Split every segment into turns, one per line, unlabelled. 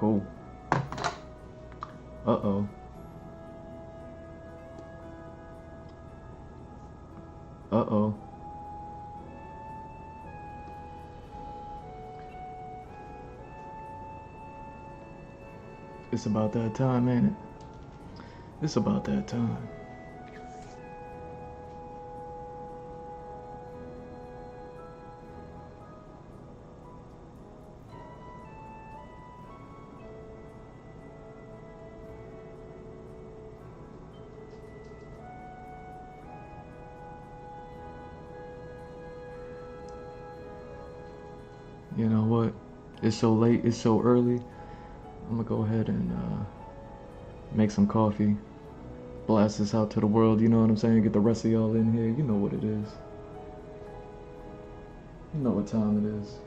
Cool. Uh-oh. Uh-oh. It's about that time, ain't it? It's about that time. You know what? It's so late, it's so early. I'm gonna go ahead and make some coffee. Blast this out to the world, you know what I'm saying? Get the rest of y'all in here. You know what it is. You know what time it is.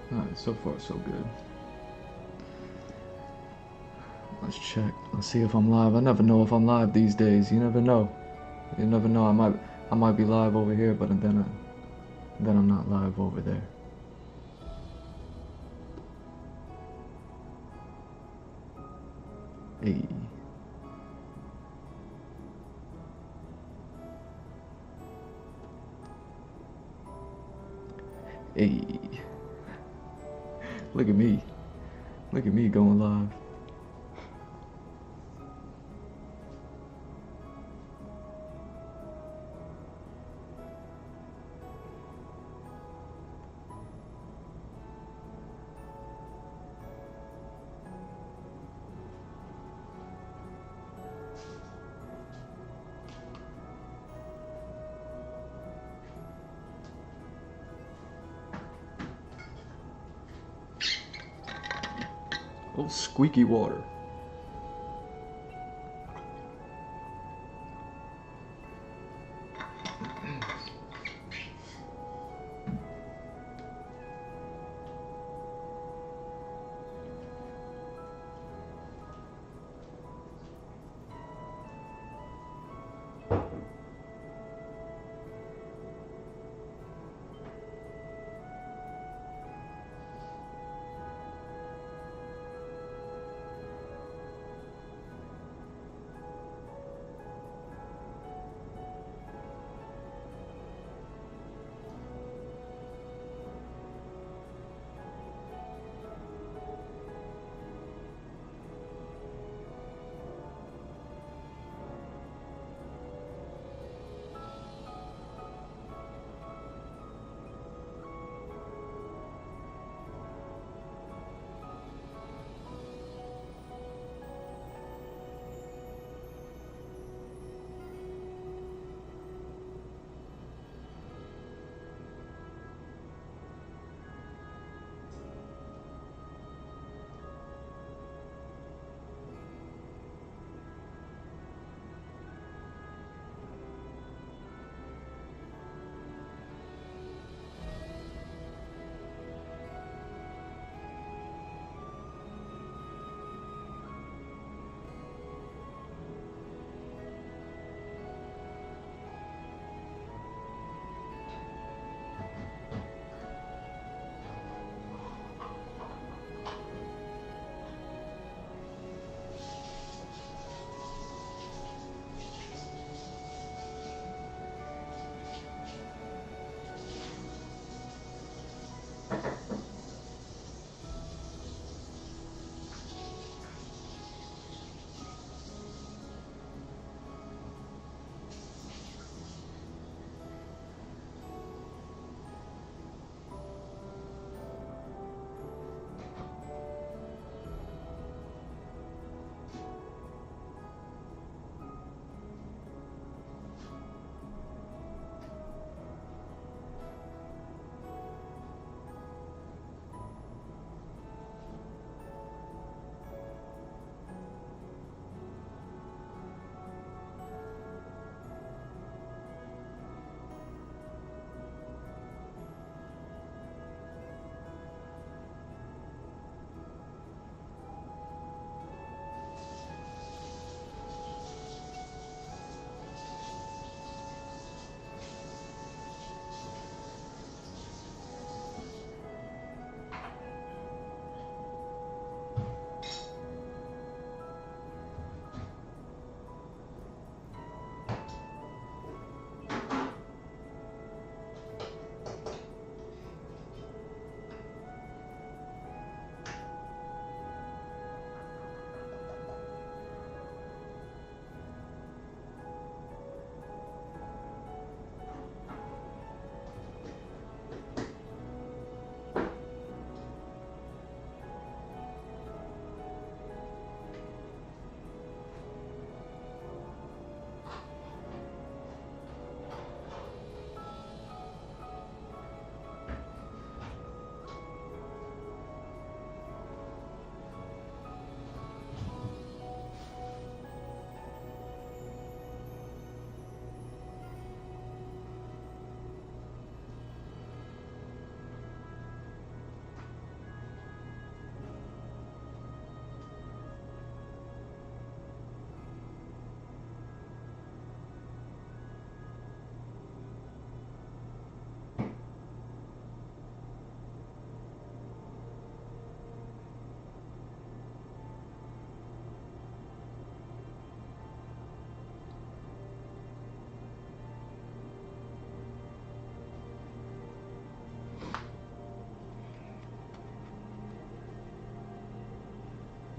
Alright, so far so good. Let's check. Let's see if I'm live. I never know if I'm live these days. You never know. You never know. I might be live over here, but then I'm not live over there. Hey. Hey. Look at me. Look at me going live. Oh, squeaky water.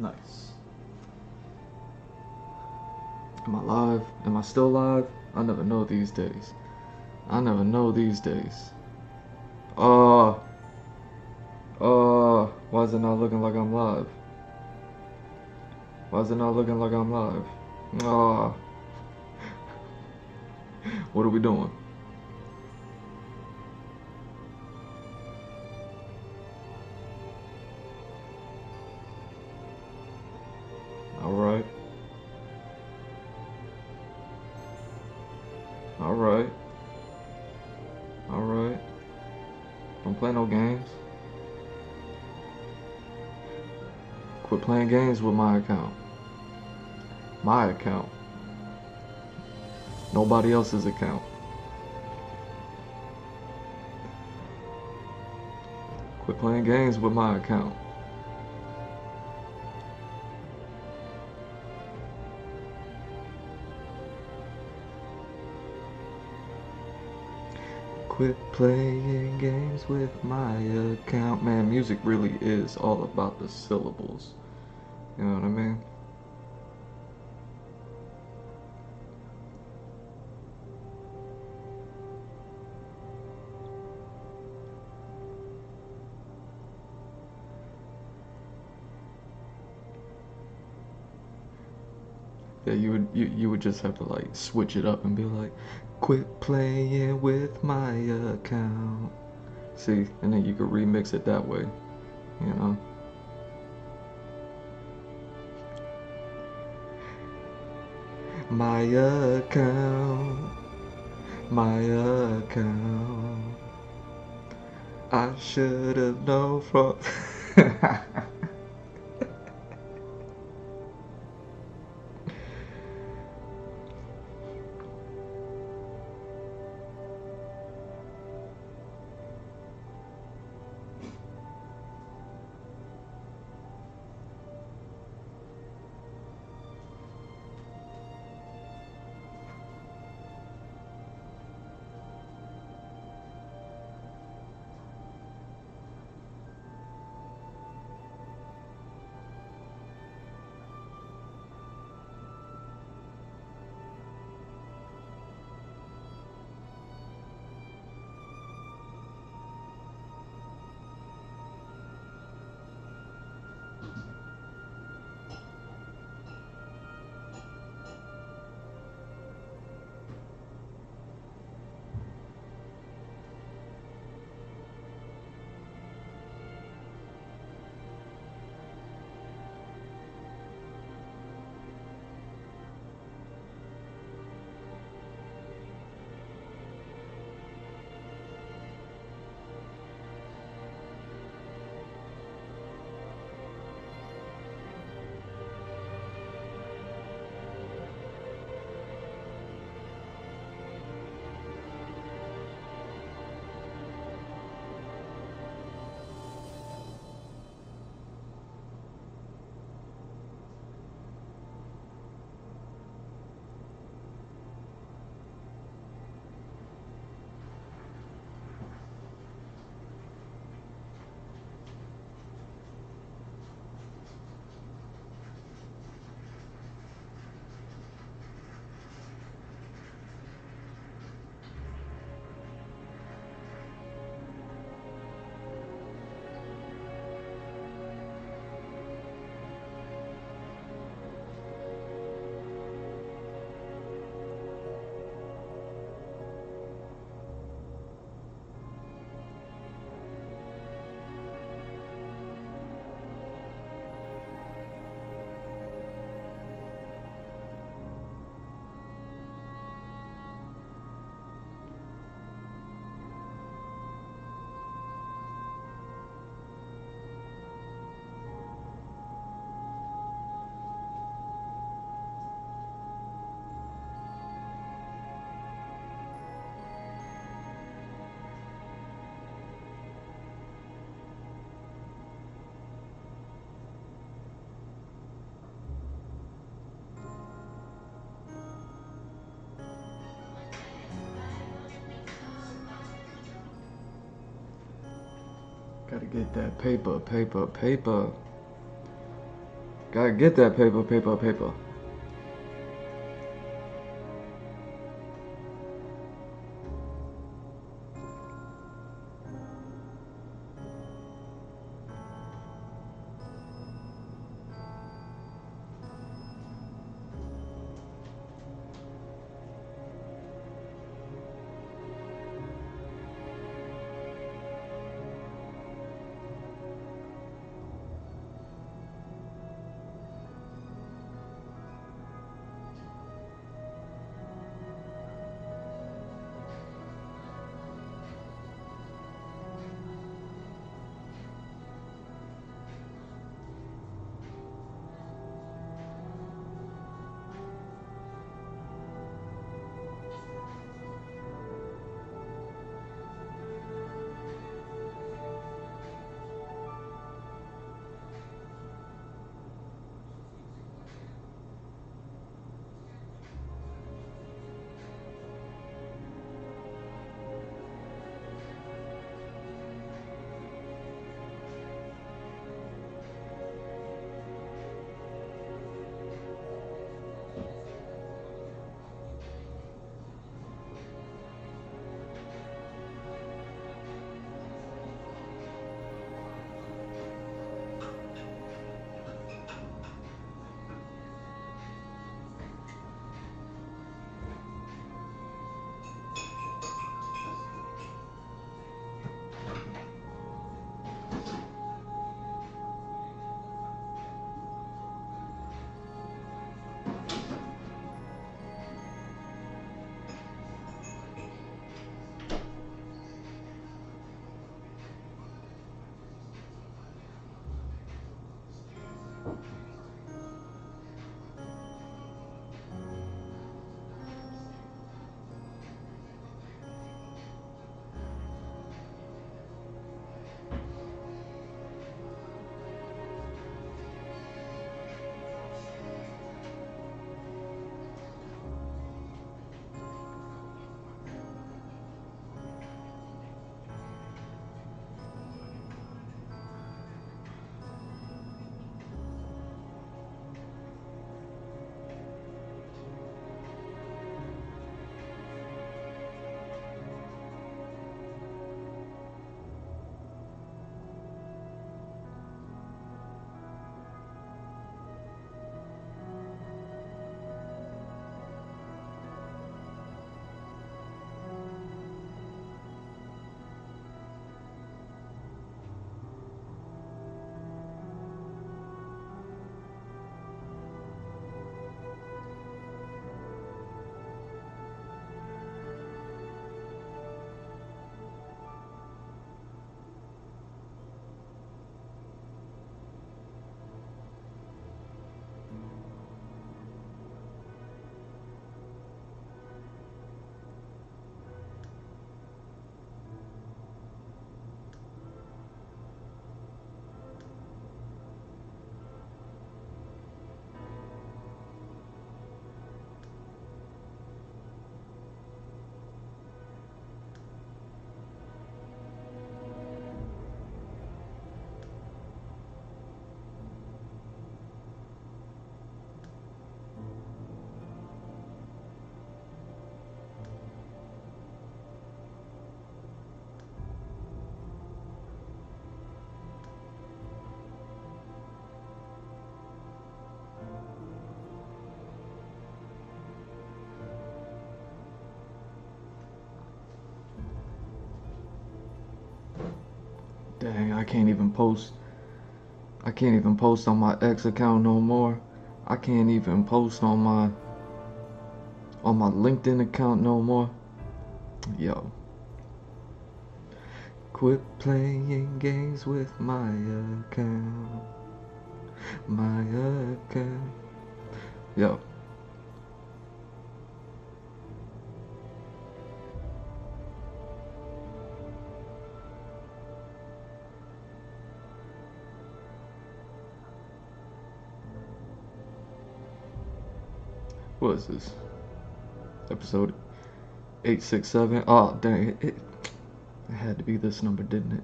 Nice. Am I live? Am I still live? I never know these days. I never know these days. Why is it not looking like I'm live? Why is it not looking like I'm live? What are we doing? Alright. Alright. Alright. Don't play no games. Quit playing games with my account. My account. Nobody else's account. Quit playing games with my account. Quit playing games with my account. Man, music really is all about the syllables. You know what I mean? Yeah, you would just have to like switch it up and be like, quit playing with my account. See, and then you could remix it that way, you know? My account, my account. I should have known from. Gotta get that paper, paper, paper. Gotta get that paper, paper, paper. Dang, I can't even post. I can't even post on my X account no more. I can't even post on my LinkedIn account no more. Yo. Quit playing games with my account. My account. Yo. What is this? Episode 867. Oh, dang. It had to be this number, didn't it?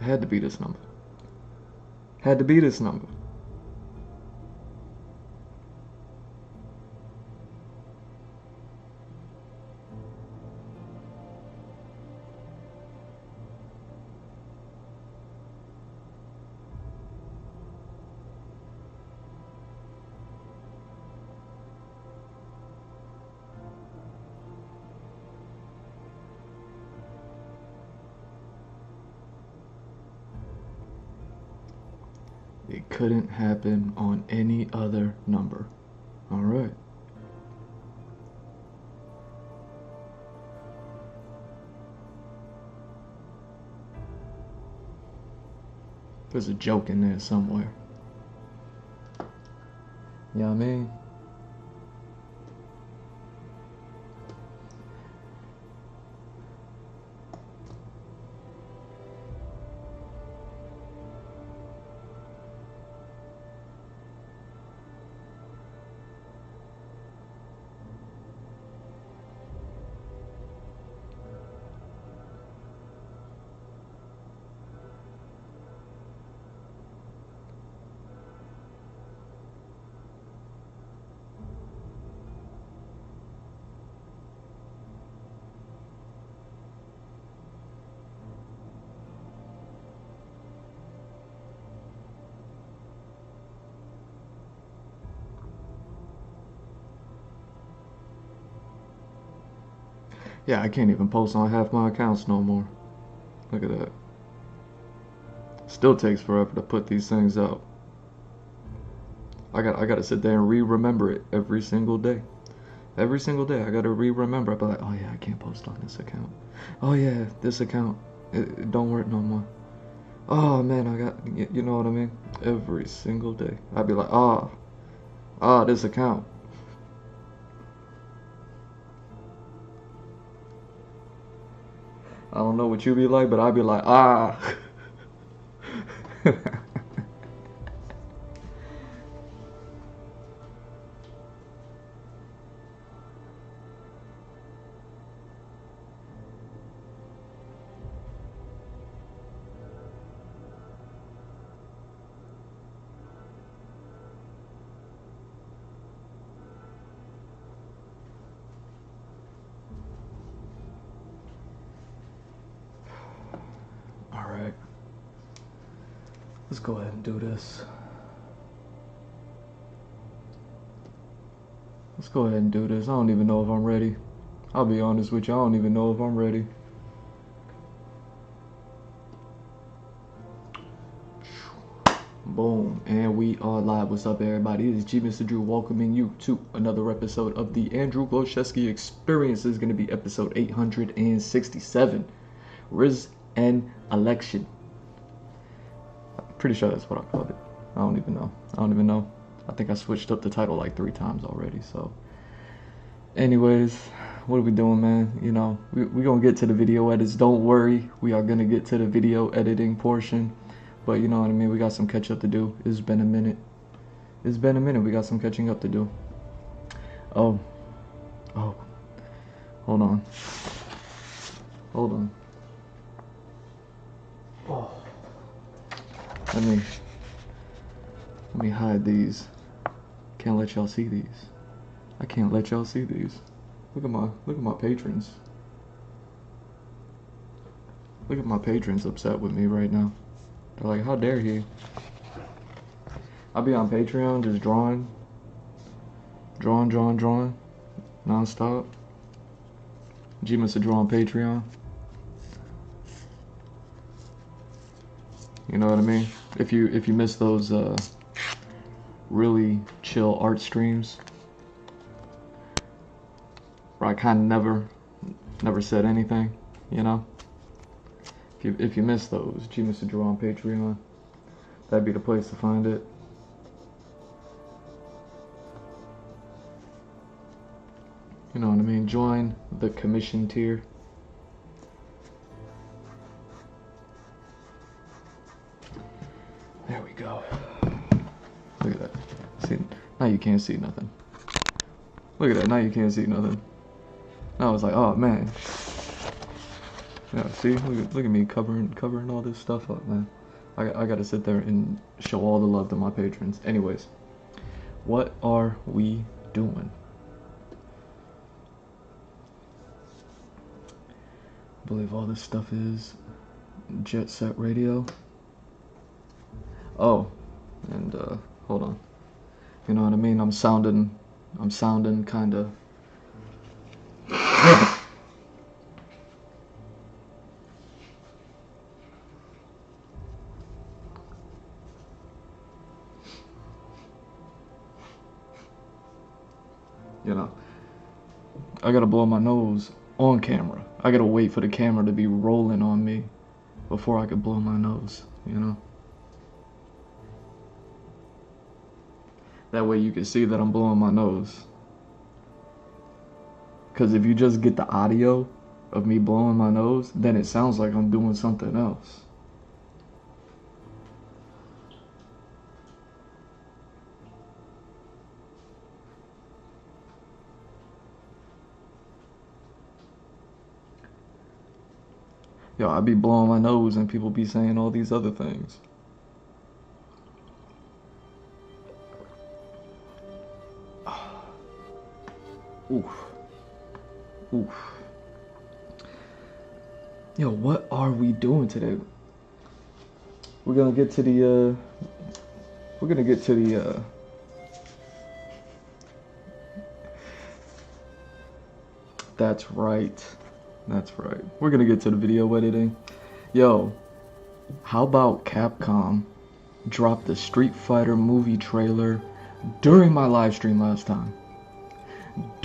It had to be this number. Had to be this number. couldn't happen on any other number. All right. There's a joke in there somewhere. You know what I mean? Yeah, I can't even post on half my accounts no more. Look at that. Still takes forever to put these things out. I gotta sit there and re-remember it every single day. Every single day I gotta re-remember. I'll be like, oh yeah, I can't post on this account. Oh yeah, this account, it don't work no more. Oh man, I got, you know what I mean? Every single day. I'd be like, this account. I don't know what you be like, but I'd be like, All right. Let's go ahead and do this. Let's go ahead and do this. I don't even know if I'm ready. I'll be honest with you, I don't even know if I'm ready. Boom, and we are live. What's up, everybody? It is G Mr. Drew welcoming you to another episode of the Andrew Gloszewski Experience. This is going to be episode 867, Rizz and Election. I'm pretty sure that's what I called it. I don't even know. I think I switched up the title like 3 times already. So anyways, what are we doing, man? You know, we're going to get to the video edits. Don't worry, we are going to get to the video editing portion. But you know what I mean, we got some catch up to do. It's been a minute. We got some catching up to do. Oh, hold on. Oh, let me hide these. Can't let y'all see these. I can't let y'all see these. Look at my patrons. Look at my patrons upset with me right now. They're like, how dare he? I'll be on Patreon just drawing, non-stop. G must have drawn on Patreon. You know what I mean? If you miss those really chill art streams, where I kind of never said anything, you know? If you miss those, G Mr. Drew on Patreon, that'd be the place to find it. You know what I mean? Join the commission tier. There we go. Look at that. See, now you can't see nothing. Look at that. Now you can't see nothing. Now I was like, oh man. Yeah, see, look at me covering all this stuff up, man. I gotta sit there and show all the love to my patrons. Anyways, what are we doing? I believe all this stuff is Jet Set Radio. Oh, and hold on. You know what I mean? I'm sounding kind of. You know, I gotta blow my nose on camera. I gotta wait for the camera to be rolling on me before I could blow my nose, you know? That way you can see that I'm blowing my nose. Because if you just get the audio of me blowing my nose, then it sounds like I'm doing something else. Yo, I be blowing my nose and people be saying all these other things. Oof. Oof. Yo, what are we doing today? We're gonna get to the, that's right. That's right. We're gonna get to the video editing. Yo, how about Capcom dropped the Street Fighter movie trailer during my live stream last time?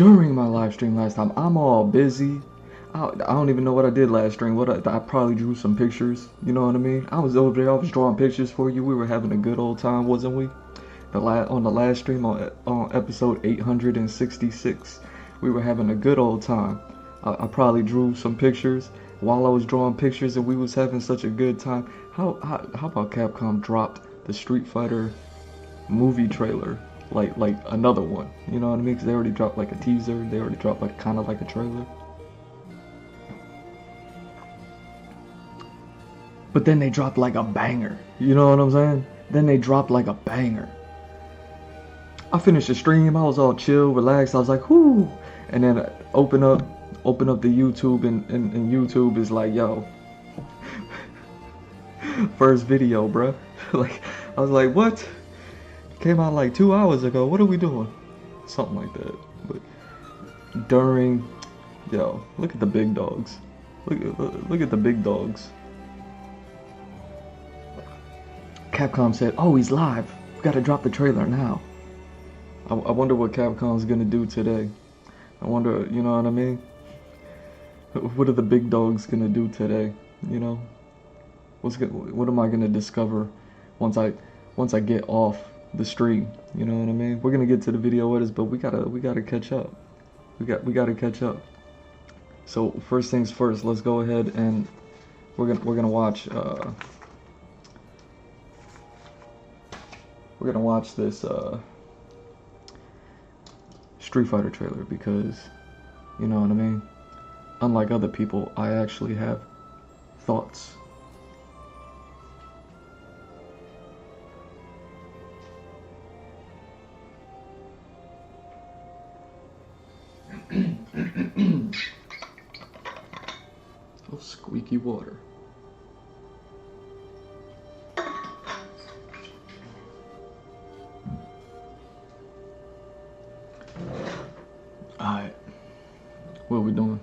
I'm all busy. I don't even know what I did last stream. I probably drew some pictures. You know what I mean? I was over there. I was drawing pictures for you. We were having a good old time, wasn't we? On the last stream on episode 866, we were having a good old time. I probably drew some pictures while I was drawing pictures, and we was having such a good time. How about Capcom dropped the Street Fighter movie trailer? Like another one, you know what I mean? Because they already dropped like a teaser, they already dropped like kind of like a trailer. But then they dropped like a banger, you know what I'm saying? Then they dropped like a banger. I finished the stream, I was all chill, relaxed, I was like, whoo! And then open up the YouTube, and YouTube is like, yo, first video, bruh. Like, I was like, what? Came out like 2 hours ago. What are we doing? Something like that. But yo, look at the big dogs. Look at the big dogs. Capcom said, "Oh, he's live. We gotta drop the trailer now." I wonder what Capcom's gonna do today. I wonder, you know what I mean? What are the big dogs gonna do today? You know, what am I gonna discover once I get off the stream? You know what I mean? We're gonna get to the video edits, but we gotta catch up. We gotta catch up. So first things first, let's go ahead and we're gonna watch this Street Fighter trailer, because you know what I mean? Unlike other people, I actually have thoughts. Oh, squeaky water. Alright. What are we doing?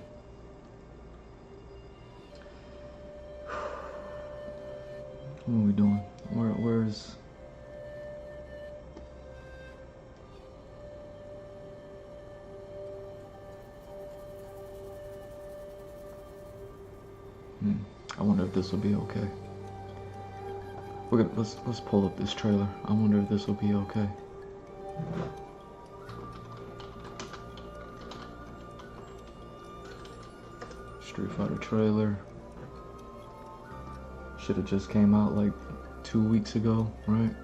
What are we doing? Where's... I wonder if this will be okay. Let's pull up this trailer. I wonder if this will be okay. Street Fighter trailer. Should have just came out like 2 weeks ago, right?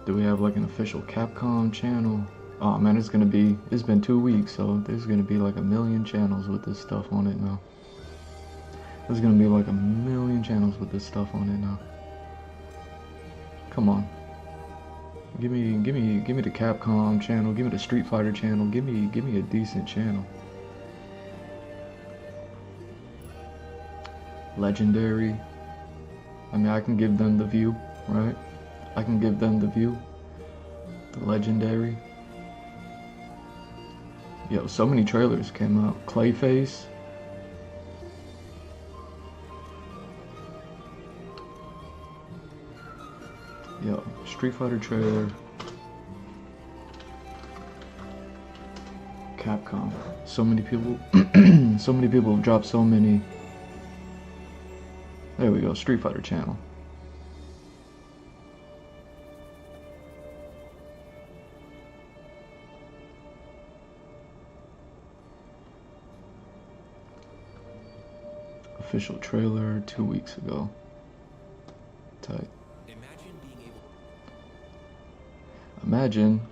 Do we have like an official Capcom channel? Oh man, it's been 2 weeks, so there's gonna be like 1 million channels with this stuff on it now. There's gonna be like 1 million channels with this stuff on it now. Come on. Give me the Capcom channel, give me the Street Fighter channel, give me a decent channel. Legendary. I mean, I can give them the view, right? I can give them the view. The Legendary. Yo, so many trailers came out. Clayface. Yo, Street Fighter trailer. Capcom. So many people, so many people have dropped so many. There we go, Street Fighter channel. Official trailer 2 weeks ago. Tight. Imagine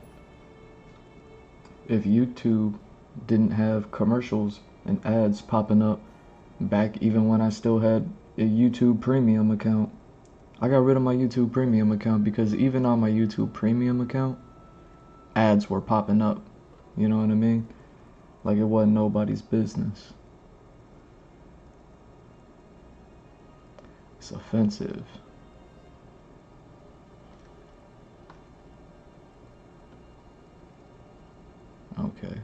if YouTube didn't have commercials and ads popping up back even when I still had a YouTube Premium account. I got rid of my YouTube Premium account because even on my YouTube Premium account, ads were popping up. You know what I mean? Like it wasn't nobody's business. It's offensive. Okay.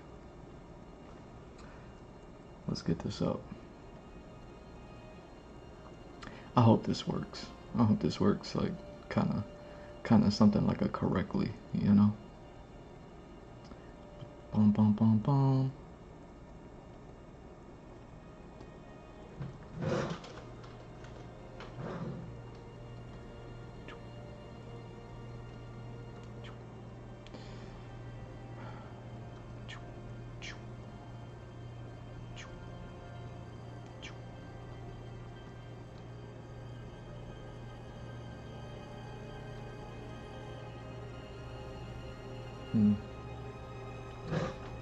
Let's get this up. I hope this works. I hope this works like kind of something like a correctly, you know? Boom, boom, boom, boom.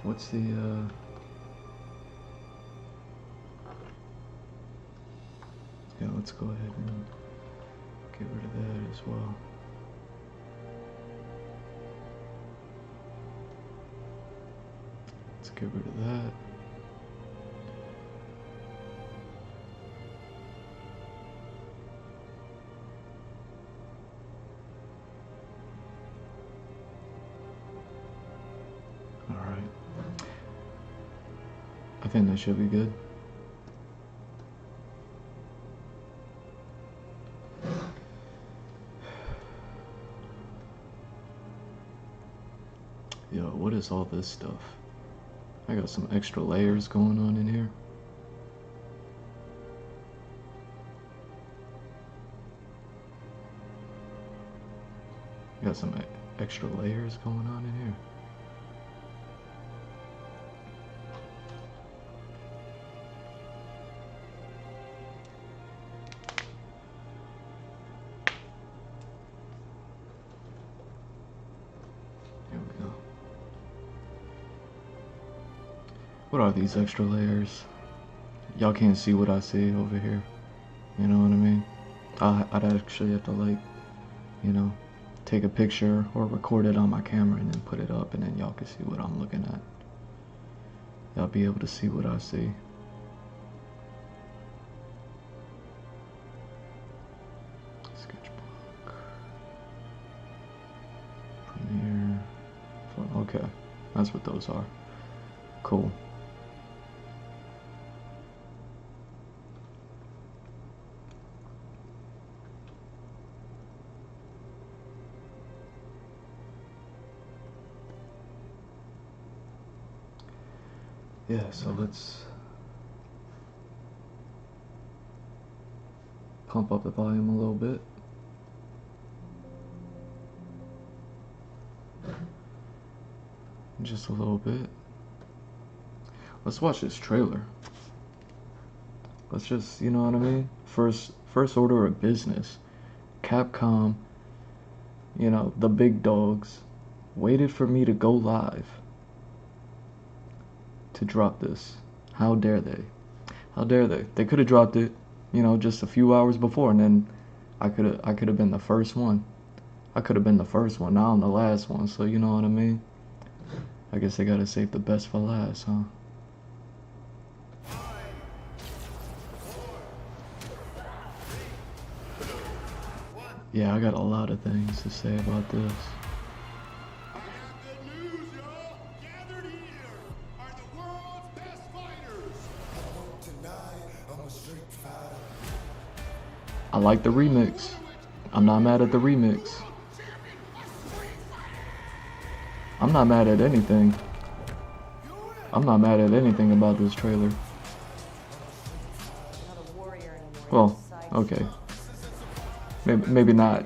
What's the yeah, let's go ahead and get rid of that as well. Let's get rid of that. I think that should be good. Yo, what is all this stuff? I got some extra layers going on in here. Got some extra layers going on in here. What are these extra layers? Y'all can't see what I see over here. You know what I mean? I'd actually have to, like, you know, take a picture or record it on my camera and then put it up, and then y'all can see what I'm looking at. Y'all be able to see what I see. Sketchbook. Premiere. Okay, that's what those are. Cool. Yeah, so let's pump up the volume a little bit. Just a little bit. Let's watch this trailer. Let's just, you know what I mean? First order of business. Capcom, you know, the big dogs, waited for me to go live to drop this. How dare they? How dare they? They could have dropped it, you know, just a few hours before, and then I could have been the first one. I could have been the first one. Now I'm the last one. So you know what I mean? I guess they gotta save the best for last, huh? Yeah, I got a lot of things to say about this. I like the remix. I'm not mad at the remix. I'm not mad at anything. I'm not mad at anything about this trailer. Well, okay. Maybe not.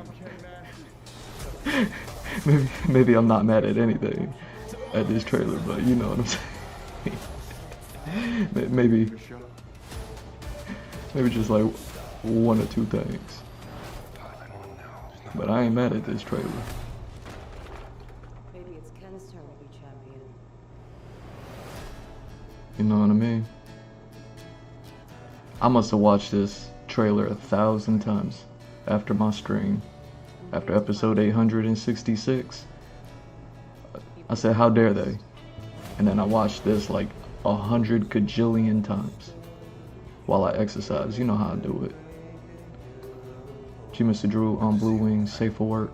Maybe I'm not mad at anything at this trailer, but you know what I'm saying. Maybe just like one or two things. But I ain't mad at this trailer.
Maybe it's Ken's turn to be champion.
You know what I mean? I must have watched this trailer 1,000 times after my stream. After episode 866. I said, how dare they? And then I watched this like 100 gajillion times while I exercise. You know how I do it. G Mr. Drew on Blue Wings, safe for work.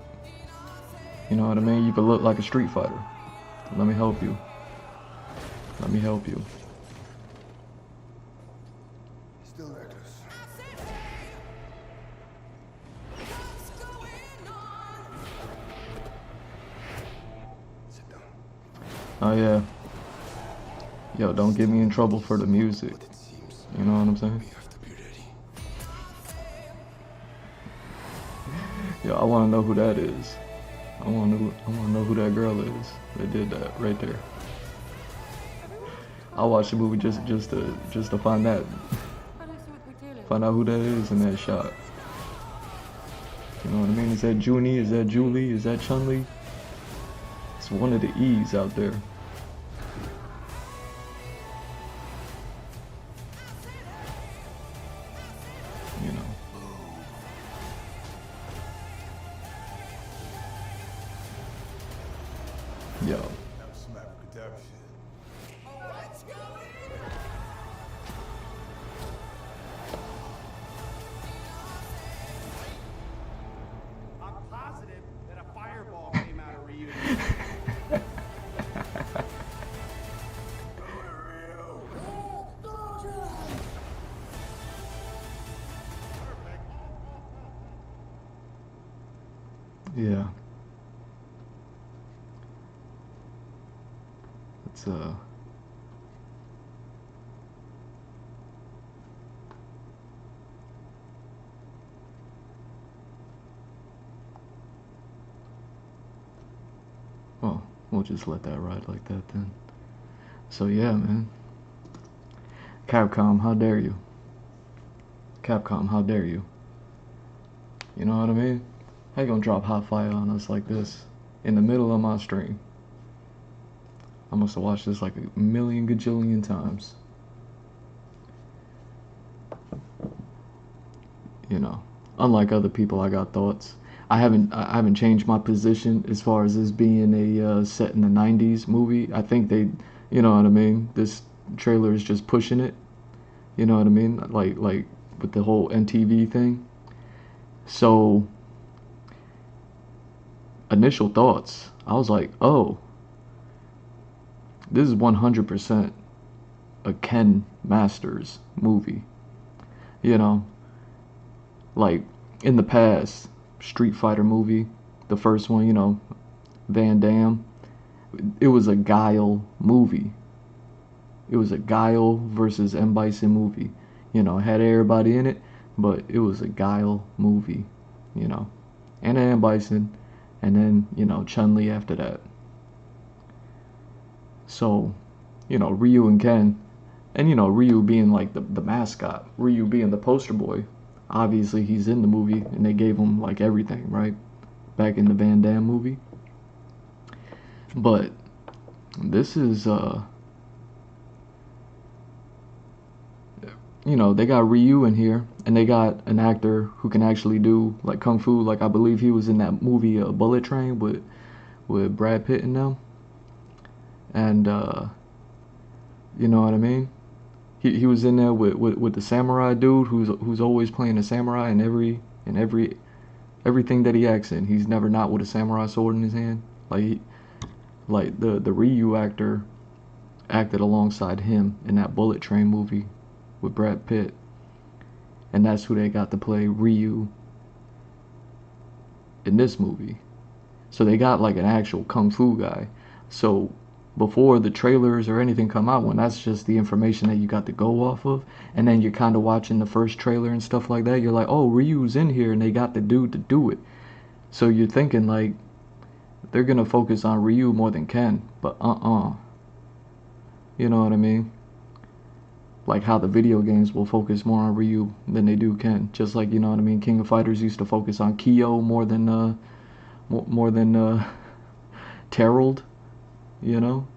You know what I mean? You could look like a street fighter. Let me help you. Let me help you.
Still reckless. Sit down.
Oh yeah. Yo, don't get me in trouble for the music.
It seems
You know what I'm saying?
we have to be ready.
Yo, I want to know who that is. I want to know who that girl is that did that right there. I watched the movie just to find out who that is in that shot. You know what I mean? Is that Junie? Is that Julie? Is that Chun-Li? It's one of the E's out there. You know. Yo.
That was some abracadabra shit.
I'm positive that a fireball came out of Ryu.
Yeah. It's well, we'll just let that ride like that then. So yeah, man. Capcom, how dare you? Capcom, how dare you? You know what I mean? How you gonna drop hot fire on us like this in the middle of my stream? I must have watched this like a million gajillion times. You know, unlike other people, I got thoughts. I haven't changed my position as far as this being a set in the '90s movie. I think they, you know what I mean. This trailer is just pushing it. You know what I mean? Like with the whole MTV thing. So, initial thoughts, I was like, oh, this is 100% a Ken Masters movie. You know, like in the past, Street Fighter movie, the first one, you know, Van Damme, it was a Guile movie. It was a Guile versus M. Bison movie. You know, it had everybody in it, but it was a Guile movie, you know. And M. Bison, and then, you know, Chun-Li after that. So, you know, Ryu and Ken, and, you know, Ryu being like the mascot, Ryu being the poster boy. Obviously, he's in the movie, and they gave him, like, everything, right? Back in the Van Damme movie. But this is, you know, they got Ryu in here, and they got an actor who can actually do, like, kung fu. Like, I believe he was in that movie, Bullet Train, with Brad Pitt and them. And, you know what I mean? He was in there with the samurai dude who's always playing a samurai in everything that he acts in. He's never not with a samurai sword in his hand. Like the Ryu actor acted alongside him in that Bullet Train movie with Brad Pitt, and that's who they got to play Ryu in this movie. So they got like an actual kung fu guy. So before the trailers or anything come out, when that's just the information that you got to go off of, and then you're kind of watching the first trailer and stuff like that, you're like, oh, Ryu's in here and they got the dude to do it. So you're thinking like they're gonna focus on Ryu more than Ken, but you know what I mean? Like how the video games will focus more on Ryu than they do Ken. Just like, you know what I mean, King of Fighters used to focus on Kyo more than Terald, you know?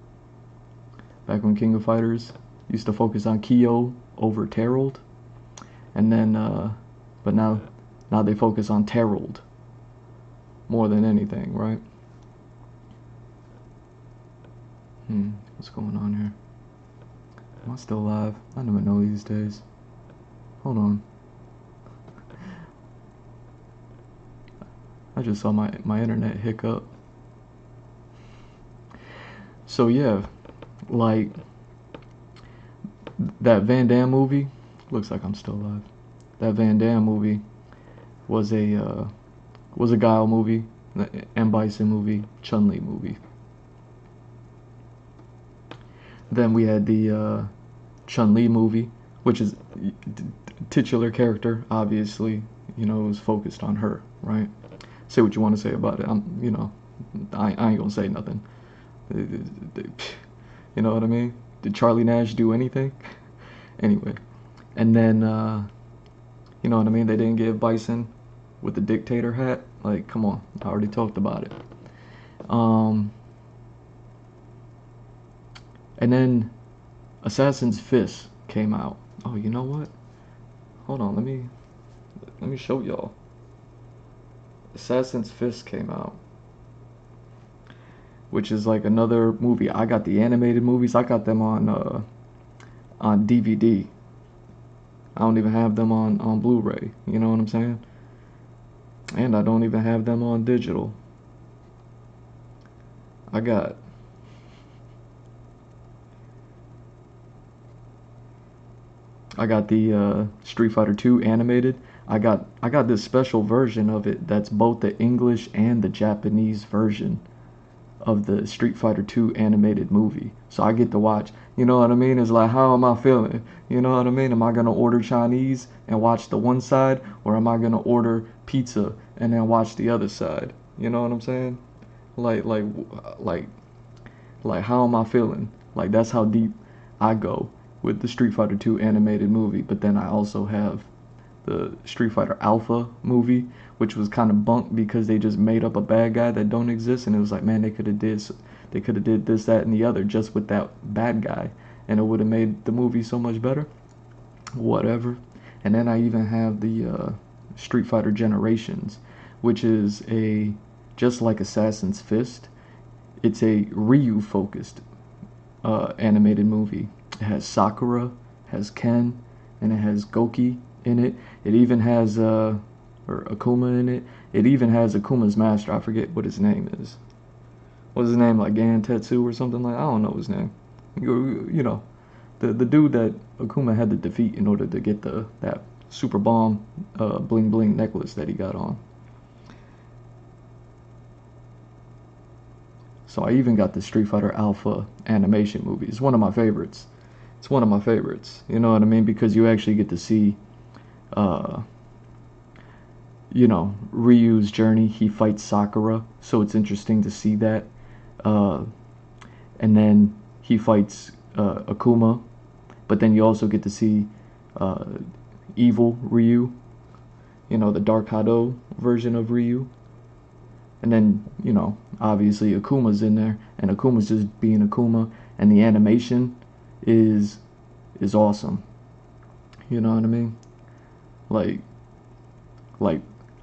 Back when King of Fighters used to focus on Kyo over Terald. And then but now they focus on Terald more than anything, right? What's going on here? Am I still alive? I never know these days. Hold on. I just saw my internet hiccup. So yeah, like that Van Damme movie, looks like I'm still alive. That Van Damme movie was a Guile movie, M. Bison movie, Chun-Li movie. Then we had the Chun-Li movie, which is titular character, obviously, you know, it was focused on her, right? Say what you want to say about it. You know, I ain't gonna say nothing. You know what I mean? Did Charlie Nash do anything? Anyway, and then, you know what I mean? They didn't give Bison with the dictator hat. Like, come on, I already talked about it. And then Assassin's Fist came out. Oh, you know what? Hold on, let me show y'all. Assassin's Fist came out, which is like another movie. I got the animated movies. I got them on DVD. I don't even have them on Blu-ray. You know what I'm saying? And I don't even have them on digital. I got the Street Fighter 2 animated. I got this special version of it that's both the English and the Japanese version of the Street Fighter 2 animated movie. So I get to watch. You know what I mean? It's like, how am I feeling? You know what I mean? Am I gonna order Chinese and watch the one side, or am I gonna order pizza and then watch the other side? You know what I'm saying? Like how am I feeling? Like, that's how deep I go with the Street Fighter 2 animated movie. But then I also have the Street Fighter Alpha movie, which was kind of bunk because they just made up a bad guy that don't exist, and it was like, man, they could have did this, that, and the other just with that bad guy, and it would have made the movie so much better. Whatever. And then I even have the Street Fighter Generations, which is just like Assassin's Fist, it's a Ryu focused animated movie. It has Sakura, has Ken, and it has Goki in it. It even has or Akuma in it. It even has Akuma's master. I forget what his name is. What's his name? Like Gan Tetsu or something like? I don't know his name. You know, the dude that Akuma had to defeat in order to get that super bomb bling bling necklace that he got on. So I even got the Street Fighter Alpha animation movie. It's one of my favorites. It's one of my favorites. You know what I mean? Because you actually get to see, you know, Ryu's journey. He fights Sakura, so it's interesting to see that. And then he fights Akuma, but then you also get to see evil Ryu. You know, the Dark Hado version of Ryu. And then, you know, obviously Akuma's in there, and Akuma's just being Akuma, and the animation is awesome. You know what I mean? Like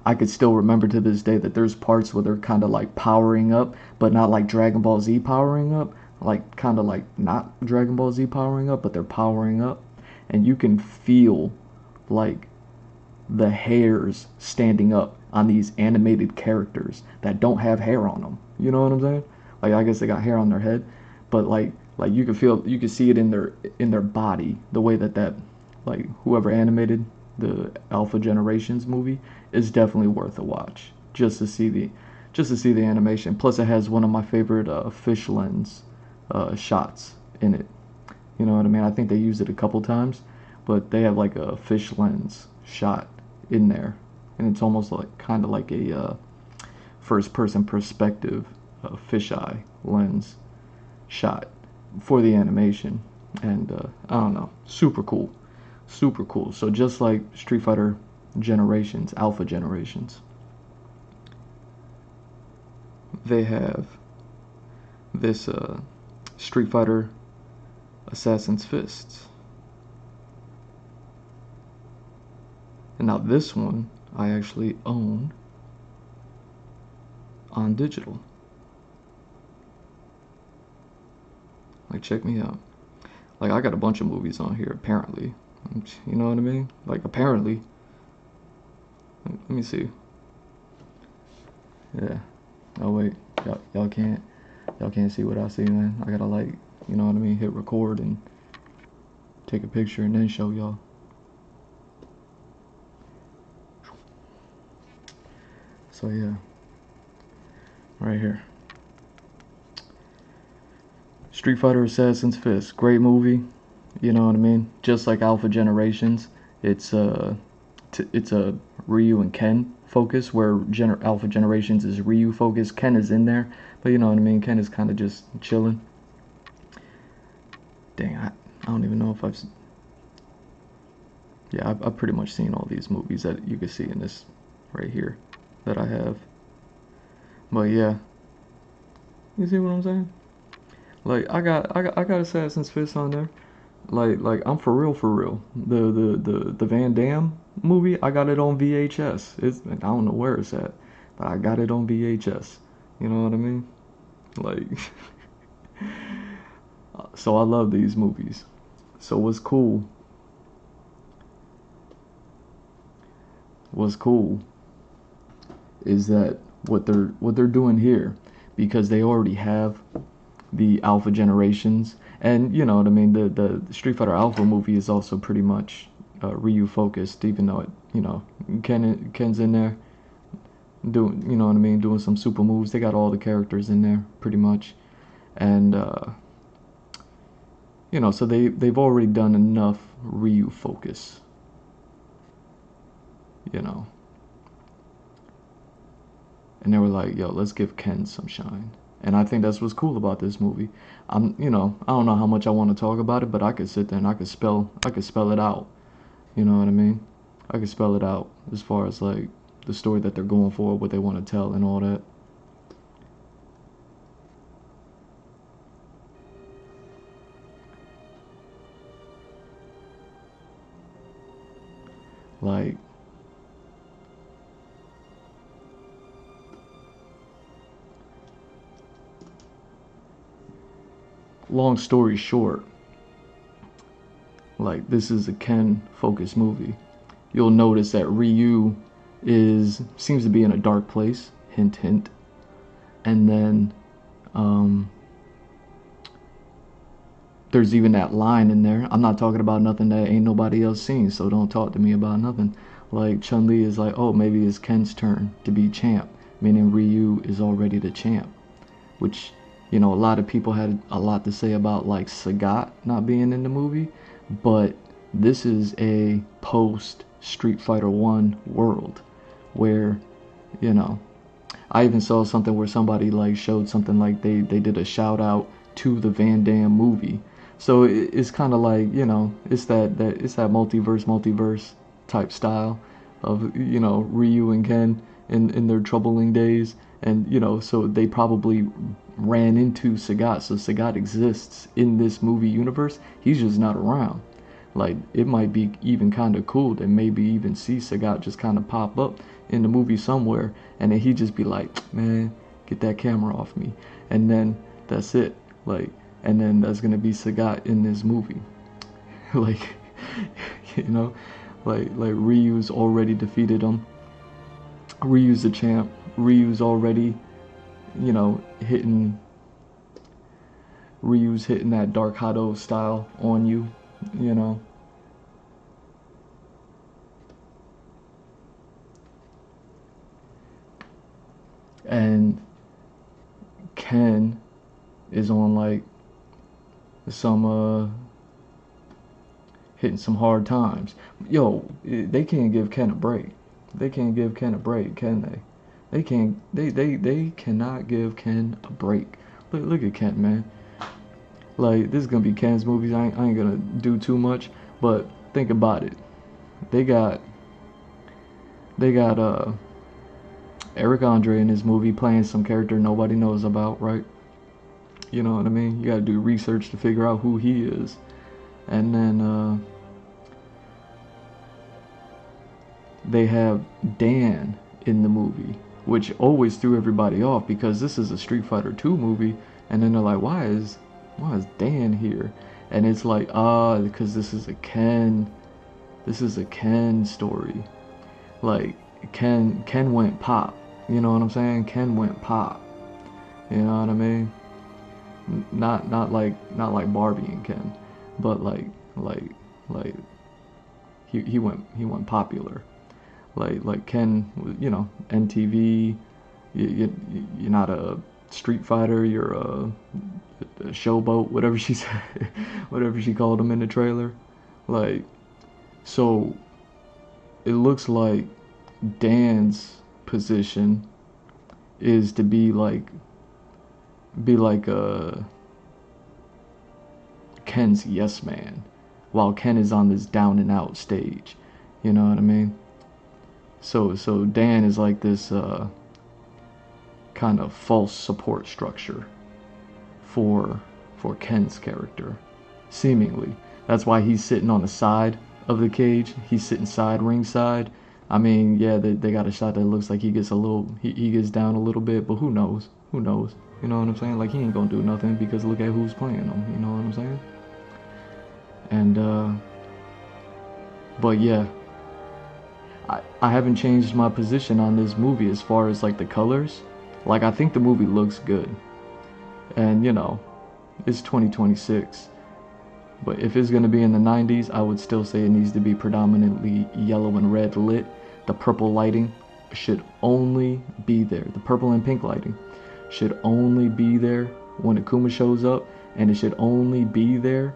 I could still remember to this day that there's parts where they're kind of like powering up, but not like Dragon Ball Z powering up, like kind of like not Dragon Ball Z powering up, but they're powering up, and you can feel like the hairs standing up on these animated characters that don't have hair on them. You know what I'm saying? Like, I guess they got hair on their head, but like you can see it in their body, the way that like whoever animated the Alpha Generations movie is definitely worth a watch just to see the animation. Plus it has one of my favorite fish lens shots in it. You know what I mean? I think they used it a couple times, but they have like a fish lens shot in there, and it's almost like kind of like a first-person perspective fisheye lens shot for the animation, and I don't know, super cool, super cool. So just like Street Fighter Generations, Alpha Generations, they have this Street Fighter Assassin's Fists. And now this one I actually own on digital. Like, check me out. Like, I got a bunch of movies on here, apparently. You know what I mean? Like, apparently. Let me see. Yeah. Oh, wait. Y'all can't see what I see, man. I gotta, like, you know what I mean? Hit record and take a picture and then show y'all. So, yeah. Right here. Street Fighter Assassin's Fist, great movie. You know what I mean? Just like Alpha Generations, it's a Ryu and Ken focus, where Alpha Generations is Ryu focus. Ken is in there, but you know what I mean? Ken is kind of just chilling. Dang, I don't even know if yeah, I've pretty much seen all these movies that you can see in this right here that I have. But yeah, you see what I'm saying? Like, I got Assassin's Fist on there. Like I'm for real. The Van Damme movie, I got it on VHS. I don't know where it's at, but I got it on VHS. You know what I mean? Like, so I love these movies. So what's cool is that what they're doing here, because they already have the Alpha Generations, and you know what I mean, the Street Fighter Alpha movie is also pretty much Ryu focused, even though Ken's in there doing, you know what I mean, doing some super moves. They got all the characters in there pretty much, and you know, so they've already done enough Ryu focus, you know, and they were like, yo, let's give Ken some shine. And I think that's what's cool about this movie. You know, I don't know how much I want to talk about it, but I could sit there and I could spell it out. You know what I mean? I could spell it out as far as like the story that they're going for, what they want to tell, and all that. Like, long story short, like, this is a Ken focused movie. You'll notice that Ryu seems to be in a dark place, hint hint, and then there's even that line in there. I'm not talking about nothing that ain't nobody else seen, so don't talk to me about nothing. Like, Chun-Li is like, oh, maybe it's Ken's turn to be champ, meaning Ryu is already the champ, which, you know, a lot of people had a lot to say about like Sagat not being in the movie, but this is a post Street Fighter 1 world where, you know, I even saw something where somebody like showed something like they did a shout out to the Van Damme movie. So it's kind of like, you know, it's that multiverse type style of, you know, Ryu and Ken in their troubling days, and you know, so they probably ran into Sagat. So Sagat exists in this movie universe. He's just not around. Like, it might be even kind of cool to maybe even see Sagat just kind of pop up in the movie somewhere, and then he'd just be like, man, get that camera off me, and then that's it. Like, and then that's gonna be Sagat in this movie. Like, you know, like Ryu's already defeated him. Ryu's the champ. Ryu's already, you know, Ryu's hitting that Dark Hado style on you, you know. And Ken is on like hitting some hard times. Yo, they can't give Ken a break. They can't give Ken a break, can they? They can't. They cannot give Ken a break. Look at Ken, man. Like, this is gonna be Ken's movies. I ain't gonna do too much, but think about it. They got Eric Andre in his movie playing some character nobody knows about, right? You know what I mean? You gotta do research to figure out who he is. And then they have Dan in the movie, which always threw everybody off because this is a Street Fighter 2 movie, and then they're like, why is Dan here? And it's like, because this is a Ken story. Like, Ken went pop. You know what I'm saying? Ken went pop. You know what I mean? Not like Barbie and Ken, but like he went popular. Like Ken, you know, MTV. You're not a Street Fighter. You're a showboat, whatever she said, whatever she called him in the trailer. Like, so it looks like Dan's position is to be like Ken's yes man, while Ken is on this down and out stage. You know what I mean? So Dan is like this kind of false support structure for Ken's character, seemingly. That's why he's sitting on the side of the cage. He's sitting ringside. I mean, yeah, they got a shot that looks like he gets he gets down a little bit, but who knows? Who knows? You know what I'm saying? Like, he ain't gonna do nothing because look at who's playing him. You know what I'm saying? And but yeah, I haven't changed my position on this movie as far as like the colors. Like, I think the movie looks good, and you know, it's 2026. But if it's gonna be in the 90s, I would still say it needs to be predominantly yellow and red lit. The purple lighting should only be there. The purple and pink lighting should only be there when Akuma shows up, and it should only be there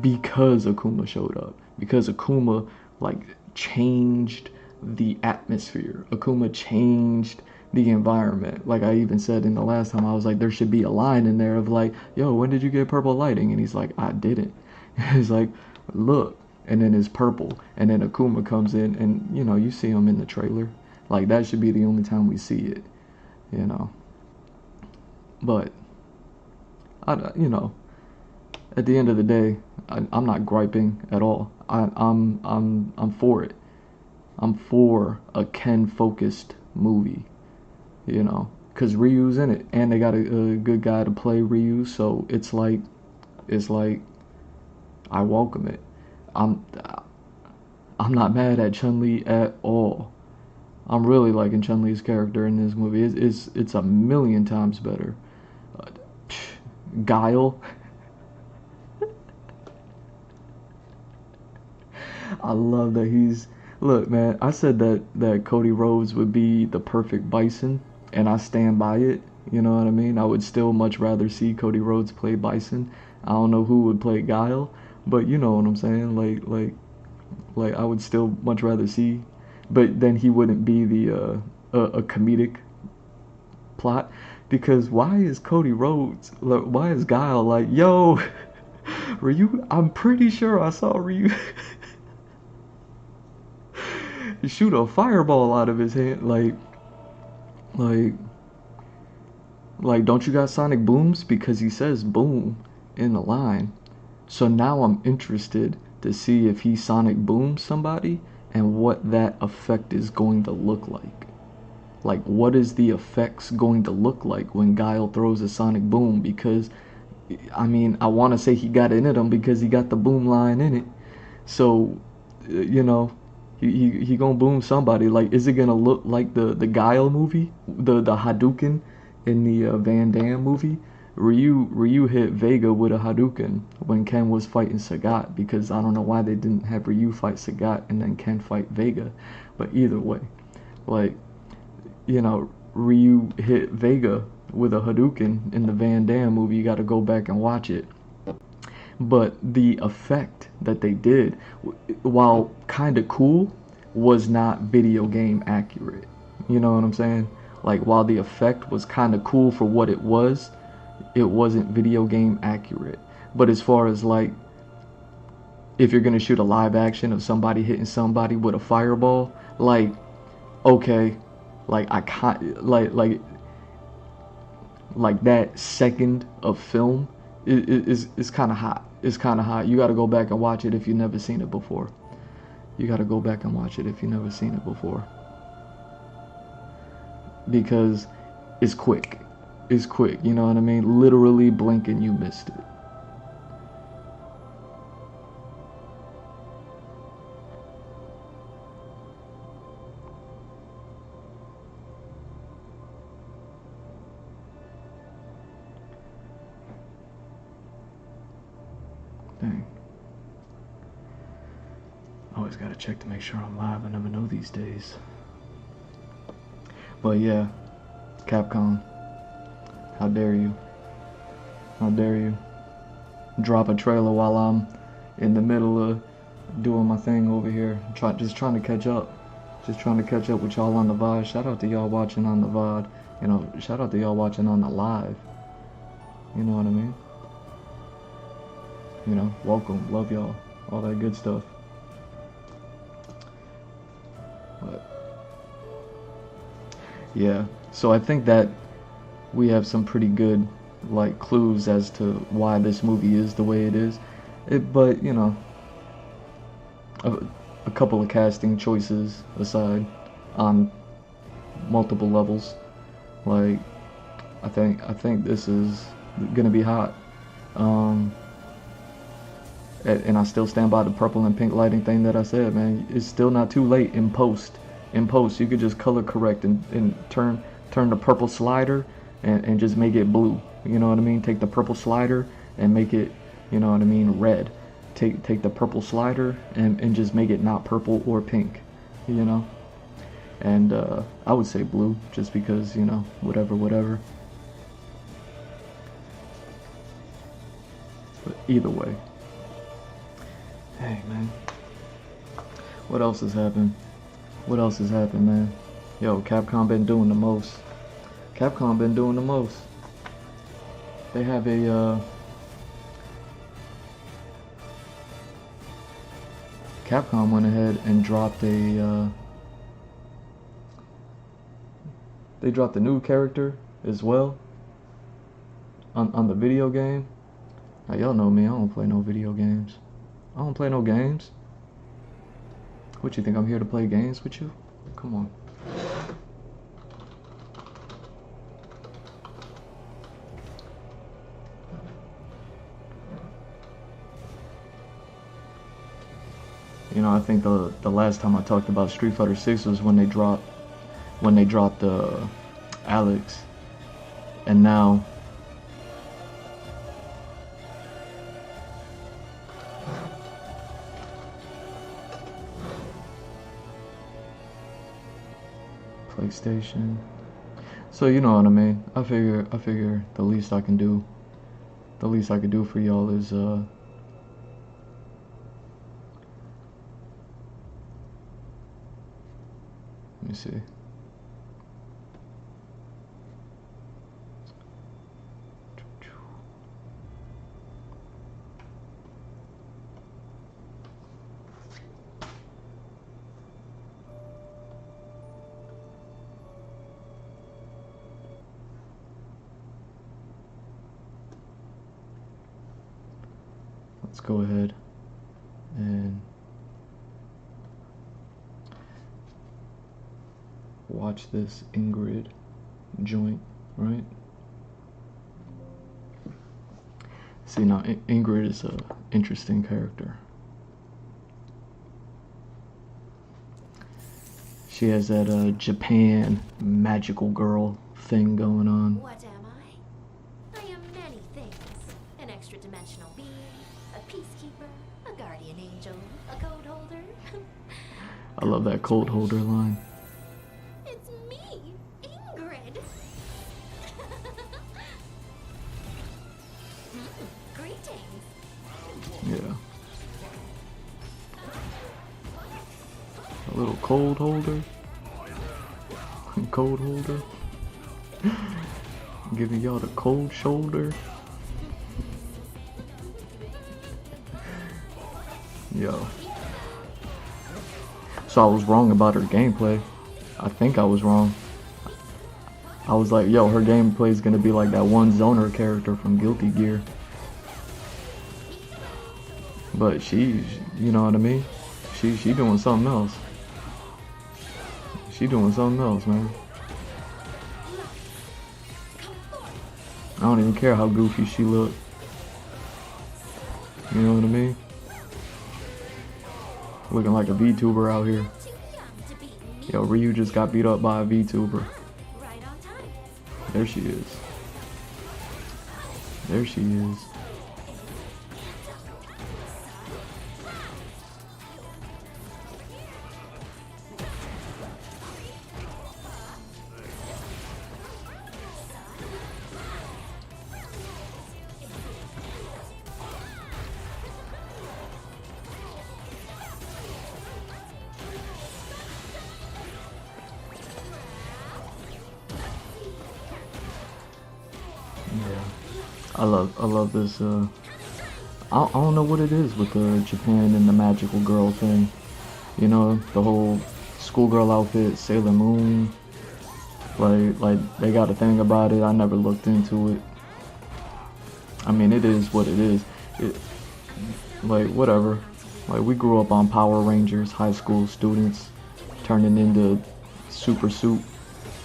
because Akuma showed up. Because Akuma, like, changed the atmosphere. Akuma changed the environment. Like I even said in the last time, I was like, there should be a line in there of like, yo, when did you get purple lighting? And he's like, I didn't. He's like, look, and then it's purple, and then Akuma comes in, and you know, you see him in the trailer. Like, that should be the only time we see it, you know. But you know, at the end of the day, I'm not griping at all. I'm for it. I'm for a Ken focused movie, you know, because Ryu's in it, and they got a good guy to play Ryu, so it's like I welcome it. I'm not mad at Chun-Li at all. I'm really liking Chun-Li's character in this movie. It's a million times better. Guile. I love that he's... Look, man, I said that Cody Rhodes would be the perfect Bison, and I stand by it. You know what I mean? I would still much rather see Cody Rhodes play Bison. I don't know who would play Guile, but you know what I'm saying? Like I would still much rather see, but then he wouldn't be the a comedic plot, because why is Guile like, yo, Ryu? I'm pretty sure I saw Ryu shoot a fireball out of his hand, like don't you got sonic booms? Because he says boom in the line. So now I'm interested to see if he sonic booms somebody and what that effect is going to look like. Like, what is the effects going to look like when Guile throws a sonic boom? Because, I mean, I want to say he got it in him because he got the boom line in it. So, you know, he gonna boom somebody. Like, is it gonna look like the Guile movie, the Hadouken in the Van Damme movie? Ryu hit Vega with a Hadouken when Ken was fighting Sagat, because I don't know why they didn't have Ryu fight Sagat and then Ken fight Vega. But either way, like, you know, Ryu hit Vega with a Hadouken in the Van Damme movie. You got to go back and watch it. But the effect that they did, while kind of cool, was not video game accurate. You know what I'm saying? Like, while the effect was kind of cool for what it wasn't video game accurate. But as far as like, if you're gonna shoot a live action of somebody hitting somebody with a fireball, like, okay, like I can't, like that second of film is kind of hot. It's kind of hot. You got to go back and watch it if you've never seen it before. You got to go back and watch it if you've never seen it before. Because it's quick. It's quick, you know what I mean? Literally blink and you missed it. Dang. Always gotta check to make sure I'm live. I never know these days. But yeah, Capcom, how dare you? How dare you drop a trailer while I'm in the middle of doing my thing over here, just trying to catch up. Just trying to catch up with y'all on the VOD. Shout out to y'all watching on the VOD. You know, shout out to y'all watching on the live. You know what I mean? You know, welcome, love y'all, all that good stuff. But yeah, so I think that we have some pretty good like clues as to why this movie is the way it is. But you know, a couple of casting choices aside, on multiple levels, like I think this is gonna be hot. And I still stand by the purple and pink lighting thing that I said, man. It's still not too late in post. In post, you could just color correct and turn the purple slider and just make it blue. You know what I mean? Take the purple slider and make it, you know what I mean, red. Take the purple slider and just make it not purple or pink, you know? And I would say blue, just because, you know, whatever. But either way. Hey, man. What else has happened? What else has happened, man? Yo, Capcom been doing the most. Capcom been doing the most. They have a, Capcom went ahead and dropped a, they dropped a new character as well on the video game. Now, y'all know me, I don't play no video games. I don't play no games. What, you think I'm here to play games with you? Come on. You know, I think the last time I talked about Street Fighter 6 was when they dropped AGEX, and now PlayStation. So you know what I mean. I figure the least I can do for y'all is let me see. Let's go ahead and watch this Ingrid joint, right? See, now Ingrid is a interesting character. She has that Japan magical girl thing going on.
What am I? I am many things. An extra-dimensional being, a peacekeeper, a guardian angel, a code holder.
I love that code holder line.
It's me, Ingrid. Greetings.
Little cold holder. Cold holder. Giving y'all the cold shoulder. Yo. So I was wrong about her gameplay. I think I was wrong. I was like, yo, her gameplay is gonna be like that one Zoner character from Guilty Gear. But she's, you know what I mean? She doing something else. She doing something else, man. I don't even care how goofy she look. You know what I mean? Looking like a VTuber out here. Yo, Ryu just got beat up by a VTuber. There she is. There she is. Yeah, I love this. I don't know what it is with Japan and the magical girl thing. You know, the whole schoolgirl outfit, Sailor Moon. Like they got a thing about it. I never looked into it. I mean, it is what it is. Like whatever. Like we grew up on Power Rangers, high school students turning into super suit.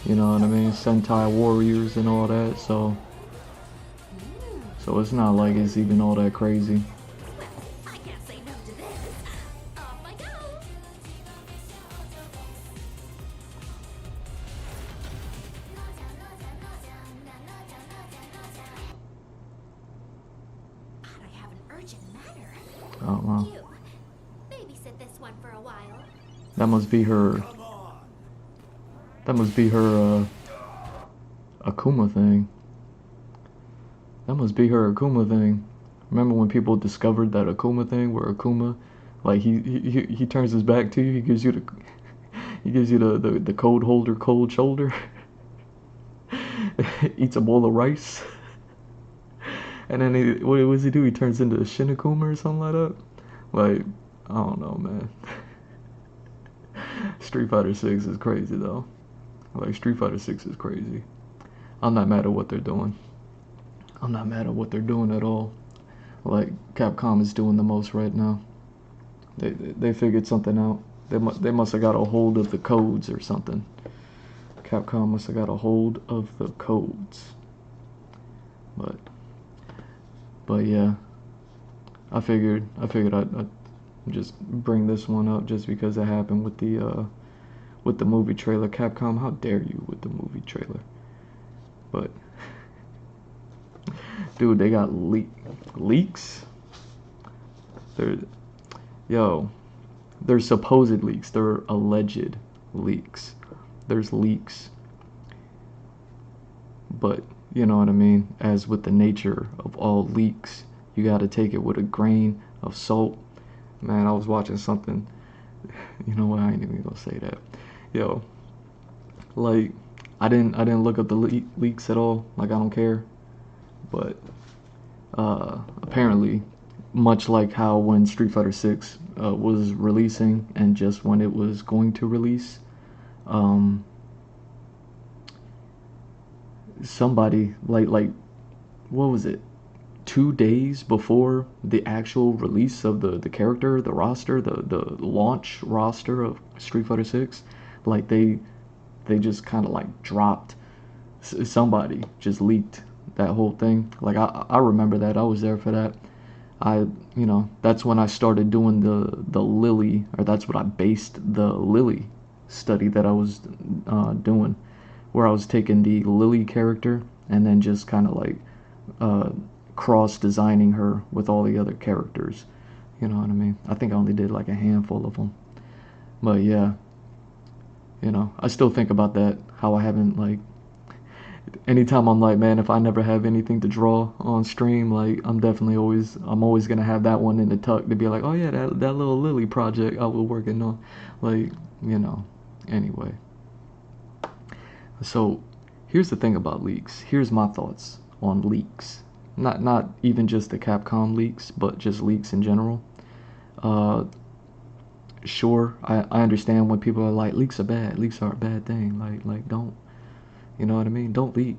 You know what I mean? Sentai warriors and all that. So it's not like it's even all that crazy.
I can't say no to this. Off I go. But I have an urgent matter.
Oh wow.
You babysit this one for a while.
That must be her. That must be her Akuma thing. That must be her Akuma thing. Remember when people discovered that Akuma thing, where Akuma, like he turns his back to you, he gives you the cold holder, cold shoulder, eats a bowl of rice, and then what does he do? He turns into a Shinakuma or something like that. Like I don't know, man. Street Fighter 6 is crazy though. Like Street Fighter 6 is crazy. I'm not mad at what they're doing. I'm not mad at what they're doing at all. Like Capcom is doing the most right now. They figured something out. They must have got a hold of the codes or something. Capcom must have got a hold of the codes. But yeah, I figured I'd just bring this one up just because it happened with the movie trailer. Capcom, how dare you with the movie trailer? But dude, they got leaks. They're supposed leaks. They're alleged leaks. There's leaks. But you know what I mean? As with the nature of all leaks, you gotta take it with a grain of salt. Man, I was watching something. You know what? I ain't even gonna say that. Yo, like I didn't look up the leaks at all. Like I don't care. But apparently, much like how when Street Fighter 6 was releasing and just when it was going to release, somebody like what was it? 2 days before the actual release of the character, the roster, the launch roster of Street Fighter 6, like they just kind of like dropped. Somebody just leaked that whole thing. Like I remember that. I was there for that. That's when I started doing the Lily, or that's what I based the Lily study that I was doing, where I was taking the Lily character and then just kind of like cross designing her with all the other characters. You know what I mean? I think I only did like a handful of them. But yeah, I still think about that, how I haven't like anytime I'm like, man, if I never have anything to draw on stream, like I'm always gonna have that one in the tuck to be like, oh yeah, that little Lily project I was working on, like, you know. Anyway, so here's the thing about leaks. Here's my thoughts on leaks. Not even just the Capcom leaks, but just leaks in general. Uh, sure, I understand when people are like, leaks are bad. Leaks are a bad thing. Like don't, you know what I mean? Don't leak.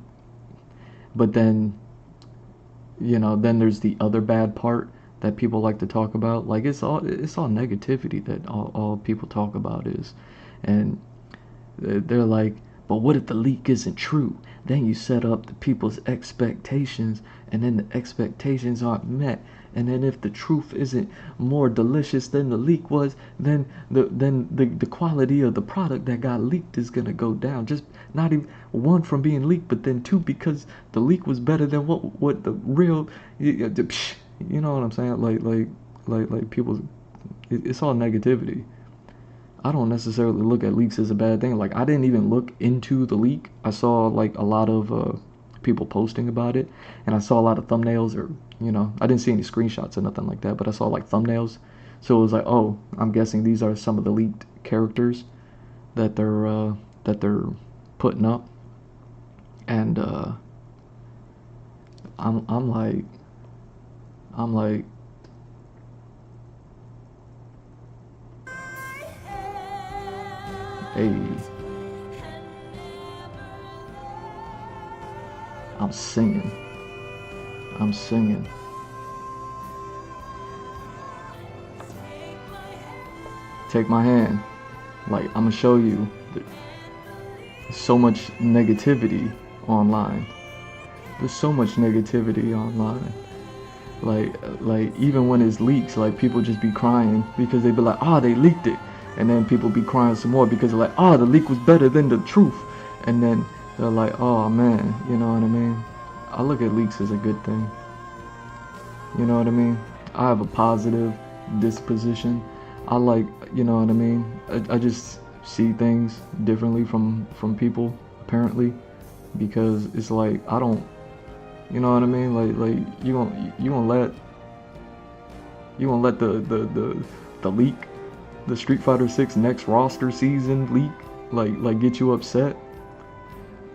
But then, you know, then there's the other bad part that people like to talk about. Like it's all negativity that all people talk about is, and they're like, but what if the leak isn't true? Then you set up the people's expectations, and then the expectations aren't met. And then if the truth isn't more delicious than the leak was, then the quality of the product that got leaked is gonna go down. Just not even one from being leaked, but then two because the leak was better than what the real. You know what I'm saying? Like people, it's all negativity. I don't necessarily look at leaks as a bad thing. Like I didn't even look into the leak. I saw like a lot of people posting about it, and I saw a lot of thumbnails, or you know, I didn't see any screenshots or nothing like that, but I saw like thumbnails. So it was like, oh, I'm guessing these are some of the leaked characters that they're putting up, and I'm like, I'm like. Hey, I'm singing. I'm singing. Take my hand. Like, I'm gonna show you. There's so much negativity online. There's so much negativity online. Like even when it's leaks, like people just be crying because they be like, ah, they leaked it. And then people be crying some more because they're like, oh, the leak was better than the truth. And then they're like, oh man, you know what I mean? I look at leaks as a good thing. You know what I mean? I have a positive disposition. I like, you know what I mean? I just see things differently from people, apparently. Because it's like, I don't, you know what I mean? Like you gonna let the leak, the Street Fighter 6 next roster season leak, like get you upset?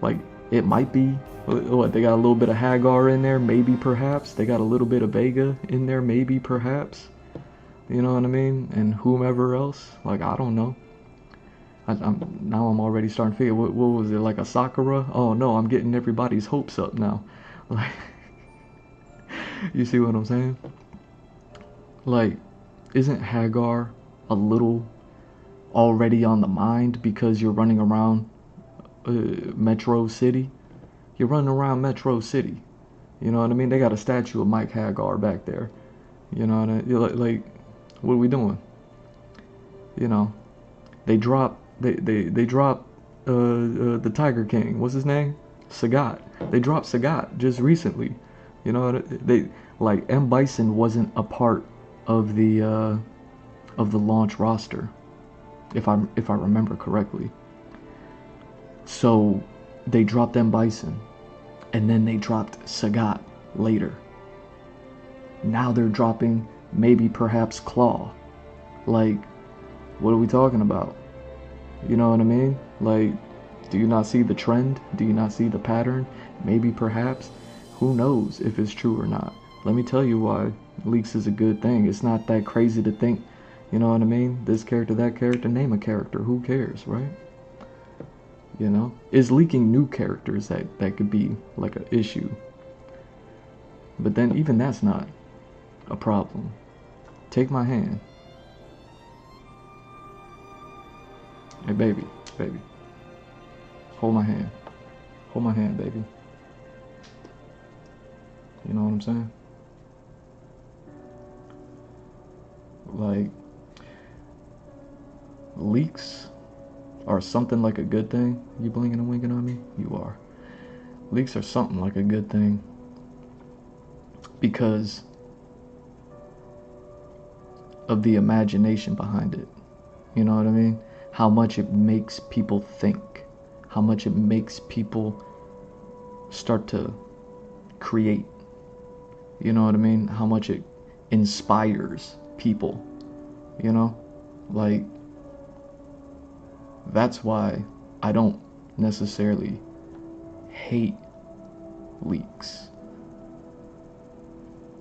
Like, it might be, what, they got a little bit of Hagar in there, maybe perhaps. They got a little bit of Vega in there, maybe perhaps. You know what I mean? And whomever else, like, I don't know. I'm already starting to figure, what was it, like a Sakura? Oh no, I'm getting everybody's hopes up now. Like, you see what I'm saying? Like, isn't Hagar a little already on the mind because you're running around Metro City? You're running around Metro City. You know what I mean? They got a statue of Mike Hagar back there. You know what I mean? Like, what are we doing? You know, they drop the Tiger King. What's his name? Sagat. They dropped Sagat just recently. You know, they like M. Bison wasn't a part of the launch roster, if I remember correctly. So they dropped M. Bison, and then they dropped Sagat later. Now they're dropping maybe perhaps Claw. Like, what are we talking about? You know what I mean? Like, do you not see the trend? Do you not see the pattern? Maybe perhaps. Who knows if it's true or not? Let me tell you why leaks is a good thing. It's not that crazy to think, you know what I mean? This character, that character, name a character. Who cares, right? You know? Is leaking new characters that could be like an issue. But then even that's not a problem. Take my hand. Hey, baby. Hold my hand. Hold my hand, baby. You know what I'm saying? Like, leaks are something like a good thing. You blinking and winking on me? You are. Leaks are something like a good thing because of the imagination behind it. You know what I mean? How much it makes people think. How much it makes people start to create. You know what I mean? How much it inspires people, you know? Like, that's why I don't necessarily hate leaks.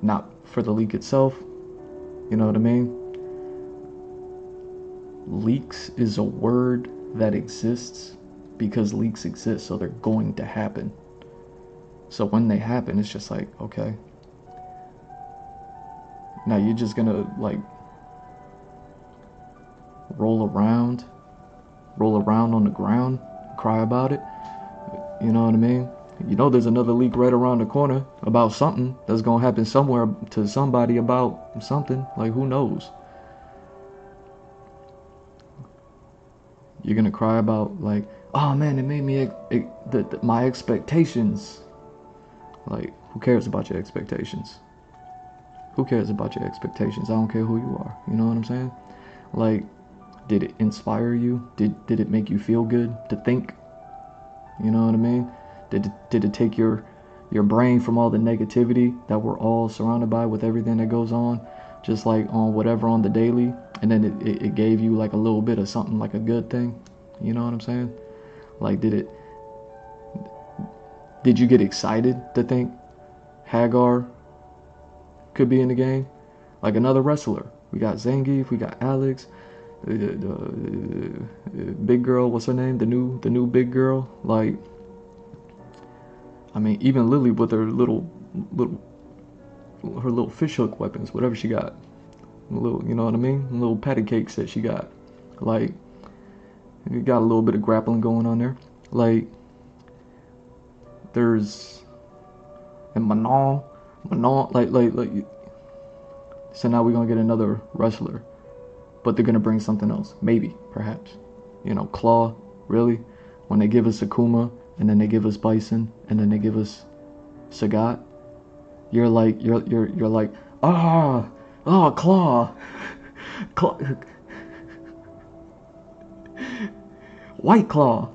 Not for the leak itself, you know what I mean? Leaks is a word that exists because leaks exist, so they're going to happen. So when they happen, it's just like, okay. Now you're just gonna like roll around on the ground, cry about it. You know what I mean? You know there's another leak right around the corner about something that's gonna happen somewhere to somebody about something. Like, who knows? You're gonna cry about like, oh man, it made me my expectations. Like, who cares about your expectations? Who cares about your expectations? I don't care who you are. You know what I'm saying? Like, did it inspire you? Did it make you feel good to think? You know what I mean? Did it take your brain from all the negativity that we're all surrounded by with everything that goes on, just like on whatever on the daily, and then it gave you like a little bit of something, like a good thing? You know what I'm saying? Like, did you get excited to think Hagar could be in the game? Like another wrestler. We got Zangief, we got Alex, big girl, what's her name? The new big girl. Like, I mean, even Lily with her little fish hook weapons, whatever she got. Little, you know what I mean? Little patty cakes that she got. Like, you got a little bit of grappling going on there. Like, there's and Manon, like. So now we're gonna get another wrestler, but they're gonna bring something else, maybe, perhaps. You know, Claw, really? When they give us Akuma, and then they give us Bison, and then they give us Sagat, you're like, Claw, Claw, White Claw,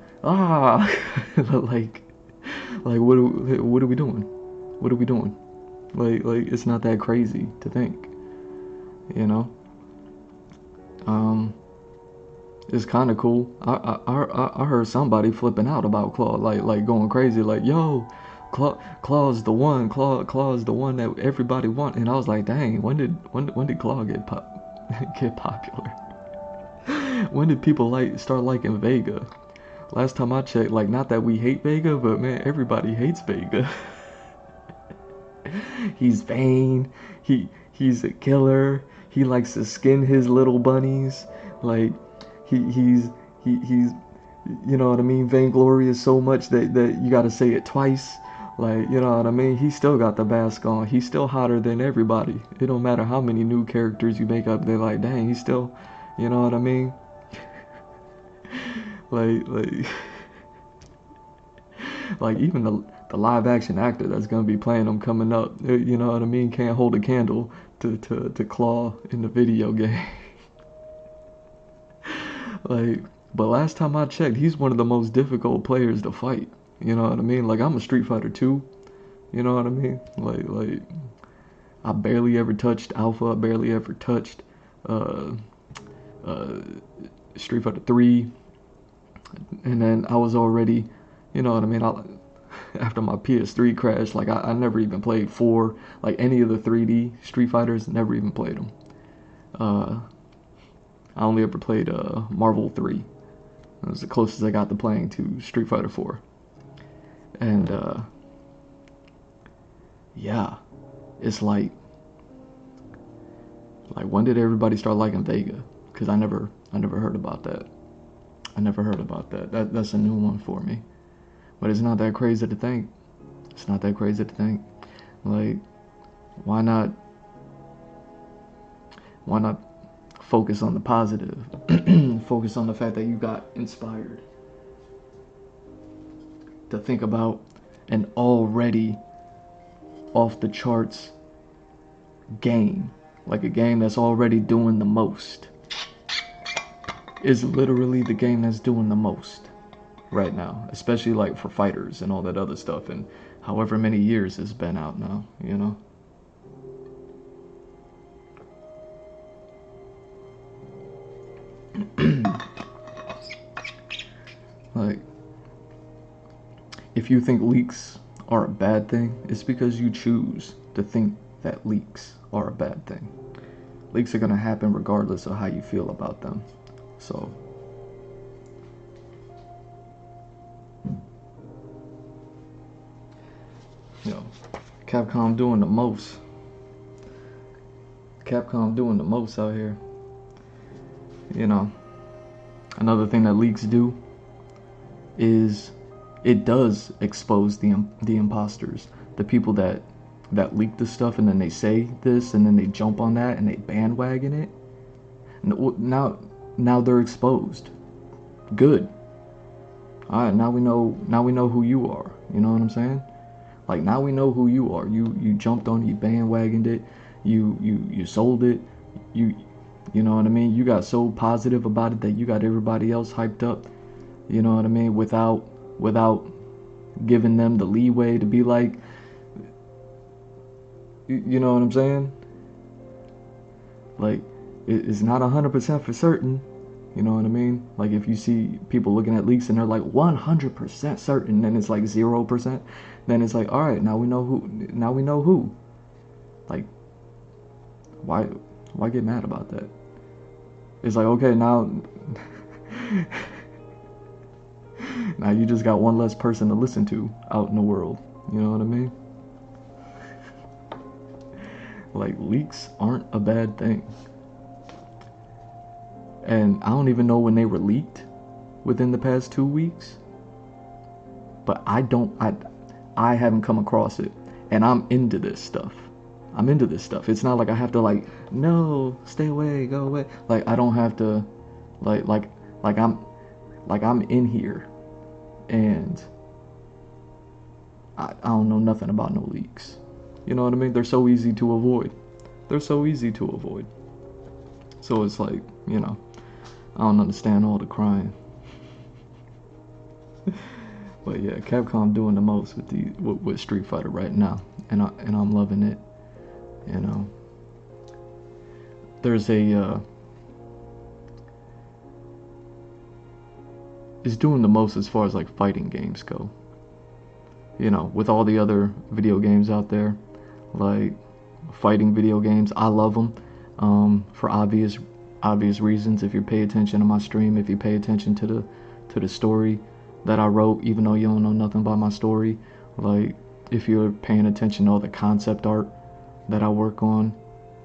like what are we doing? What are we doing? Like it's not that crazy to think, you know. It's kind of cool. I heard somebody flipping out about Claw, like going crazy, like, yo, Claw's the one, Claw's the one that everybody want. And I was like, dang, when did Claw get popular? When did people start liking Vega? Last time I checked, like, not that we hate Vega, but man, everybody hates Vega. He's vain. He's a killer. He likes to skin his little bunnies. Like, he's you know what I mean, vainglorious so much that you gotta say it twice. Like, you know what I mean? He still got the mask on. He's still hotter than everybody. It don't matter how many new characters you make up. They're like, dang, he's still, you know what I mean? like even the live action actor that's gonna be playing him coming up, you know what I mean, can't hold a candle to Claw in the video game. Like, but last time I checked, he's one of the most difficult players to fight. You know what I mean? Like, I'm a Street Fighter 2. You know what I mean? Like I barely ever touched Alpha. I barely ever touched Street Fighter 3. And then I was already, you know what I mean? After my PS3 crashed, like I never even played 4. Like any of the 3D Street Fighters, never even played them. I only ever played Marvel 3. That was the closest I got to playing to Street Fighter 4. And yeah, it's like when did everybody start liking Vega? Because I never heard about that. That's a new one for me. But it's not that crazy to think. Like, why not focus on the positive? Focus on the fact that you got inspired to think about an already off the charts game. Like a game that's already doing the most. Is literally the game that's doing the most. right now, especially like for fighters and all that other stuff, and however many years it's been out now, you know. Like, if you think leaks are a bad thing, it's because you choose to think that leaks are a bad thing. Leaks are gonna happen regardless of how you feel about them. So, you know, Capcom doing the most. Capcom doing the most out here. You know, another thing that leaks do is it does expose the imposters, the people that leak the stuff and then they say this and then they jump on that and they bandwagon it. Now they're exposed. Good. All right, now we know who you are. You know what I'm saying? Like, now we know who you are. You jumped on it, you bandwagoned it, you sold it, you know what I mean? You got so positive about it that you got everybody else hyped up. You know what I mean? Without giving them the leeway to be like, you know what I'm saying? Like, it's not 100% for certain. You know what I mean? Like, if you see people looking at leaks and they're like 100% certain, then it's like 0%. Then it's like, all right, now we know who. Now we know who. Like, why get mad about that? It's like, okay, now now you just got one less person to listen to out in the world. You know what I mean? Like, leaks aren't a bad thing. And I don't even know when they were leaked within the past 2 weeks. But I haven't come across it. And I'm into this stuff. I'm into this stuff. It's not like I have to like, no, stay away, go away. Like, I don't have to like I'm in here and I don't know nothing about no leaks. You know what I mean? They're so easy to avoid. They're so easy to avoid. So it's like, you know, I don't understand all the crying. But yeah, Capcom doing the most with Street Fighter right now, and I'm loving it. You know, there's it's doing the most as far as like fighting games go. You know, with all the other video games out there, like fighting video games, I love them for obvious reasons. If you pay attention to my stream, if you pay attention to the story that I wrote, even though you don't know nothing about my story, like if you're paying attention to all the concept art that I work on,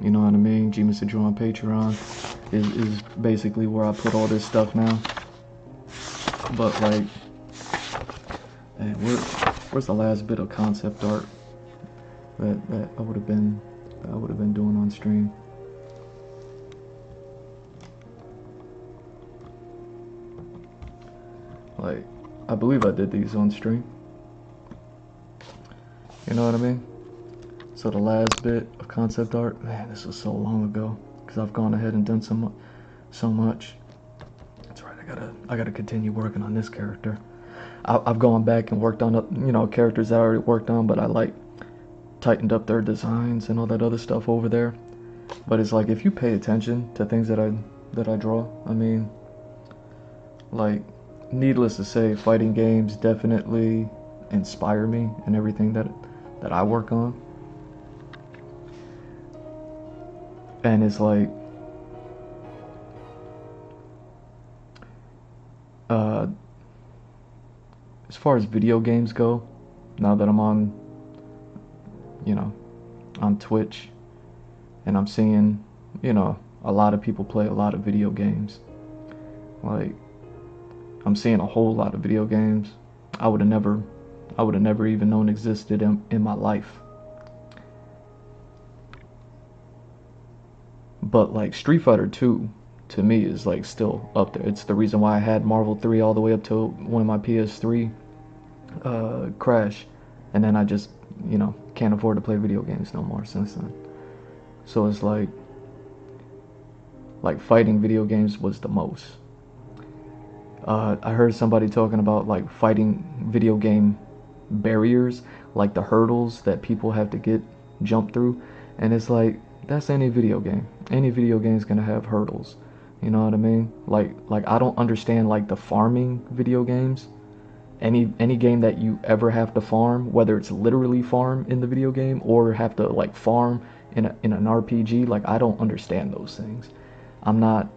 you know what I mean? G-Mr. Drew on Patreon is basically where I put all this stuff now. But like, man, where's the last bit of concept art that I would have been doing on stream? Like, I believe I did these on stream. You know what I mean? So the last bit of concept art, man, this was so long ago because I've gone ahead and done so much. That's right. I gotta continue working on this character. I've gone back and worked on, you know, characters that I already worked on, but I like tightened up their designs and all that other stuff over there. But it's like, if you pay attention to things that I draw, I mean, like, needless to say, fighting games definitely inspire me in everything that I work on. And it's like, as far as video games go, now that I'm on, you know, on Twitch, and I'm seeing, you know, a lot of people play a lot of video games. Like, I'm seeing a whole lot of video games I would have never even known existed in my life. But like Street Fighter 2 to me is like still up there. It's the reason why I had Marvel 3 all the way up to when my PS3 crashed, and then I just, you know, can't afford to play video games no more since then. So it's like fighting video games was the most. I heard somebody talking about like fighting video game barriers, like the hurdles that people have to jump through, and it's like that's any video game. Any video game is gonna have hurdles. You know what I mean? Like I don't understand like the farming video games. Any game that you ever have to farm, whether it's literally farm in the video game or have to like farm in an RPG, like I don't understand those things. I'm not,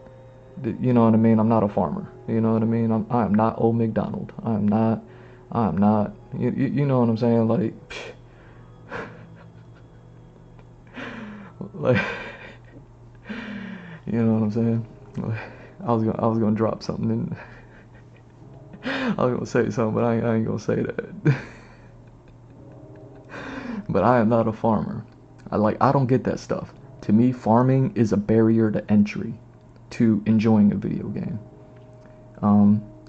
you know what I mean? I'm not a farmer. You know what I mean? I am not old McDonald. I'm not. You know what I'm saying? Like, like, you know what I'm saying? Like, I was gonna drop something in. I was gonna say something, but I ain't gonna say that. But I am not a farmer. I don't get that stuff. To me, farming is a barrier to entry to enjoying a video game.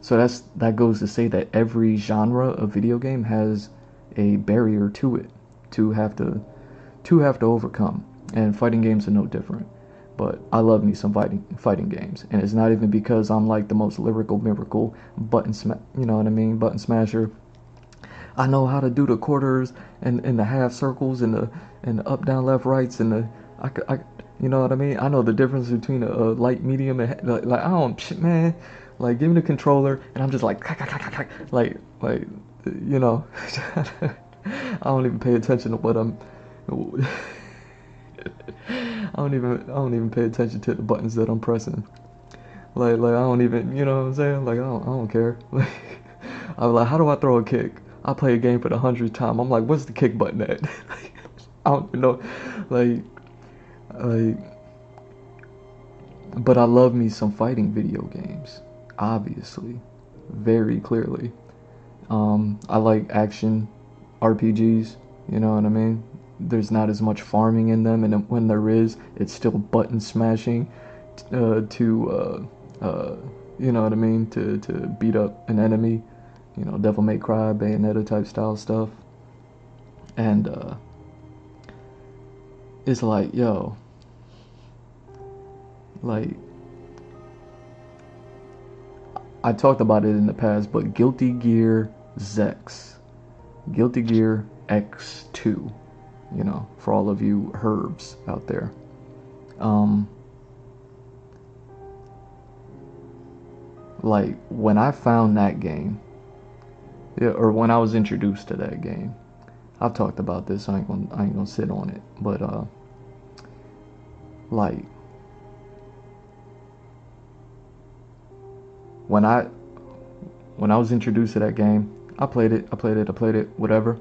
So that goes to say that every genre of video game has a barrier to it to have to overcome, and fighting games are no different. But I love me some fighting games, and it's not even because I'm like the most lyrical miracle you know what I mean, button smasher. I know how to do the quarters and the half circles and the up down left rights and I you know what I mean. I know the difference between a light medium and like I don't man. Like, give me the controller, and I'm just like, like, you know, I don't even pay attention to what I don't even pay attention to the buttons that I'm pressing. Like, I don't even, you know what I'm saying? Like, I don't care. Like, I'm like, how do I throw a kick? I play a game for the 100th time. I'm like, what's the kick button at? I don't even know. Like, but I love me some fighting video games. Obviously, very clearly. I like action RPGs, you know what I mean? There's not as much farming in them, and when there is, it's still button smashing to you know what I mean, to beat up an enemy, you know, Devil May Cry, Bayonetta type style stuff. And it's like, yo, like, I talked about it in the past, but Guilty Gear Zex, Guilty Gear X2, you know, for all of you herbs out there. Like, when I found that game, or when I was introduced to that game, I've talked about this, I ain't gonna sit on it, but like, when I was introduced to that game, I played it, whatever.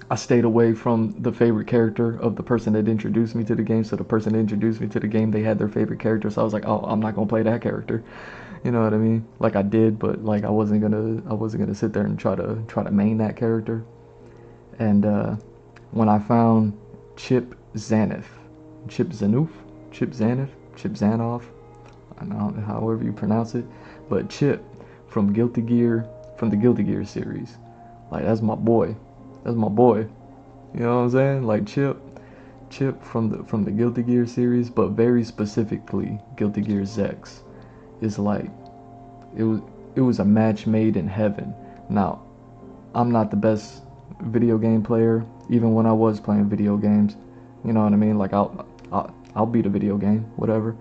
I stayed away from the favorite character of the person that introduced me to the game. So the person that introduced me to the game, they had their favorite character. So I was like, oh, I'm not gonna play that character. You know what I mean? Like, I did, but like I wasn't gonna sit there and try to main that character. And when I found Chip Zanoff, I don't know, however you pronounce it, but Chip from the Guilty Gear series, like, that's my boy. You know what I'm saying? Like, Chip from the Guilty Gear series, but very specifically Guilty Gear Zex, is like, it was a match made in heaven. Now, I'm not the best video game player, even when I was playing video games. You know what I mean? Like, I'll beat a video game, whatever.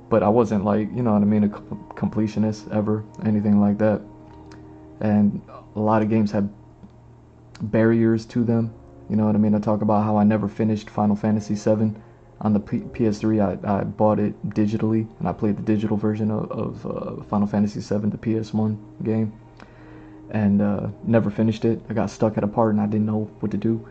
But I wasn't, like, you know what I mean, a completionist ever, anything like that. And a lot of games have barriers to them. You know what I mean? I talk about how I never finished Final Fantasy VII on the PS3. I bought it digitally, and I played the digital version of Final Fantasy VII, the PS1 game, and never finished it. I got stuck at a part, and I didn't know what to do.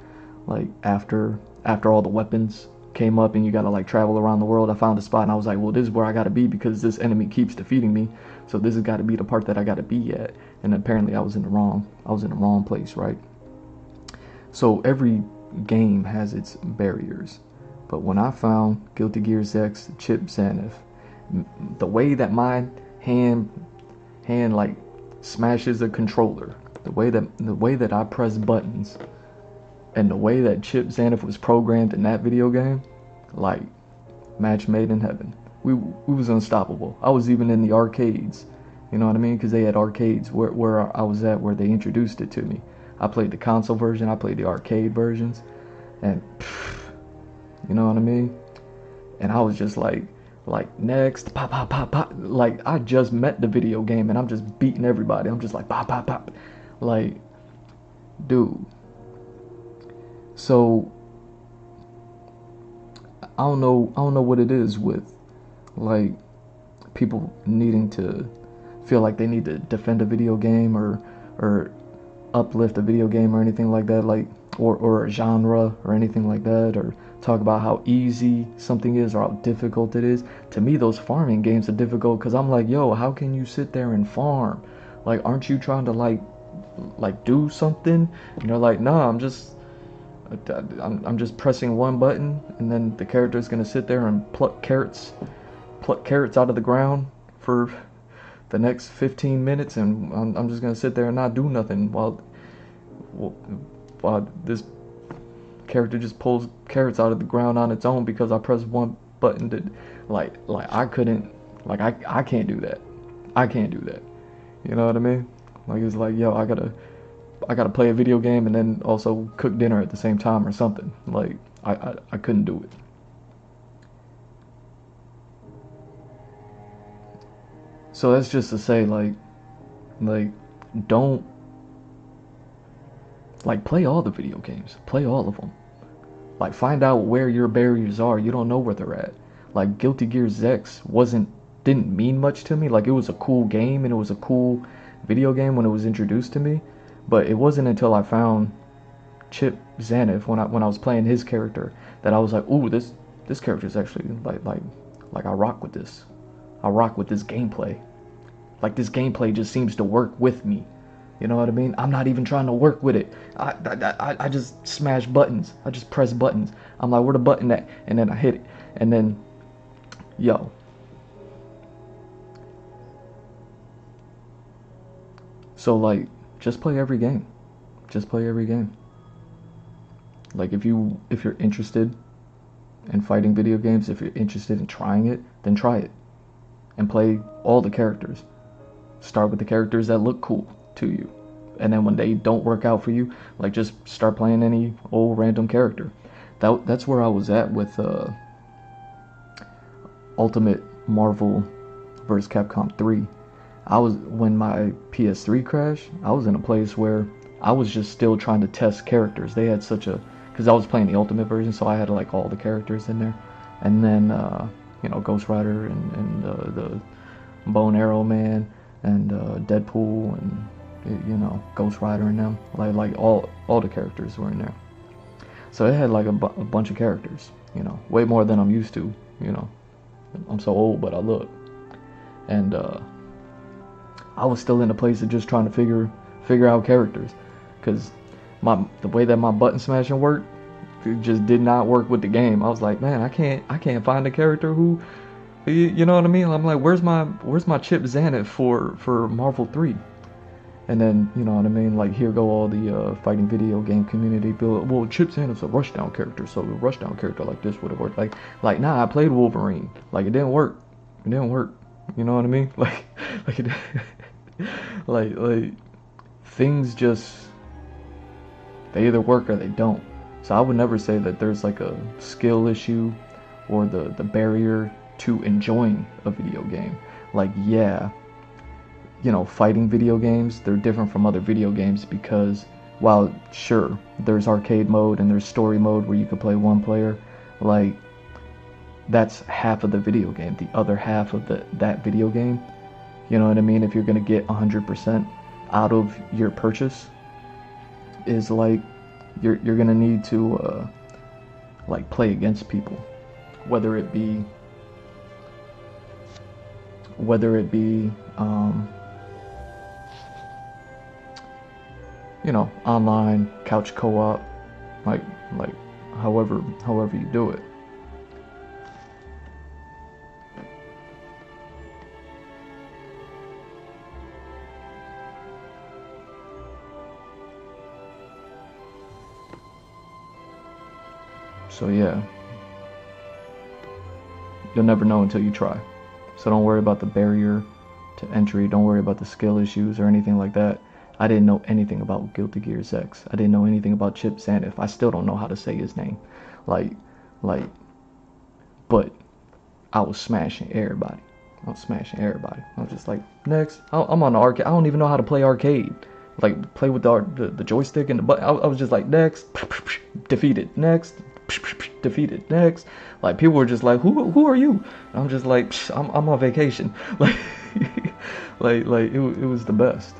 Like, after all the weapons came up and you gotta like travel around the world, I found a spot and I was like, well, this is where I gotta be because this enemy keeps defeating me, so this has got to be the part that I gotta be at. And apparently I was in the wrong place, right? So every game has its barriers, but when I found Guilty Gear Zex Chip Zanoff, the way that my hand like smashes a controller, the way that I press buttons, and the way that Chip Zanoff was programmed in that video game, like, match made in heaven. We was unstoppable. I was even in the arcades You know what I mean? Because they had arcades where I was at, where they introduced it to me. I played the console version, I played the arcade versions, and you know what I mean? And I was just like next, pop, pop, pop, pop. Like, I just met the video game and I'm just beating everybody. I'm just like, pop, pop, pop. Like, dude. So, I don't know what it is with, like, people needing to feel like they need to defend a video game or uplift a video game or anything like that, like, or a genre or anything like that, or talk about how easy something is or how difficult it is. To me, those farming games are difficult because I'm like, yo, how can you sit there and farm? Like, aren't you trying to like do something? And they're like, nah, I'm just pressing one button, and then the character is gonna sit there and pluck carrots out of the ground for the next 15 minutes, and I'm just gonna sit there and not do nothing while this character just pulls carrots out of the ground on its own because I pressed one button to, like I couldn't, like I can't do that. I can't do that. You know what I mean? Like, it's like, yo, I gotta play a video game and then also cook dinner at the same time or something. Like, I couldn't do it. So that's just to say, like don't, like, play all the video games. Play all of them. Like, find out where your barriers are. You don't know where they're at. Like, Guilty Gear X didn't mean much to me. Like, it was a cool game and it was a cool video game when it was introduced to me, but it wasn't until I found Chip Zaniff when I was playing his character that I was like, ooh, this character is actually like I rock with this. I rock with this gameplay. Like, this gameplay just seems to work with me. You know what I mean? I'm not even trying to work with it. I just smash buttons. I just press buttons. I'm like, where the button at? And then I hit it. And then, yo. So, like, just play every game. Just play every game. Like, if you're interested in fighting video games, if you're interested in trying it, then try it. And play all the characters. Start with the characters that look cool to you, and then when they don't work out for you, like, just start playing any old random character. That's where I was at with Ultimate Marvel vs. Capcom 3. When my PS3 crashed, I was in a place where I was just still trying to test characters. They had because I was playing the Ultimate version, so I had like all the characters in there, and then Ghost Rider and the Bone Arrow Man and Deadpool and Ghost Rider and them, like all the characters were in there. So it had like a bunch of characters, way more than I'm used to. I'm so old, but I look. And I was still in a place of just trying to figure out characters, because the way that my button smashing worked, it just did not work with the game. I was like, man, I can't find a character who, you know what I mean? I'm like, where's my Chip Zaniff for Marvel 3? And then, you know what I mean, like, here go all the fighting video game community build. Well, Chip Zaniff's a rushdown character, so a rushdown character like this would have worked. Like, nah, I played Wolverine. Like, it didn't work. It didn't work. You know what I mean? Like it, like things just, they either work or they don't. So I would never say that there's like a skill issue or the barrier to enjoying a video game. Like, yeah, fighting video games, they're different from other video games because while sure, there's arcade mode and there's story mode where you could play one player, like, that's half of the video game. The other half of that video game, you know what I mean, if you're going to get 100% out of your purchase, is like you're going to need to like play against people, whether it be online, couch co-op, like however you do it. So yeah, you'll never know until you try. So don't worry about the barrier to entry. Don't worry about the skill issues or anything like that. I didn't know anything about Guilty Gear X. I didn't know anything about Chip Zaniff. I still don't know how to say his name. Like, but I was smashing everybody. I was smashing everybody. I was just like, next. I'm on the arcade. I don't even know how to play arcade. Like, play with the joystick and the button. I was just like, next. Defeated. Next. Defeated. Next. Like, people were just like, who are you? And I'm just like, I'm on vacation. Like, it was the best.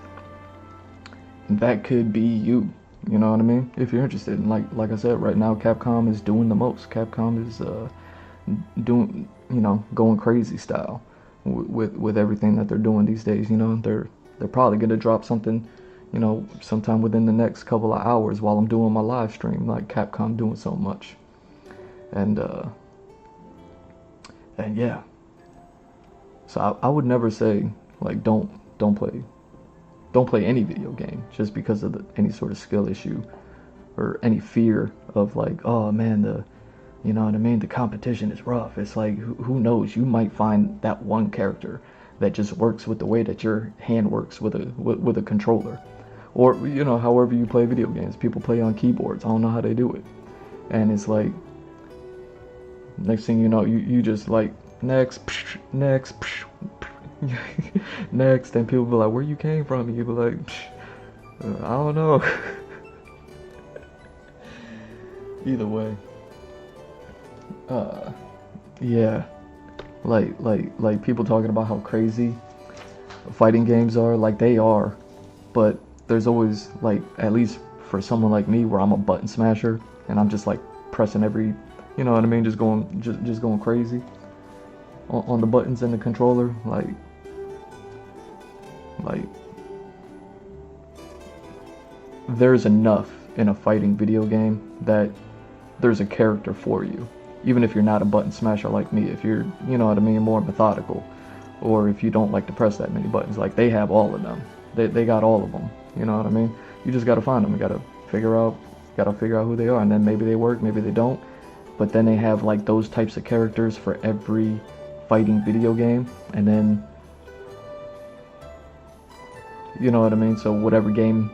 And that could be you. You know what I mean? If you're interested. And like I said, right now, Capcom is doing the most. Capcom is doing, going crazy style with everything that they're doing these days. They're probably gonna drop something, sometime within the next couple of hours while I'm doing my live stream. Like, Capcom doing so much, and yeah. So I would never say, like, don't play any video game just because of any sort of skill issue or any fear of, like, oh man, you know what I mean? The competition is rough. It's like, who knows? You might find that one character that just works with the way that your hand works with a controller. Or, however you play video games. People play on keyboards. I don't know how they do it. And it's like, next thing you know, you just like, next, next, next. And people be like, where you came from? And you be like, I don't know. Either way. Yeah, like people talking about how crazy fighting games are, like they are, but there's always, like, at least for someone like me, where I'm a button smasher and I'm just like pressing every, you know what I mean, just going crazy on the buttons and the controller, like there's enough in a fighting video game that there's a character for you. Even if you're not a button smasher like me, if you're, you know what I mean, more methodical, or if you don't like to press that many buttons, like, they have all of them. They got all of them, you know what I mean? You just gotta find them. You gotta figure out who they are, and then maybe they work, maybe they don't. But then they have, like, those types of characters for every fighting video game, and then, you know what I mean? So whatever game,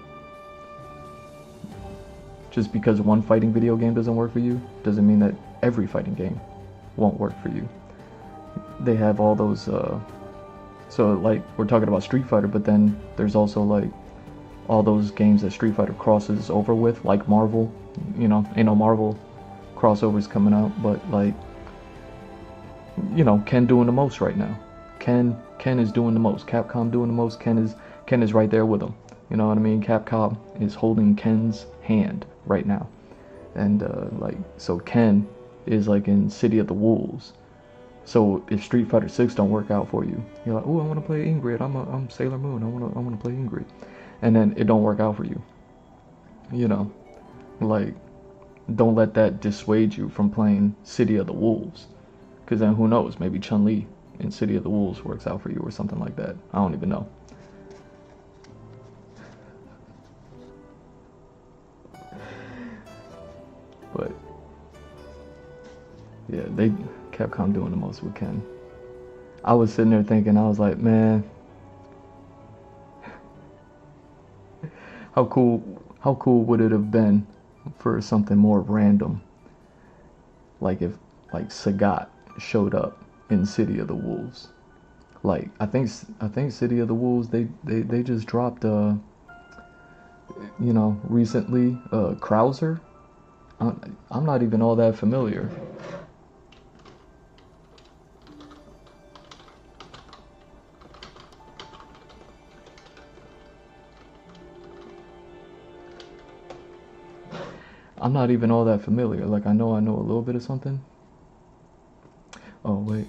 just because one fighting video game doesn't work for you, doesn't mean that every fighting game won't work for you. They have all those, so, like, we're talking about Street Fighter, but then there's also, like, all those games that Street Fighter crosses over with, like Marvel. Ain't no Marvel crossovers coming out, but, like, Ken doing the most right now. Ken is doing the most. Capcom doing the most. Ken is right there with them. You know what I mean? Capcom is holding Ken's hand right now. And, so Ken is, like, in City of the Wolves. So if Street Fighter 6 don't work out for you, you're like, oh, I want to play Ingrid. I'm Sailor Moon. I want to play Ingrid. And then it don't work out for you. Like, don't let that dissuade you from playing City of the Wolves. Because then who knows? Maybe Chun-Li in City of the Wolves works out for you or something like that. I don't even know. But yeah, Capcom doing the most with Ken. I was sitting there thinking, I was like, man, how cool would it have been for something more random, like if, like, Sagat showed up in City of the Wolves. Like, I think City of the Wolves, they just dropped recently, Krauser. I'm not even all that familiar. I'm not even all that familiar. Like, I know a little bit of something. Oh, wait.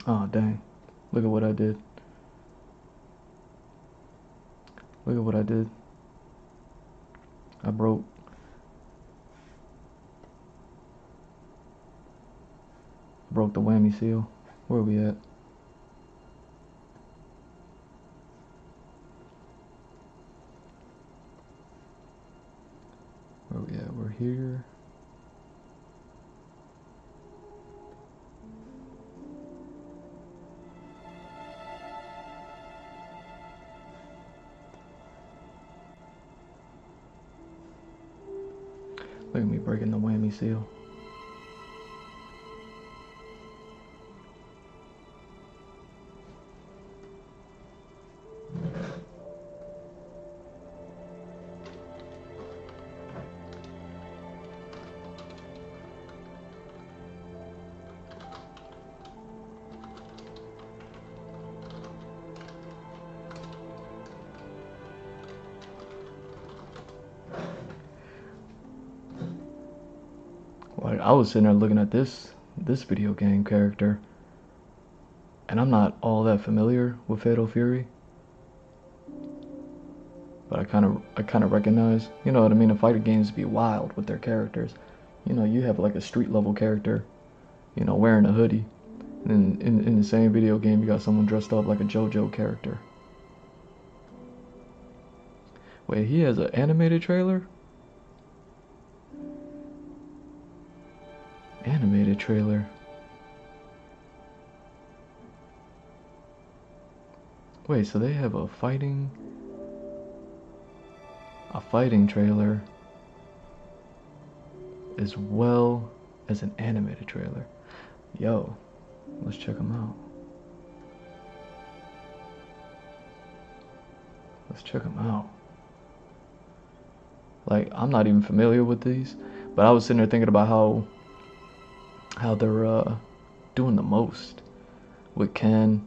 Oh, dang. Look at what I did. Look at what I did. I broke the whammy seal. Where are we at? Where are we at? We're here. Look at me breaking the whammy seal. Like, I was sitting there looking at this video game character, and I'm not all that familiar with Fatal Fury, but I kind of recognize, you know what I mean? The fighter games be wild with their characters. You know, you have like a street level character, you know, wearing a hoodie, and in the same video game you got someone dressed up like a JoJo character. Wait, he has an animated trailer? Animated trailer. Wait, so they have a fighting trailer as well as an animated trailer. Yo, let's check them out. Let's check them out. Like, I'm not even familiar with these, but I was sitting there thinking about how they're doing the most with Ken.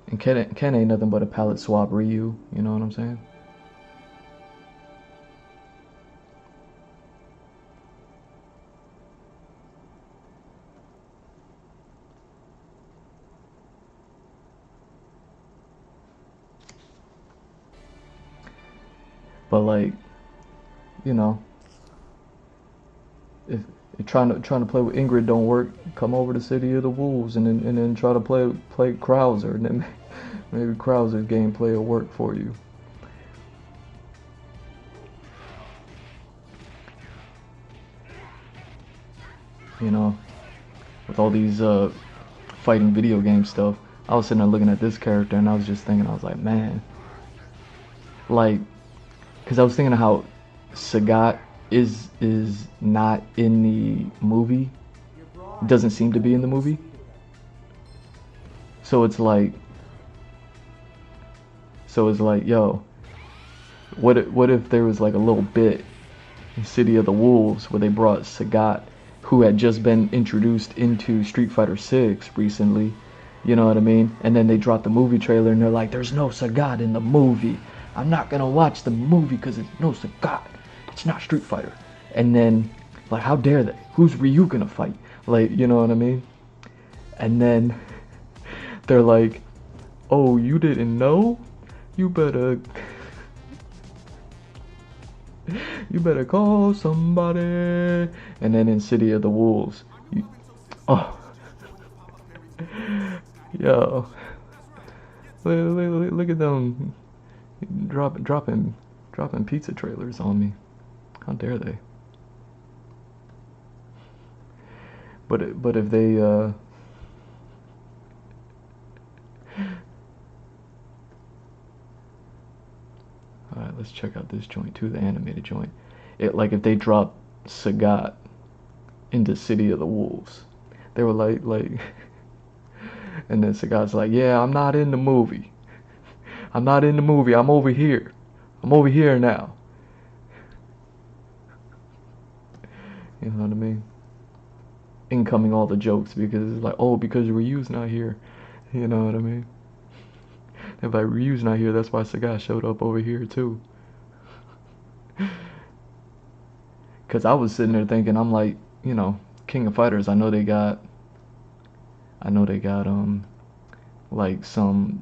And Ken ain't nothing but a palette swap Ryu, you know what I'm saying? But like, you know, if trying to play with Ingrid don't work, come over to City of the Wolves and then try to play Krauser, and then maybe Krauser's gameplay will work for you. You know, with all these fighting video game stuff, I was sitting there looking at this character and I was just thinking, I was like, man, like, because I was thinking of how Sagat is not in the movie, doesn't seem to be in the movie. So it's like, yo, what if there was like a little bit in City of the Wolves where they brought Sagat, who had just been introduced into Street Fighter 6 recently, you know what I mean? And then they dropped the movie trailer and they're like, there's no Sagat in the movie. I'm not gonna watch the movie because it's no Sagat. It's not Street Fighter. And then, like, how dare they? Who's Ryu gonna fight? Like, you know what I mean? And then they're like, oh, you didn't know? You better call somebody. And then in City of the Wolves, oh, yo, look at them dropping pizza trailers on me. How dare they? But if they alright, let's check out this joint too, the animated joint. Like if they drop Sagat into City of the Wolves, they were like and then Sagat's like, yeah, I'm not in the movie. I'm not in the movie, I'm over here. I'm over here now. You know what I mean? Incoming all the jokes because it's like, oh, because Ryu's not here. You know what I mean? If like Ryu's not here, that's why Sagat showed up over here too. Cause I was sitting there thinking, I'm like, you know, King of Fighters, I know they got like some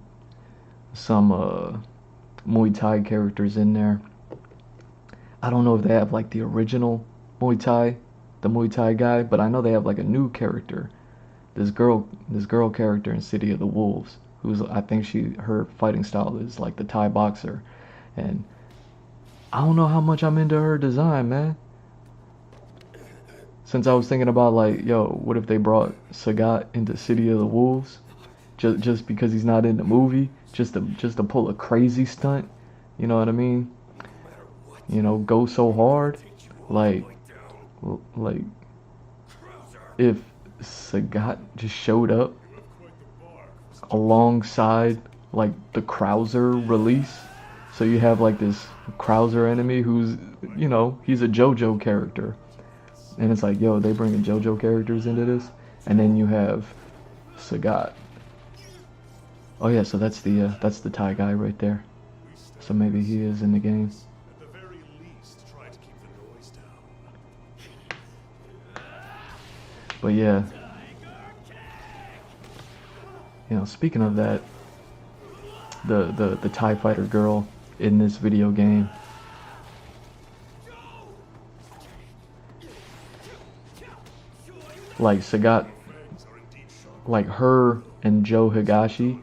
Muay Thai characters in there. I don't know if they have like the original Muay Thai, the Muay Thai guy, but I know they have like a new character. This girl character in City of the Wolves, who's, I think her fighting style is like the Thai boxer, and I don't know how much I'm into her design, man. Since I was thinking about like, yo, what if they brought Sagat into City of the Wolves, just because he's not in the movie, just to pull a crazy stunt, you know what I mean? You know, go so hard. Like, like if Sagat just showed up alongside like the Krauser release. So you have like this Krauser enemy who's, you know, he's a JoJo character. And it's like, yo, they bringing JoJo characters into this. And then you have Sagat. Oh yeah, so that's the Thai guy right there. So maybe he is in the game.
At the very least, try to keep the noise down.
But yeah, you know, speaking of that, the TIE fighter girl in this video game, like Sagat, like her and Joe Higashi,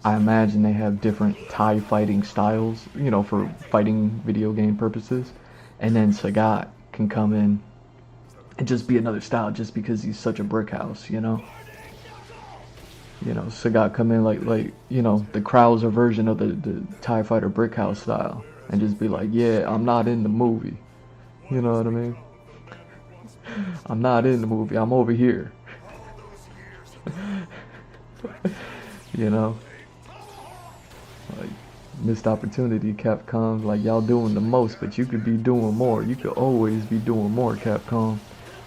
I imagine they have different TIE fighting styles, you know, for fighting video game purposes. And then Sagat can come in and just be another style just because he's such a brick house, you know? You know, Sagat come in like you know, the Krauser version of the TIE fighter brick house style. And just be like, yeah, I'm not in the movie. You know what I mean? I'm not in the movie, I'm over here. You know? Like, missed opportunity, Capcom. Like, y'all doing the most, but you could be doing more. You could always be doing more, Capcom.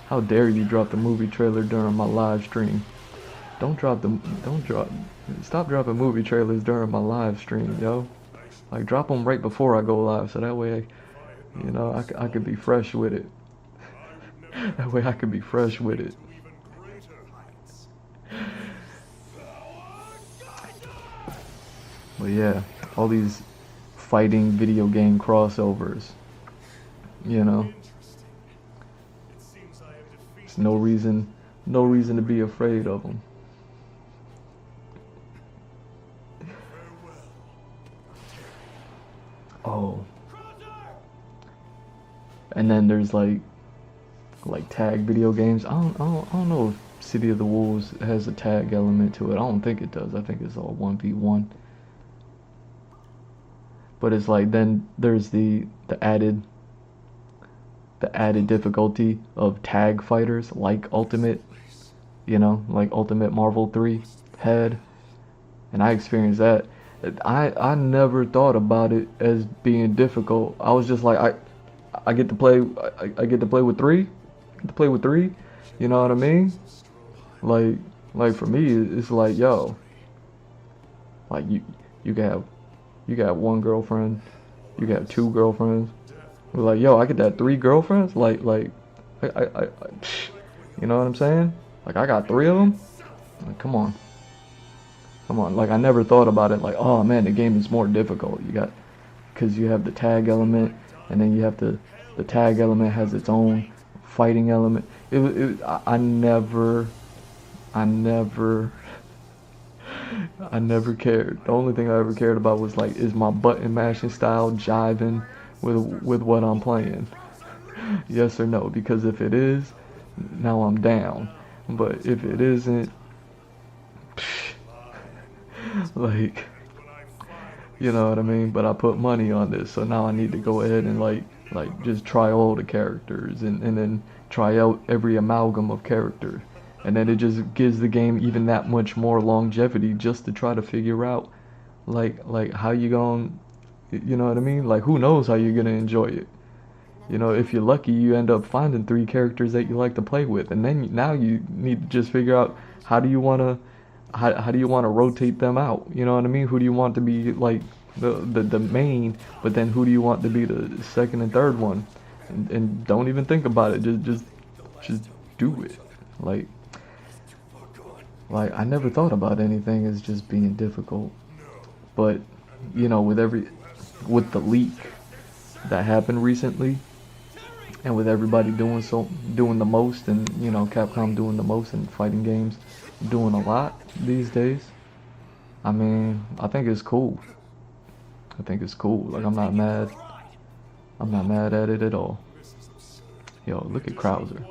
How dare you drop the movie trailer during my live stream? Stop dropping movie trailers during my live stream, yo. Like, drop them right before I go live, so that way, you know, I could be fresh with it. That way I could be fresh with it. But yeah, all these fighting video game crossovers, you know, there's no reason to be afraid of them. Oh, and then there's like tag video games. I don't know if City of the Wolves has a tag element to it. I don't think it does. I think it's all 1v1. But it's like, then there's the added difficulty of tag fighters like Ultimate, you know, like Ultimate Marvel 3 had. And I experienced that. I never thought about it as being difficult. I was just like, I get to play with three. You know what I mean? Like for me, it's like, yo, like you got one girlfriend, you got two girlfriends. We're like, yo, I get that 3 girlfriends. Like I you know what I'm saying? Like, I got 3 of them. Like, come on. Like, I never thought about it. Like, oh man, the game is more difficult. Because you have the tag element, and then you have the tag element has its own fighting element. I never cared. The only thing I ever cared about was, like, is my button mashing style jiving with what I'm playing? Yes or no? Because if it is, now I'm down. But if it isn't, like, you know what I mean? But I put money on this, so now I need to go ahead and like just try all the characters and then try out every amalgam of characters. And then it just gives the game even that much more longevity just to try to figure out like how you going, you know what I mean? Like, who knows how you're gonna enjoy it. You know, if you're lucky, you end up finding 3 characters that you like to play with, and then now you need to just figure out how do you wanna rotate them out. You know what I mean? Who do you want to be like the main, but then who do you want to be the second and third one? And don't even think about it. Just do it. Like I never thought about anything as just being difficult. But you know, with the leak that happened recently, and with everybody doing the most, and you know, Capcom doing the most in fighting games, doing a lot these days, I mean, I think it's cool. Like, I'm not mad at it at all. Yo, look at Krauser.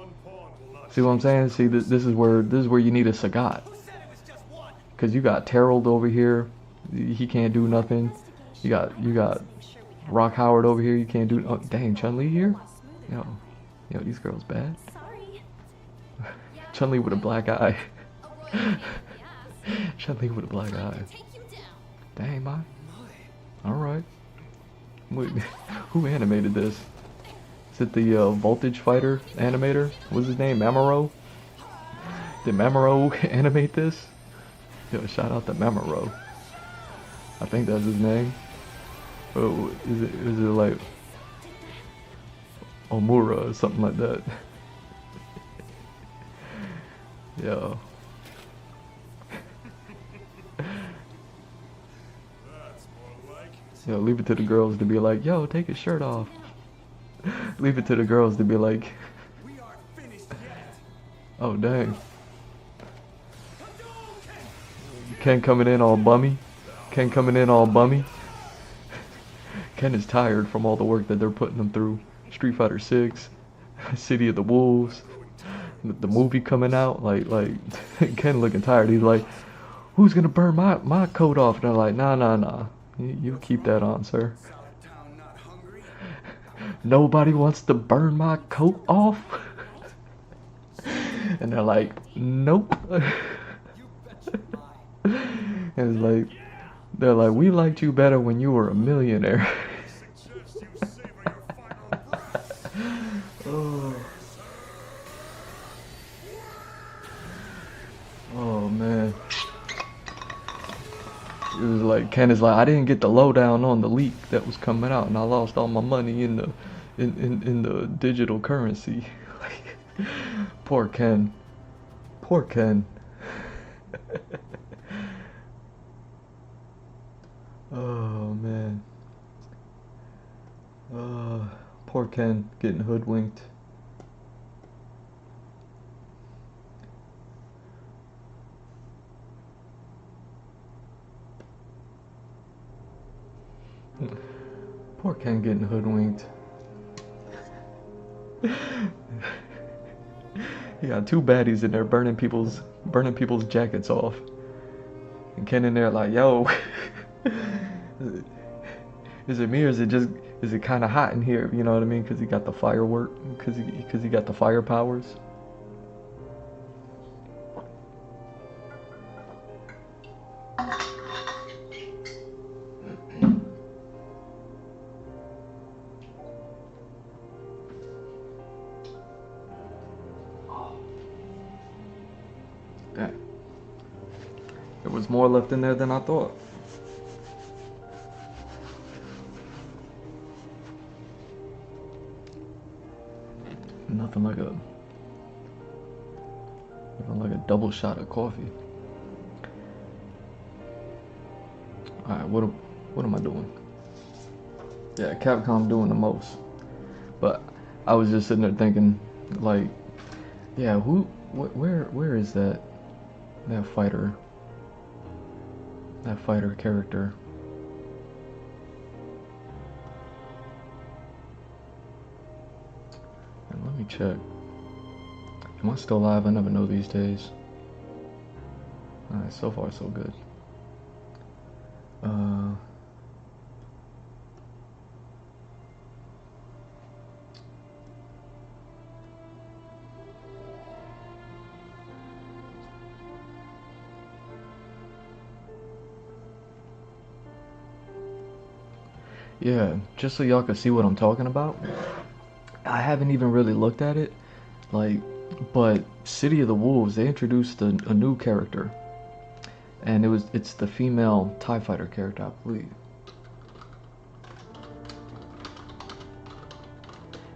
See what I'm saying? See, this is where you need a Sagat. Cause you got Terrell over here, he can't do nothing. You got Rock Howard over here, you can't do. Oh, dang, Chun-Li here? Yo, yo, these girls bad.
Sorry.
Chun-Li with a black eye.
A royal pain in the ass.
Chun-Li with a black eye.
Take you down.
Dang, man. Alright. Wait, who animated this? Is it the Voltage Fighter animator? What's his name? Mamaro? Did Mamaro animate this? Yo, shout out to Mamaro. I think that's his name. Oh, is it like Omura or something like that? Yo.
That's more like it.
Yo, leave it to the girls to be like, yo, take his shirt off. Leave it to the girls to be like,
We aren't finished yet.
oh dang. Ken coming in all bummy. Ken coming in all bummy. Ken is tired from all the work that they're putting him through. Street Fighter 6, City of the Wolves, the movie coming out. Like Ken looking tired. He's like, who's gonna burn my coat off? And they're like, nah. You keep that on, sir.
Southtown not hungry?
Nobody wants to burn my coat off. And they're like, nope.
You bet you lie.
And it's like, they're like, we liked you better when you were a millionaire.
Suggest you savor your final breath.
Oh. Oh man. It was like Ken is like, I didn't get the lowdown on the leak that was coming out, and I lost all my money in the digital currency. Like, poor Ken. Poor Ken. Oh man. Poor Ken getting hoodwinked. Poor Ken getting hoodwinked. He got two baddies in there burning people's jackets off. And Ken in there like, yo, is it me or is it kind of hot in here? You know what I mean? Because he got the firework, because he got the fire powers. Dang. There was more left in there than I thought. Nothing like a double shot of coffee. Alright, what am I doing? Yeah, Capcom doing the most. But I was just sitting there thinking, like, yeah, where is that fighter character? And let me check. Am I still alive? I never know these days. Alright, so far so good. Yeah, just so y'all can see what I'm talking about. I haven't even really looked at it, like, but City of the Wolves, they introduced a new character, and it's the female TIE fighter character, I believe.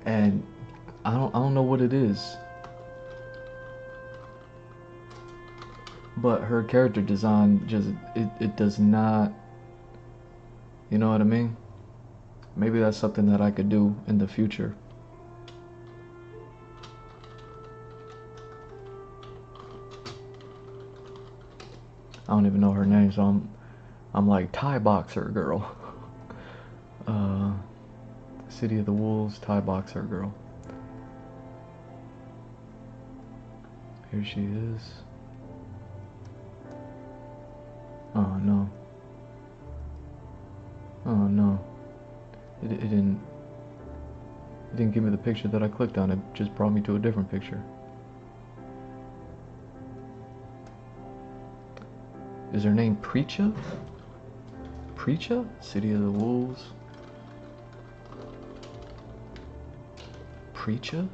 And I don't know what it is, but her character design just it does not, you know what I mean? Maybe that's something that I could do in the future. I don't even know her name, so I'm like Thai boxer girl. City of the Wolves, Thai boxer girl. Here she is. Oh no. Oh no. It It didn't give me the picture that I clicked on. It just brought me to a different picture. Is her name Preacha? Preacha? City of the Wolves. Preacha?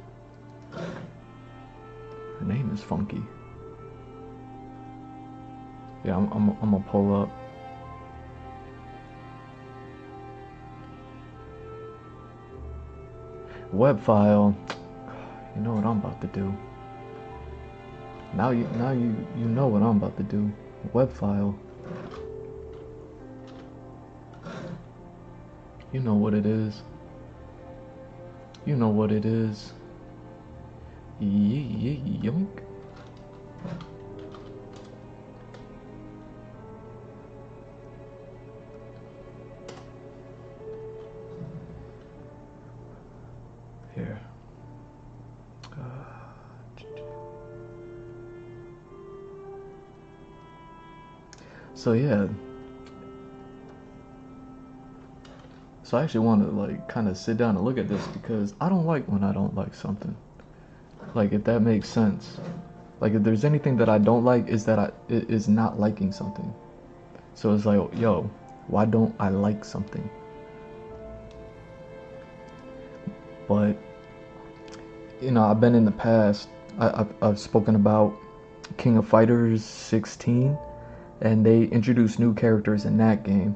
Her name is funky. Yeah, I'm gonna pull up. Web file. You know what I'm about to do. Now you know what I'm about to do. Web file. You know what it is. You know what it is. Yoink. Here. So yeah. So I actually want to like kind of sit down and look at this because I don't like when I don't like something. Like if that makes sense. Like if there's anything that I don't like is that is not liking something. So it's like, yo, why don't I like something? But you know, I've been in the past. I've spoken about King of Fighters 16, and they introduced new characters in that game.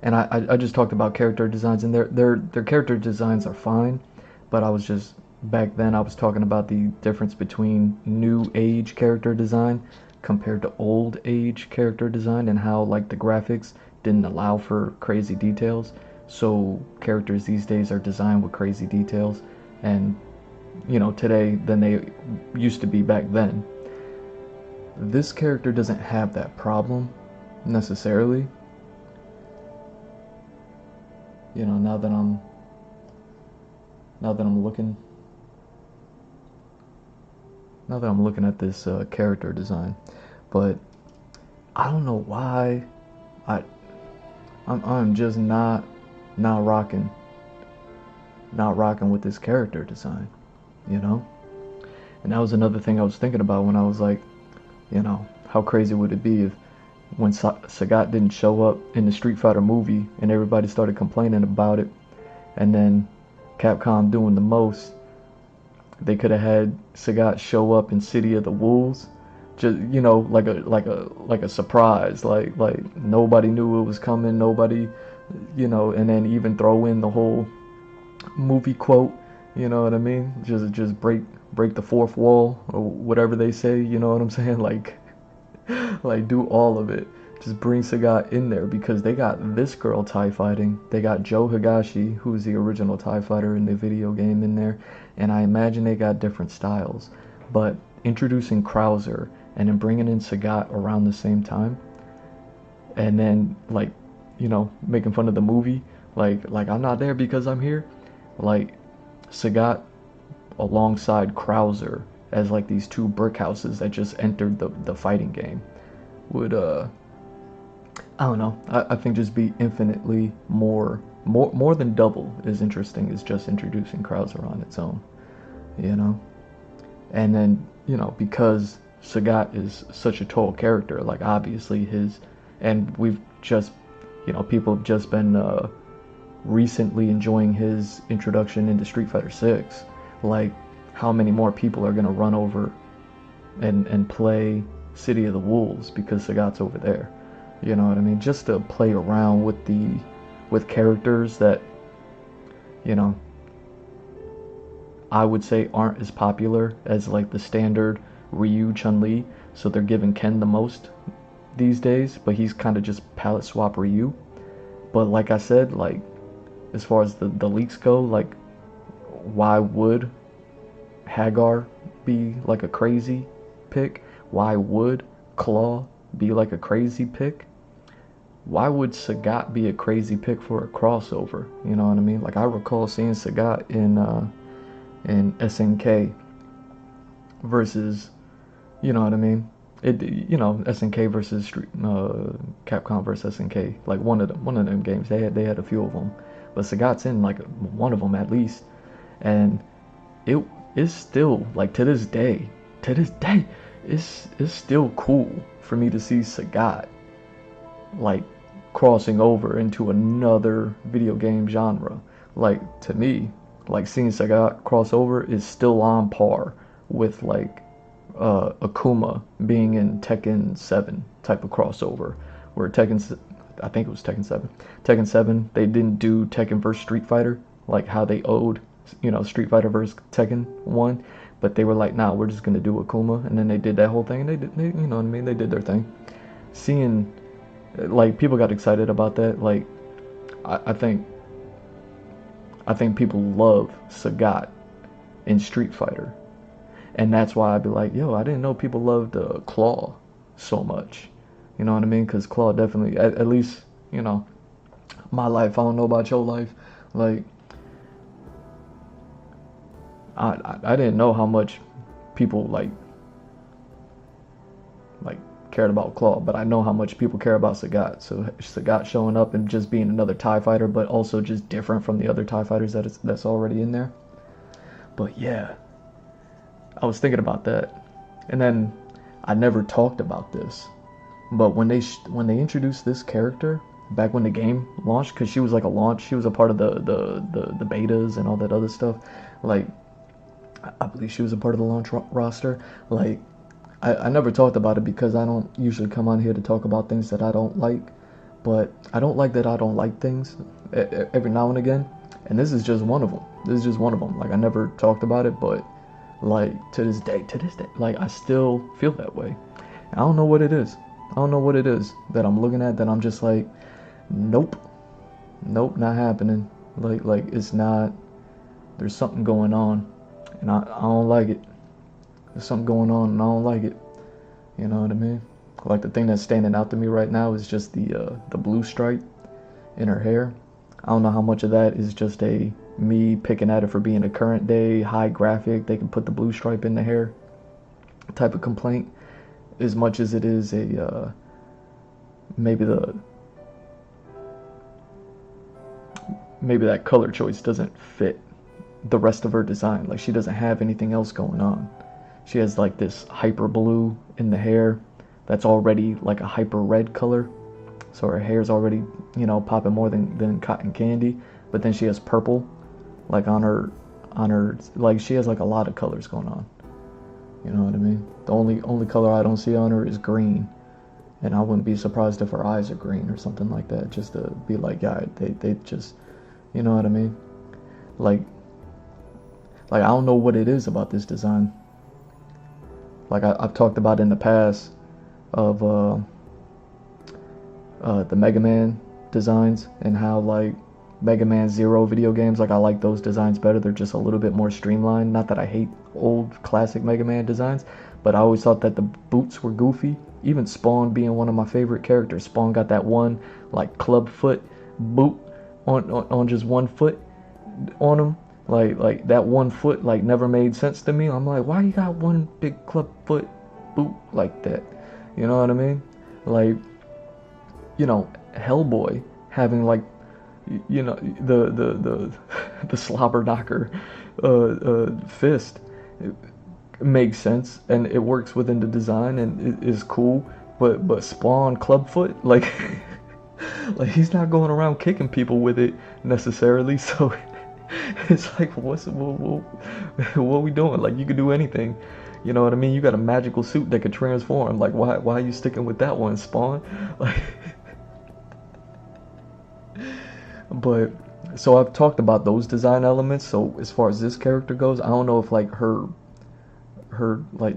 And I just talked about character designs, and their character designs are fine, but I was just back then I was talking about the difference between new age character design compared to old age character design, and how like the graphics didn't allow for crazy details. So characters these days are designed with crazy details, and you know, today than they used to be back then. This character doesn't have that problem necessarily. You know, now that I'm looking at this character design, but I don't know why I'm just not rocking with this character design, you know. And that was another thing I was thinking about when I was like, you know, how crazy would it be if when Sagat didn't show up in the Street Fighter movie and everybody started complaining about it, and then Capcom doing the most, they could have had Sagat show up in City of the Wolves, just, you know, like a surprise, like nobody knew it was coming, nobody, you know, and then even throw in the whole movie quote, you know what I mean? Just break the fourth wall or whatever they say, you know what I'm saying? Like do all of it. Just bring Sagat in there, because they got this girl TIE fighting. They got Joe Higashi, who's the original TIE fighter in the video game, in there. And I imagine they got different styles. But introducing Krauser and then bringing in Sagat around the same time, and then like, you know, making fun of the movie, like I'm not there because I'm here. Like Sagat alongside Krauser as like these two brick houses that just entered the fighting game would I don't know, I think just be infinitely more than double as interesting as just introducing Krauser on its own, you know. And then, you know, because Sagat is such a tall character, like obviously and we've just, you know, people have just been recently enjoying his introduction into Street Fighter 6. Like, how many more people are gonna run over and play City of the Wolves because Sagat's over there? You know what I mean? Just to play around with characters that, you know, I would say aren't as popular as like the standard Ryu, Chun-Li. So they're giving Ken the most these days, but he's kind of just palette swap Ryu. But like I said, like as far as the leaks go, like why would Hagar be like a crazy pick? Why would Claw be like a crazy pick? Why would Sagat be a crazy pick for a crossover? You know what I mean? Like I recall seeing Sagat in SNK versus, you know what I mean? You know, SNK versus Capcom versus SNK, like one of them games. They had a few of them, but Sagat's in like one of them at least. and it is still like to this day, it's still cool for me to see Sagat like crossing over into another video game genre. Like to me, like seeing Sagat cross over is still on par with like Akuma being in Tekken 7 type of crossover, where I think it was Tekken 7. Tekken 7, they didn't do Tekken vs Street Fighter like how they owed, Street Fighter vs Tekken 1, but they were like, nah, we're just gonna do Akuma, and then they did that whole thing, and you know what I mean, they did their thing. Seeing like people got excited about that, like I think people love Sagat in Street Fighter, and that's why I'd be like, yo, I didn't know people loved Claw so much. You know what I mean? Because Claw definitely, at least, my life, I don't know about your life, like, I didn't know how much people, like cared about Claw, but I know how much people care about Sagat. So Sagat showing up and just being another TIE fighter, but also just different from the other TIE fighters that's already in there. But yeah, I was thinking about that, and then I never talked about this, but when they introduced this character back when the game launched, because she was like she was a part of the betas and all that other stuff. Like, I believe she was a part of the launch roster. Like, I never talked about it because I don't usually come on here to talk about things that I don't like, but I don't like that I don't like things every now and again, and this is just one of them. Like, I never talked about it, but like to this day, like I still feel that way. I don't know what it is. I don't know what it is that I'm looking at that I'm just like, nope, not happening. Like it's not. There's something going on, and I don't like it. There's something going on and I don't like it. You know what I mean? Like, the thing that's standing out to me right now is just the blue stripe in her hair. I don't know how much of that is just me picking at it for being a current day high graphic, they can put the blue stripe in the hair type of complaint, as much as it is maybe that color choice doesn't fit the rest of her design. Like, she doesn't have anything else going on. She has like this hyper blue in the hair that's already like a hyper red color, so her hair's already popping more than cotton candy. But then she has purple like on her like, she has like a lot of colors going on. You know what I mean? The only color I don't see on her is green, and I wouldn't be surprised if her eyes are green or something like that, just to be like, yeah, they just, you know what I mean? Like I don't know what it is about this design. Like, I've talked about in the past of the Mega Man designs, and how like Mega Man Zero video games, like I like those designs better. They're just a little bit more streamlined. Not that I hate old classic Mega Man designs, but I always thought that the boots were goofy. Even Spawn being one of my favorite characters, Spawn got that one like club foot boot on just one foot on him. Like that one foot like never made sense to me. I'm like, why you got one big club foot boot like that? You know what I mean? Like, Hellboy having like, the slobber knocker fist, it makes sense and it works within the design and it is cool. But Spawn clubfoot, like like he's not going around kicking people with it necessarily, so it's like, what are we doing? Like, you could do anything, you know what I mean? You got a magical suit that could transform. Like, why are you sticking with that one, Spawn? Like, but so I've talked about those design elements. So as far as this character goes, I don't know if like her like,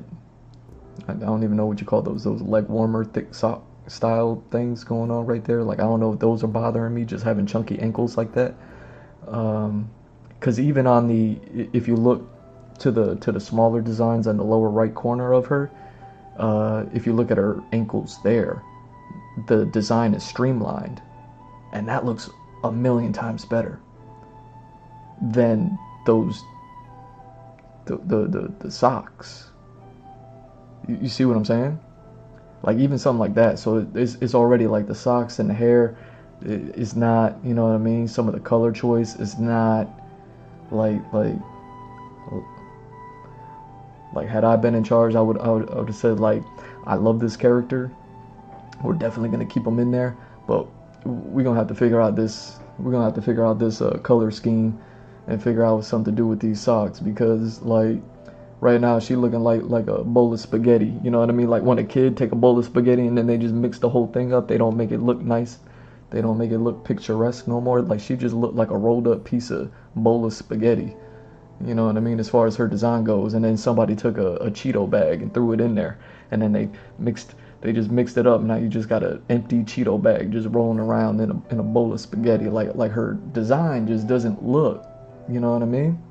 I don't even know what you call those leg warmer thick sock style things going on right there. Like, I don't know if those are bothering me, just having chunky ankles like that. Because even on if you look to the smaller designs on the lower right corner of her, if you look at her ankles there, the design is streamlined, and that looks a million times better than those the socks. You see what I'm saying? Like, even something like that. So it's already like the socks and the hair is not, you know what I mean? Some of the color choice is not like Like had I been in charge, I would have said like, I love this character. We're definitely gonna keep him in there, but we're gonna have to figure out this. We're gonna have to figure out this color scheme, and figure out something to do with these socks because like right now she looking like a bowl of spaghetti. You know what I mean? Like when a kid take a bowl of spaghetti and then they just mix the whole thing up. They don't make it look nice. They don't make it look picturesque no more. Like she just looked like a rolled up piece of bowl of spaghetti. You know what I mean? As far as her design goes. And then somebody took a Cheeto bag and threw it in there. And then they just mixed it up. Now you just got an empty Cheeto bag just rolling around in a bowl of spaghetti. Like her design just doesn't look, you know what I mean?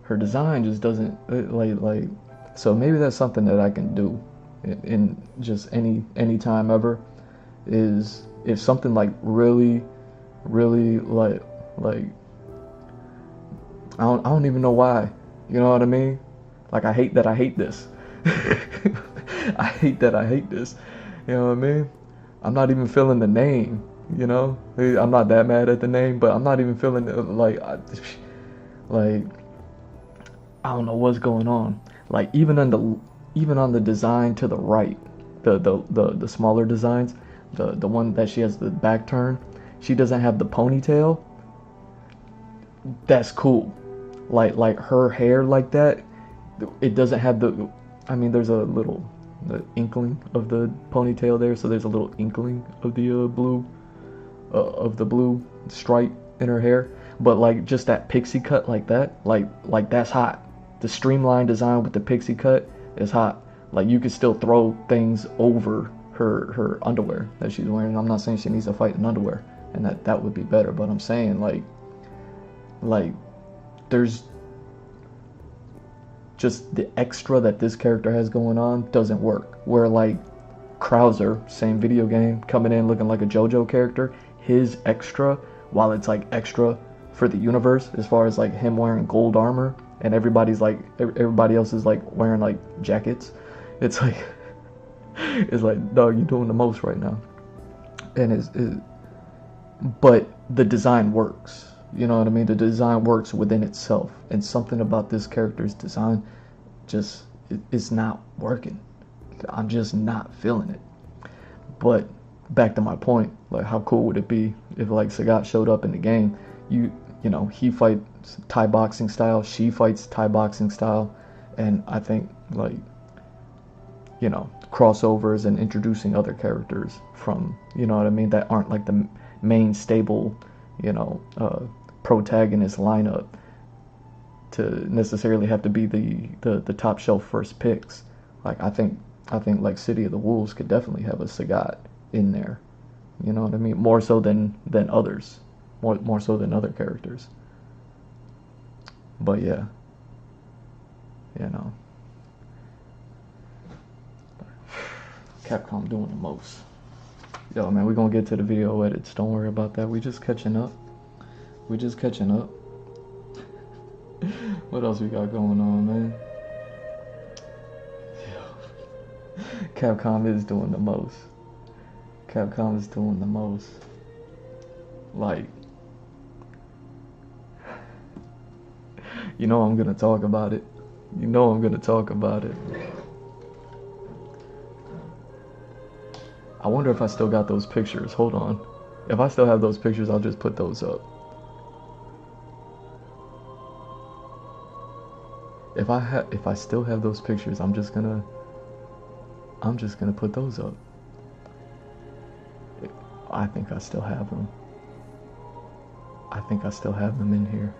Her design just doesn't like so maybe that's something that I can do in just any time ever, is if something like really like I don't even know why, you know what I mean? Like I hate that I hate this. I hate that I hate this, you know what I mean? I'm not even feeling the name, you know? I'm not that mad at the name, but I'm not even feeling like I don't know what's going on. Like even on the design to the right, the smaller designs, the one that she has the back turn, she doesn't have the ponytail. That's cool. Like her hair like that, it doesn't have the. I mean, there's a little the inkling of the ponytail there, so there's a little inkling of the blue stripe in her hair. But like just that pixie cut like that, like that's hot. The streamlined design with the pixie cut is hot. Like you could still throw things over her underwear that she's wearing. I'm not saying she needs to fight in underwear, and that would be better. But I'm saying like there's just the extra that this character has going on doesn't work. Where like Krauser, same video game, coming in looking like a JoJo character, his extra, while it's like extra for the universe as far as like him wearing gold armor and everybody else is like wearing like jackets, it's like dog, you're doing the most right now. And but the design works, you know what I mean? The design works within itself, and something about this character's design just it's not working. I'm just not feeling it. But back to my point, like how cool would it be if like Sagat showed up in the game? You know, he fights Thai boxing style, she fights Thai boxing style, and I think like, you know, crossovers and introducing other characters from, you know what I mean, that aren't like the main stable, you know, protagonist lineup to necessarily have to be the top shelf first picks. Like I think like City of the Wolves could definitely have a Sagat in there. You know what I mean? More so than others. More so than other characters. But yeah. You know. Capcom doing the most. Yo man, we're gonna get to the video edits. Don't worry about that. We just catching up. What else we got going on, man? Yo. Capcom is doing the most. Like, you know I'm gonna talk about it. I wonder if I still got those pictures. Hold on. If I still have those pictures, I'll just put those up. If I still have those pictures, I'm just gonna put those up. I think I still have them. In here.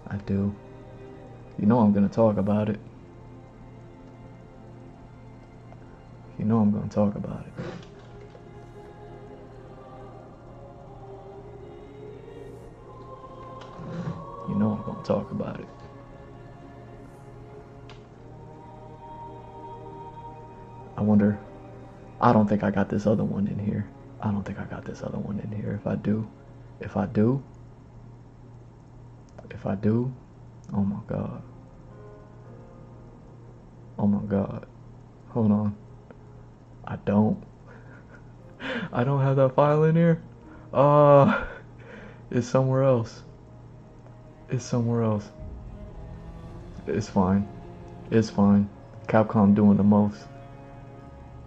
I do. You know I'm gonna talk about it. You know I'm gonna talk about it. You know I'm gonna talk about it. I wonder. I don't think I got this other one in here. If I do, oh my god. Hold on. I don't have that file in here. It's somewhere else. It's somewhere else. It's fine. It's fine. Capcom doing the most.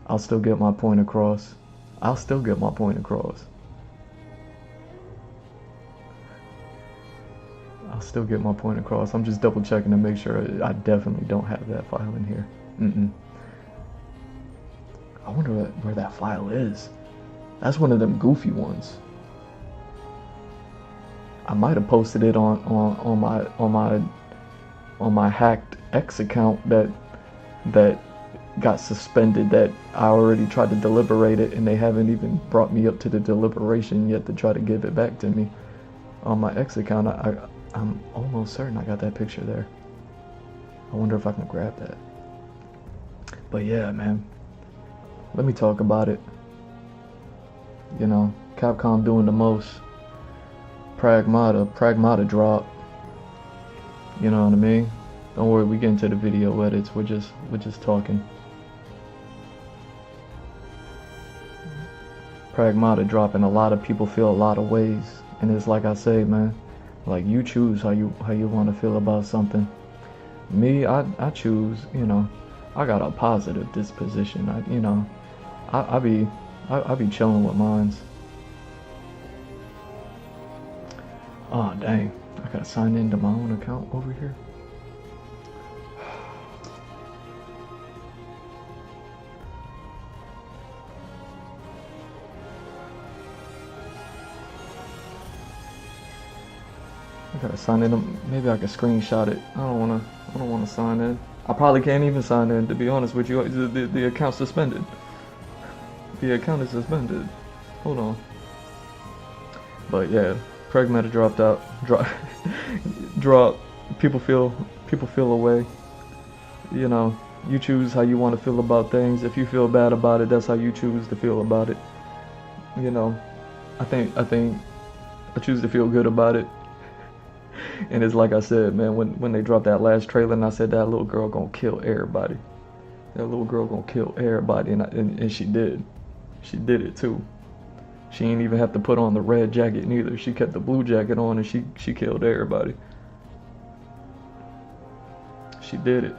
I'll still get my point across. I'll still get my point across. I'll still get my point across. I'm just double checking to make sure I definitely don't have that file in here. I wonder where that file is. That's one of them goofy ones. I might have posted it on my hacked X account that got suspended, that I already tried to deliberate it and they haven't even brought me up to the deliberation yet to try to give it back to me. On my X account, I'm almost certain I got that picture there. I wonder if I can grab that. But yeah, man, let me talk about it. You know, Capcom doing the most. Pragmata drop. You know what I mean? Don't worry, we get into the video edits. We're just talking. Pragmata drop, and a lot of people feel a lot of ways. And it's like I say, man, like you choose how you want to feel about something. Me, I choose, you know, I got a positive disposition. I be chilling with mines. Oh dang, I gotta sign into my own account over here. I gotta sign in. Maybe I can screenshot it. I don't wanna sign in. I probably can't even sign in, to be honest with you. The account's suspended. The account is suspended. Hold on. But yeah, Pragmata dropped out. Drop. People feel away. You know, you choose how you want to feel about things. If you feel bad about it, that's how you choose to feel about it. You know, I think I choose to feel good about it. And it's like I said, man, when they dropped that last trailer and I said that little girl gonna kill everybody. That little girl gonna kill everybody, and she did. She did it too. She ain't even have to put on the red jacket neither. She kept the blue jacket on and she killed everybody. She did it.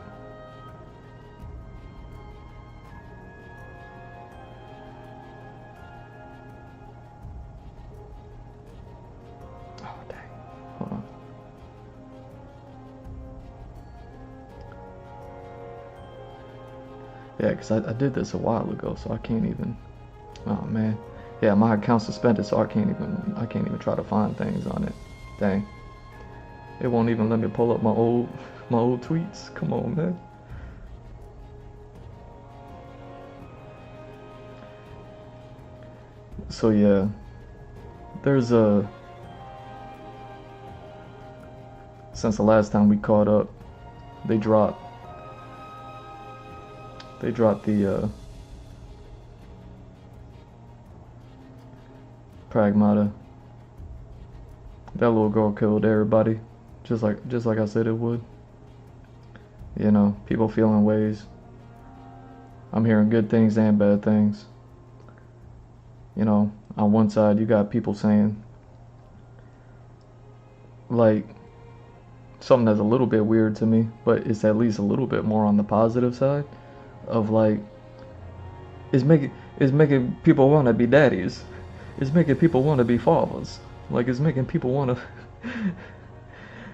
Oh dang. Hold on. Yeah, because I did this a while ago, so I can't even. Oh man. Yeah, my account's suspended, so I can't even try to find things on it. Dang. It won't even let me pull up my old tweets. Come on, man. So yeah, there's since the last time we caught up, they dropped the Pragmata. That little girl killed everybody, just like I said it would. You know, people feeling ways. I'm hearing good things and bad things. You know, on one side you got people saying, like, something that's a little bit weird to me, but it's at least a little bit more on the positive side of, like, it's making people want to be daddies. It's making people want to be fathers. Like, it's making people want to,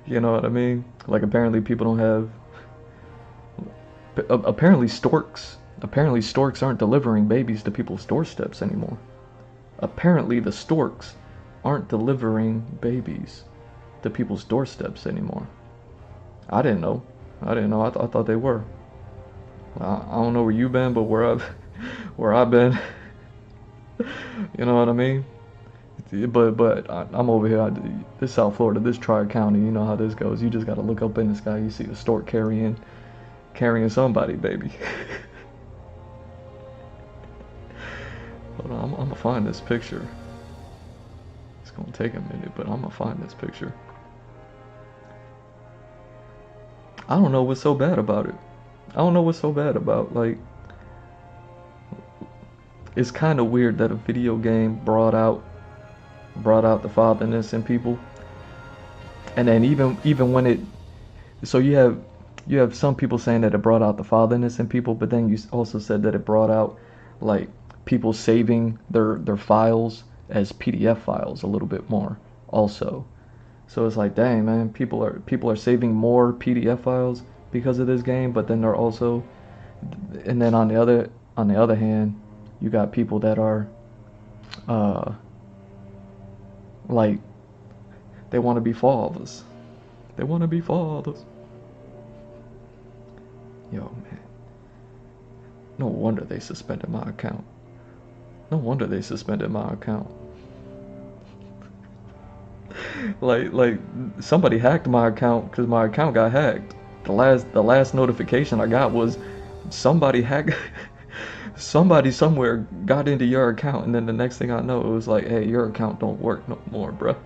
you know what I mean? Like, apparently people don't have, apparently storks aren't delivering babies to people's doorsteps anymore. Apparently the storks aren't delivering babies to people's doorsteps anymore. I didn't know. I thought they were. I don't know where you've been, but where I've been, you know what I mean? But I'm over here. This South Florida, this Tri-County. You know how this goes. You just gotta look up in the sky. You see a stork carrying somebody, baby. Hold on, I'm gonna find this picture. It's gonna take a minute, but I'm gonna find this picture. I don't know what's so bad about it. I don't know what's so bad about, like, it's kind of weird that a video game brought out brought out the fatherness in people. And then even when it, so you have some people saying that it brought out the fatherness in people, but then you also said that it brought out like people saving their files as PDF files a little bit more also. So it's like, dang man, people are saving more PDF files because of this game, but then they're also, and then on the other hand, you got people that are uh like they want to be fathers. They want to be fathers. Yo, man. No wonder they suspended my account. No wonder they suspended my account. like somebody hacked my account because my account got hacked. The last notification I got was somebody hacked somebody somewhere got into your account, and then the next thing I know it was like, hey, your account don't work no more, bro.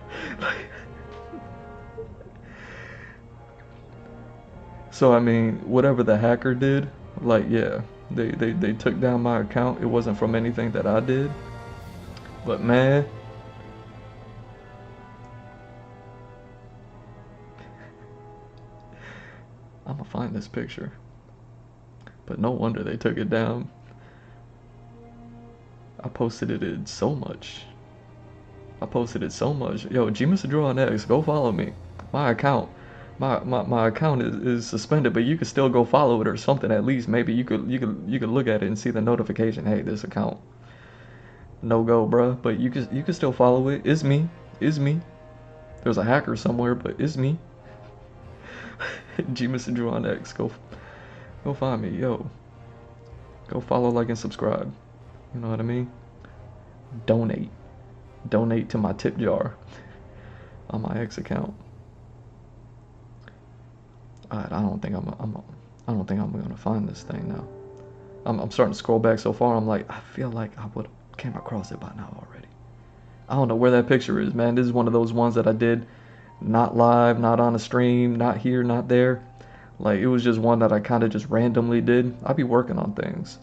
So I mean, whatever the hacker did, like yeah, they took down my account. It wasn't from anything that I did. But man, I'ma find this picture. But no wonder they took it down. I posted it in so much. I posted it so much. Yo, G Mr. Drew on X, go follow me. My account. My account is suspended, but you could still go follow it or something at least. Maybe you could look at it and see the notification. Hey, this account no go, bruh. But you could still follow it. It's me. It's me. There's a hacker somewhere, but it's me. G Mr. Drew on X. Go find me, yo. Go follow, like, and subscribe. You know what I mean? Donate to my tip jar on my X account. Alright, I don't think I'm gonna find this thing now. I'm starting to scroll back so far. I'm like, I feel like I would have came across it by now already. I don't know where that picture is, man. This is one of those ones that I did not live, not on a stream, not here, not there. Like, it was just one that I kind of just randomly did. I be working on things,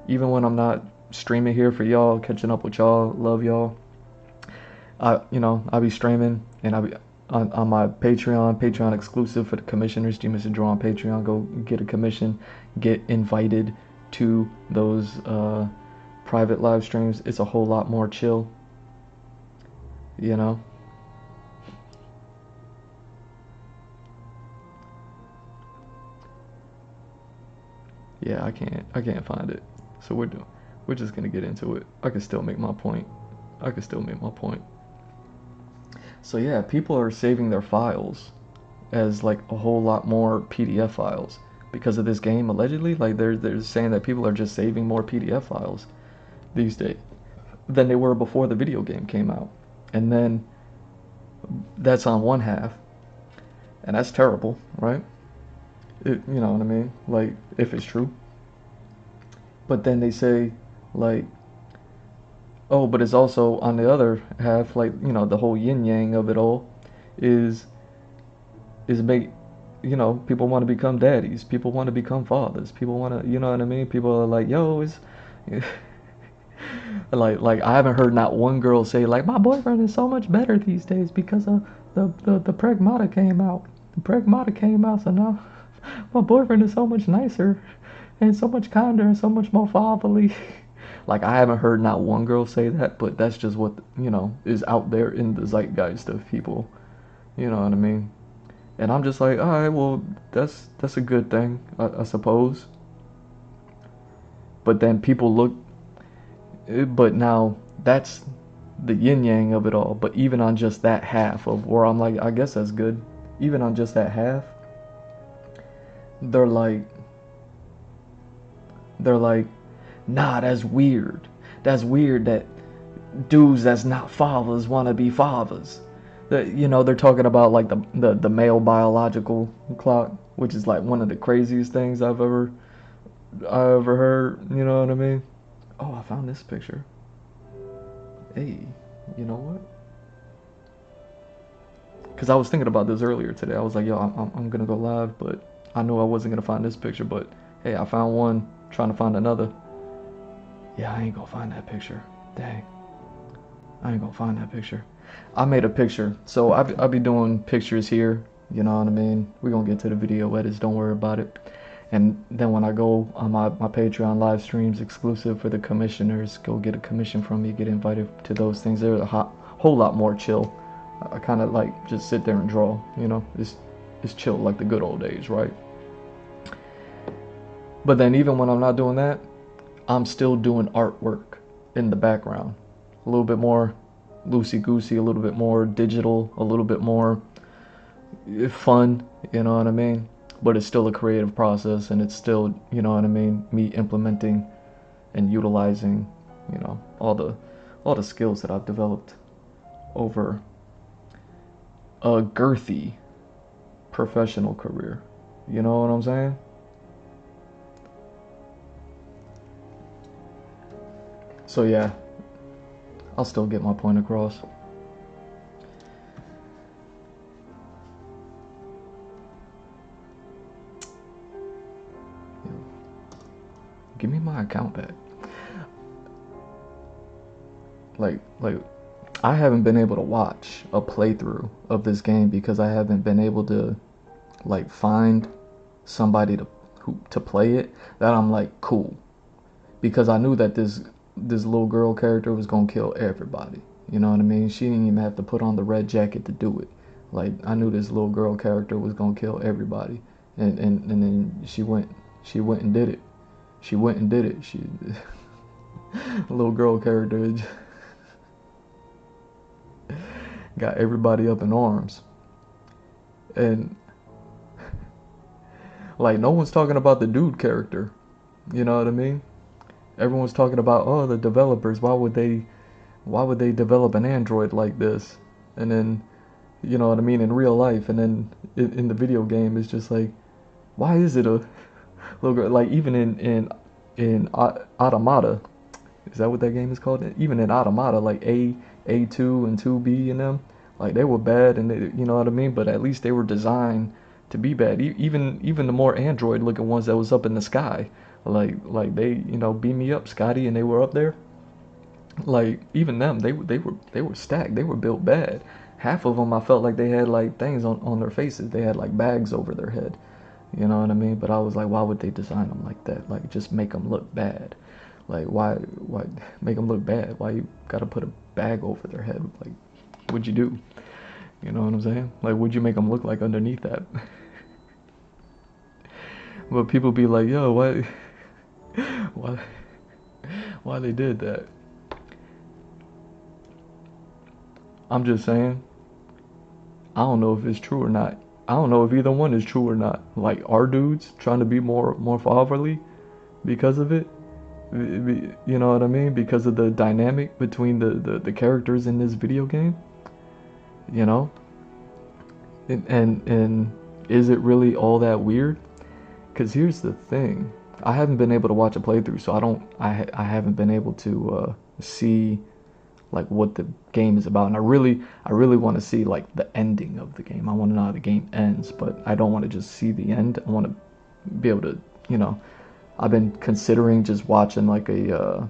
even when I'm not streaming here for y'all, catching up with y'all. Love y'all. I be streaming, and I be on my Patreon exclusive for the commissioners. G Mr. Drew on Patreon. Go get a commission, get invited to those private live streams. It's a whole lot more chill, you know. Yeah, I can't find it. So we're just gonna get into it. I can still make my point. So yeah, people are saving their files as like a whole lot more PDF files because of this game allegedly. Like they're saying that people are just saving more PDF files these days than they were before the video game came out. And then that's on one half, and that's terrible, right? You know what I mean? Like, if it's true. But then they say, like, oh, but it's also on the other half, like, you know, the whole yin yang of it all is make, you know, people want to become daddies, people want to become fathers, people want to, you know what I mean? People are like, yo, it's like I haven't heard not one girl say like, my boyfriend is so much better these days because of the Pragmata came out. The Pragmata came out, so now my boyfriend is so much nicer and so much kinder and so much more fatherly. Like, I haven't heard not one girl say that, but that's just what, you know, is out there in the zeitgeist of people. You know what I mean? And I'm just like, all right, well, that's a good thing, I suppose. But then people look, but now that's the yin yang of it all. But even on just that half of where I'm like, I guess that's good. Even on just that half, they're like, nah, that's weird. That's weird that dudes that's not fathers want to be fathers. You know, they're talking about like the male biological clock, which is like one of the craziest things I've ever heard. You know what I mean? Oh, I found this picture. Hey, you know what? Because I was thinking about this earlier today. I was like, yo, I'm gonna go live, but I knew I wasn't gonna find this picture. But hey, I found one. Trying to find another. Yeah, I ain't gonna find that picture. Dang. I ain't gonna find that picture. I made a picture. So I'll be doing pictures here. You know what I mean? We're going to get to the video edits. Don't worry about it. And then when I go on my Patreon live streams exclusive for the commissioners, go get a commission from me, get invited to those things. They're a whole lot more chill. I kind of like just sit there and draw, you know, it's chill like the good old days, right? But then even when I'm not doing that, I'm still doing artwork in the background. A little bit more loosey-goosey, a little bit more digital, a little bit more fun, you know what I mean? But it's still a creative process, and it's still, you know what I mean, me implementing and utilizing, you know, all the skills that I've developed over a girthy professional career. You know what I'm saying? So yeah, I'll still get my point across. Give me my account back. Like I haven't been able to watch a playthrough of this game because I haven't been able to like find somebody to play it that I'm like cool, because I knew that this little girl character was gonna kill everybody. You know what I mean? She didn't even have to put on the red jacket to do it. Like, I knew this little girl character was gonna kill everybody, and then she went and did it. She went and did it. She little girl character got everybody up in arms. And like, no one's talking about the dude character. You know what I mean? Everyone's talking about, oh, the developers, why would they develop an android like this? And then, you know what I mean, in real life, and then in the video game, it's just like, why is it a little girl? Like, even in Automata, is that what that game is called? Even in Automata, like A2 and 2B and them, like, they were bad, and they, you know what I mean, but at least they were designed to be bad. Even the more android looking ones that was up in the sky, like they, you know, beam me up, Scotty, and they were up there. Like, even them, they were stacked. They were built bad. Half of them, I felt like they had like things on their faces. They had like bags over their head. You know what I mean? But I was like, why would they design them like that? Like, just make them look bad. Like, why make them look bad? Why you gotta put a bag over their head? Like, what'd you do? You know what I'm saying? Like, what'd you make them look like underneath that? But people be like, yo, why they did that? I'm just saying, I don't know if it's true or not. I don't know if either one is true or not. Like, our dudes trying to be more fatherly because of it. You know what I mean? Because of the dynamic between the characters in this video game. You know? And is it really all that weird? Because here's the thing. I haven't been able to watch a playthrough, so I haven't been able to see like what the game is about, and I really want to see like the ending of the game. I want to know how the game ends, but I don't want to just see the end. I want to be able to, you know, I've been considering just watching like a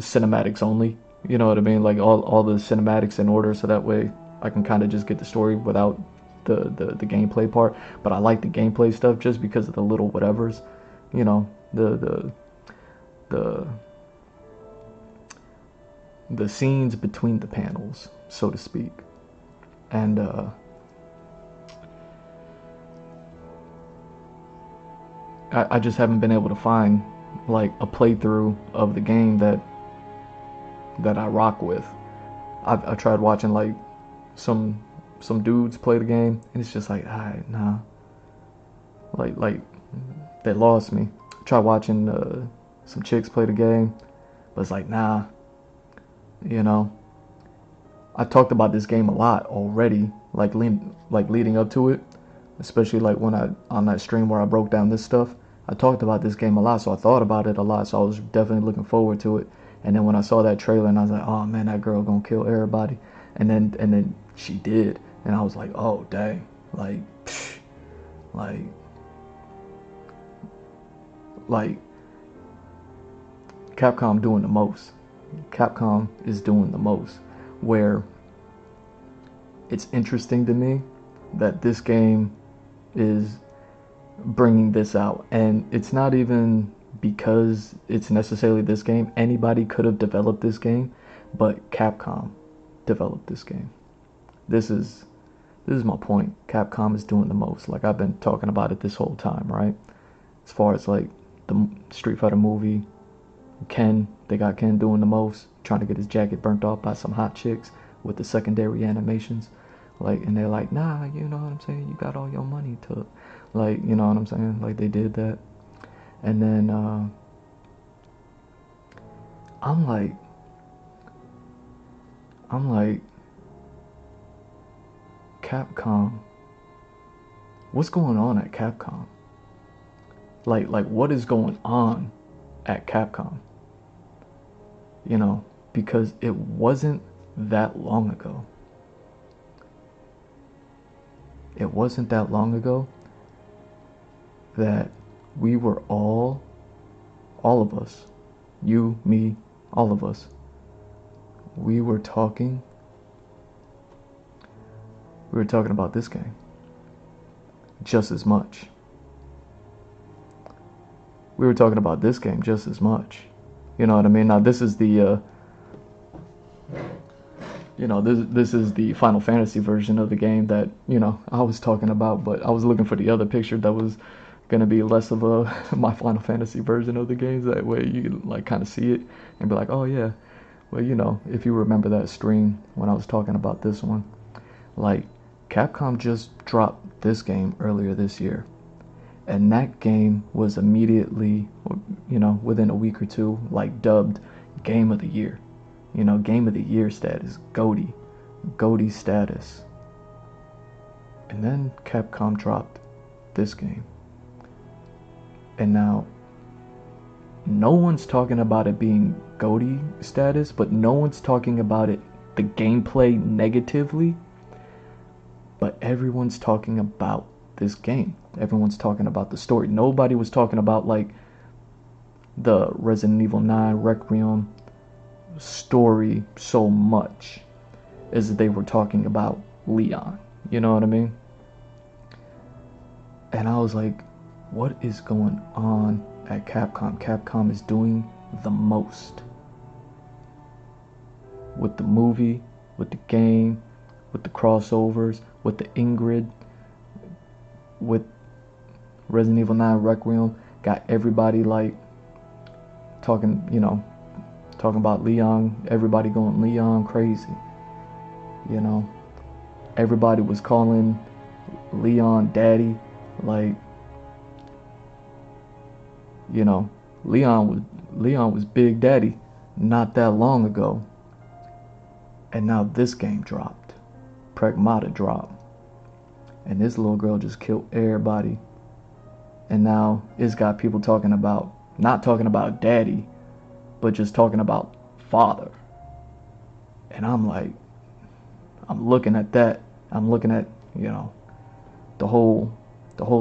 cinematics only, you know what I mean, like all the cinematics in order, so that way I can kind of just get the story without the gameplay part. But I like the gameplay stuff just because of the little whatevers, you know, the scenes between the panels, so to speak. And I just haven't been able to find like a playthrough of the game that I rock with. I tried watching like some dudes play the game, and it's just like, nah, like they lost me. I tried watching some chicks play the game, but it's like, nah. You know, I talked about this game a lot already, like leading up to it, especially like when on that stream where I broke down this stuff. I talked about this game a lot, so I thought about it a lot, so I was definitely looking forward to it. And then when I saw that trailer, and I was like, oh man, that girl gonna kill everybody, and then she did, and I was like, oh dang, like Capcom doing the most. Capcom is doing the most, where it's interesting to me that this game is bringing this out, and it's not even because it's necessarily this game. Anybody could have developed this game, but Capcom developed this game. This is my point. Capcom is doing the most. Like, I've been talking about it this whole time, right? As far as like the Street Fighter movie, they got Ken doing the most, trying to get his jacket burnt off by some hot chicks with the secondary animations. Like, and they're like, nah, you know what I'm saying? You got all your money to, like, you know what I'm saying? Like, they did that. And then, I'm like, Capcom, what's going on at Capcom? Like what is going on at Capcom? You know, because it wasn't that long ago. It wasn't that long ago that we were all of us, you, me, all of us, we were talking about this game just as much. We were talking about this game just as much. You know what I mean? Now this is the this is the Final Fantasy version of the game that, I was talking about, but I was looking for the other picture that was gonna be less of my Final Fantasy version of the games. That way you can like kind of see it and be like, oh yeah, well, if you remember that stream when I was talking about this one, like Capcom just dropped this game earlier this year, and that game was immediately, within a week or two, like dubbed Game of the Year. Game of the Year status, GOTY status. And then Capcom dropped this game. And now, no one's talking about it being GOTY status, but no one's talking about it, the gameplay, negatively. But everyone's talking about this game. Everyone's talking about the story. Nobody was talking about, like, the Resident Evil 9 Requiem story so much as they were talking about Leon. You know what I mean? And I was like, what is going on at Capcom? Capcom is doing the most with the movie, with the game, with the crossovers, with the Ingrid, with Resident Evil 9 Requiem. Got everybody like talking about Leon, everybody going Leon crazy. Everybody was calling Leon daddy. Like, Leon was Big Daddy not that long ago. And now this game dropped. Pragmata dropped. And this little girl just killed everybody. And now it's got people not talking about daddy, but just talking about father. And I'm like, I'm looking at that. I'm looking at, the whole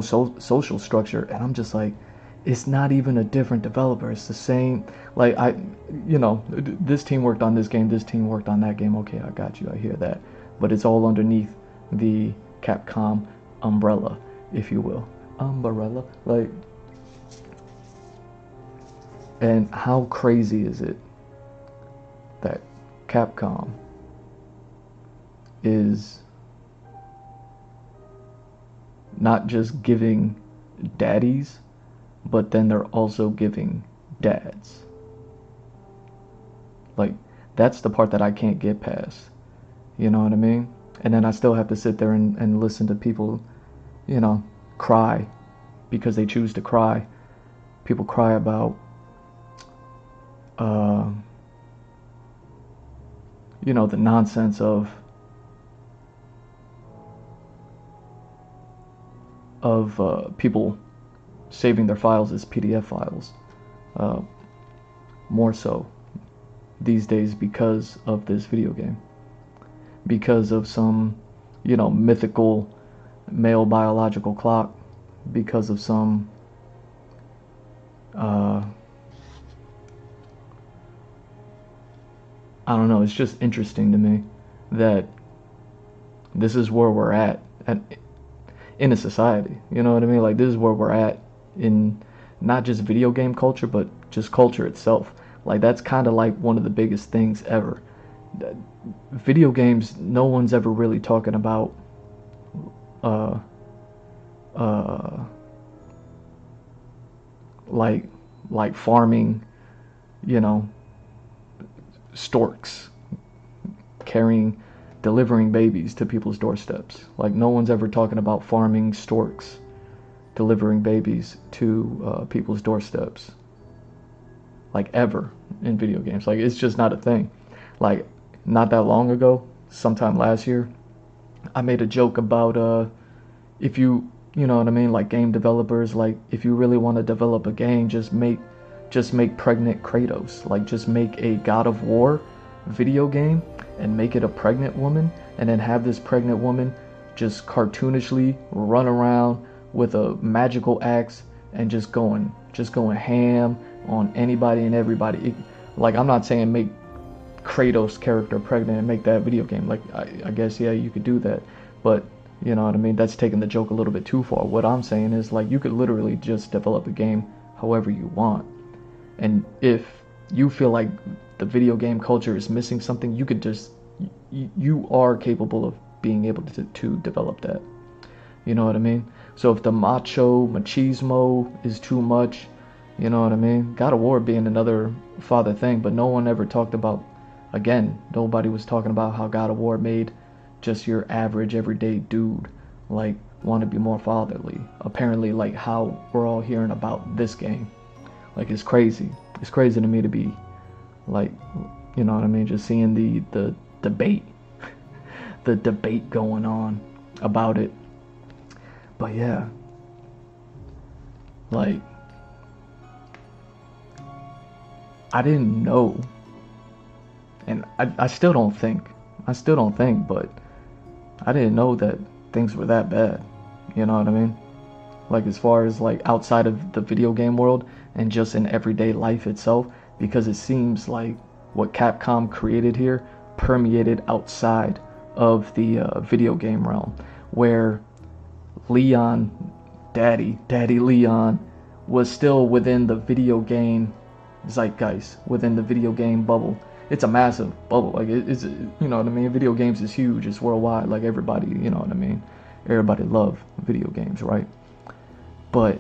social structure, and I'm just like, it's not even a different developer. It's the same. Like, this team worked on this game, this team worked on that game. Okay, I got you. I hear that. But it's all underneath the Capcom umbrella, if you will. Umbrella. Like, and how crazy is it that Capcom is not just giving daddies, but then they're also giving dads. Like, that's the part that I can't get past. You know what I mean? And then I still have to sit there and listen to people, cry because they choose to cry. People cry about, the nonsense of people saving their files as PDF files, more so these days because of this video game, because of some, mythical male biological clock, because of some I don't know, it's just interesting to me that This is where we're at in a society. You know what I mean? Like, this is where we're at in not just video game culture, but just culture itself. Like, that's kind of like one of the biggest things ever. Video games, no one's ever really talking about uh like farming, you know, storks, delivering babies to people's doorsteps. Like, no one's ever talking about farming storks, delivering babies to people's doorsteps. Like, ever in video games. Like, it's just not a thing. Like, not that long ago, sometime last year, I made a joke about if you know what I mean, like, game developers, like, if you really want to develop a game, just make pregnant Kratos. Like, just make a God of War video game and make it a pregnant woman, and then have this pregnant woman just cartoonishly run around with a magical axe and just going ham on anybody and everybody. Like, I'm not saying make Kratos character pregnant and make that video game. Like, I guess, yeah, you could do that, but you know what I mean, that's taking the joke a little bit too far. What I'm saying is, like, you could literally just develop a game however you want. And if you feel like the video game culture is missing something, you could just, you are capable of being able to develop that. You know what I mean? So if the machismo is too much, you know what I mean? God of War being another father thing, but no one ever talked about, again, nobody was talking about how God of War made just your average everyday dude like want to be more fatherly. Apparently, like, how we're all hearing about this game, like, it's crazy. It's crazy to me to be like, you know what I mean, just seeing the debate the debate going on about it. But yeah, like, I didn't know, and I still don't think, but I didn't know that things were that bad. You know what I mean? Like, as far as, like, outside of the video game world and just in everyday life itself, because it seems like what Capcom created here permeated outside of the video game realm, where Leon, Daddy Leon, was still within the video game zeitgeist, within the video game bubble. It's a massive bubble. Like, it's, you know what I mean? Video games is huge. It's worldwide. Like, everybody, you know what I mean? Everybody love video games, right? But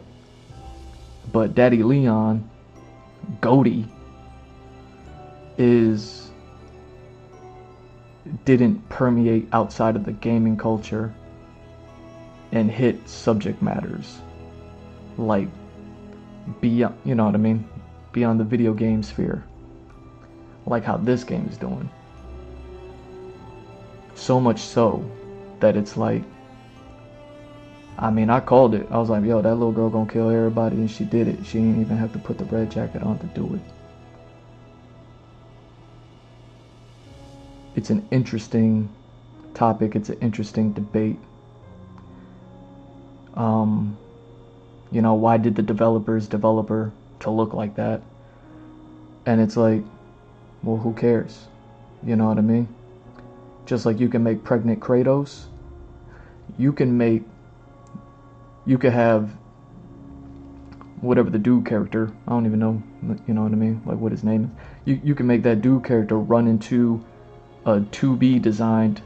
Daddy Leon, Goaty, didn't permeate outside of the gaming culture and hit subject matters like beyond, you know what I mean, beyond the video game sphere, like how this game is doing. So much so that it's like, I mean, I called it. I was like, yo, that little girl gonna kill everybody, and she did it. She didn't even have to put the red jacket on to do it. It's an interesting topic. It's an interesting debate. You know, why did the developers develop her to look like that? And it's like, well, who cares? You know what I mean? Just like you can make pregnant Kratos, you could have whatever the dude character, I don't even know, you know what I mean, like what his name is. You can make that dude character run into a 2B designed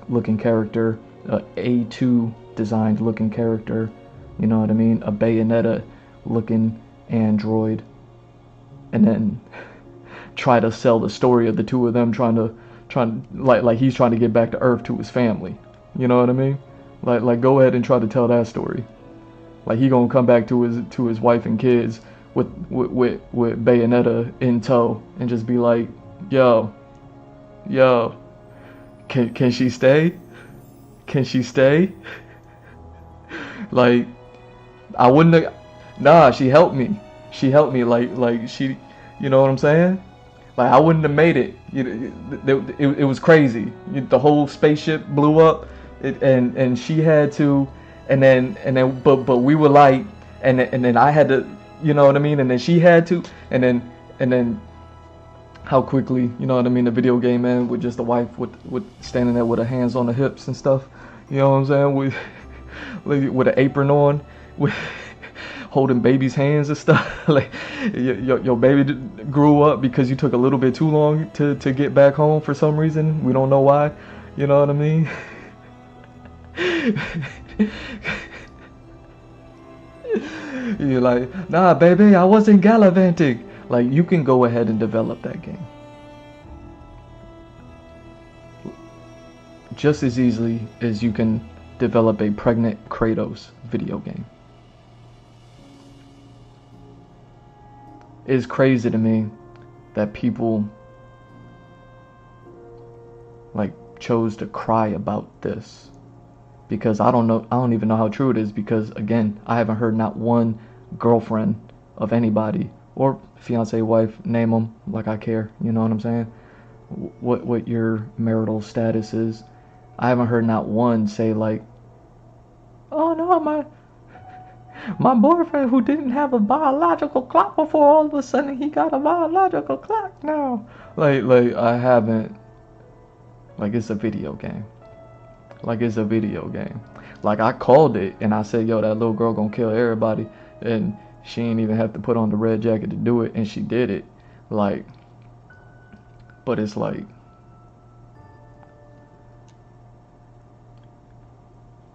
looking character, a A2 designed looking character, you know what I mean, a Bayonetta looking android, and then try to sell the story of the two of them trying like he's trying to get back to Earth to his family. You know what I mean? Like go ahead and try to tell that story. Like, he gonna come back to his wife and kids with Bayonetta in tow and just be like, yo, can she stay? Can she stay? Like, I wouldn't have, nah, she helped me, like she, you know what I'm saying? Like, I wouldn't have made it. It was crazy. The whole spaceship blew up, and she had to, and then but we were like, and then I had to, you know what I mean? And then she had to, and then how quickly, you know what I mean, the video game end with just the wife with standing there with her hands on the hips and stuff. You know what I'm saying? With with an apron on, with holding baby's hands and stuff. Like your baby grew up because you took a little bit too long to get back home for some reason. We don't know why. You know what I mean? You're like, nah, baby, I wasn't gallivanting. Like, you can go ahead and develop that game just as easily as you can develop a pregnant Kratos video game. It's crazy to me that people like chose to cry about this, because I don't even know how true it is, because again, I haven't heard not one girlfriend of anybody or fiance, wife, name them, like I care, you know what I'm saying, what your marital status is. I haven't heard not one say like, oh no, my boyfriend who didn't have a biological clock before, all of a sudden he got a biological clock now. Like I haven't. Like, it's a video game. Like, it's a video game. Like, I called it and I said, yo, that little girl gonna kill everybody, and she ain't even have to put on the red jacket to do it, and she did it. Like, but it's like,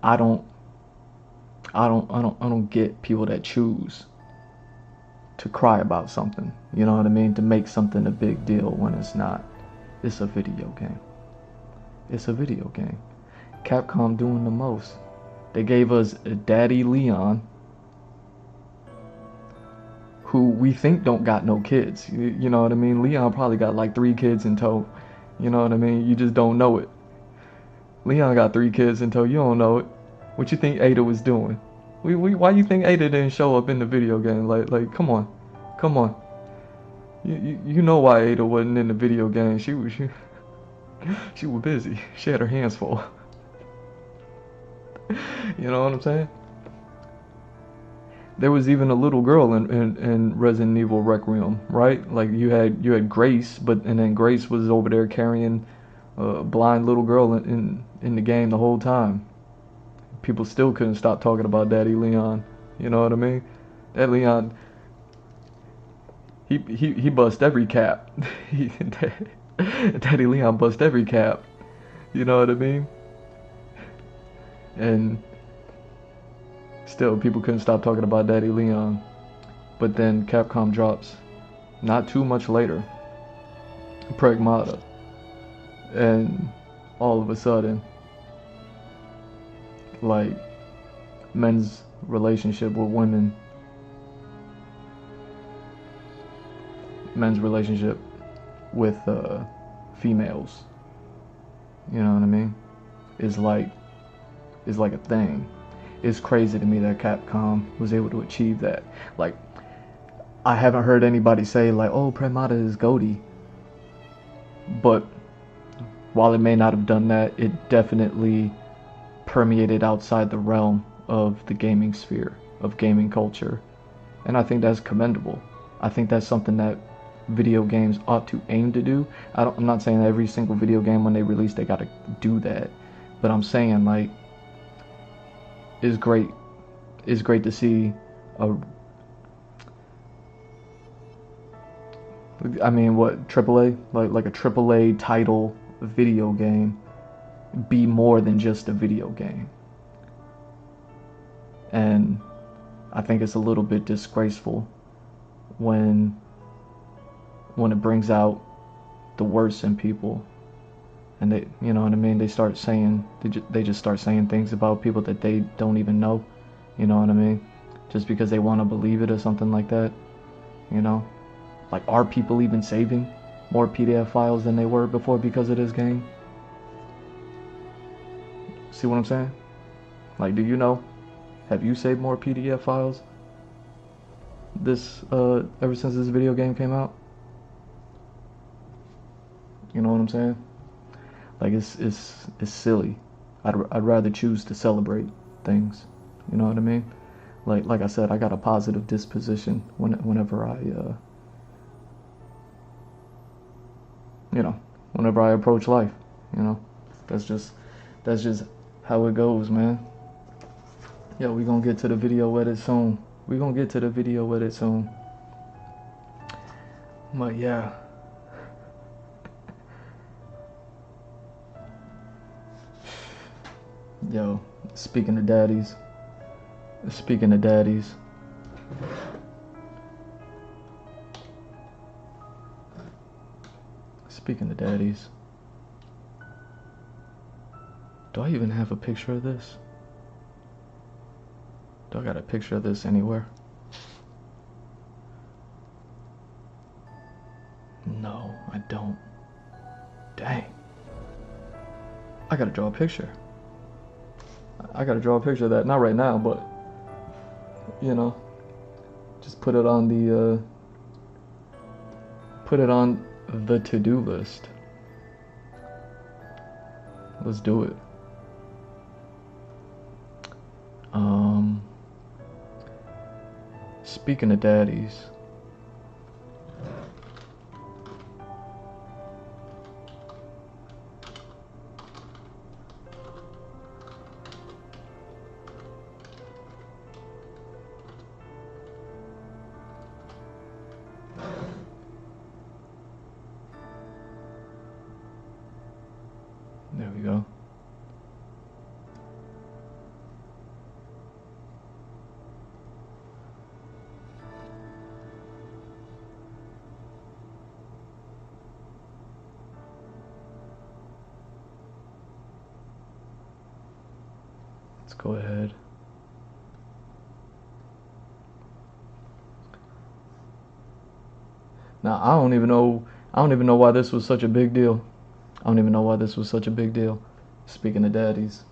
I don't get people that choose to cry about something, you know what I mean, to make something a big deal when it's not. It's a video game. It's a video game. Capcom doing the most. They gave us Daddy Leon, who we think don't got no kids. You know what I mean? Leon probably got like 3 kids in tow. You know what I mean? You just don't know it. Leon got 3 kids in tow. You don't know it. What you think Ada was doing? Why you think Ada didn't show up in the video game? Like, come on. You know why Ada wasn't in the video game. She was busy. She had her hands full. You know what I'm saying? There was even a little girl in Resident Evil Requiem, right? Like, you had Grace, and then Grace was over there carrying a blind little girl in the game the whole time. People still couldn't stop talking about Daddy Leon. You know what I mean? That Leon, he bust every cap. Daddy Leon bust every cap. You know what I mean? And still, people couldn't stop talking about Daddy Leon. But then Capcom drops, not too much later, Pragmata. And all of a sudden, like, men's relationship with women, men's relationship with females, you know what I mean, is like a thing. It's crazy to me that Capcom was able to achieve that. Like, I haven't heard anybody say like, oh, Pragmata is goaty, but while it may not have done that, it definitely permeated outside the realm of the gaming sphere, of gaming culture, and I think that's commendable. I think that's something that video games ought to aim to do. I'm not saying that every single video game when they release they gotta do that, but I'm saying, like, it's great to see AAA, like a AAA title video game be more than just a video game. And I think it's a little bit disgraceful when it brings out the worst in people, and they, you know what I mean, they start saying, they just start saying things about people that they don't even know, you know what I mean, just because they want to believe it or something like that, you know. Like, are people even saving more PDF files than they were before because of this game? See what I'm saying? Like, do you know? Have you saved more PDF files ever since this video game came out? You know what I'm saying? Like, it's silly. I'd rather choose to celebrate things. You know what I mean? Like I said, I got a positive disposition whenever I you know, whenever I approach life, you know, that's just how it goes, man. Yeah, we gonna get to the video edit soon. We gonna get to the video edit soon. But yeah. Yo, speaking of daddies. Speaking of daddies. Speaking of daddies. Do I even have a picture of this? Do I got a picture of this anywhere? No, I don't. Dang. I gotta draw a picture. I gotta draw a picture of that. Not right now, but, you know, just put it on the to-do list. Let's do it. Speaking of daddies. There we go. Let's go ahead. Now, I don't even know why this was such a big deal. I don't even know why this was such a big deal. Speaking of daddies.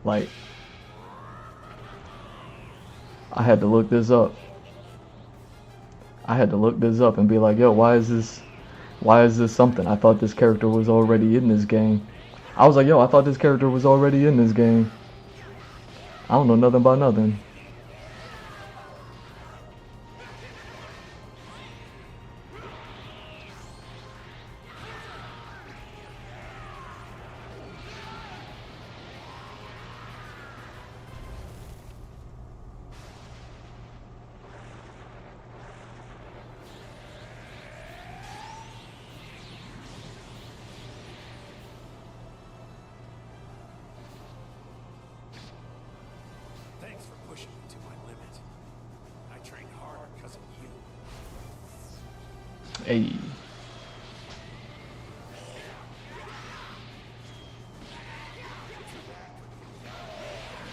Like, I had to look this up. I had to look this up and be like, yo, why is this something? I thought this character was already in this game. I was like, yo, I thought this character was already in this game. I don't know nothing about nothing.
Thanks for pushing me to my limit. I trained hard because of you.
Hey.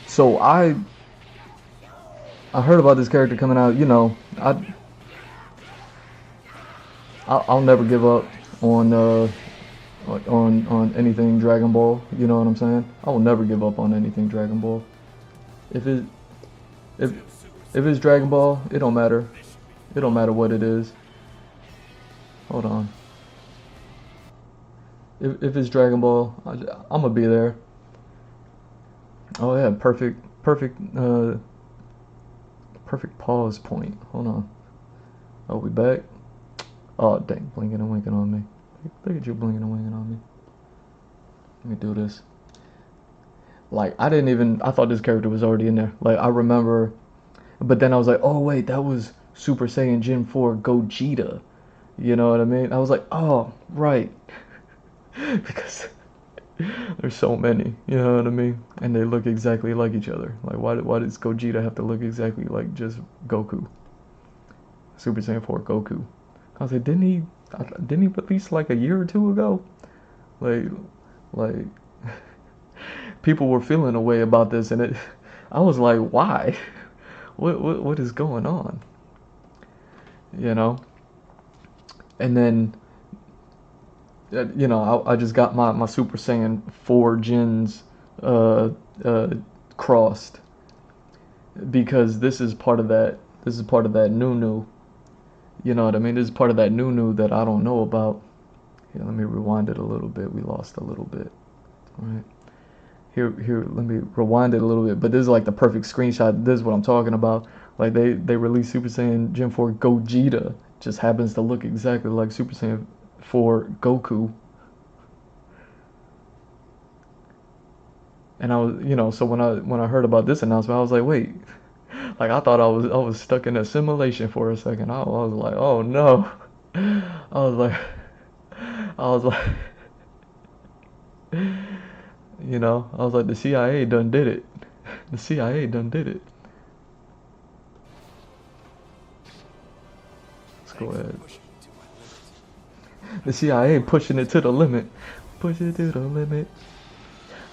So I heard about this character coming out. You know, I'll never give up on anything Dragon Ball. You know what I'm saying? I will never give up on anything Dragon Ball. If it's Dragon Ball, it don't matter. It don't matter what it is. Hold on. If it's Dragon Ball, I'm gonna be there. Oh yeah, perfect pause point. Hold on. Oh, we back? Oh dang, blinking and winking on me. Look at you blinking and winking on me. Let me do this. Like, I thought this character was already in there. Like, I remember, but then I was like, oh wait, that was Super Saiyan Gen 4 Gogeta. You know what I mean? I was like, oh, right. Because there's so many, you know what I mean? And they look exactly like each other. Like, why does Gogeta have to look exactly like just Goku? Super Saiyan 4 Goku. I was like, didn't he release like a year or two ago? Like people were feeling a way about this, and I was like, why? What is going on? You know? And then, you know, I just got my Super Saiyan 4 gens crossed, because this is part of that new. You know what I mean? This is part of that new that I don't know about. Here, let me rewind it a little bit. We lost a little bit. All right. Here, let me rewind it a little bit. But this is like the perfect screenshot. This is what I'm talking about. Like they released Super Saiyan Gen 4 Gogeta, just happens to look exactly like Super Saiyan 4 Goku. And I was, so when I heard about this announcement, I was like, wait, like I thought I was stuck in a simulation for a second. I was like, oh no, I was like, I was like, I was like, the CIA done did it. The CIA done did it. Let's go ahead. The CIA pushing it to the limit. Push it to the limit.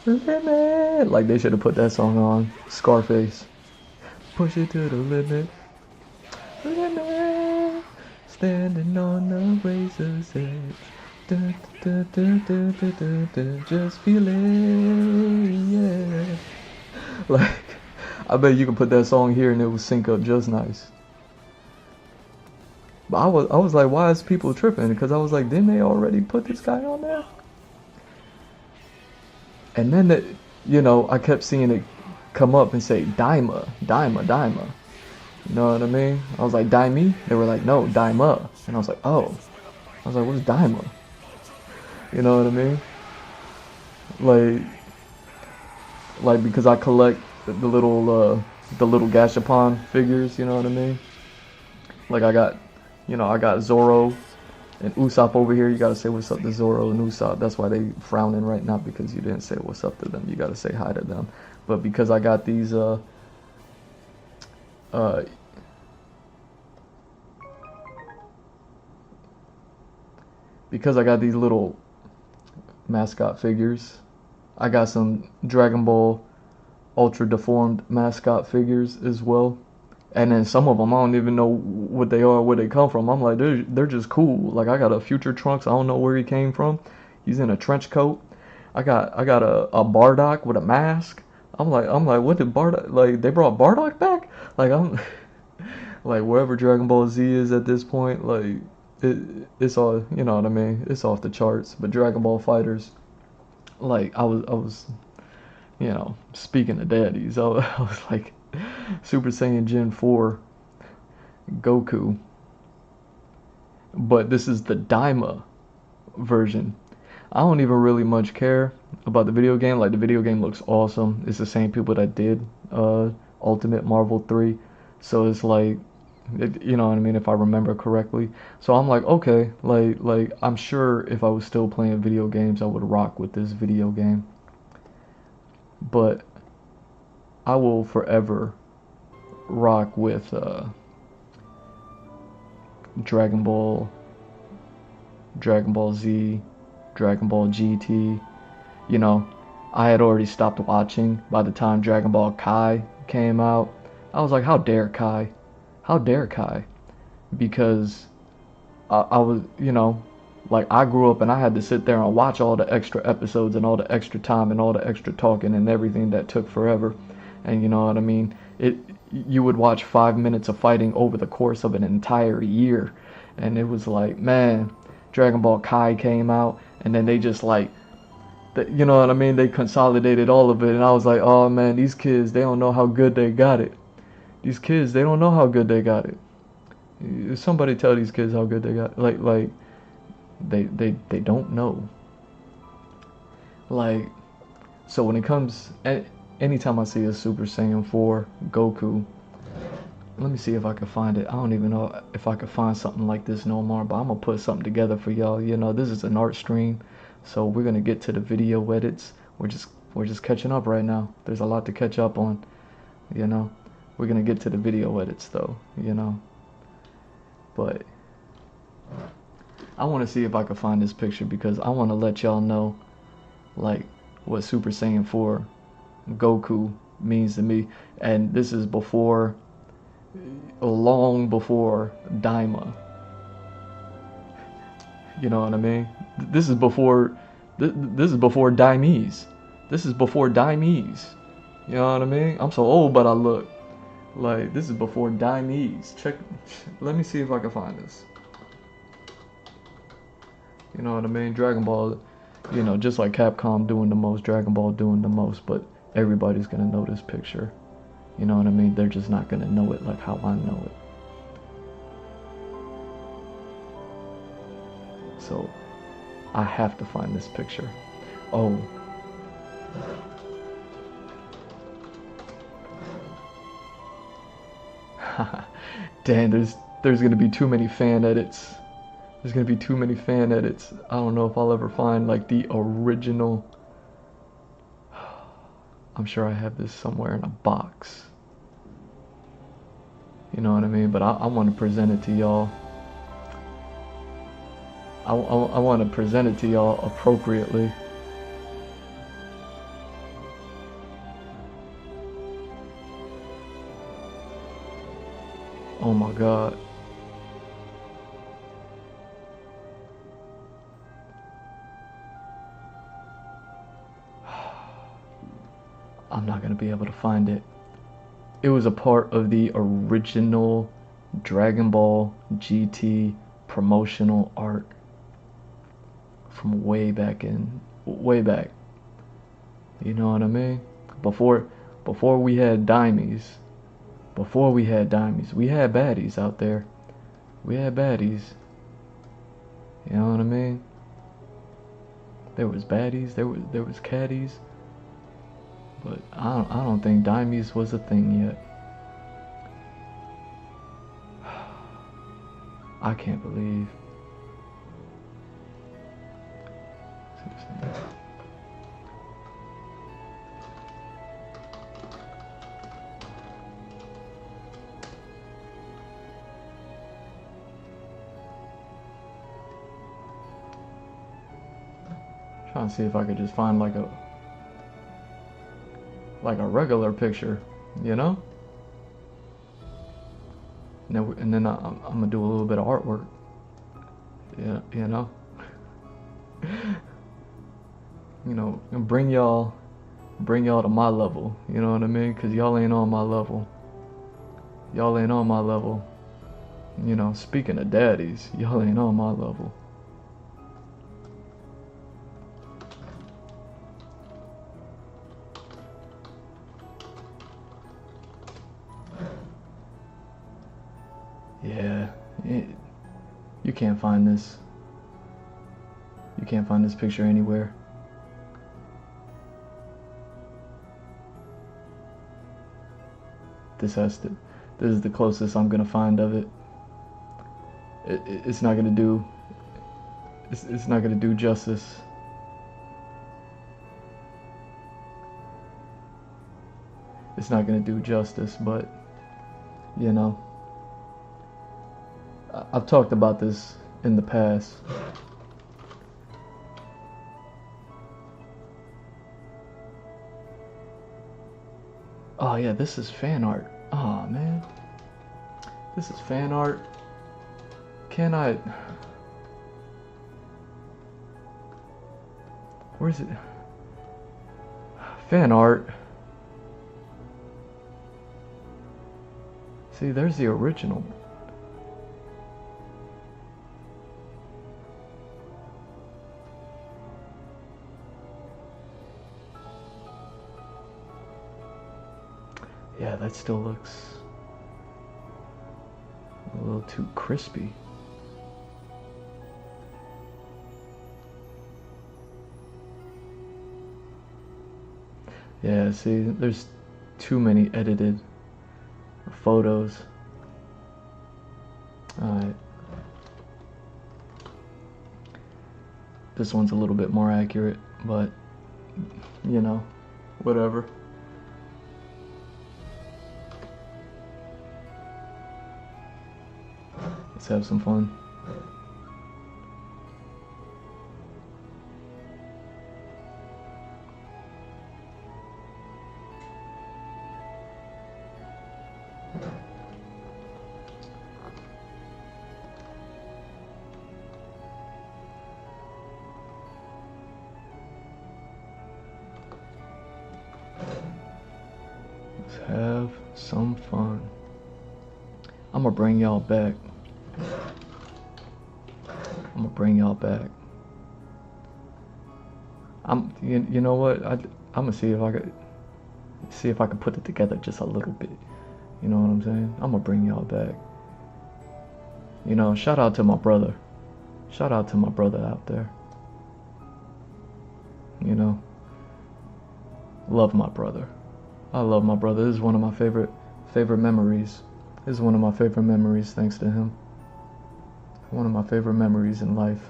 The limit. Like they should have put that song on. Scarface. Push it to the limit. The limit. Standing on the razor's edge. Da, da, da, da, da, da, da, just feel it, yeah. Like, I bet you can put that song here and it would sync up just nice. But I was like, why is people tripping? Because I was like, didn't they already put this guy on there? And then I kept seeing it come up and say Daima, Daima, Daima. You know what I mean? I was like, Daimi? They were like, no, Daima. And I was like, oh. I was like, what's Daima? You know what I mean? Like because I collect the little Gashapon figures, you know what I mean? Like I got Zoro and Usopp over here. You gotta say what's up to Zoro and Usopp. That's why they frowning right now, because you didn't say what's up to them. You gotta say hi to them. But because I got these because I got these little mascot figures, I got some Dragon Ball Ultra Deformed mascot figures as well. And then some of them I don't even know what they are, where they come from. I'm like, they're just cool. Like I got a Future Trunks. I don't know where he came from. He's in a trench coat. I got a Bardock with a mask. I'm like, what did Bardock, like they brought Bardock back? Like I'm like wherever Dragon Ball Z is at this point, like it's all, you know what I mean? It's off the charts. But Dragon Ball Fighters, like I was speaking of daddies, I was like Super Saiyan Gen 4 Goku. But this is the Daima version. I don't even really much care about the video game. Like the video game looks awesome. It's the same people that did Ultimate Marvel 3. So it's like, you know what I mean, if I remember correctly. So I'm like, okay, like I'm sure if I was still playing video games, I would rock with this video game. But I will forever rock with Dragon Ball Z, Dragon Ball GT. I had already stopped watching by the time Dragon Ball Kai came out. I was like, how dare Kai? How dare Kai? Because I was, like I grew up and I had to sit there and watch all the extra episodes and all the extra time and all the extra talking and everything that took forever. And you know what I mean? You would watch 5 minutes of fighting over the course of an entire year. And it was like, man, Dragon Ball Kai came out and then they just like, you know what I mean? They consolidated all of it. And I was like, oh man, these kids, they don't know how good they got it. These kids, they don't know how good they got it. Somebody tell these kids how good they got it. Like they don't know. Like, so when it comes, anytime I see a Super Saiyan 4 Goku, let me see if I can find it. I don't even know if I could find something like this no more, but I'm gonna put something together for y'all. This is an art stream, so we're gonna get to the video edits. We're just catching up right now. There's a lot to catch up on. We're gonna get to the video edits though. But I want to see if I can find this picture, because I want to let y'all know like what Super Saiyan 4 Goku means to me. And this is long before Daima. You know what I mean? This is before Daimis. This is before Daimis. You know what I mean? I'm so old, but I look like this is before Daimis. Check. Let me see if I can find this. You know what I mean? Dragon Ball, just like Capcom doing the most, Dragon Ball doing the most, but everybody's gonna know this picture. You know what I mean? They're just not gonna know it like how I know it. So I have to find this picture. Oh. Damn, there's gonna be too many fan edits. There's gonna be too many fan edits. I don't know if I'll ever find like the original. I'm sure I have this somewhere in a box. You know what I mean? But I want to present it to y'all. I want to present it to y'all appropriately. Oh my God. I'm not gonna be able to find it. It was a part of the original Dragon Ball GT promotional art from way back. You know what I mean? Before we had Dimies. We had baddies out there. We had baddies. You know what I mean? There was baddies, there was caddies. But I don't think Dimies was a thing yet. I can't believe. Trying to see if I could just find like a regular picture, you know? And then I'm gonna do a little bit of artwork. Yeah, you know? You know, and bring y'all to my level, you know what I mean? Cause y'all ain't on my level. Y'all ain't on my level. You know, speaking of daddies, y'all ain't on my level. Yeah, you can't find this. You can't find this picture anywhere. This is the closest I'm gonna find of it. It's not gonna do. It's not gonna do justice. It's not gonna do justice, but you know. I've talked about this in the past. Oh yeah, this is fan art. Oh man. This is fan art. Can I... Where is it? Fan art. See, there's the original. Yeah, that still looks a little too crispy. Yeah, see, there's too many edited photos. Alright. This one's a little bit more accurate, but, you know, whatever. Let's have some fun. Let's have some fun. I'm gonna bring y'all back. You know what? I'm gonna see if I could. See if I can put it together just a little bit. You know what I'm saying? I'm gonna bring y'all back. You know, shout out to my brother. Shout out to my brother out there. You know, love my brother. I love my brother. This is one of my favorite memories. This is one of my favorite memories thanks to him. One of my favorite memories in life.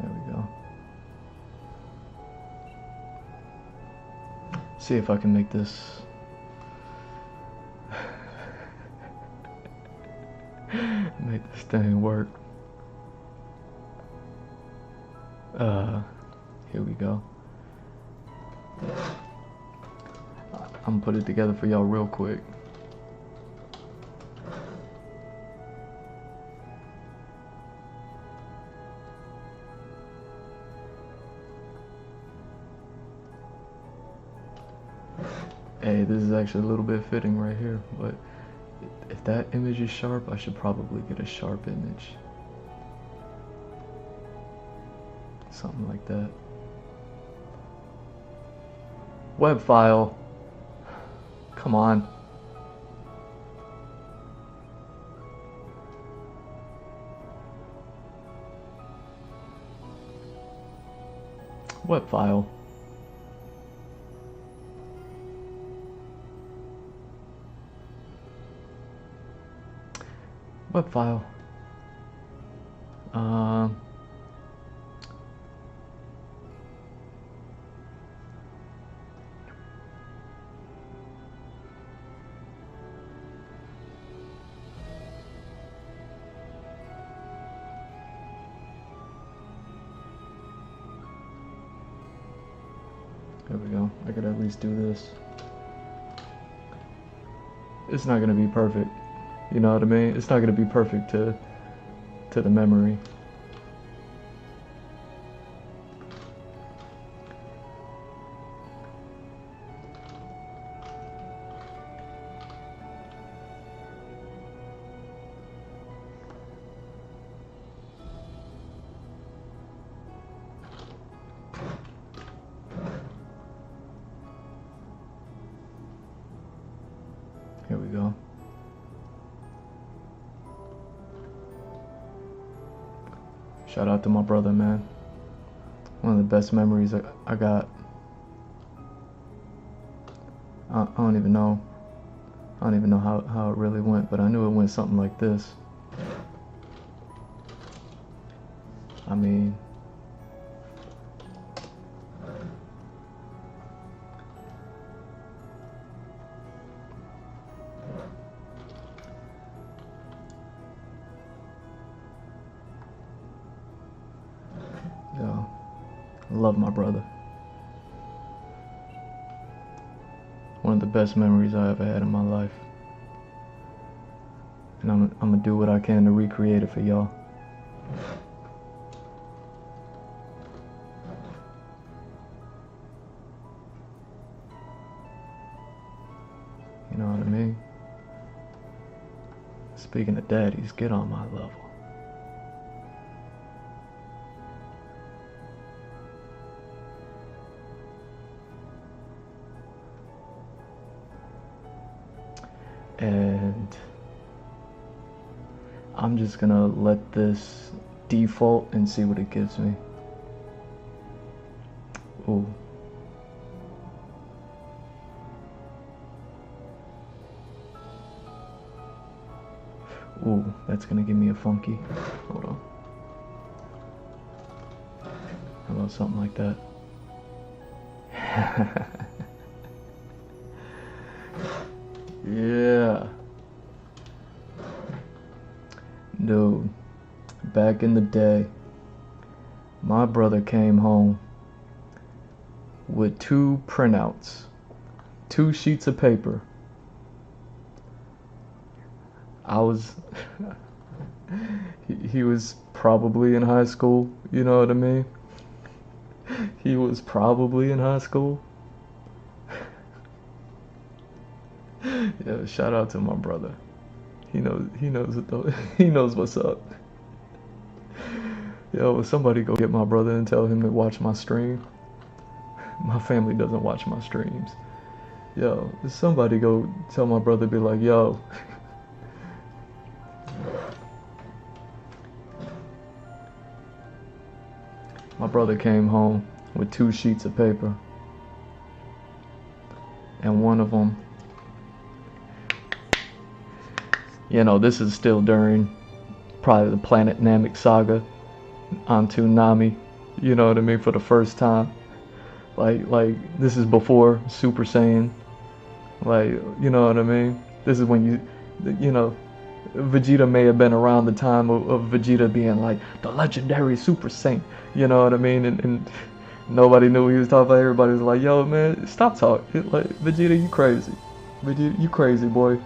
There we go. See if I can make this thing work. Here we go. I'm gonna put it together for y'all real quick. Hey, this is actually a little bit fitting right here, but if that image is sharp, I should probably get a sharp image. Something like that. Web file. Come on. Web file. Web file. There we go. I could at least do this. It's not gonna be perfect. You know what I mean? It's not gonna be perfect to the memory. Here we go. Shout out to my brother, man. One of the best memories I got. I don't even know. I don't even know how it really went, but I knew it went something like this. I mean, yo, I love my brother. One of the best memories I ever had in my life. And I'm gonna do what I can to recreate it for y'all. You know what I mean? Speaking of daddies, get on my level. And I'm just gonna let this default and see what it gives me. Ooh. Ooh, that's gonna give me a funky. Hold on. How about something like that? Yeah. Dude, back in the day, my brother came home with 2 printouts, 2 sheets of paper. I was, he was probably in high school, you know what I mean? He was probably in high school. Yeah, shout out to my brother. He knows it though. He knows what's up. Yo, somebody go get my brother and tell him to watch my stream. My family doesn't watch my streams. Yo, somebody go tell my brother, be like, yo. My brother came home with 2 sheets of paper. And one of them, you know, this is still during probably the Planet Namek saga onto Nami, you know what I mean, for the first time. Like this is before Super Saiyan. Like, you know what I mean? This is when you know, Vegeta may have been around the time of Vegeta being like the legendary Super Saiyan, you know what I mean? And nobody knew what he was talking about. Everybody was like, yo, man, stop talking. Like, Vegeta, you crazy. Vegeta, you crazy, boy.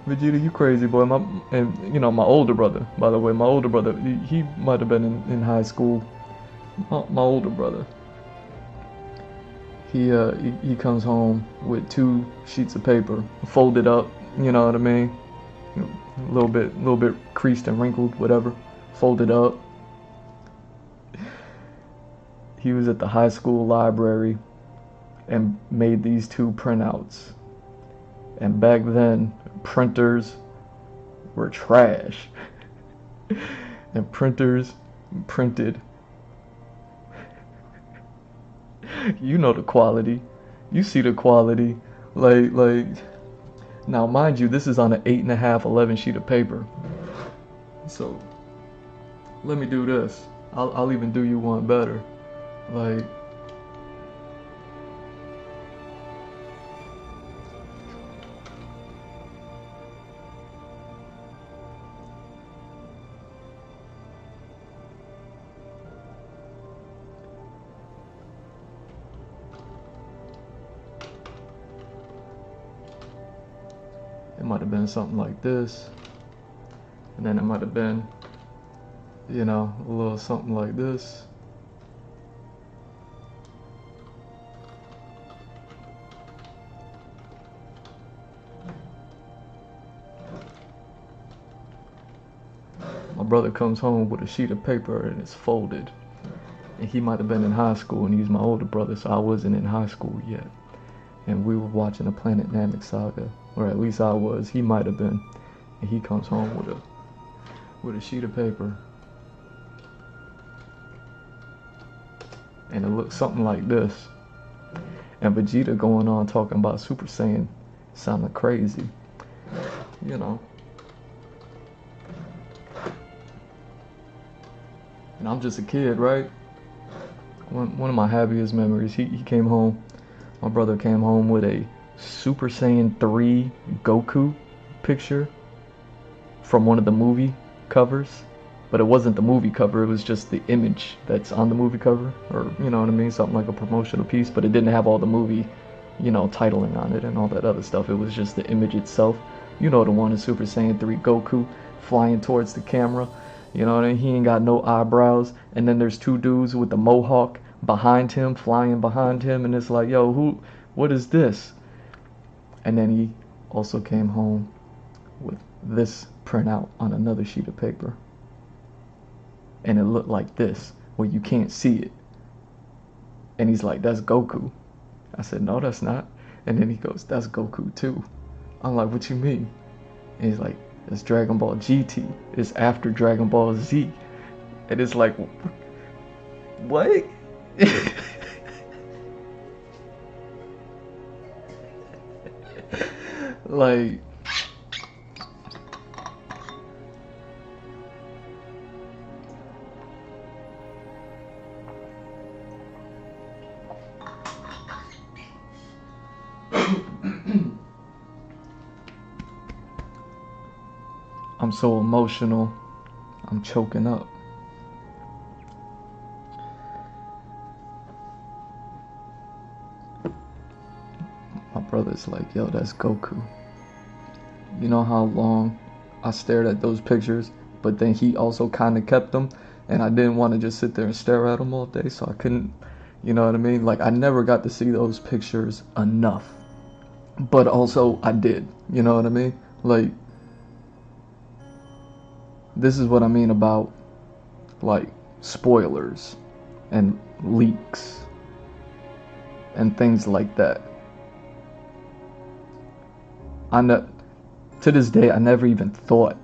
Vegeta, you crazy, boy. And, you know, my older brother, by the way, my older brother, he might have been in high school. My older brother. He comes home with 2 sheets of paper, folded up, you know what I mean? A little bit creased and wrinkled, whatever, folded up. He was at the high school library and made these 2 printouts. And back then, printers were trash. And printers printed. You know the quality. You see the quality. Like. Now, mind you, this is on an 8.5, 11 sheet of paper. So, let me do this. I'll even do you one better. Like, it might have been something like this. And then it might have been, you know, a little something like this. My brother comes home with a sheet of paper and it's folded. And he might have been in high school, and he's my older brother, so I wasn't in high school yet. And we were watching the Planet Namek saga, or at least I was. He might have been. And he comes home with a sheet of paper. And it looks something like this. And Vegeta going on talking about Super Saiyan sounded crazy. You know. And I'm just a kid, right? One of my happiest memories, he came home, my brother came home with a Super Saiyan 3 Goku picture from one of the movie covers. But it wasn't the movie cover, it was just the image that's on the movie cover. Or, you know what I mean, something like a promotional piece, but it didn't have all the movie, you know, titling on it and all that other stuff. It was just the image itself. You know the one in Super Saiyan 3 Goku flying towards the camera. You know what I mean? He ain't got no eyebrows. And then there's 2 dudes with the mohawk behind him, flying behind him. And it's like, yo, what is this? And then he also came home with this printout on another sheet of paper. And it looked like this, where you can't see it. And he's like, that's Goku. I said, no, that's not. And then he goes, that's Goku too. I'm like, what you mean? And he's like, it's Dragon Ball GT. It's after Dragon Ball Z. And it's like, what? Like, I'm so emotional, I'm choking up. My brother's like, yo, that's Goku. You know how long I stared at those pictures, but then he also kind of kept them, and I didn't want to just sit there and stare at them all day, so I couldn't, you know what I mean? Like, I never got to see those pictures enough. but also I did. You know what I mean? Like, this is what I mean about like spoilers and leaks and things like that. To this day, I never even thought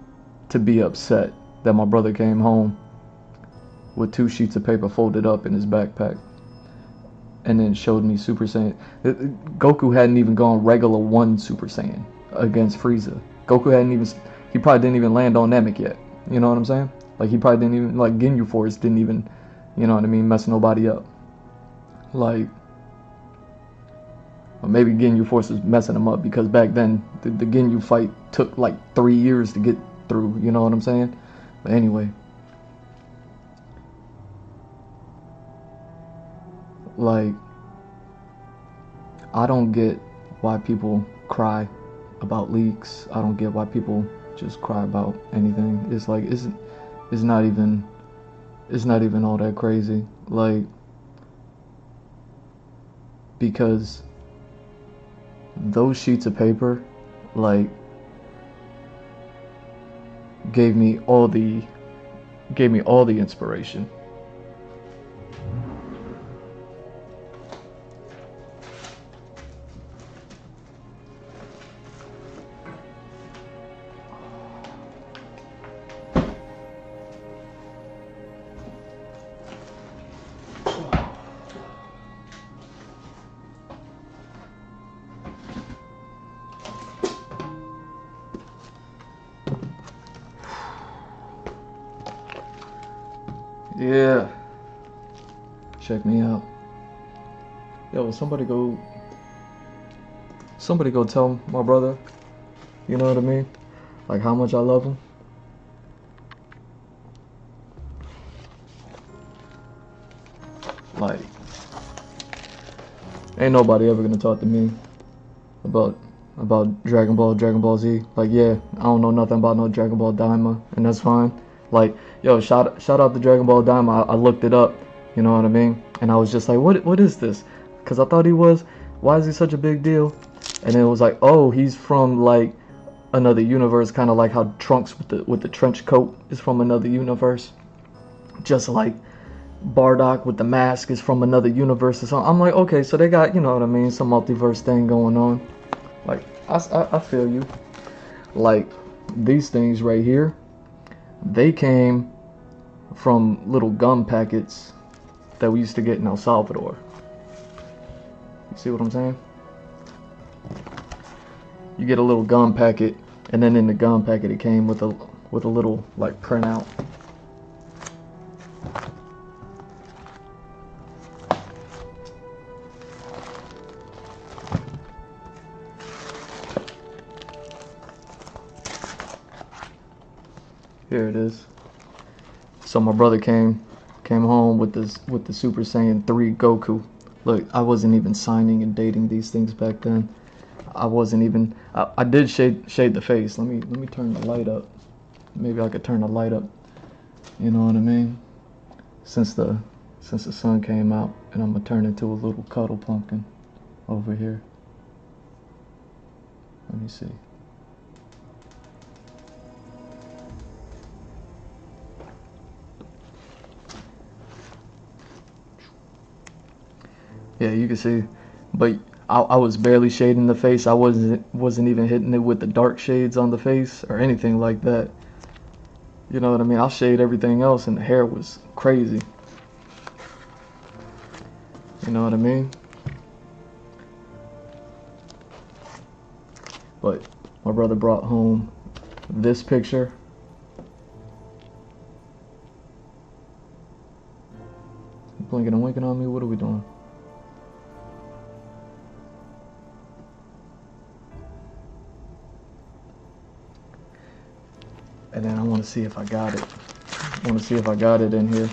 to be upset that my brother came home with 2 sheets of paper folded up in his backpack and then showed me Super Saiyan. Goku hadn't even gone regular 1 Super Saiyan against Frieza. Goku hadn't even, he probably didn't even land on Namek yet. You know what I'm saying? Like, he probably didn't even, like, Ginyu Force didn't even, you know what I mean, mess nobody up. Like, or maybe Ginyu Force was messing him up because back then the Ginyu fight took like 3 years to get through, you know what I'm saying? But anyway, like, I don't get why people cry about leaks. I don't get why people just cry about anything. It's like it's not even all that crazy. Like, because those sheets of paper, like, gave me all the inspiration. Yeah. Check me out. Yo, somebody go tell my brother, you know what I mean? Like, how much I love him. Like, ain't nobody ever gonna talk to me about Dragon Ball Z. Like, yeah, I don't know nothing about no Dragon Ball Daima, and that's fine. Like, yo, shout out to Dragon Ball Daima. I looked it up, you know what I mean? And I was just like, what is this? Because I thought why is he such a big deal? And then it was like, oh, he's from like another universe, kind of like how Trunks with the trench coat is from another universe. Just like Bardock with the mask is from another universe or something. I'm like, okay, so they got, you know what I mean, some multiverse thing going on. Like, I feel you. Like, these things right here, they came from little gum packets that we used to get in El Salvador. You see what I'm saying? You get a little gum packet, and then in the gum packet it came with a little like printout. Here it is. So my brother came home with the Super Saiyan 3 Goku. Look, I wasn't even signing and dating these things back then. I wasn't even. I did shade the face. Let me turn the light up. Maybe I could turn the light up. You know what I mean? Since the sun came out, and I'm gonna turn into a little cuddle pumpkin over here. Let me see. Yeah, you can see, but I was barely shading the face. I wasn't even hitting it with the dark shades on the face or anything like that. You know what I mean? I'll shade everything else, and the hair was crazy. You know what I mean? But my brother brought home this picture. Blinking and winking on me. What are we doing? And then I want to see if I got it. I want to see if I got it in here.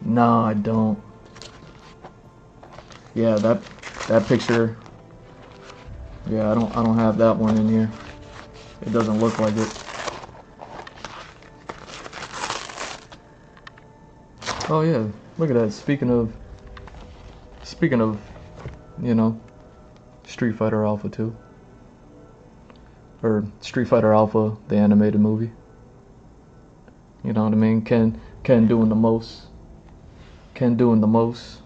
No, I don't. Yeah, that picture. Yeah, I don't have that one in here. It doesn't look like it. Oh yeah, look at that. Speaking of, you know, Street Fighter Alpha 2. Or Street Fighter Alpha, the animated movie. You know what I mean? Ken doing the most. Ken doing the most.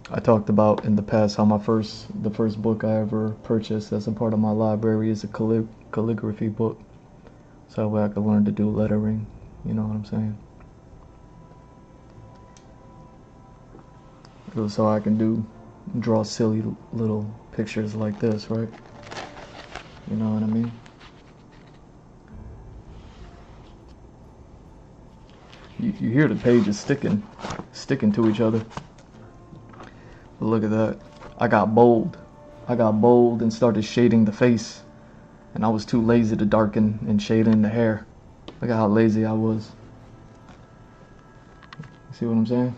I talked about in the past how the first book I ever purchased as a part of my library is a calligraphy book. So that way I could learn to do lettering. You know what I'm saying? So I can draw silly little pictures like this, right? You know what I mean? You hear the pages sticking to each other. But look at that. I got bold and started shading the face. And I was too lazy to darken and shade in the hair. Look at how lazy I was. See what I'm saying?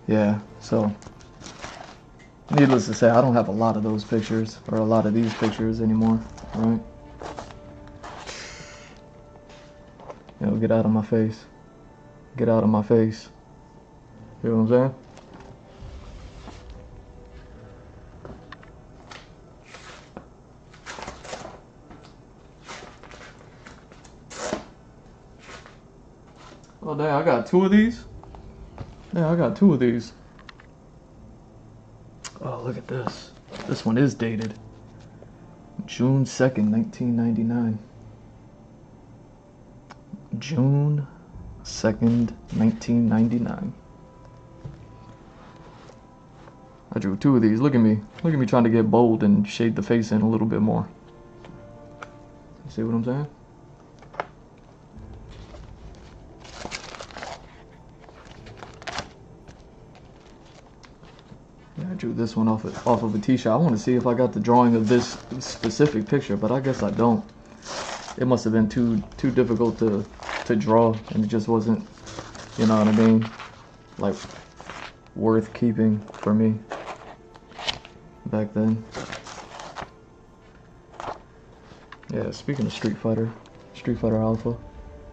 Yeah, so needless to say, I don't have a lot of those pictures or a lot of these pictures anymore, right? Yo, get out of my face. Get out of my face. You know what I'm saying? Oh, dang, I got two of these? Yeah, I got two of these. Oh, look at this. This one is dated. June 2nd, 1999. June 2nd, 1999. I drew two of these. Look at me. Look at me trying to get bold and shade the face in a little bit more. You see what I'm saying? Yeah, I drew this one off of a t-shirt. I want to see if I got the drawing of this specific picture, but I guess I don't. It must have been too difficult to draw, and it just wasn't, you know what I mean, like worth keeping for me back then. Yeah, speaking of Street Fighter Alpha,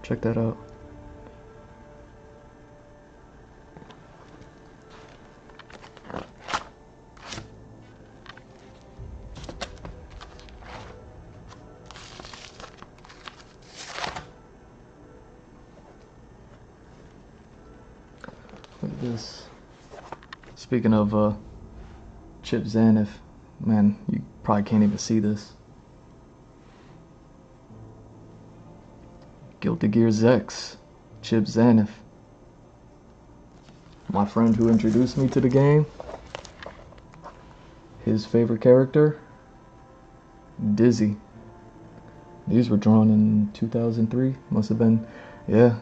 check that out. Look at this. Speaking of Chip Zaniff, man, you probably can't even see this. Guilty Gear X, Chip Zaniff. My friend who introduced me to the game, his favorite character, Dizzy. These were drawn in 2003, must have been, yeah,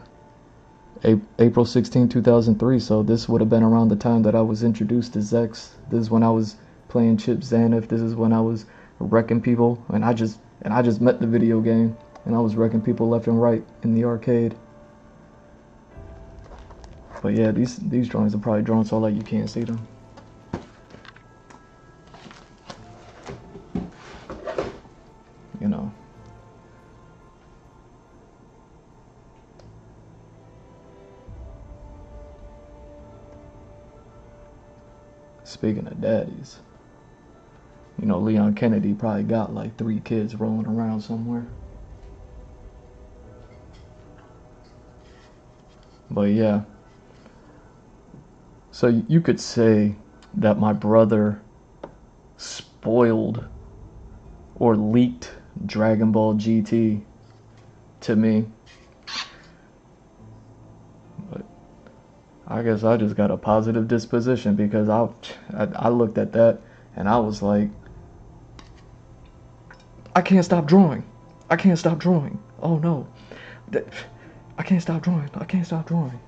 April 16, 2003, so this would have been around the time that I was introduced to Zex. This is when I was playing Chip Zaniff. This is when I was wrecking people, and I just met the video game, and I was wrecking people left and right in the arcade. But yeah, these drawings are probably drawn so like you can't see them. You know. Speaking of daddies, you know, Leon Kennedy probably got like 3 kids rolling around somewhere. But yeah, so you could say that my brother spoiled or leaked Dragon Ball GT to me. But I guess I just got a positive disposition, because I looked at that and I was like, I can't stop drawing. I can't stop drawing. Oh no. I can't stop drawing. I can't stop drawing.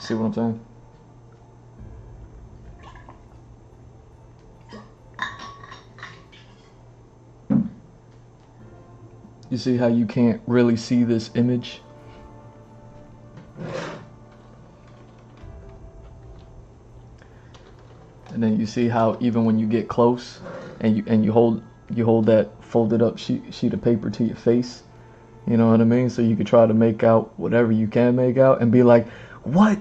See what I'm saying? You see how you can't really see this image? And then you see how even when you get close and you hold that folded up sheet of paper to your face, you know what I mean? So you could try to make out whatever you can make out and be like, what?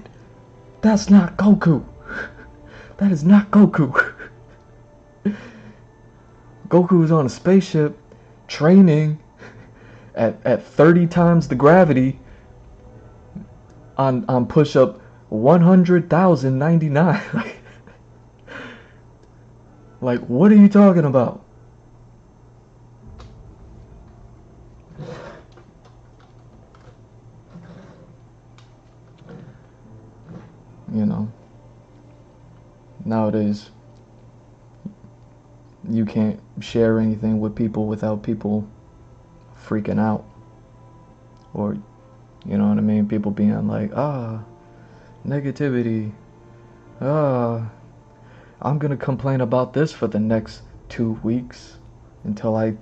That's not Goku. That is not Goku. Goku's on a spaceship training at 30 times the gravity on push-up 100,099. Like, what are you talking about? You know, nowadays you can't share anything with people without people freaking out, or, you know what I mean, people being like, negativity, I'm gonna complain about this for the next 2 weeks until I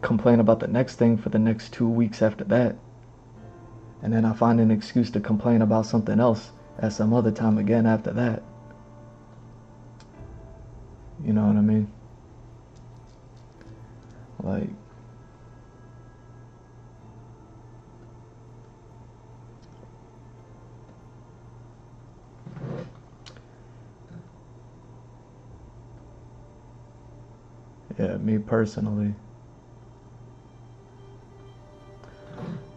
complain about the next thing for the next 2 weeks after that, and then I find an excuse to complain about something else at some other time again after that. You know what I mean? Like, yeah, me personally,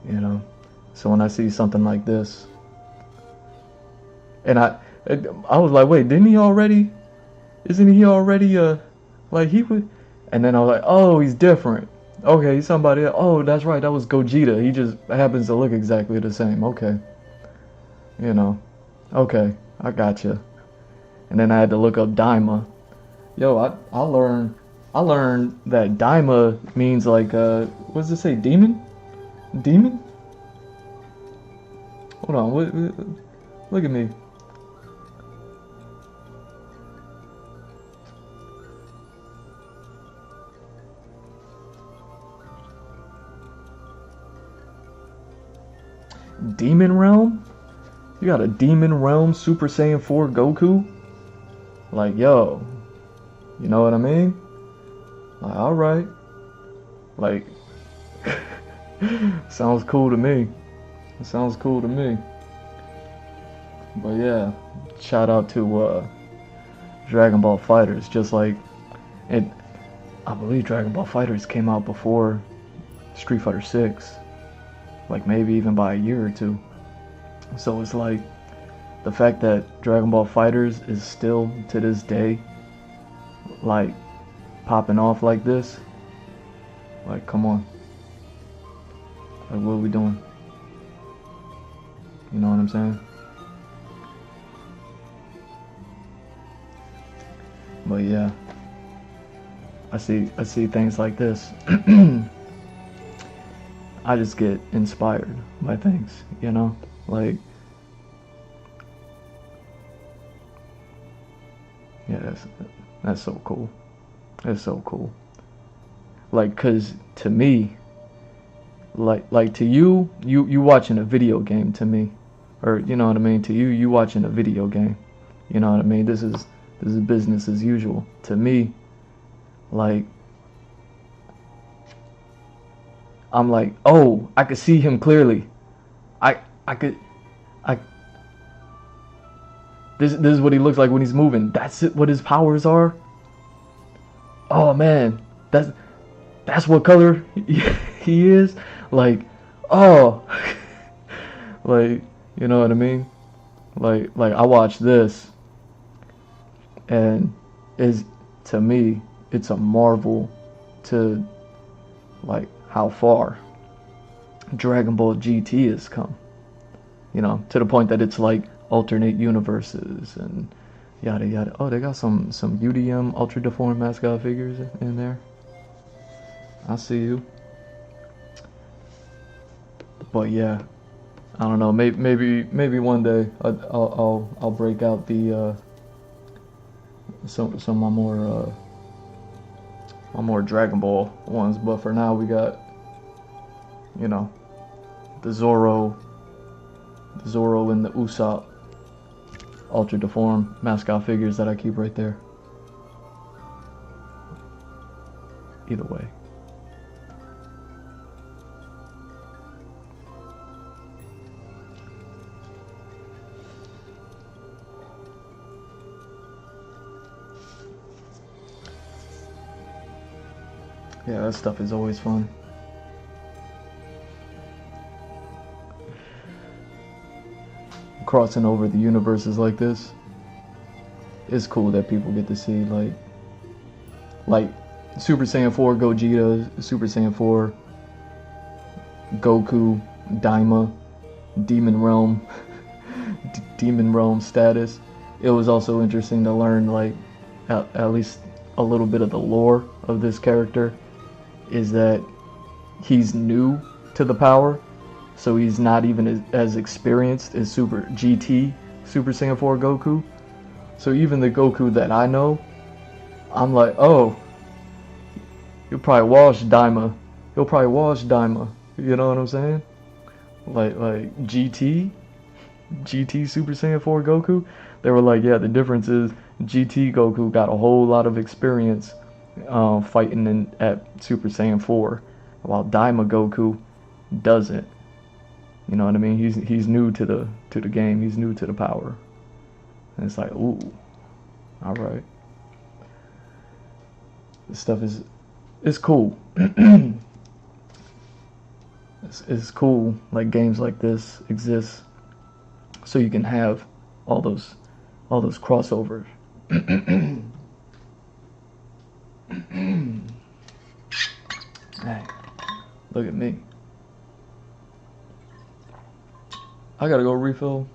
you know, so when I see something like this, and I was like, wait, didn't he already? Isn't he already like he would? And then I was like, oh, he's different. Okay, he's somebody else. Oh, that's right, that was Gogeta. He just happens to look exactly the same. Okay, you know, okay, I gotcha. And then I had to look up Daima. Yo, I learned that Daima means like what does it say? Demon? Demon? Hold on, what look at me. Demon Realm? You got a Demon Realm Super Saiyan 4 Goku? Like, yo, you know what I mean? Like, alright. Like, sounds cool to me. It sounds cool to me. But yeah, shout out to Dragon Ball FighterZ. Just like, I believe Dragon Ball FighterZ came out before Street Fighter 6. Like maybe even by a year or two. So it's like the fact that Dragon Ball FighterZ is still to this day like popping off like this. Like, come on. Like, what are we doing? You know what I'm saying? But yeah, I see things like this. I just get inspired by things, you know? Like, yeah, that's so cool. That's so cool. Like, cause to me, like to you watching a video game to me, or you know what I mean? To you watching a video game, you know what I mean? This is business as usual. To me, like, I'm like, oh, I could see him clearly. This is what he looks like when he's moving. That's it, what his powers are. Oh man, that's what color he is. Like, oh, like, you know what I mean? Like I watched this, and to me, it's a marvel to like how far Dragon Ball GT has come, you know, to the point that it's like alternate universes and yada yada. Oh, they got some UDM Ultra Deformed mascot figures in there. I see you. But yeah, I don't know. Maybe one day I'll break out the some of my more Dragon Ball ones. But for now, we got, you know, the Zoro and the Usopp Ultra Deformed mascot figures that I keep right there. Either way. Yeah, that stuff is always fun. Crossing over the universes like this, it's cool that people get to see like Super Saiyan 4 Gogeta, Super Saiyan 4 Goku, Daima, Demon Realm, Demon Realm status. It was also interesting to learn like at least a little bit of the lore of this character is that he's new to the power, so he's not even as experienced as Super Saiyan 4 Goku. So even the Goku that I know, I'm like, oh, he'll probably wash Daima. You know what I'm saying? Like GT Super Saiyan 4 Goku. They were like, yeah, the difference is GT Goku got a whole lot of experience fighting at Super Saiyan 4, while Daima Goku doesn't. You know what I mean? He's new to the game. He's new to the power. And it's like, ooh, all right. This stuff is cool. It's cool. Like games like this exist, so you can have all those crossovers. Hey, look at me. I gotta go refill.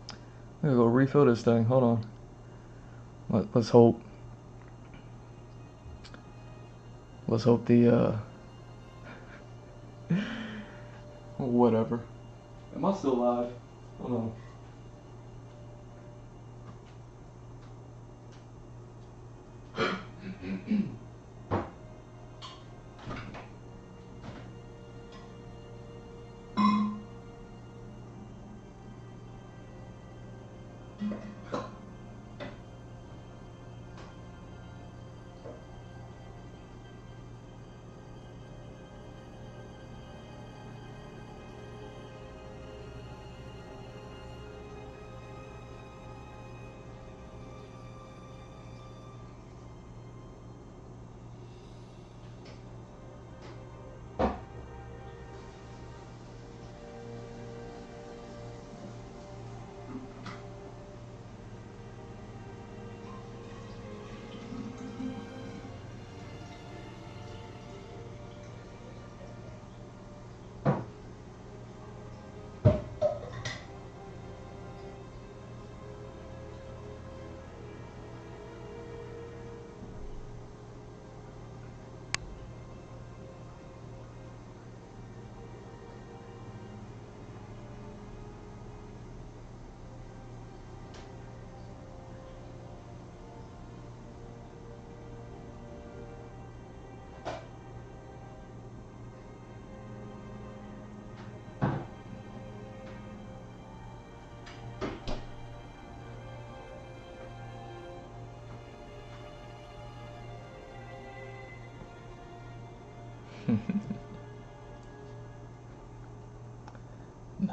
I gotta go refill this thing. Hold on. Let's hope. Let's hope the whatever. Am I still live? Hold on.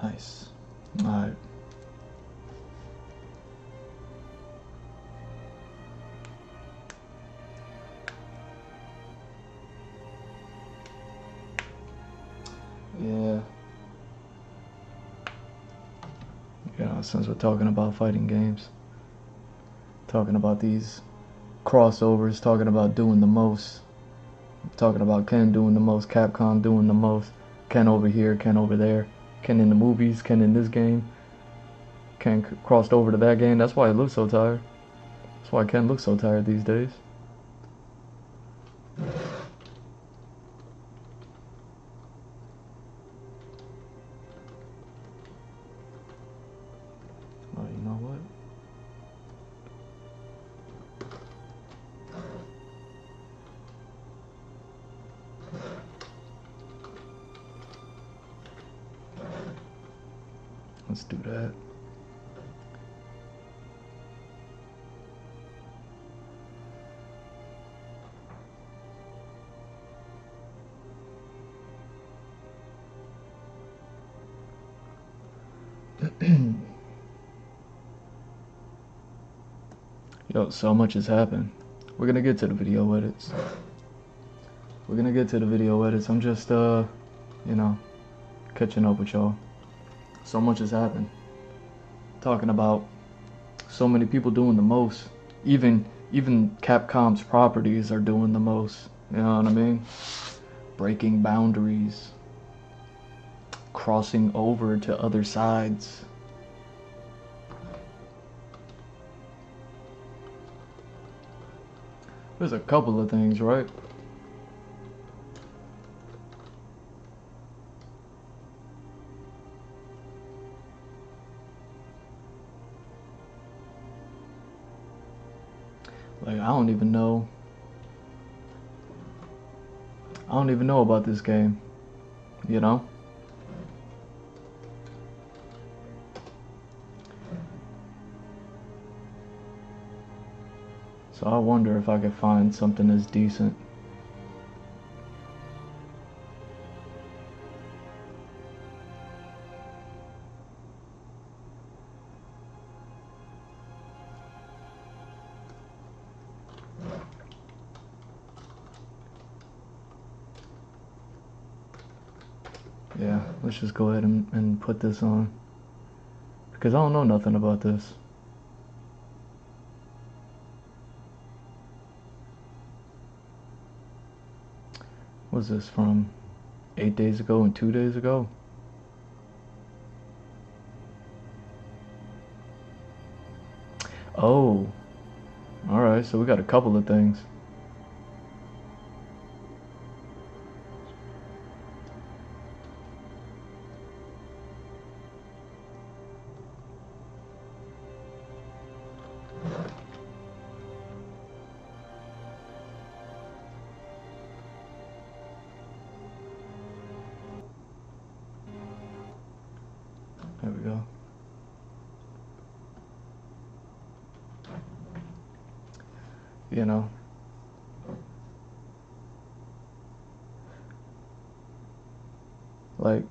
Nice. Alright. Yeah. You know, since we're talking about fighting games, talking about these crossovers, talking about doing the most, talking about Ken doing the most, Capcom doing the most, Ken over here, Ken over there, Ken in the movies, Ken in this game, Ken crossed over to that game. That's why he looks so tired. That's why Ken looks so tired these days. Oh, you know what? Let's do that. Yo, so much has happened. We're gonna get to the video edits. we're gonna get to the video edits. I'm just, you know, catching up with y'all. So much has happened. Talking about so many people doing the most. Even Capcom's properties are doing the most. You know what I mean? Breaking boundaries. Crossing over to other sides. There's a couple of things, right? Like, I don't even know about this game, you know? So I wonder if I could find something that's decent. Yeah, let's just go ahead and put this on. Because I don't know nothing about this. What's this from? 8 days ago and 2 days ago? Oh. Alright, so we got a couple of things. There we go. You know, like,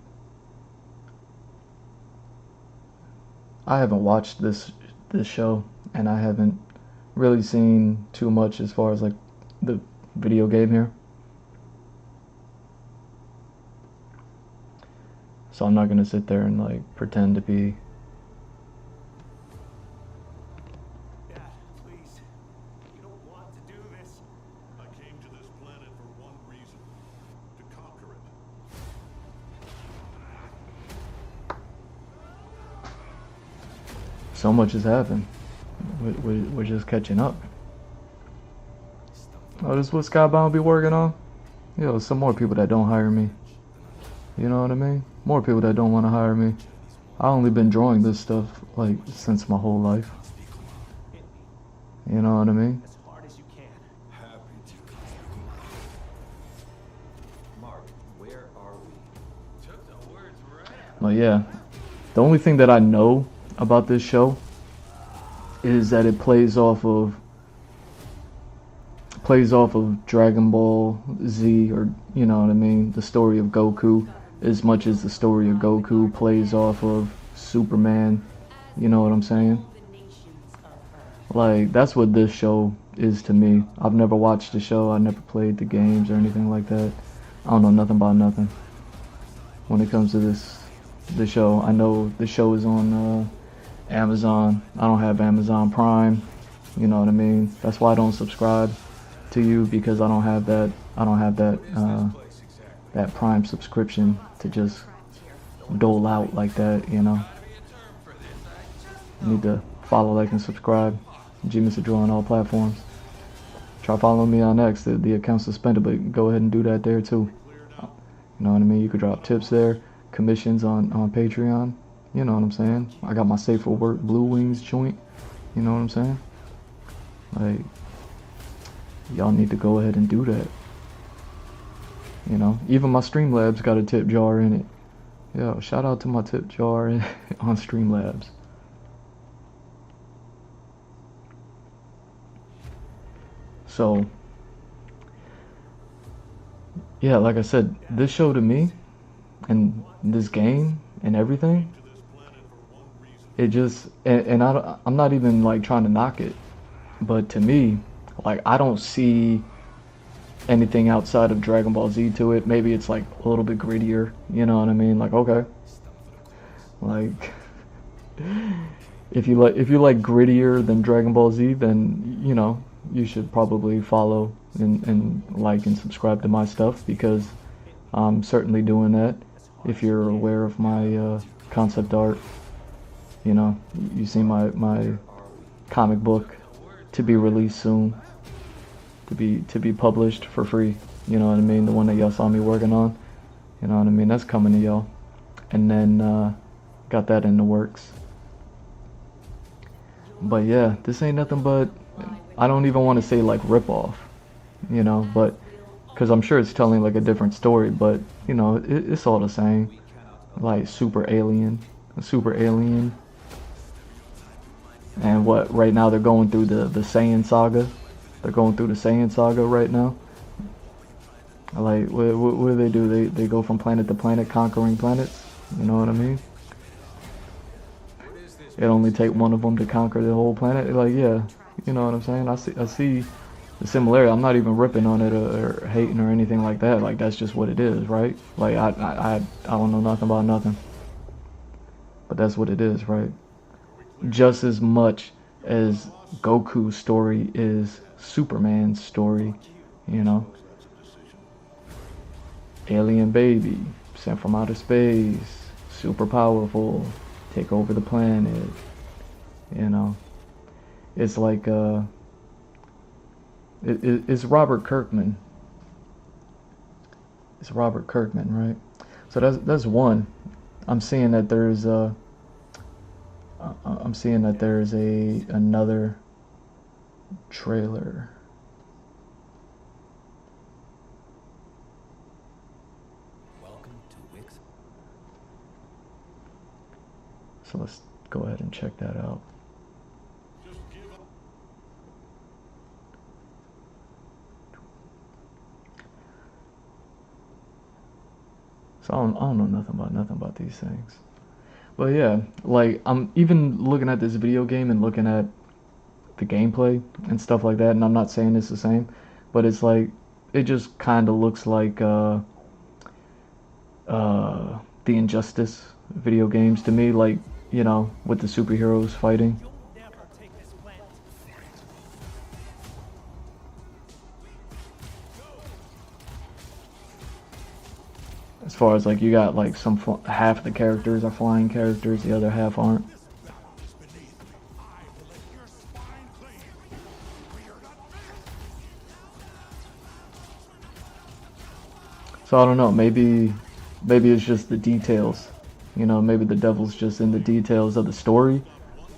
I haven't watched this show, and I haven't really seen too much as far as like the video game here. So I'm not gonna sit there and like pretend to be.
Dad, please. You don't want to do this. I came to this planet for one reason. To conquer it.
So much has happened. We're just catching up. Oh, this is what Skybound be working on? Yo, some more people that don't hire me. You know what I mean? More people that don't want to hire me. I only been drawing this stuff like since my whole life. You know what I mean?
As hard as you can. Happy to. Mark, where are we? Took the words right out.
But yeah, the only thing that I know about this show is that it plays off of Dragon Ball Z, or you know what I mean, the story of Goku, as much as the story of Goku plays off of Superman. You know what I'm saying? Like, that's what this show is to me. I've never watched the show, I never played the games or anything like that. I don't know nothing about nothing when it comes to the show. I know the show is on Amazon. I don't have Amazon Prime. You know what I mean? That's why I don't subscribe to you, because I don't have that that Prime subscription to just dole out like that, you know. You need to follow, like, and subscribe. G-Mr. Draw on all platforms. Try following me on X. The account's suspended, but go ahead and do that there too. You know what I mean? You could drop tips there, commissions on Patreon. You know what I'm saying? I got my Safe for Work Blue Wings joint. You know what I'm saying? Like, y'all need to go ahead and do that. You know, even my Streamlabs got a tip jar in it. Yo, shout out to my tip jar on Streamlabs. So, yeah, like I said, this show to me, and this game, and everything, it just, and I'm not even like trying to knock it, but to me, like, I don't see anything outside of Dragon Ball Z to it. Maybe it's like a little bit grittier, you know what I mean? Like, okay, like if you like grittier than Dragon Ball Z, then you know you should probably follow and like and subscribe to my stuff, because I'm certainly doing that. If you're aware of my concept art, you know, you see my comic book to be released soon, to be published for free, you know what I mean, the one that y'all saw me working on, you know what I mean, that's coming to y'all. And then got that in the works. But yeah, this ain't nothing but, I don't even want to say like rip off, you know, but because I'm sure it's telling like a different story, but you know, it's all the same. Like super alien. And what, right now they're going through the Saiyan saga. They're going through the Saiyan saga right now. Like, what do? They go from planet to planet, conquering planets. You know what I mean? It only take one of them to conquer the whole planet. Like, yeah, you know what I'm saying? I see the similarity. I'm not even ripping on it or hating or anything like that. Like, that's just what it is, right? Like, I don't know nothing about nothing. But that's what it is, right? Just as much as Goku's story is Superman's story, you know? Alien baby, sent from outer space, super powerful, take over the planet, you know? It's like, it's Robert Kirkman. It's Robert Kirkman, right? So that's one. I'm seeing that there's another trailer.
Welcome to Wix.
So let's go ahead and check that out. So I don't know nothing about these things. But yeah, like I'm even looking at this video game and looking at the gameplay and stuff like that, and I'm not saying it's the same, but it's like it just kind of looks like the Injustice video games to me, like, you know, with the superheroes fighting. As far as like you got like half of the characters are flying characters, the other half aren't. So I don't know, maybe it's just the details, you know, maybe the devil's just in the details of the story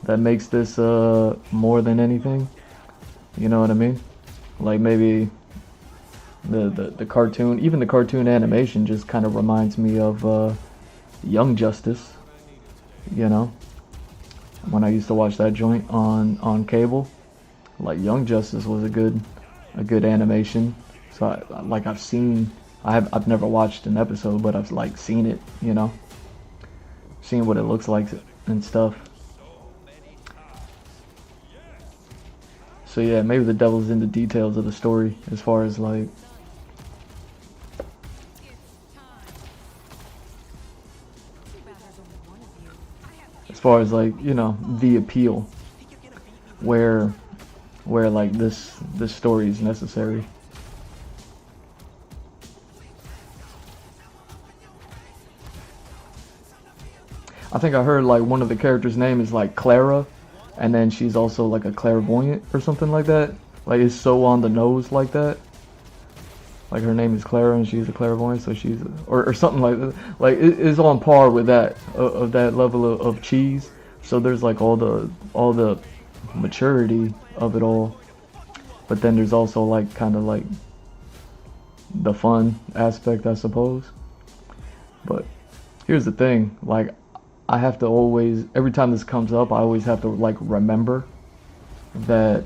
that makes this more than anything, you know what I mean? Like maybe the cartoon, even the cartoon animation just kind of reminds me of Young Justice, you know, when I used to watch that joint on cable. Like Young Justice was a good animation. So I've never watched an episode, but I've like seen it, you know, seen what it looks like and stuff. So yeah, maybe the devil's in the details of the story as far as like you know, the appeal, where like this story is necessary. I think I heard like one of the characters' name is like Clara, and then she's also like a clairvoyant or something like that. Like it's so on the nose like that. Like her name is Clara and she's a clairvoyant, so she's or something like that. Like it is on par with that of that level of cheese. So there's like all the maturity of it all, but then there's also like kind of like the fun aspect, I suppose. But here's the thing, like I have to always, every time this comes up, I always have to like remember that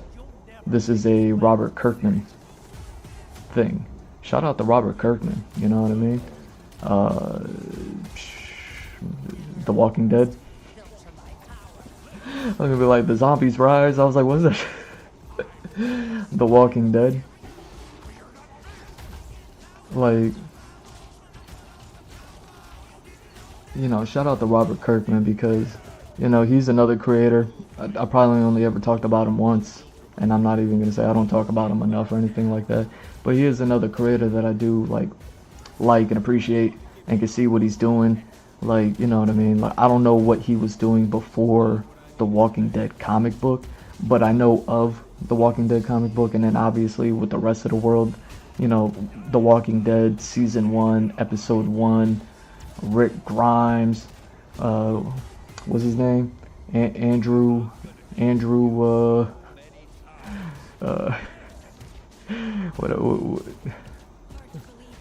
this is a Robert Kirkman thing. Shout out to Robert Kirkman, you know what I mean? The Walking Dead. I'm gonna be like, the zombies rise. I was like, what is that? The Walking Dead. like, you know, shout out to Robert Kirkman because, you know, he's another creator. I probably only ever talked about him once, and I'm not even gonna say I don't talk about him enough or anything like that. But he is another creator that I do like and appreciate and can see what he's doing. Like, you know what I mean? Like, I don't know what he was doing before the Walking Dead comic book, but I know of the Walking Dead comic book, and then obviously with the rest of the world, you know, The Walking Dead season 1, episode 1, Rick Grimes, what's his name? Andrew, what,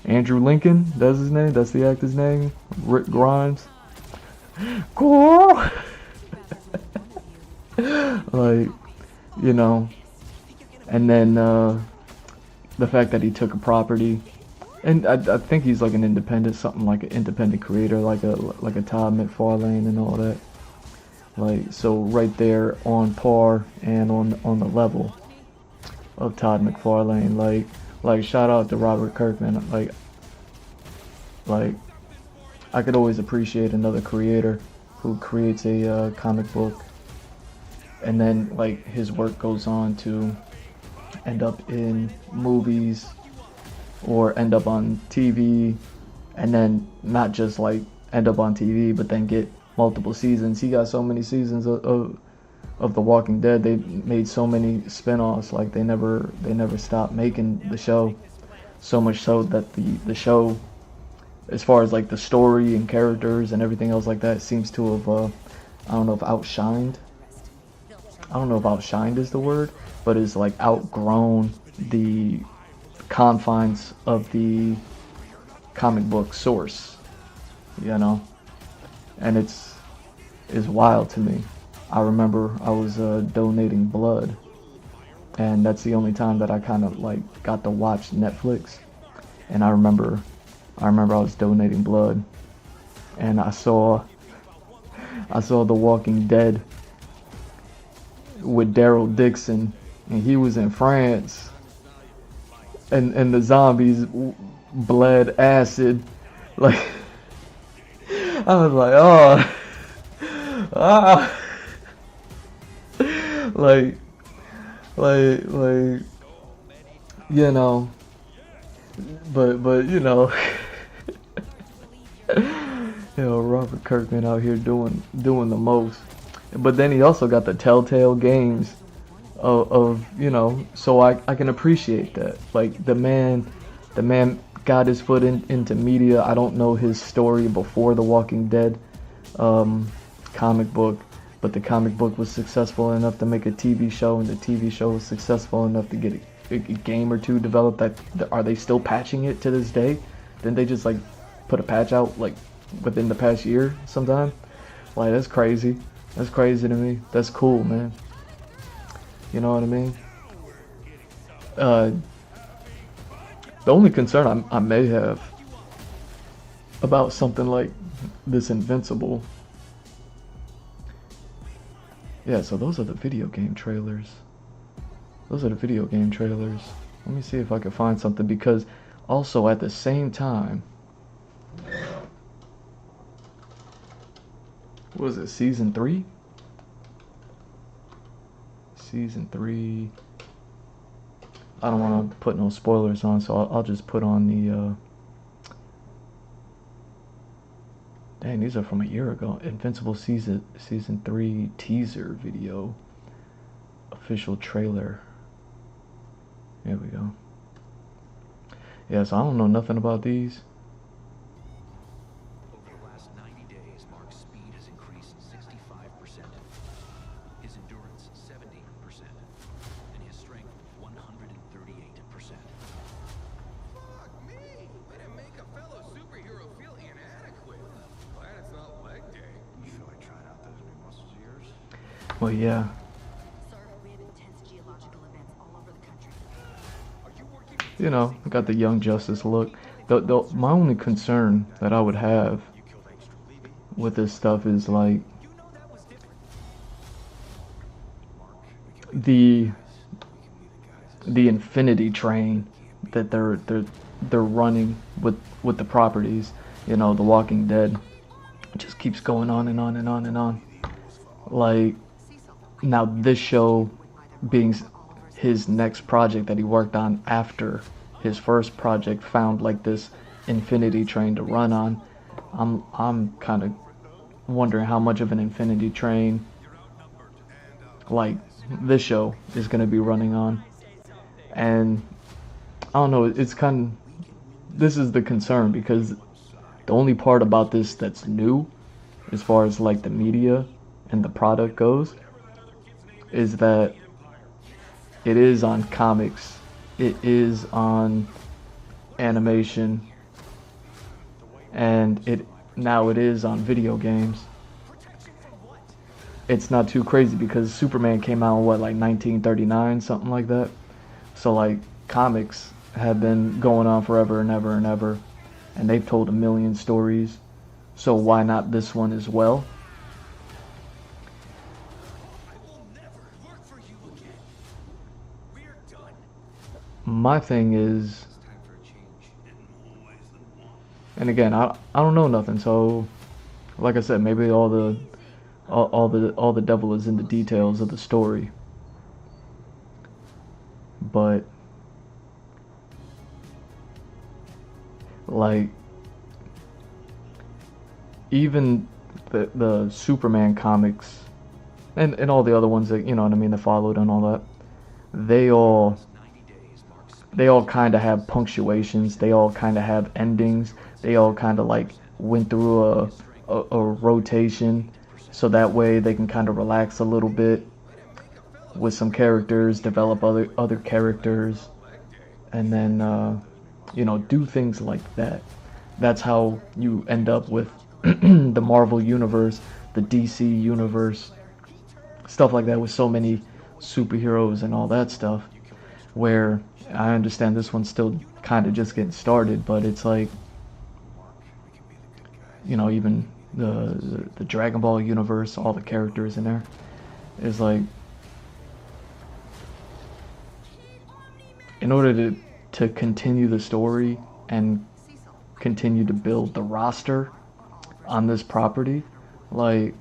Andrew Lincoln, that's his name, that's the actor's name, Rick Grimes. Cool. Like, you know, and then the fact that he took a property, and I think he's like an independent, something like an independent creator, like a Todd McFarlane and all that. Like, so right there on par and on the level of Todd McFarlane. Like shout out to Robert Kirkman. Like I could always appreciate another creator who creates a comic book, and then like his work goes on to end up in movies or end up on TV, and then not just like end up on TV, but then get multiple seasons. He got so many seasons of The Walking Dead. They made so many spin-offs. Like they never stopped making the show. So much so that the show, as far as like the story and characters and everything else like that, seems to have I don't know if outshined. I don't know if outshined is the word, but is like outgrown the confines of the comic book source, you know, and it's wild to me. I remember I was donating blood, and that's the only time that I kind of like got to watch Netflix. And I remember I was donating blood, and I saw The Walking Dead with Daryl Dixon, and he was in France, and the zombies bled acid. Like I was like, oh, like you know, but you know, you know, Robert Kirkman out here doing the most. But then he also got the Telltale games of you know, so I can appreciate that. Like the man got his foot into media. I don't know his story before The Walking Dead comic book, but the comic book was successful enough to make a TV show, and the TV show was successful enough to get a game or two developed. That are they still patching it to this day? Didn't they just like put a patch out like within the past year sometime? Like that's crazy. That's crazy to me. That's cool, man. You know what I mean? The only concern I may have about something like this Invincible. Yeah, so those are the video game trailers. Let me see if I can find something, because also at the same time, what was it, season 3? Season 3. I don't want to put no spoilers on, so I'll just put on the dang, these are from a year ago. Invincible season 3 teaser video, official trailer. Here we go. Yeah, so I don't know nothing about these.
Over the last 90 days, Mark's speed has increased 65%, his endurance 70%, and his strength 138%.
Fuck me! Way to make a fellow superhero feel inadequate. Glad it's not leg day.
You feel like trying out those new muscles of yours?
Well, yeah.
Sir, we have intense geological events all over the country.
You know, got the Young Justice look. My only concern that I would have with this stuff is like the infinity train that they're they're running with the properties. You know, The Walking Dead just keeps going on and on and on and on. Like, now this show being his next project that he worked on after his first project found like this infinity train to run on. I'm kind of wondering how much of an infinity train like this show is going to be running on. And I don't know, it's kind of, this is the concern, because the only part about this that's new as far as like the media and the product goes is that it is on comics, it is on animation, and it is on video games. It's not too crazy because Superman came out in what, like 1939, something like that. So like comics have been going on forever and ever and ever, and they've told a million stories. So why not this one as well? My thing is, and again, I don't know nothing, so like I said, maybe all the devil is in the details of the story. But like, even the Superman comics and all the other ones that, you know what I mean, that followed and all that, they all kind of have punctuations, they all kind of have endings, they all kind of like went through a rotation, so that way they can kind of relax a little bit with some characters, develop other characters, and then you know, do things like that. That's how you end up with the Marvel universe, the DC universe, stuff like that, with so many superheroes and all that stuff, where I understand this one's still kind of just getting started, but it's like, you know, even the Dragon Ball universe, all the characters in there, is like, in order to continue the story and continue to build the roster on this property, like,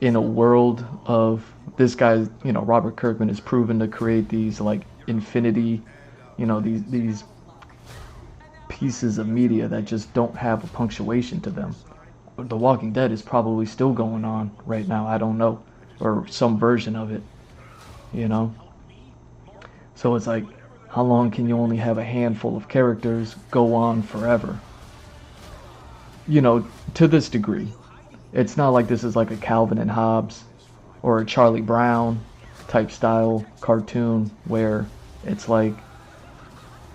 in a world of this guy, you know, Robert Kirkman is proven to create these like infinity, you know, these pieces of media that just don't have a punctuation to them. The Walking Dead is probably still going on right now, I don't know, or some version of it, you know. So it's like, how long can you only have a handful of characters go on forever? You know, to this degree. It's not like this is like a Calvin and Hobbes or a Charlie Brown type style cartoon where it's like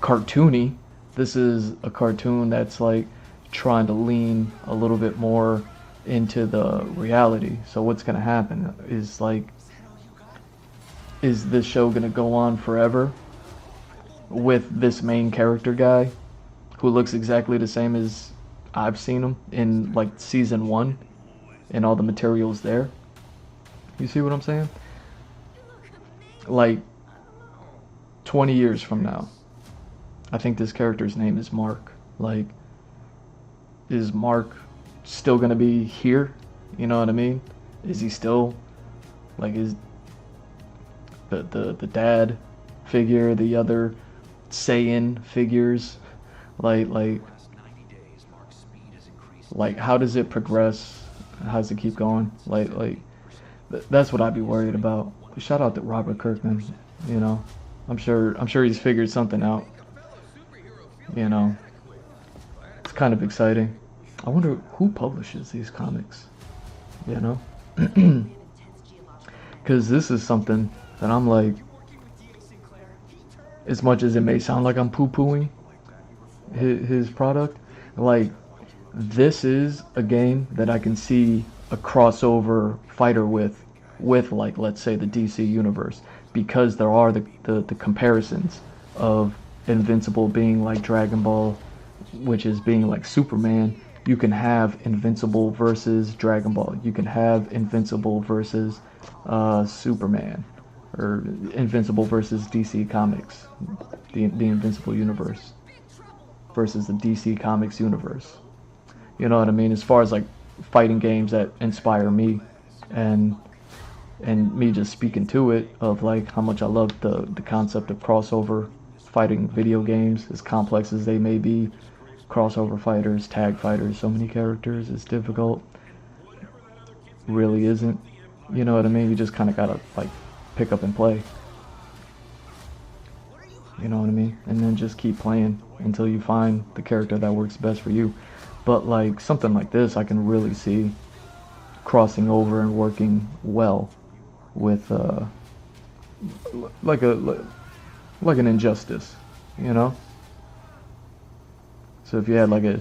cartoony. This is a cartoon that's like trying to lean a little bit more into the reality. So what's going to happen is like, is this show going to go on forever with this main character guy who looks exactly the same as I've seen him in like season 1 and all the materials there? You see what I'm saying? Like 20 years from now, I think this character's name is Mark. Like, is Mark still gonna be here? You know what I mean? Is he still like, is the dad figure, the other Saiyan figures, like how does it progress? How does it keep going? Like that's what I'd be worried about. Shout out to Robert Kirkman, you know. I'm sure he's figured something out. You know, it's kind of exciting. I wonder who publishes these comics, you know? Because this is something that I'm like, as much as it may sound like I'm poo-pooing his product, like, this is a game that I can see a crossover fighter with like, let's say, the DC universe, because there are the comparisons of Invincible being like Dragon Ball, which is being like Superman. You can have Invincible versus Dragon Ball. You can have Invincible versus Superman. or Invincible versus DC Comics, the Invincible universe versus the DC Comics universe. You know what I mean? As far as like fighting games that inspire me, and me just speaking to it, of like how much I love the concept of crossover fighting video games, as complex as they may be. Crossover fighters, tag fighters, so many characters, it's difficult. Really isn't. You know what I mean? You just kind of gotta like pick up and play. You know what I mean? And then just keep playing until you find the character that works best for you. But like something like this, I can really see crossing over and working well with like an Injustice, you know? So if you had like a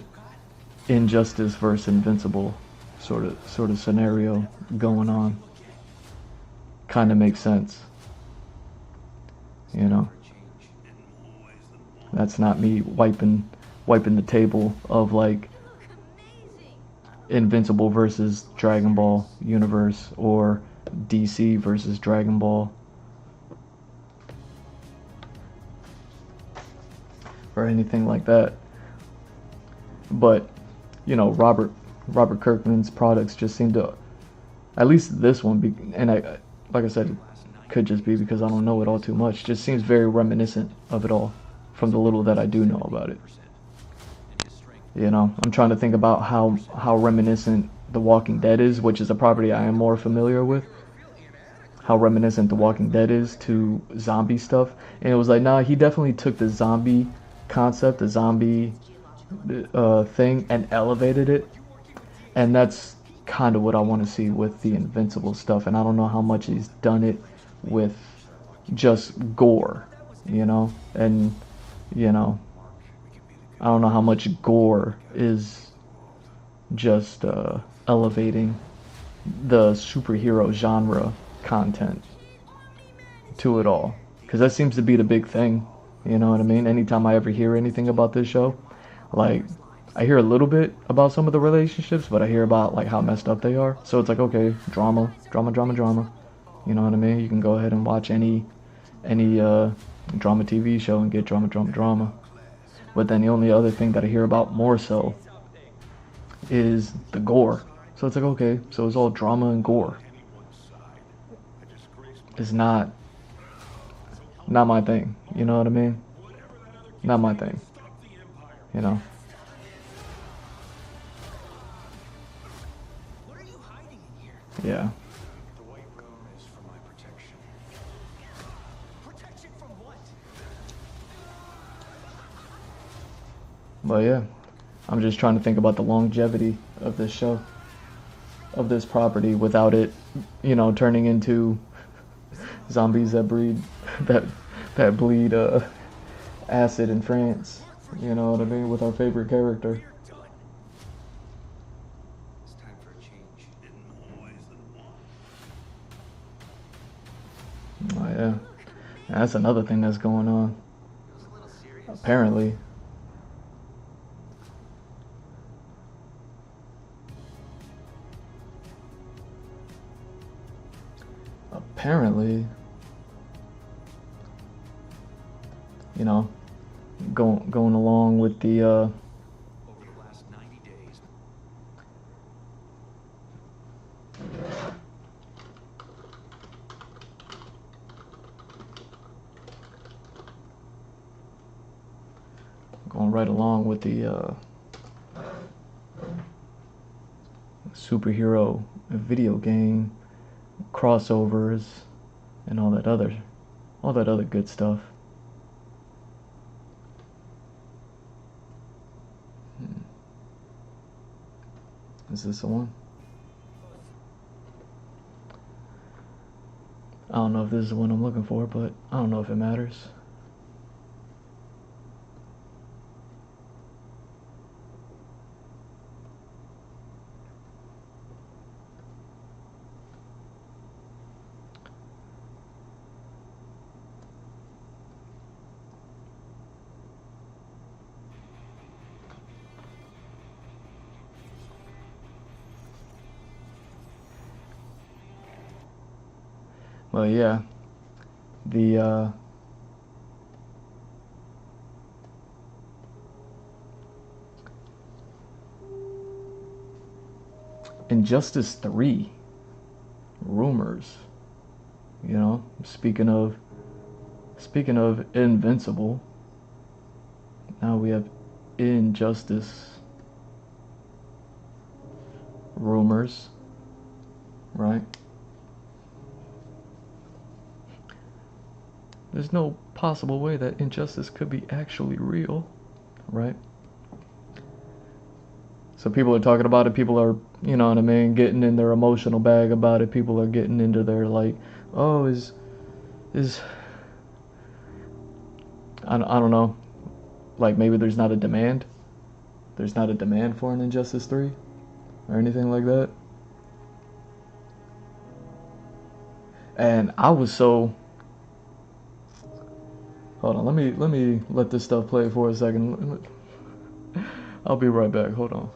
Injustice versus Invincible sort of scenario going on, kind of makes sense. You know? That's not me wiping the table of like Invincible versus Dragon Ball universe, or DC versus Dragon Ball, or anything like that. But you know, Robert Kirkman's products just seem to, at least this one, and I, like I said, it could just be because I don't know it all too much, just seems very reminiscent of it all, from the little that I do know about it. You know, I'm trying to think about how reminiscent The Walking Dead is, which is a property I am more familiar with. How reminiscent The Walking Dead is to zombie stuff. And it was like, nah, he definitely took the zombie concept, the zombie thing, and elevated it. And that's kind of what I want to see with the Invincible stuff. And I don't know how much he's done it with just gore, you know? And, you know, I don't know how much gore is just elevating the superhero genre content to it all, because that seems to be the big thing. You know what I mean? Anytime I ever hear anything about this show, like, I hear a little bit about some of the relationships, but I hear about like how messed up they are. So it's like, okay, drama. You know what I mean? You can go ahead and watch any drama TV show and get drama. But then the only other thing that I hear about more so is the gore. So it's like, okay, so it's all drama and gore. It's not my thing. You know what I mean? Not my thing. You know? Yeah.
The White Room is for my protection. Protection from what?
But yeah, I'm just trying to think about the longevity of this show, of this property, without it, you know, turning into zombies that bleed acid in France. You know what I mean? With our favorite character.
It's time for a change. In more ways than one.
Oh yeah, that's another thing that's going on. Apparently. You know, going along with the
Over the last 90 days,
going right along with the superhero video game crossovers and all that other good stuff. Is this the one? I don't know if this is the one I'm looking for, but I don't know if it matters. Well, yeah, the Injustice 3 rumors. You know, speaking of Invincible, now we have Injustice rumors, right? There's no possible way that Injustice could be actually real, right? So people are talking about it. People are, you know what I mean, getting in their emotional bag about it. People are getting into their like, oh, is I don't know, like maybe there's not a demand. There's not a demand for an Injustice 3 or anything like that. And I was so, hold on, let me let this stuff play for a second. I'll be right back. Hold on.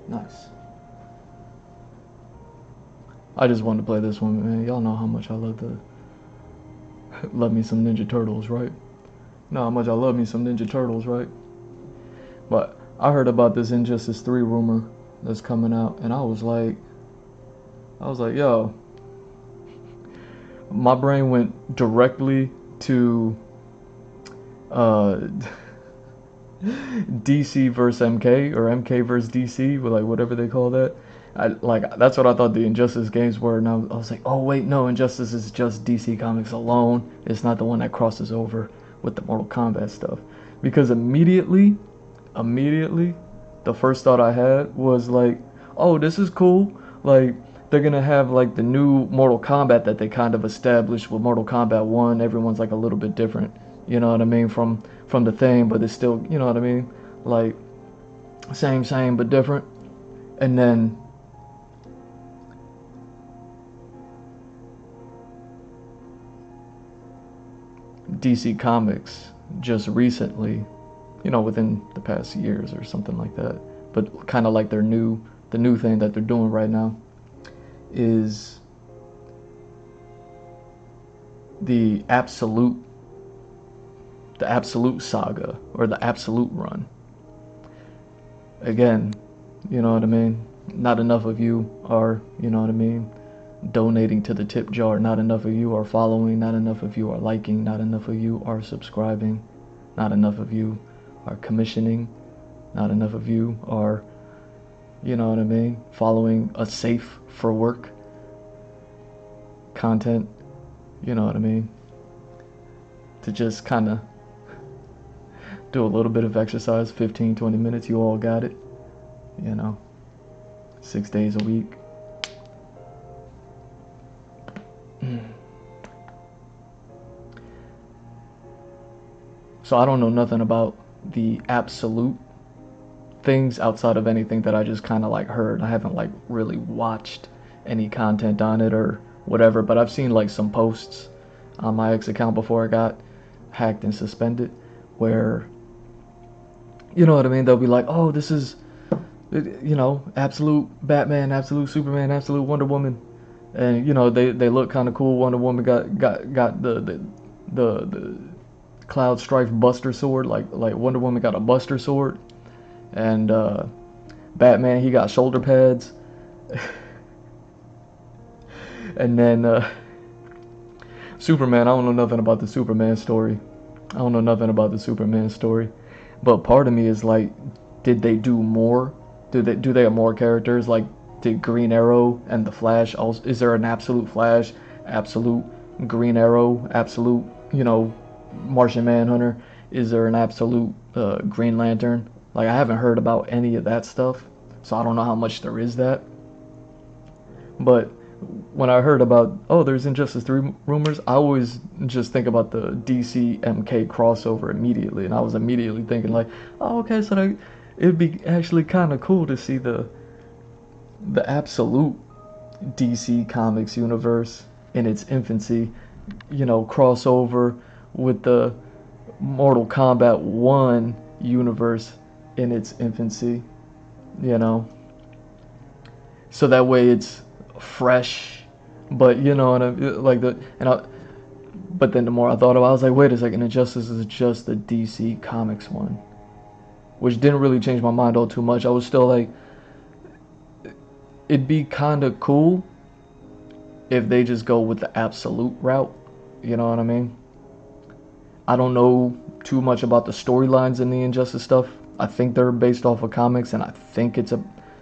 Nice. I just wanted to play this one, man. Y'all know how much I love me some Ninja Turtles, right? Know how much I love me some Ninja Turtles, right? But I heard about this Injustice 3 rumor that's coming out, and I was like, yo, my brain went directly to DC versus MK, or MK versus DC, but like whatever they call that. That's what I thought the Injustice games were, and I was like, oh wait, no, Injustice is just DC Comics alone. It's not the one that crosses over with the Mortal Kombat stuff. Because immediately, the first thought I had was like, oh, this is cool. Like, they're gonna have like the new Mortal Kombat that they kind of established with Mortal Kombat 1. Everyone's like a little bit different, you know what I mean, from the thing, but it's still, you know what I mean, like same but different. And then DC Comics just recently, you know, within the past years or something like that, but kind of like the new thing that they're doing right now is the Absolute Saga, or the Absolute run. Again, you know what I mean, not enough of you are, you know what I mean, donating to the tip jar. Not enough of you are following. Not enough of you are liking. Not enough of you are subscribing. Not enough of you are commissioning. Not enough of you are, you know what I mean, following a safe for work content, you know what I mean, to just kind of do a little bit of exercise, 15-20 minutes. You all got it, you know, 6 days a week. So I don't know nothing about the Absolute things outside of anything that I just kind of like heard. I haven't like really watched any content on it or whatever, but I've seen like some posts on my X account before I got hacked and suspended, where, you know what I mean, they'll be like, oh, this is, you know, Absolute Batman, Absolute Superman, Absolute Wonder Woman, and you know, they look kind of cool. Wonder Woman got the Cloud Strife Buster Sword, like Wonder Woman got a Buster Sword, and Batman, he got shoulder pads. And then Superman, I don't know nothing about the Superman story. But part of me is like, did they do more? Do they have more characters? Like, did Green Arrow and the Flash also, is there an absolute Flash, absolute Green Arrow, absolute, you know, Martian Manhunter? Is there an absolute Green Lantern? Like, I haven't heard about any of that stuff, so I don't know how much there is that. But when I heard about, oh, there's Injustice 3 rumors, I always just think about the DC MK crossover immediately, and I was immediately thinking like, oh, okay, so it'd be actually kind of cool to see the absolute DC Comics universe in its infancy, you know, crossover with the Mortal Kombat 1 universe in its infancy, you know, so that way it's fresh. But you know, and but then the more I thought about it, I was like, wait a second, Injustice is just the DC Comics one, which didn't really change my mind all too much. I was still like, it'd be kind of cool if they just go with the absolute route, you know what I mean? I don't know too much about the storylines in the Injustice stuff. I think they're based off of comics, and I think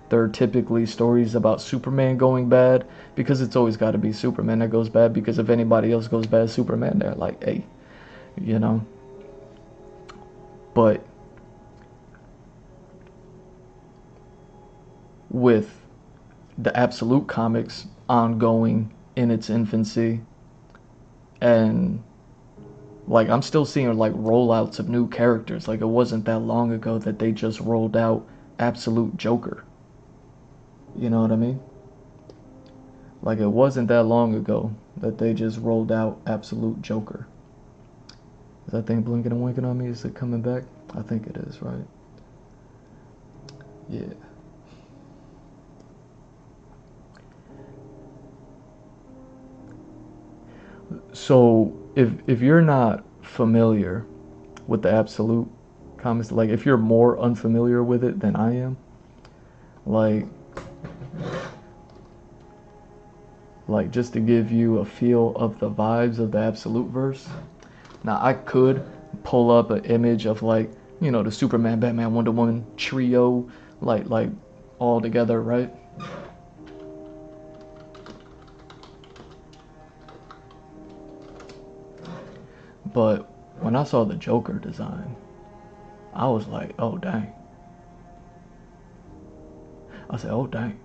they're typically stories about Superman going bad, because it's always got to be Superman that goes bad, because if anybody else goes bad, Superman, they're like, hey, you know. But with the Absolute Comics ongoing in its infancy, and like, I'm still seeing like rollouts of new characters. Like, it wasn't that long ago that they just rolled out Absolute Joker. You know what I mean? Like, it wasn't that long ago that they just rolled out Absolute Joker. Is that thing blinking and winking on me? Is it coming back? I think it is, right? Yeah. So if you're not familiar with the Absolute Comics, like if you're more unfamiliar with it than I am, like just to give you a feel of the vibes of the Absolute verse. Now, I could pull up an image of, like, you know, the Superman, Batman, Wonder Woman trio, like all together, right? But when I saw the Joker design, I was like, oh dang. I said, oh dang.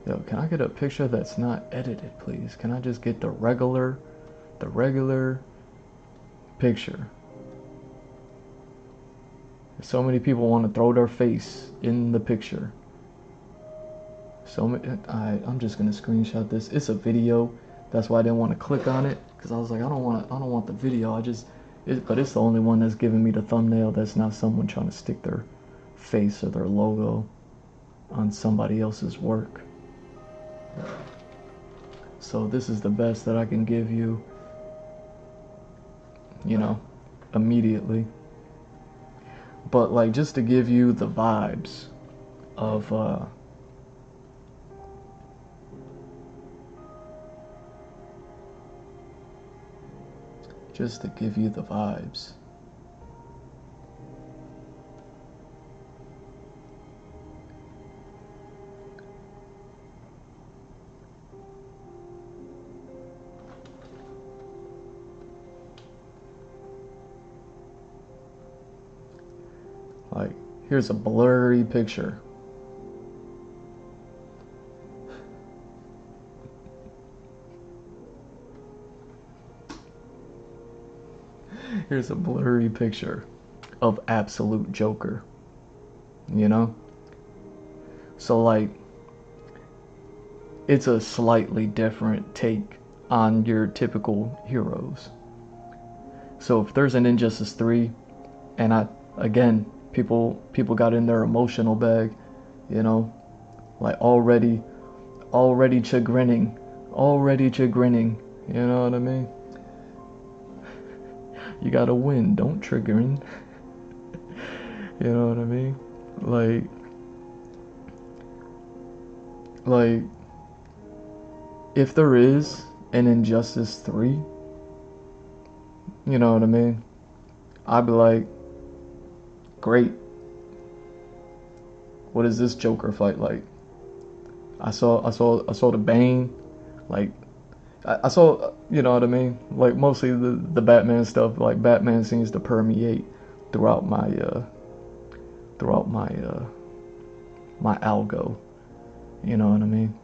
Yo, can I get a picture that's not edited, please? Can I just get the regular picture? So many people want to throw their face in the picture. I'm just gonna screenshot this. It's a video. That's why I didn't want to click on it, because I was like, I don't want the video. But it's the only one that's giving me the thumbnail. That's not someone trying to stick their face or their logo on somebody else's work. So this is the best that I can give you, you know, immediately. But like, just to give you the vibes of just to give you the vibes. Like, here's a blurry picture. Here's a blurry picture of Absolute Joker, you know? So like, it's a slightly different take on your typical heroes. So if there's an Injustice 3, and again, people got in their emotional bag, you know? Like, already already chagrining, you know what I mean? You gotta win, don't triggering. You know what I mean? Like, if there is an Injustice 3, you know what I mean? I'd be like, great. What is this Joker fight like? I saw the Bane, like, I saw, you know what I mean? Like, mostly the Batman stuff, like, Batman seems to permeate throughout my my algo, you know what I mean?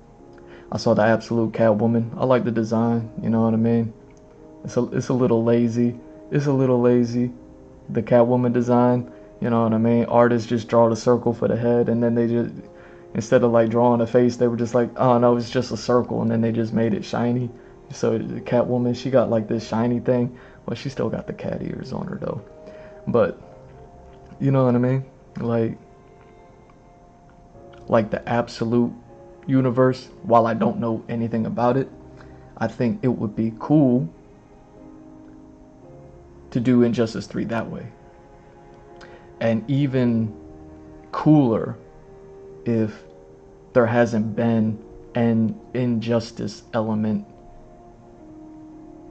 I saw the Absolute Catwoman. I like the design, you know what I mean? It's a little lazy. The Catwoman design, you know what I mean? Artists just draw the circle for the head, and then they just, instead of like drawing a face, they were just like, oh no, it's just a circle, and then they just made it shiny. So the Catwoman, she got like this shiny thing. Well, she still got the cat ears on her though. But you know what I mean? Like the Absolute universe, while I don't know anything about it, I think it would be cool to do Injustice 3 that way. And even cooler if there hasn't been an Injustice element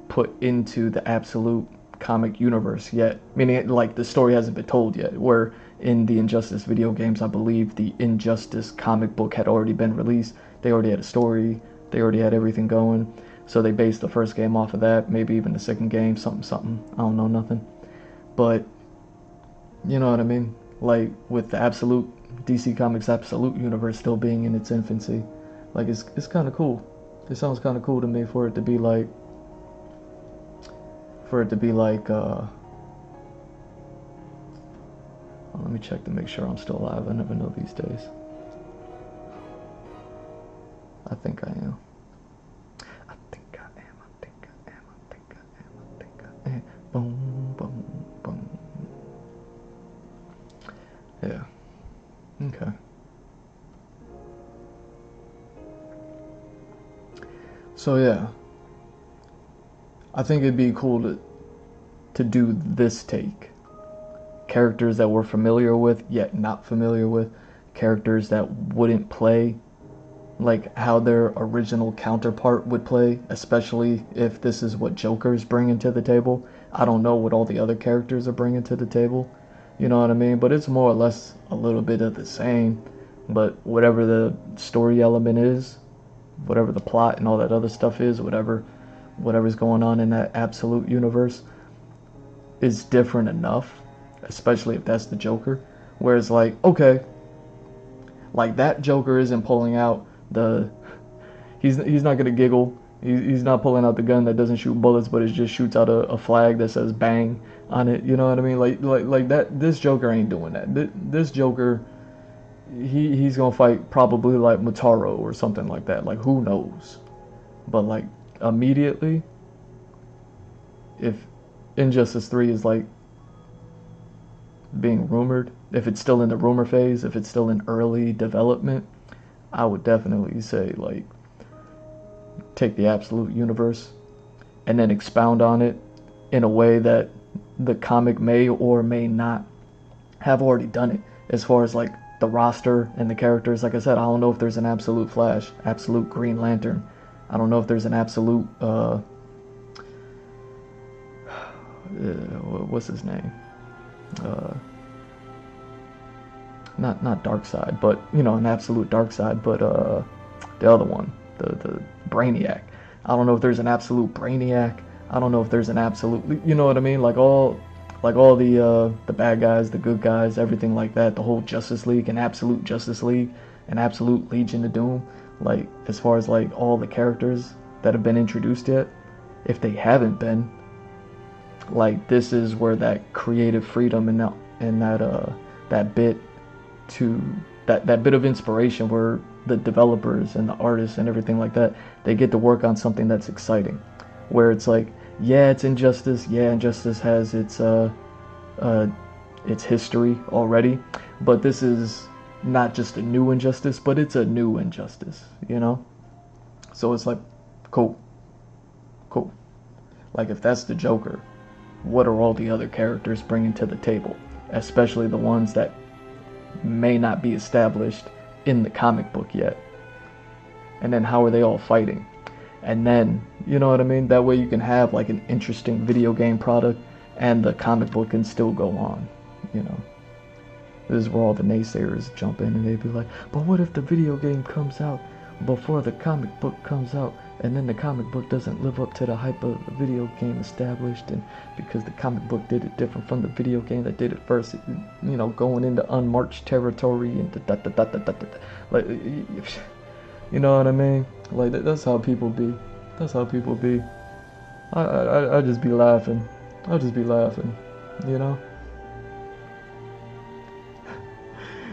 put into the Absolute comic universe yet. Meaning, like, the story hasn't been told yet. Where in the Injustice video games, I believe the Injustice comic book had already been released. They already had a story. They already had everything going. So they based the first game off of that. Maybe even the second game, something. I don't know nothing. But, you know what I mean? Like, with the Absolute, DC Comics Absolute universe still being in its infancy. Like, it's kind of cool. It sounds kind of cool to me for it to be like, let me check to make sure I'm still alive. I never know these days. I think I am. Boom, boom, boom. Yeah. Okay. So yeah. I think it'd be cool to do this take. Characters that we're familiar with, yet not familiar with. Characters that wouldn't play like how their original counterpart would play, especially if this is what Joker's bringing to the table. I don't know what all the other characters are bringing to the table, you know what I mean? But it's more or less a little bit of the same. But whatever the story element is, whatever the plot and all that other stuff is, whatever's going on in that Absolute universe is different enough, especially if that's the Joker. Whereas, like, okay, like, that Joker isn't pulling out he's not gonna giggle. He's not pulling out the gun that doesn't shoot bullets, but it just shoots out a flag that says bang on it. You know what I mean? Like that. This Joker ain't doing that. This Joker, he's gonna fight probably like Motaro or something like that. Like, who knows? But like, immediately, if Injustice 3 is like being rumored, if it's still in the rumor phase, if it's still in early development, I would definitely say, like, take the Absolute universe and then expound on it in a way that the comic may or may not have already done it. As far as like the roster and the characters, like I said, I don't know if there's an Absolute Flash, Absolute Green Lantern. I don't know if there's an Absolute what's his name? Not Darkseid, but, you know, an Absolute Darkseid, but the other one, the Brainiac. I don't know if there's an Absolute Brainiac. I don't know if there's an Absolute, you know what I mean? Like all the bad guys, the good guys, everything like that. The whole Justice League, an Absolute Justice League, an Absolute Legion of Doom. Like, as far as like all the characters that have been introduced yet, if they haven't been, like, this is where that creative freedom and that bit of inspiration, where the developers and the artists and everything like that, they get to work on something that's exciting, where it's like, yeah, it's Injustice, yeah, Injustice has its history already, but this is not just a new Injustice, but it's a new Injustice, you know? So it's like, cool, cool. Like if that's the Joker, what are all the other characters bringing to the table? Especially the ones that may not be established in the comic book yet. And then how are they all fighting? And then, you know what I mean? That way you can have like an interesting video game product and the comic book can still go on, you know. This is where all the naysayers jump in and they'd be like, but what if the video game comes out before the comic book comes out, and then the comic book doesn't live up to the hype of the video game established, and because the comic book did it different from the video game that did it first, you know, going into unmarked territory and like, you know what I mean? Like that's how people be. That's how people be. I just be laughing. I'll just be laughing, you know.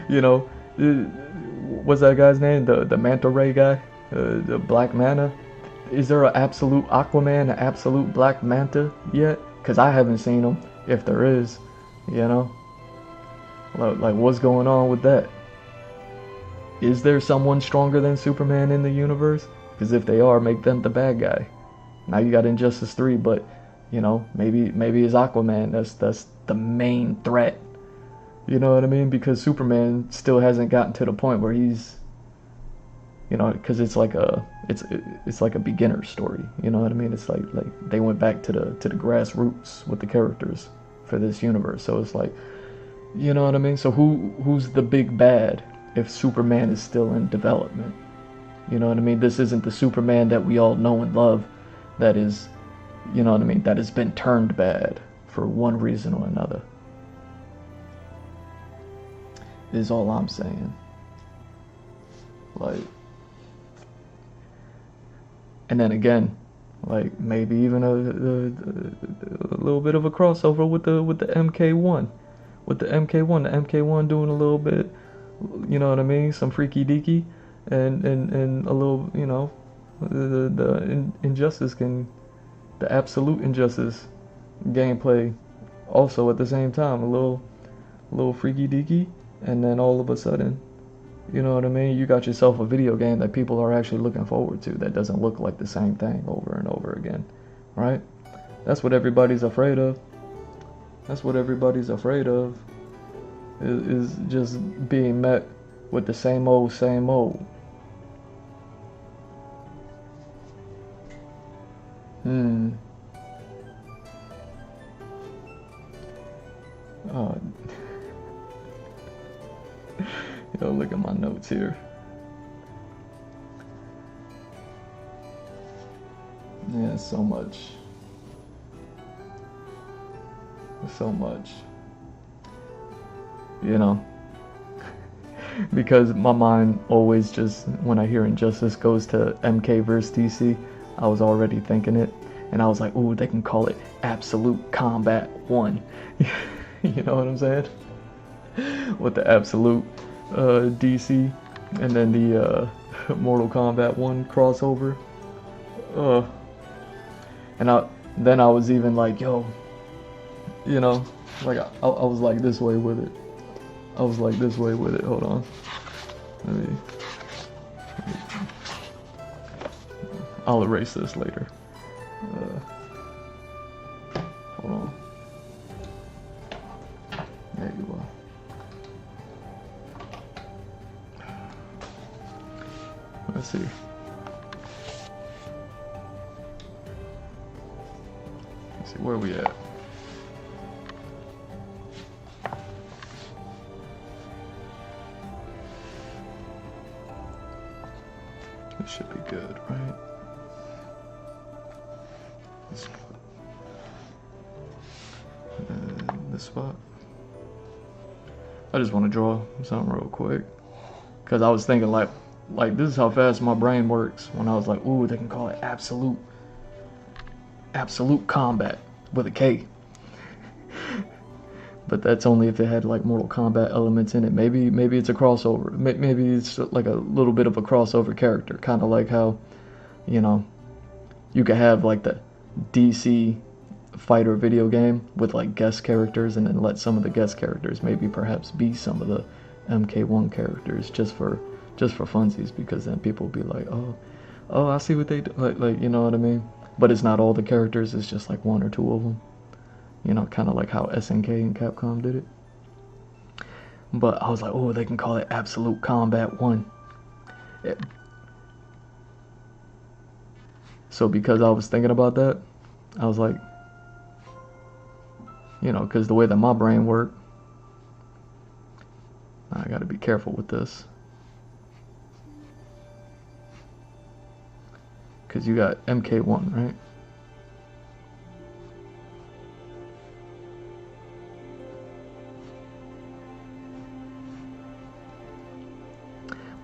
You know, what's that guy's name? The Manta Ray guy, the Black Manta. Is there an absolute Aquaman, an absolute Black Manta yet? Cause I haven't seen him. If there is, you know, like what's going on with that? Is there someone stronger than Superman in the universe? Because if they are, make them the bad guy. Now you got Injustice 3, but you know, maybe it's Aquaman. That's the main threat. You know what I mean? Because Superman still hasn't gotten to the point where he's, you know, because it's like a beginner story. You know what I mean? It's like they went back to the grassroots with the characters for this universe. So it's like, you know what I mean? So who's the big bad if Superman is still in development? You know what I mean? This isn't the Superman that we all know and love. That is, you know what I mean? That has been turned bad for one reason or another. Is all I'm saying. Like, and then again, like maybe even a little bit of a crossover with the MK1, the MK1 doing a little bit, you know what I mean, some freaky deaky, and a little, you know, the Injustice can, the absolute Injustice gameplay also at the same time, a little freaky deaky. And then all of a sudden, you know what I mean? You got yourself a video game that people are actually looking forward to that doesn't look like the same thing over and over again, right? That's what everybody's afraid of. That's what everybody's afraid of, is just being met with the same old, same old. Yo, look at my notes here. Yeah, so much. So much. You know, because my mind always just, when I hear Injustice goes to MK versus DC, I was already thinking it. And I was like, ooh, they can call it Absolute Combat 1. You know what I'm saying? With the Absolute DC, and then the Mortal Kombat 1 crossover. And I was even like, yo, you know, like I was like this way with it. I was like this way with it. Hold on. I'll erase this later. Hold on. There you are. Let's see. Let's see, where are we at? This should be good, right? This spot. And then this spot. I just want to draw something real quick. Because I was thinking like this is how fast my brain works when I was like, ooh, they can call it absolute combat with a K. But that's only if it had like Mortal Kombat elements in it. Maybe it's a crossover. Maybe it's like a little bit of a crossover character, kind of like how, you know, you could have like the DC fighter video game with like guest characters, and then let some of the guest characters maybe perhaps be some of the MK1 characters just for funsies, because then people will be like, oh, oh, I see what they do. Like, you know what I mean? But it's not all the characters. It's just like one or two of them. You know, kind of like how SNK and Capcom did it. But I was like, oh, they can call it Absolute Combat 1. Yeah. So because I was thinking about that, I was like, you know, because the way that my brain worked, I got to be careful with this. Because you got MK1, right?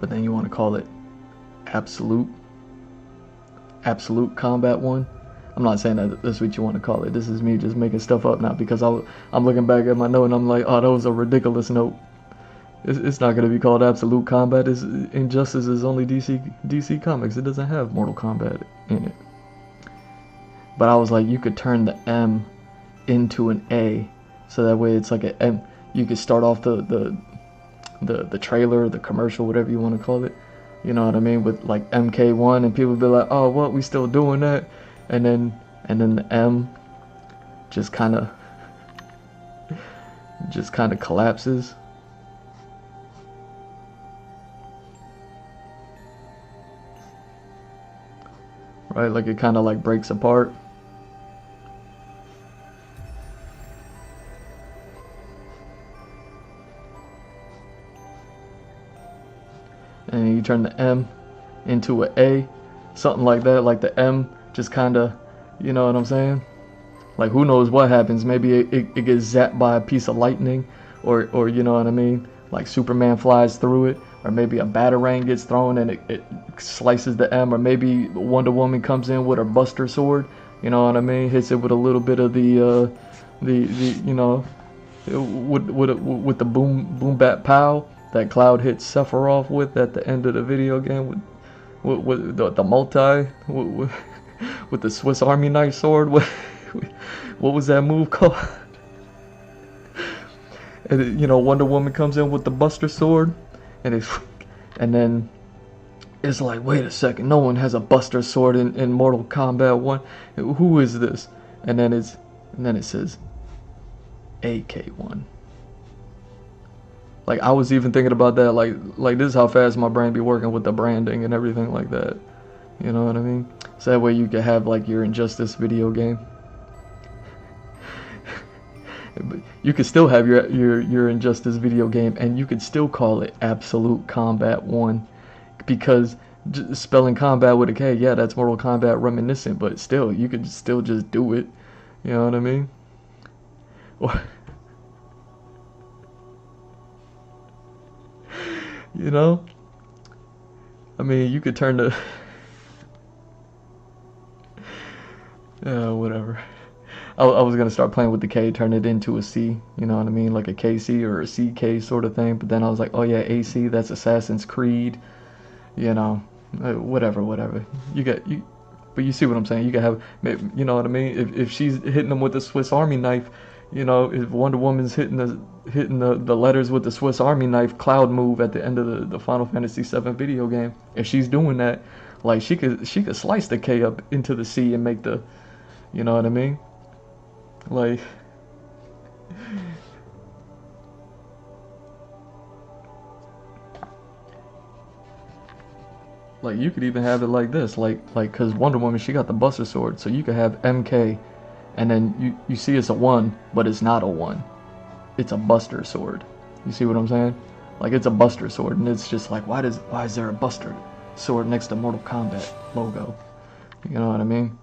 But then you want to call it Absolute Combat 1. I'm not saying that that's what you want to call it. This is me just making stuff up now because I'm looking back at my note and I'm like, oh, that was a ridiculous note. It's not going to be called Absolute Combat. Injustice is only DC Comics. It doesn't have Mortal Kombat in it. But I was like, you could turn the M into an A, so that way it's like an M. You could start off the trailer, the commercial, whatever you want to call it. You know what I mean? With like MK1, and people be like, oh, what? We still doing that? And then the M just kind of collapses. Right? Like it kind of like breaks apart. And you turn the M into an A, something like that. Like the M just kind of, you know what I'm saying? Like who knows what happens? Maybe it gets zapped by a piece of lightning, or you know what I mean? Like Superman flies through it, or maybe a batarang gets thrown and it slices the M, or maybe Wonder Woman comes in with her Buster sword. You know what I mean? Hits it with a little bit of the you know, with the boom bat pow that Cloud hits Sephiroth with at the end of the video game with the multi with the Swiss Army knife sword. What was that move called? And you know, Wonder Woman comes in with the Buster sword, and then it's like, wait a second, no one has a Buster sword in Mortal Kombat 1. Who is this? And then it says AK1. Like I was even thinking about that, like this is how fast my brain be working with the branding and everything like that. You know what I mean? So that way you can have like your Injustice video game. But you could still have your Injustice video game, and you could still call it Absolute Combat 1, because spelling combat with a K, yeah, that's Mortal Kombat reminiscent, but still, you could still just do it. You know what I mean? You know? I mean, you could turn the... whatever. I was going to start playing with the K, turn it into a C, you know what I mean? Like a KC or a CK sort of thing. But then I was like, oh yeah, AC, that's Assassin's Creed. You know, whatever. But you see what I'm saying? You can have, you know what I mean? If she's hitting them with the Swiss Army knife, you know, if Wonder Woman's hitting the letters with the Swiss Army knife Cloud move at the end of the Final Fantasy VII video game, if she's doing that, like she could slice the K up into the C and make the, you know what I mean? Like, you could even have it like this, like cause Wonder Woman, she got the Buster sword, so you could have MK, and then you see it's a 1, but it's not a 1. It's a Buster sword. You see what I'm saying? Like it's a Buster sword, and it's just like, why is there a Buster sword next to Mortal Kombat logo? You know what I mean?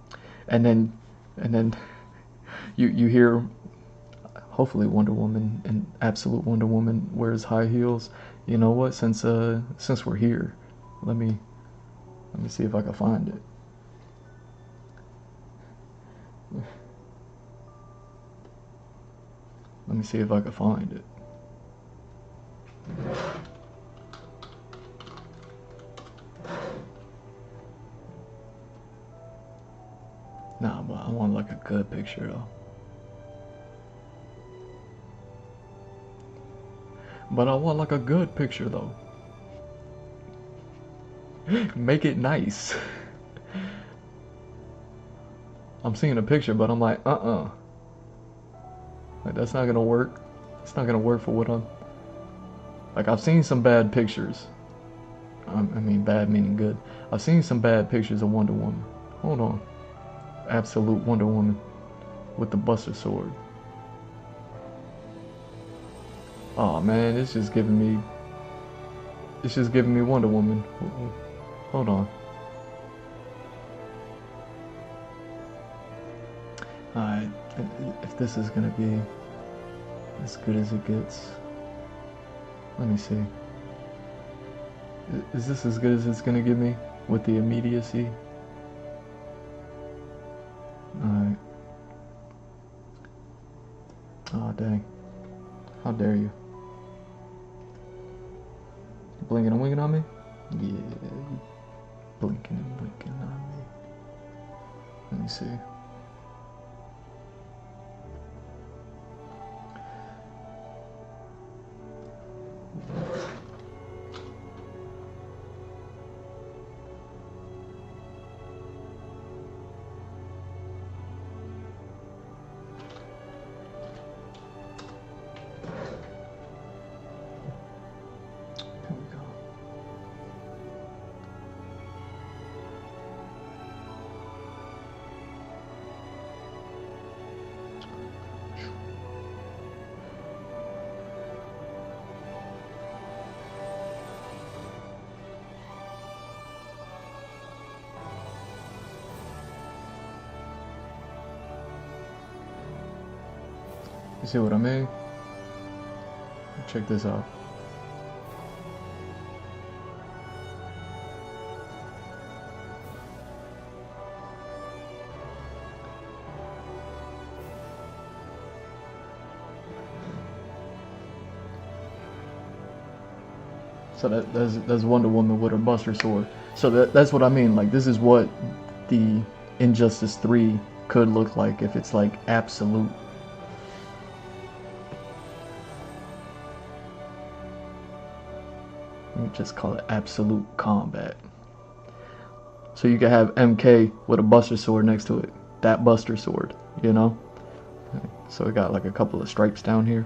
And then you hear, hopefully Wonder Woman and Absolute Wonder Woman wears high heels. You know what? Since we're here, let me see if I can find it. Let me see if I can find it. Nah, but I want like a good picture though. But I want like a good picture though. Make it nice. I'm seeing a picture, but I'm like, like that's not gonna work. It's not gonna work for what I'm. Like I've seen some bad pictures. I mean, bad meaning good. I've seen some bad pictures of Wonder Woman. Hold on, absolute Wonder Woman with the Buster Sword. Oh man, it's just giving me. It's just giving me Wonder Woman. Hold on. Alright, if this is gonna be as good as it gets, let me see. Is this as good as it's gonna give me with the immediacy? Alright. Oh dang. How dare you? Blinking and winking on me? Yeah, you blinking and winking on me. Let me see. Here we go. You see what I mean? Check this out. So that's Wonder Woman with her Buster Sword. So that's what I mean. Like this is what the Injustice 3 could look like if it's like absolute. Let me just call it absolute combat. So you could have MK with a Buster Sword next to it. That Buster Sword, you know? So it got like a couple of stripes down here.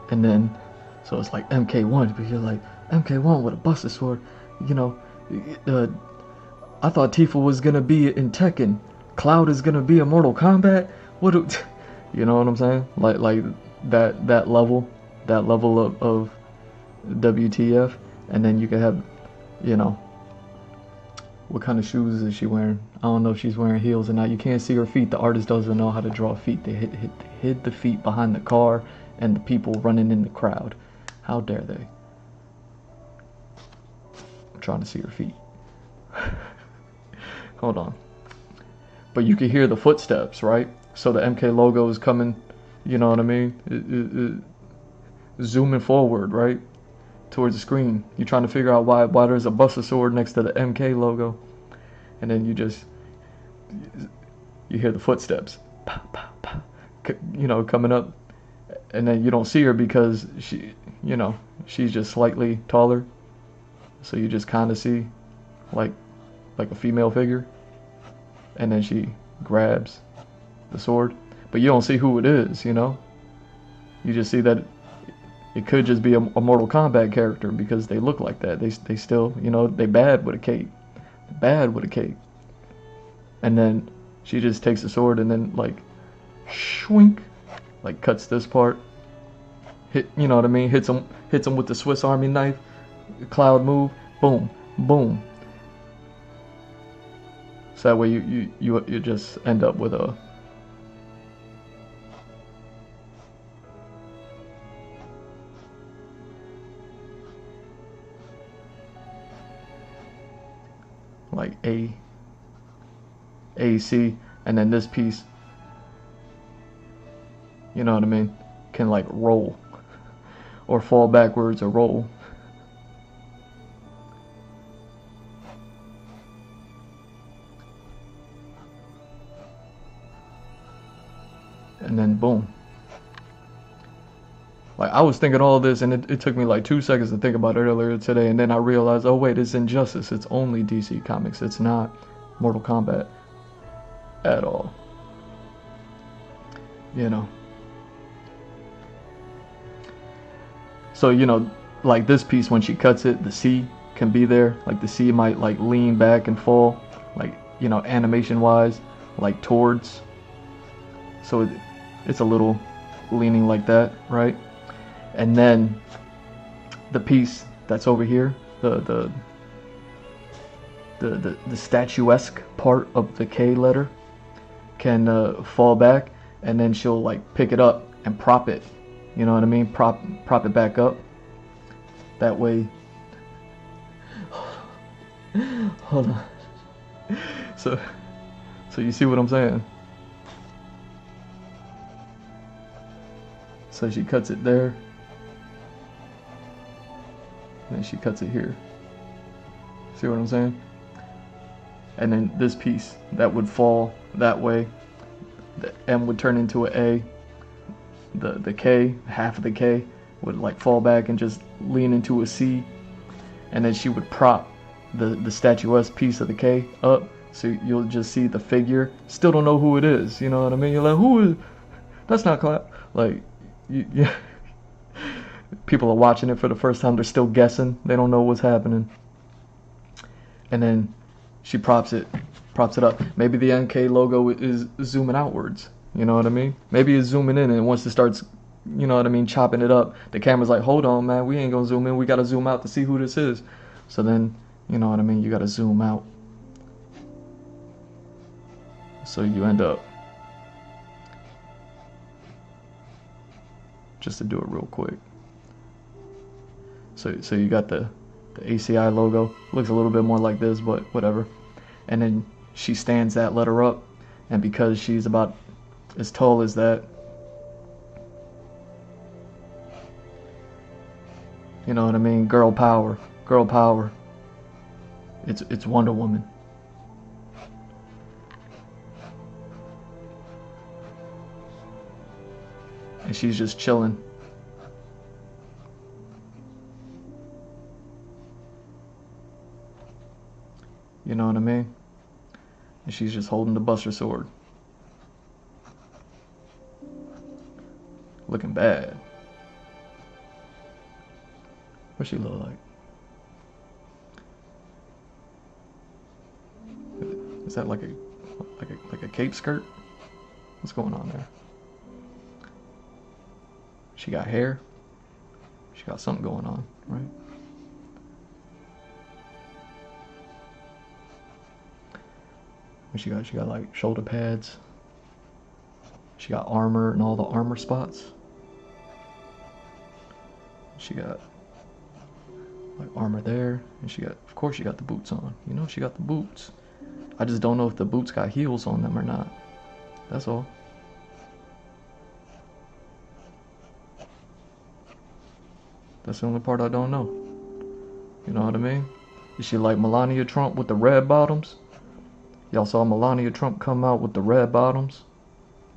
And then, so it's like MK1, but you're like, MK1 with a Buster Sword, you know, I thought Tifa was gonna be in Tekken. Cloud is gonna be in Mortal Kombat? What do, you know what I'm saying? Like that level of WTF. And then you could have, you know, what kind of shoes is she wearing? I don't know if she's wearing heels or not. You can't see her feet. The artist doesn't know how to draw feet. They hid the feet behind the car and the people running in the crowd. How dare they? I'm trying to see her feet. Hold on. But you can hear the footsteps, right? So the MK logo is coming, you know what I mean? Zooming forward, right? Towards the screen. You're trying to figure out why there's a Buster Sword next to the MK logo. And then you hear the footsteps. Pow, pow, pow. You know, coming up. And then you don't see her because she, you know, she's just slightly taller. So you just kind of see like a female figure. And then she grabs the sword. But you don't see who it is, you know. You just see that it could just be a Mortal Kombat character because they look like that. They still, you know, they bad with a cape. Bad with a cape. And then she just takes the sword and then like shwink. Like cuts this part, hit, you know what I mean? Hits him with the Swiss Army knife. Cloud move, boom, boom. So that way you just end up with a like AC, and then this piece. You know what I mean? Can like roll or fall backwards or roll. And then boom. Like I was thinking all this, and it took me like 2 seconds to think about it earlier today, and then I realized, oh wait, it's Injustice. It's only DC Comics. It's not Mortal Kombat at all. You know. So, you know, like this piece, when she cuts it, the C can be there. Like the C might like lean back and fall, like, you know, animation wise, like towards. So it's a little leaning like that, right? And then the piece that's over here, the statuesque part of the K letter can fall back, and then she'll like pick it up and prop it. You know what I mean? Prop it back up. That way. Hold on. So you see what I'm saying? So she cuts it there. And then she cuts it here. See what I'm saying? And then this piece that would fall that way. The M would turn into an A. The K, half of the K, would like fall back and just lean into a C. And then she would prop the statuesque piece of the K up, so you'll just see the figure. Still don't know who it is, you know what I mean? You're like, who is? That's not Clap. Like, yeah. People are watching it for the first time. They're still guessing. They don't know what's happening. And then she props it up. Maybe the NK logo is zooming outwards. You know what I mean? Maybe it's zooming in, and once it starts, you know what I mean, chopping it up, the camera's like, hold on, man, we ain't gonna zoom in. We gotta zoom out to see who this is. So then, you know what I mean, you gotta zoom out. So you end up, just to do it real quick. So you got the ACI logo. Looks a little bit more like this, but whatever. And then she stands that letter up, and because she's about as tall as that, you know what I mean? Girl power. It's Wonder Woman. And she's just chilling. You know what I mean? And she's just holding the Buster Sword. Looking bad. What she look like? Is that like a cape skirt? What's going on there? She got hair. She got something going on, right? She got like shoulder pads. She got armor and all the armor spots. She got like armor there, and she got, of course, she got the boots on. You know, she got the boots. I just don't know if the boots got heels on them or not. That's all. That's the only part I don't know. You know what I mean? Is she like Melania Trump with the red bottoms? Y'all saw Melania Trump come out with the red bottoms?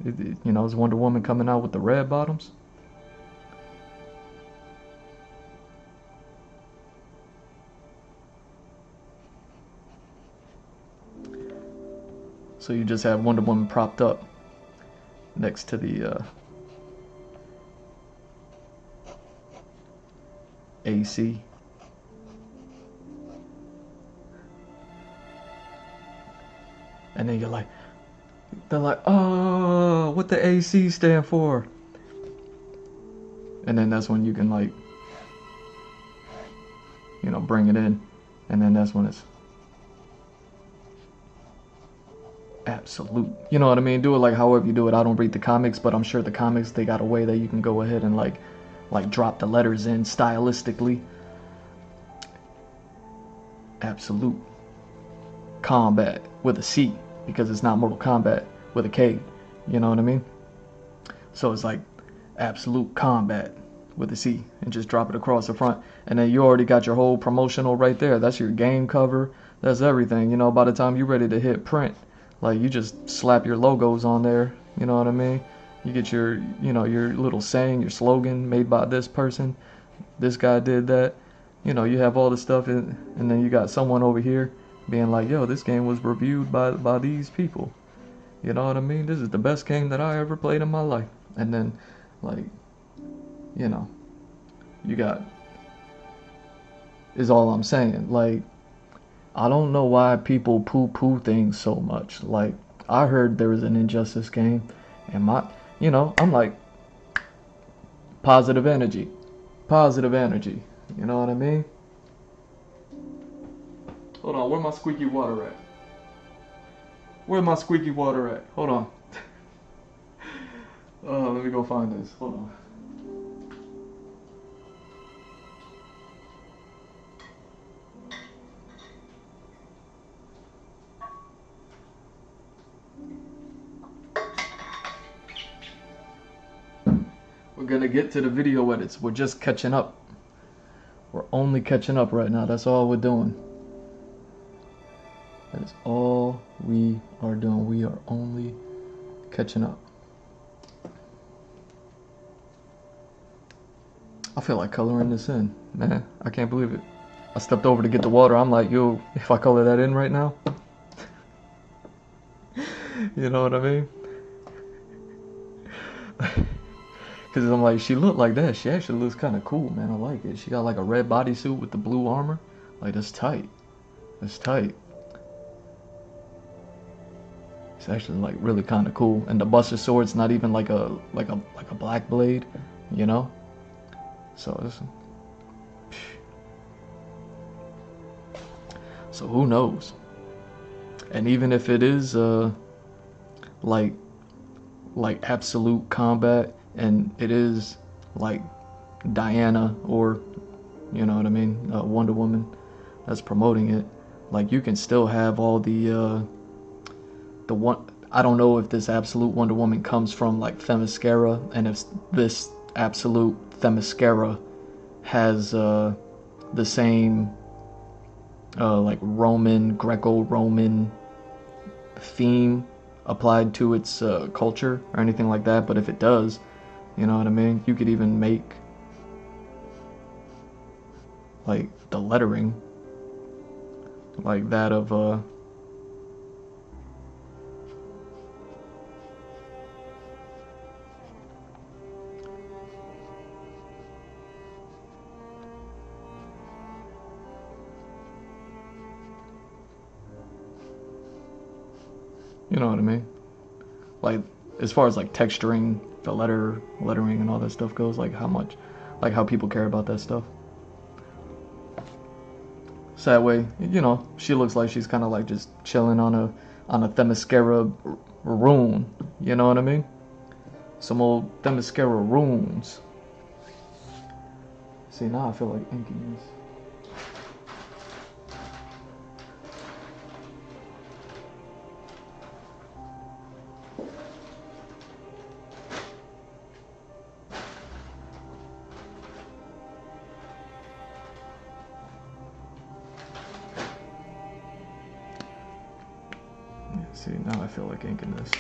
You know, is Wonder Woman coming out with the red bottoms? So you just have Wonder Woman propped up next to the AC. And then they're like, oh, what the AC stand for? And then that's when you can, like, you know, bring it in. And then that's when it's absolute. You know what I mean? Do it like however you do it. I don't read the comics, but I'm sure the comics, they got a way that you can go ahead and like drop the letters in stylistically. Absolute Combat with a C, because it's not Mortal Kombat with a K. You know what I mean? So it's like Absolute Combat with a C, and just drop it across the front, and then you already got your whole promotional right there. That's your game cover. That's everything. You know, by the time you're ready to hit print, like, you just slap your logos on there. You know what I mean? You get your, you know, your little saying, your slogan made by this person. This guy did that. You know, you have all this stuff, and then you got someone over here being like, yo, this game was reviewed by these people. You know what I mean? This is the best game that I ever played in my life. And then, like, you know, you got, is all I'm saying. Like, I don't know why people poo-poo things so much. Like, I heard there was an Injustice game, and you know, I'm like, positive energy. Positive energy. You know what I mean? Hold on, where my squeaky water at? Where my squeaky water at? Hold on. Let me go find this. Hold on. We're gonna get to the video edits. We're just catching up. We're only catching up right now. That's all we're doing. That is all we are doing. We are only catching up. I feel like coloring this in. Man, I can't believe it. I stepped over to get the water. I'm like, yo, if I color that in right now. You know what I mean? Because I'm like, she looked like that. She actually looks kind of cool, man. I like it. She got like a red bodysuit with the blue armor. Like, that's tight. That's tight. It's actually like really kind of cool. And the Buster Sword's not even like a black blade, you know? So this. So who knows? And even if it is like absolute combat, and it is like Diana, or you know what I mean, Wonder Woman that's promoting it, like you can still have all the one. I don't know if this absolute Wonder Woman comes from like Themyscira, and if this absolute Themyscira has the same like Roman, Greco-Roman theme applied to its culture or anything like that. But if it does, you know what I mean, you could even make like the lettering like that of you know what I mean? Like, as far as like texturing the lettering and all that stuff goes, like how people care about that stuff. So that way, you know, she looks like she's kind of like just chilling on a Themyscira rune. You know what I mean? Some old Themyscira runes. See, now I feel like inking this. See, now I feel like inking this.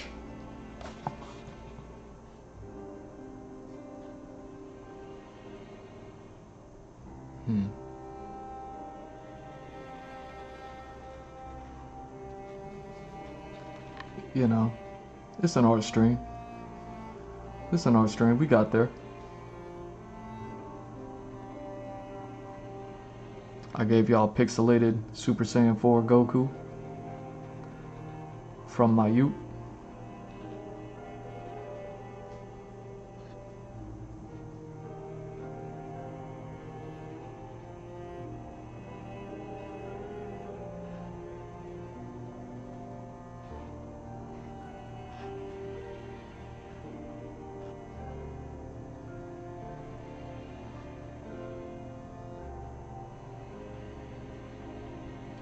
You know, it's an art stream. It's an art stream. We got there. I gave y'all pixelated Super Saiyan 4 Goku from my youth.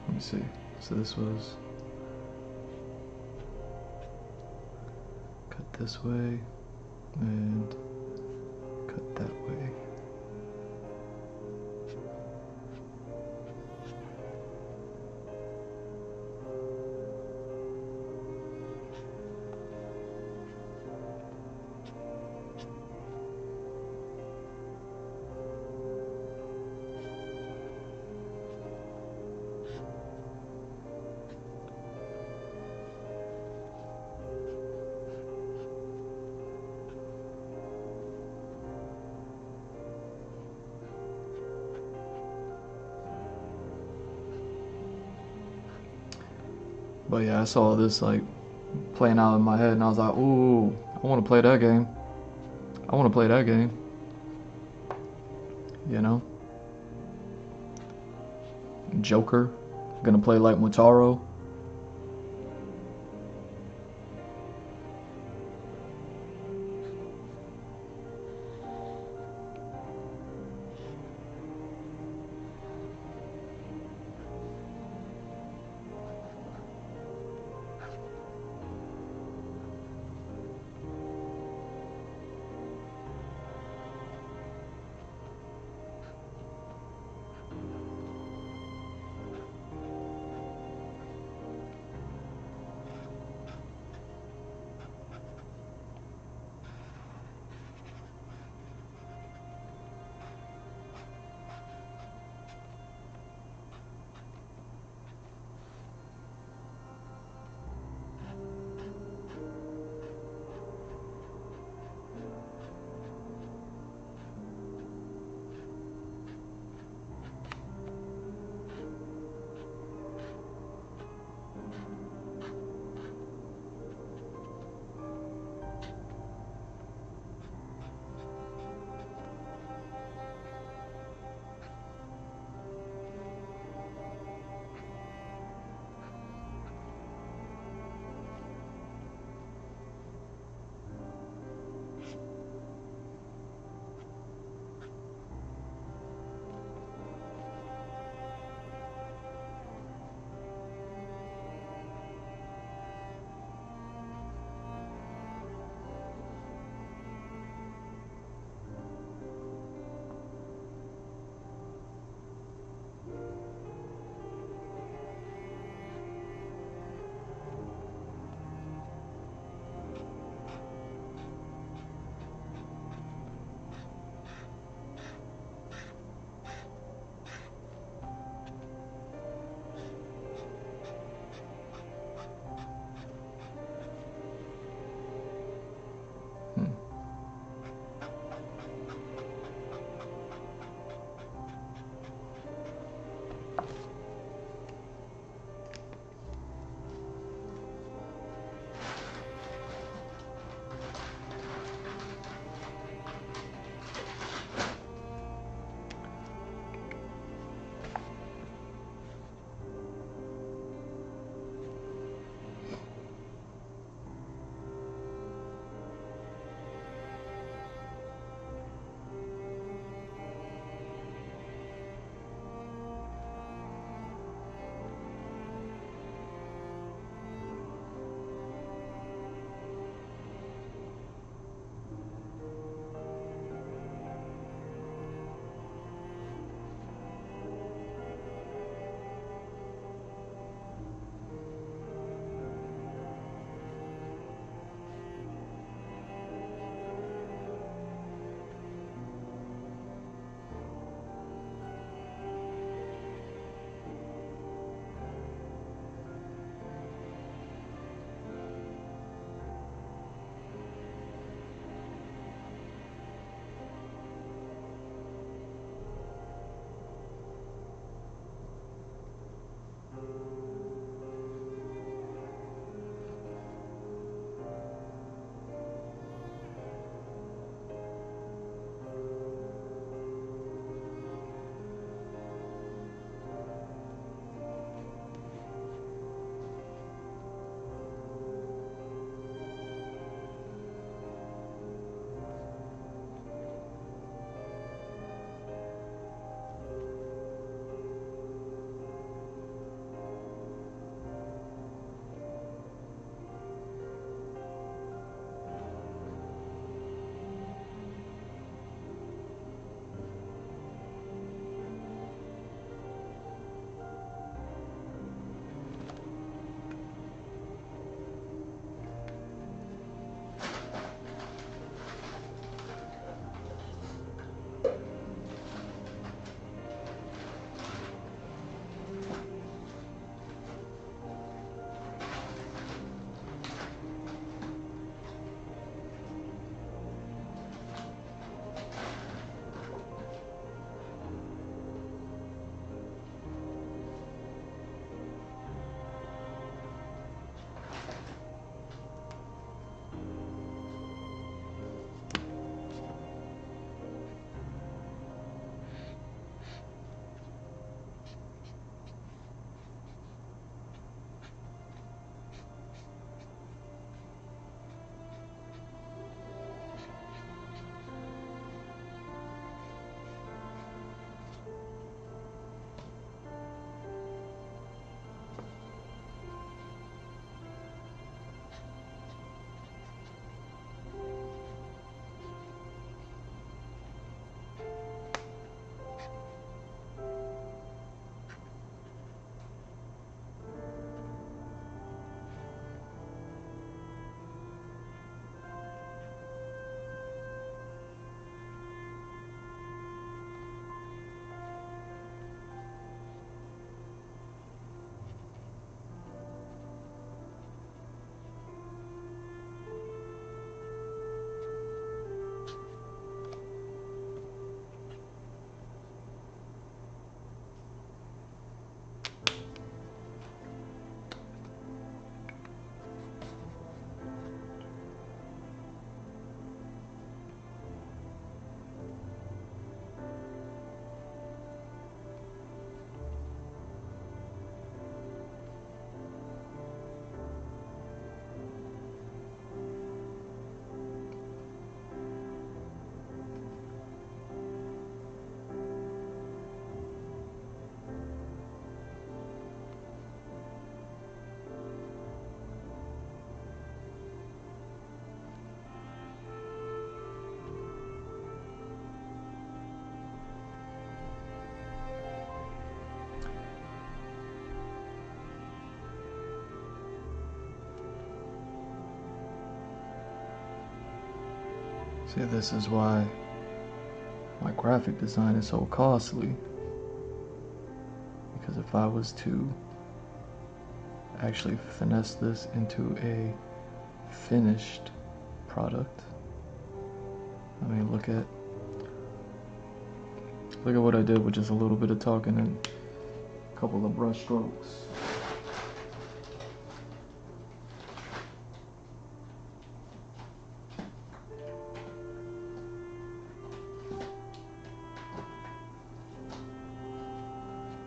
Let me see. So this was cut this way and cut that way. But yeah, I saw this like playing out in my head, and I was like, ooh, I want to play that game. I want to play that game. You know, Joker, gonna play like Mutaro. See, this is why my graphic design is so costly. Because if I was to actually finesse this into a finished product, I mean, look at what I did with just a little bit of talking and a couple of brush strokes.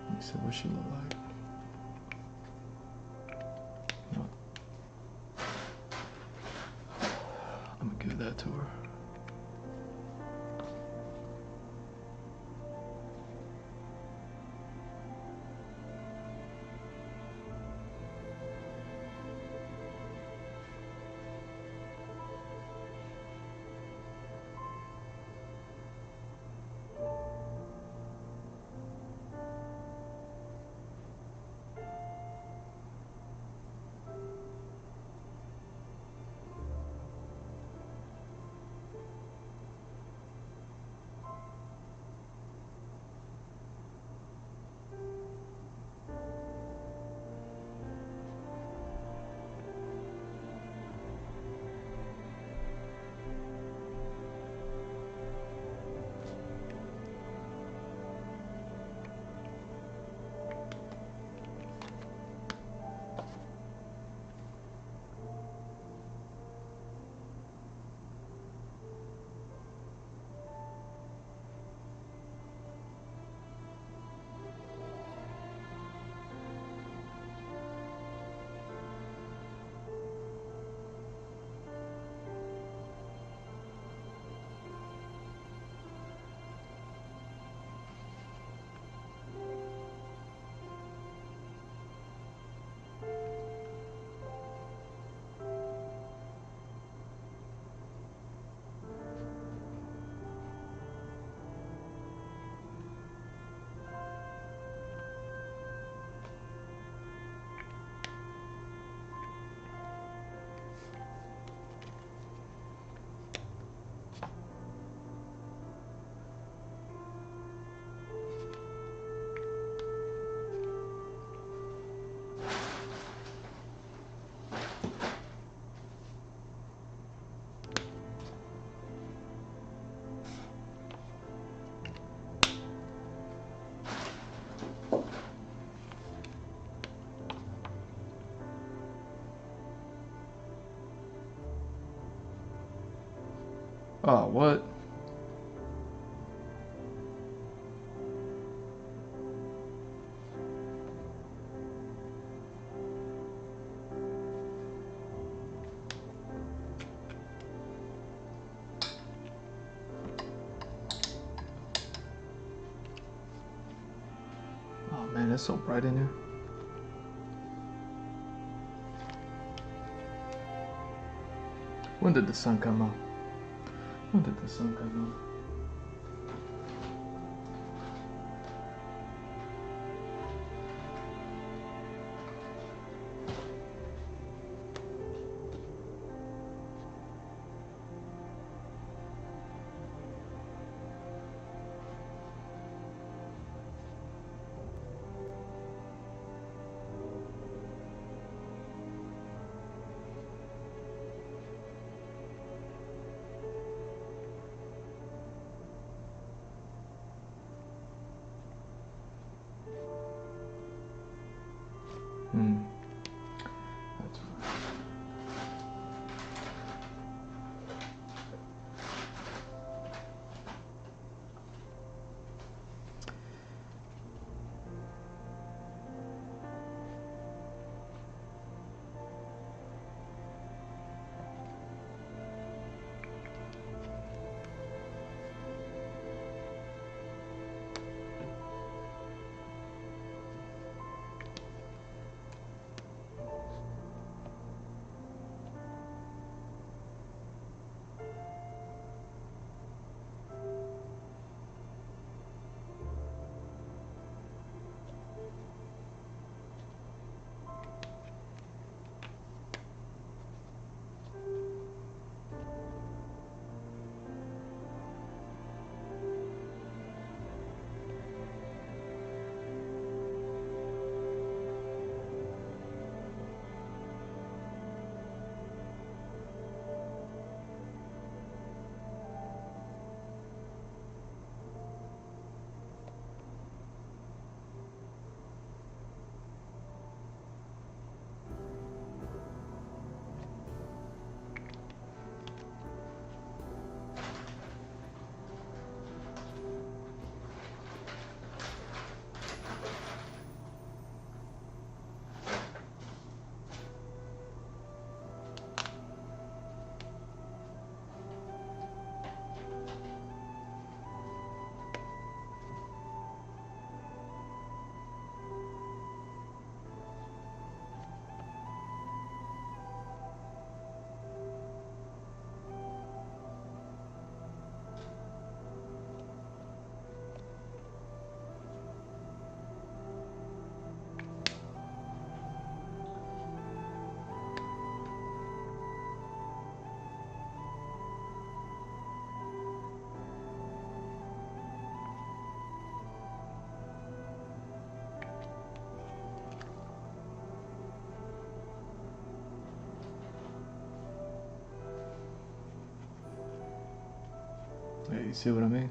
Let me see what she look like. No. I'm gonna give that to her. Oh, what? Oh man, it's so bright in here. When did the sun come out? When did the sun come out? You see what I mean?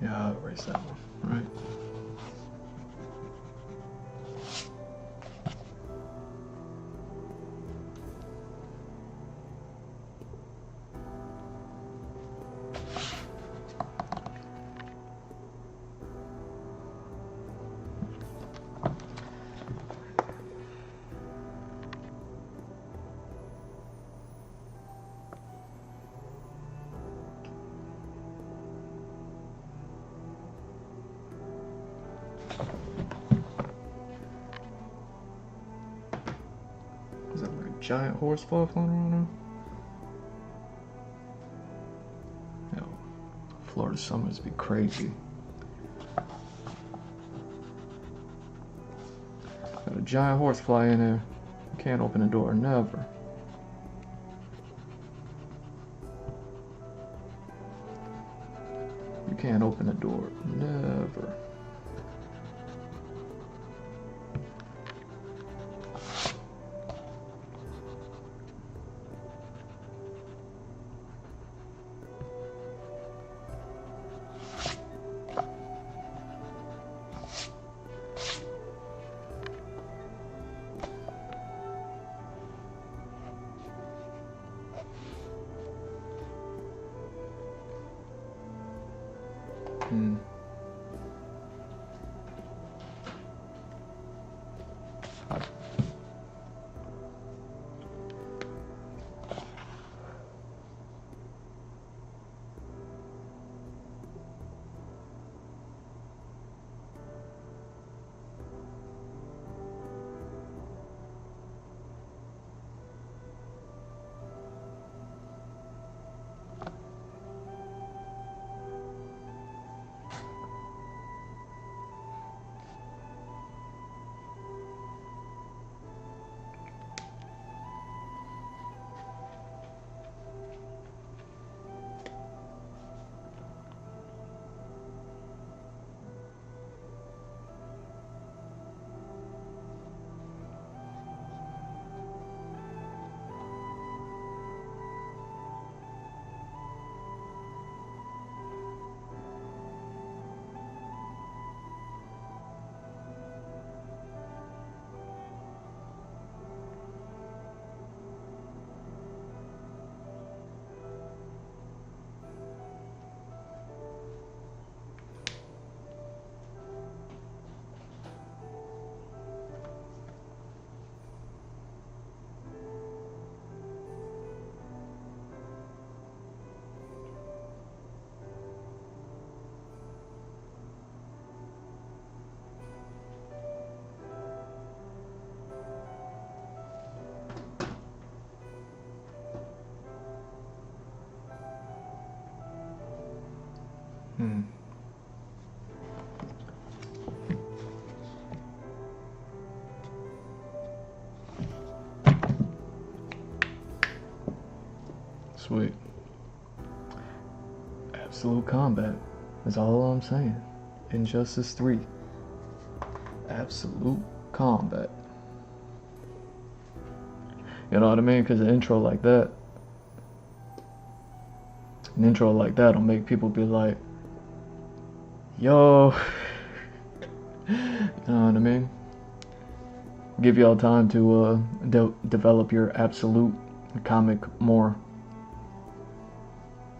Yeah, I'll erase that one, right? Is that like a giant horsefly flying around now? Yo, Florida summers be crazy. Got a giant horsefly in there. Can't open the door, never. You can't open the door, never. Sweet. Absolute combat is all I'm saying. Injustice 3. Absolute combat. You know what I mean? Because an intro like that will make people be like, yo. You know what I mean? Give y'all time to develop your absolute comic more.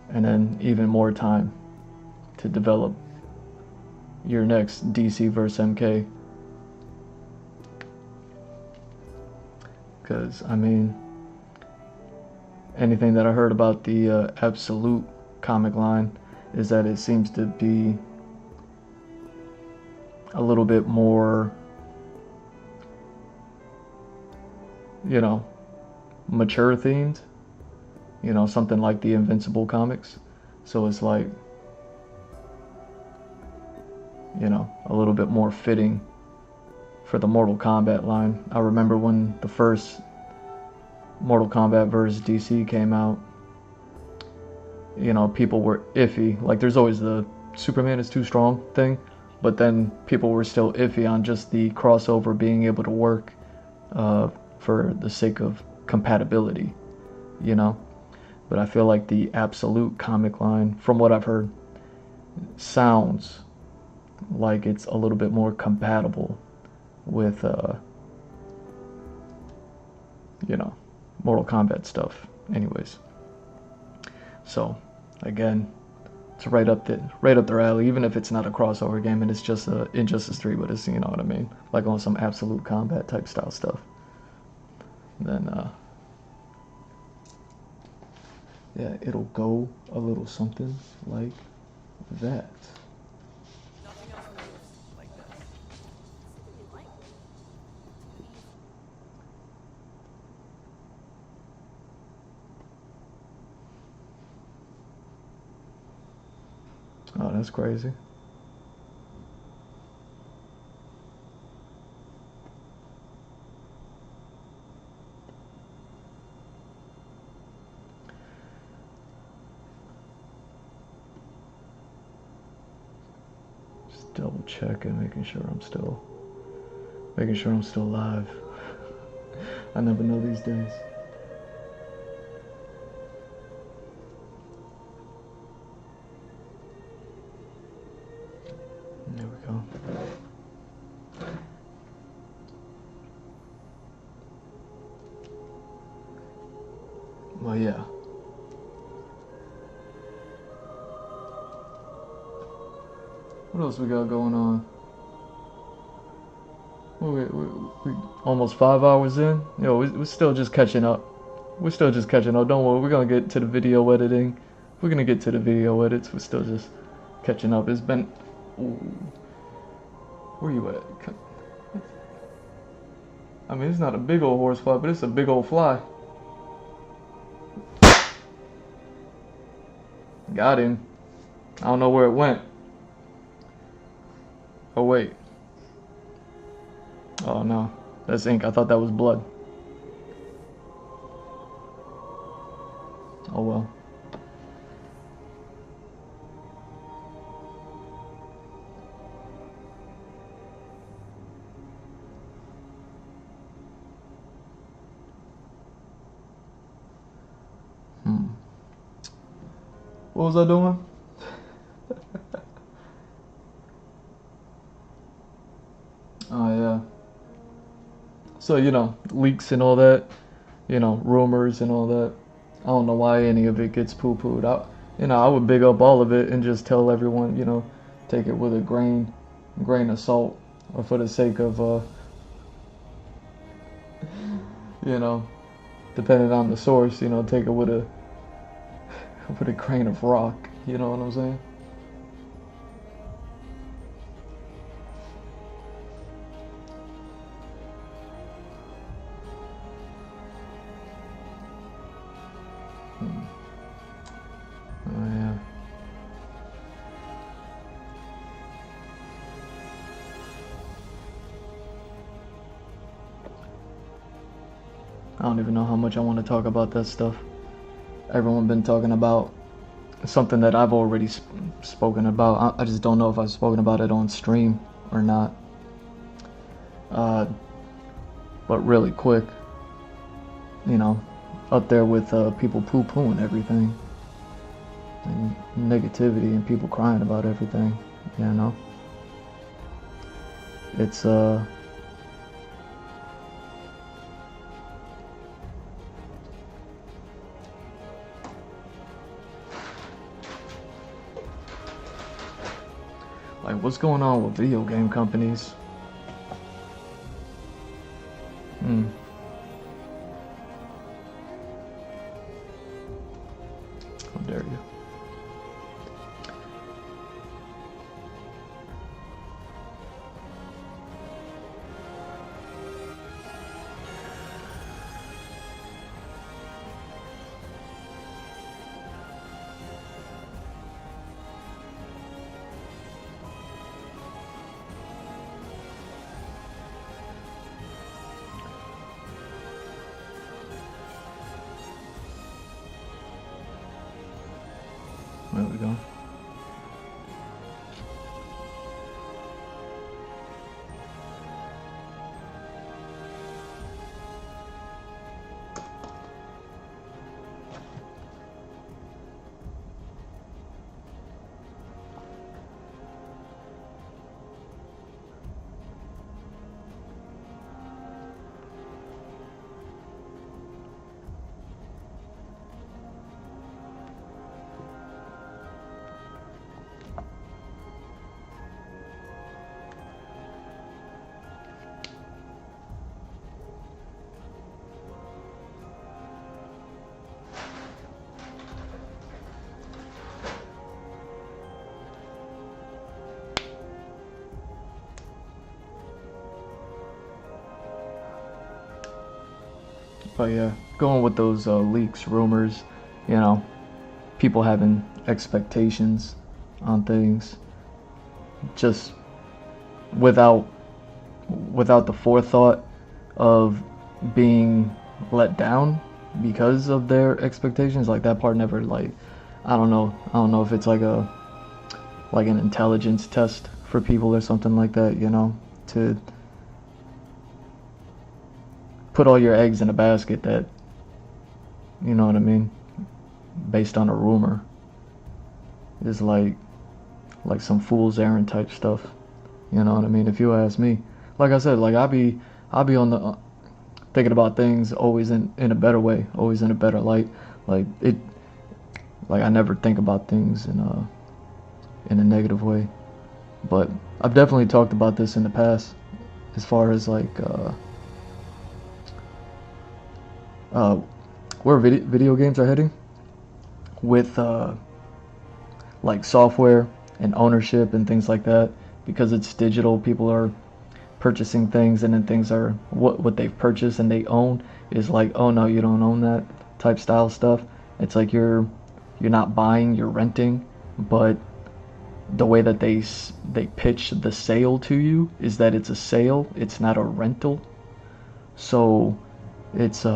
And then even more time to develop your next DC vs. MK. Because, I mean, anything that I heard about the absolute comic line is that it seems to be a little bit more, you know, mature themed. You know, something like the Invincible comics. So it's like, you know, a little bit more fitting for the Mortal Kombat line. I remember when the first Mortal Kombat versus DC came out, you know, people were iffy. Like, there's always the Superman is too strong thing, but then people were still iffy on just the crossover being able to work for the sake of compatibility, you know. But I feel like the Absolute comic line, from what I've heard, sounds like it's a little bit more compatible with, you know, Mortal Kombat stuff. Anyways, so again, it's right up their alley. Even if it's not a crossover game and it's just Injustice 3, but it's, you know what I mean, like on some Absolute Combat type style stuff. Then yeah, it'll go a little something like that.
Nothing else moves like this.
Oh, that's crazy. Just double checking, making sure I'm still live. I never know these days. There we go. Well, yeah. What else we got going on? We almost 5 hours in. Yo, we're still just catching up. We're still just catching up. Don't worry, we're gonna get to the video editing. We're gonna get to the video edits. We're still just catching up. It's been... Ooh. Where you at? I mean, it's not a big old horsefly, but it's a big old fly. Got him. I don't know where it went. Oh, wait. Oh, no. That's ink. I thought that was blood. Oh, well. What was I doing? Oh, yeah. So, you know, leaks and all that, you know, rumors and all that. I don't know why any of it gets poo-pooed. I would big up all of it and just tell everyone, you know, take it with a grain of salt, or for the sake of, you know, depending on the source, you know, take it with a grain of rock. You know what I'm saying? Oh, yeah. I don't even know how much I want to talk about that stuff. Everyone been talking about something that I've already spoken about. I just don't know if I've spoken about it on stream or not. But really quick, you know, up there with people poo-pooing everything and negativity and people crying about everything, you know. It's like, what's going on with video game companies? How dare you? But yeah, going with those leaks, rumors, you know, people having expectations on things, just without the forethought of being let down because of their expectations. Like that part never, like, I don't know if it's like an intelligence test for people or something like that, you know, to put all your eggs in a basket that, you know what I mean, based on a rumor, is like some fool's errand type stuff. You know what I mean? If you ask me, like I said, like I'll be on the thinking about things always in a better way, always in a better light. Like I never think about things in a negative way. But I've definitely talked about this in the past, as far as like where video games are heading with like software and ownership and things like that. Because it's digital, people are purchasing things, and then things are what they've purchased and they own is like, oh no, you don't own that type style stuff. It's like you're not buying, you're renting. But the way that they pitch the sale to you is that it's a sale, it's not a rental. So it's you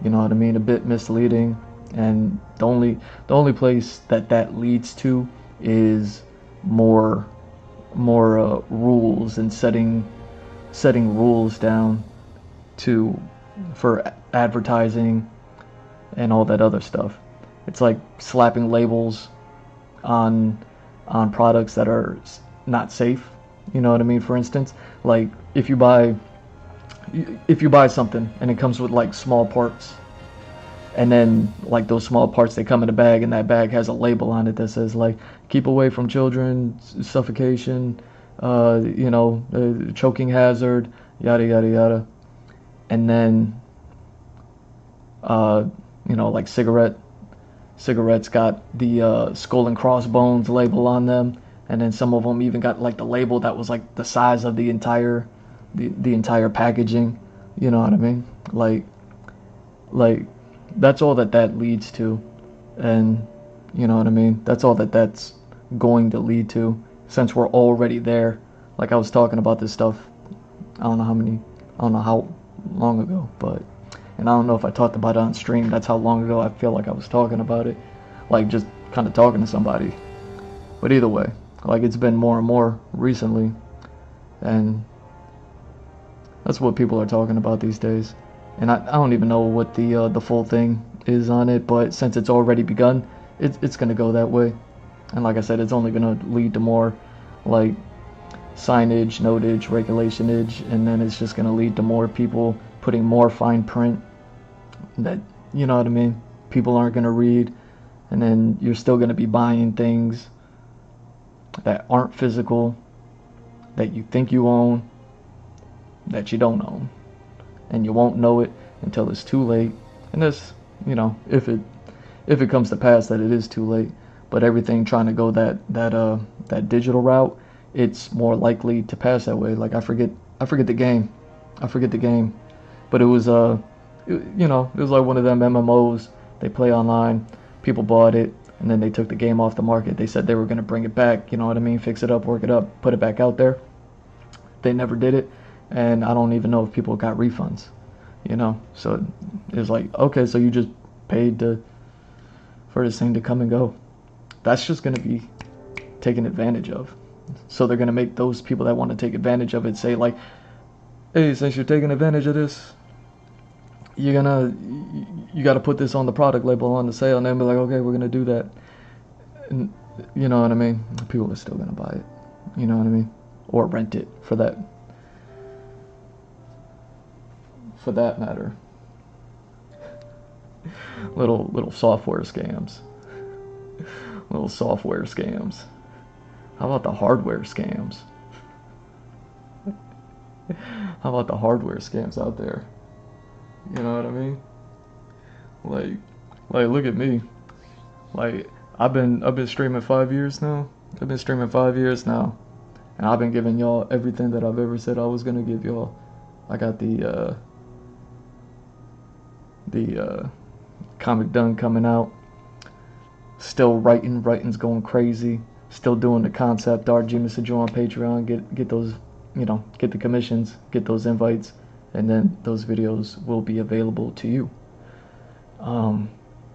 know what I mean, a bit misleading. And the only place that leads to is more rules, and setting rules down for advertising and all that other stuff. It's like slapping labels on products that are not safe. You know what I mean? For instance, like if you buy something and it comes with like small parts, and then like those small parts, they come in a bag, and that bag has a label on it that says like, keep away from children, suffocation, you know, choking hazard, yada yada yada. And then you know, like cigarettes got the skull and crossbones label on them, and then some of them even got like the label that was like the size of the entire packaging. You know what I mean? Like that's all that leads to. And you know what I mean, that's all that's going to lead to, since we're already there. Like I was talking about this stuff, I don't know how long ago, but, and I don't know if I talked about it on stream. That's how long ago I feel like I was talking about it, like just kind of talking to somebody. But either way, like it's been more and more recently, and that's what people are talking about these days. And I don't even know what the full thing is on it, but since it's already begun, it's gonna go that way. And like I said, it's only gonna lead to more like signage, notage, regulationage, and then it's just gonna lead to more people putting more fine print that, you know what I mean, people aren't gonna read. And then you're still gonna be buying things that aren't physical, that you think you own, that you don't own. And you won't know it until it's too late. And this, you know, if it comes to pass that it is too late. But everything trying to go that digital route, it's more likely to pass that way. Like I forget the game, but it was you know, it was like one of them MMOs they play online. People bought it, and then they took the game off the market. They said they were gonna bring it back. You know what I mean? Fix it up, work it up, put it back out there. They never did it. And I don't even know if people got refunds, you know. So it was like, okay, so you just paid for this thing to come and go. That's just going to be taken advantage of. So they're going to make those people that want to take advantage of it say like, hey, since you're taking advantage of this, you got to put this on the product label on the sale. And then be like, okay, we're going to do that. And you know what I mean? People are still going to buy it. You know what I mean? Or rent it for that matter. Little software scams. Little software scams. How about the hardware scams? How about the hardware scams out there? You know what I mean? Like look at me. Like I've been streaming 5 years now. And I've been giving y'all everything that I've ever said I was gonna give y'all. I got the the comic done coming out. Still writing's going crazy. Still doing the concept art. Genius to join on Patreon. Get those, get the commissions, get those invites, and then those videos will be available to you.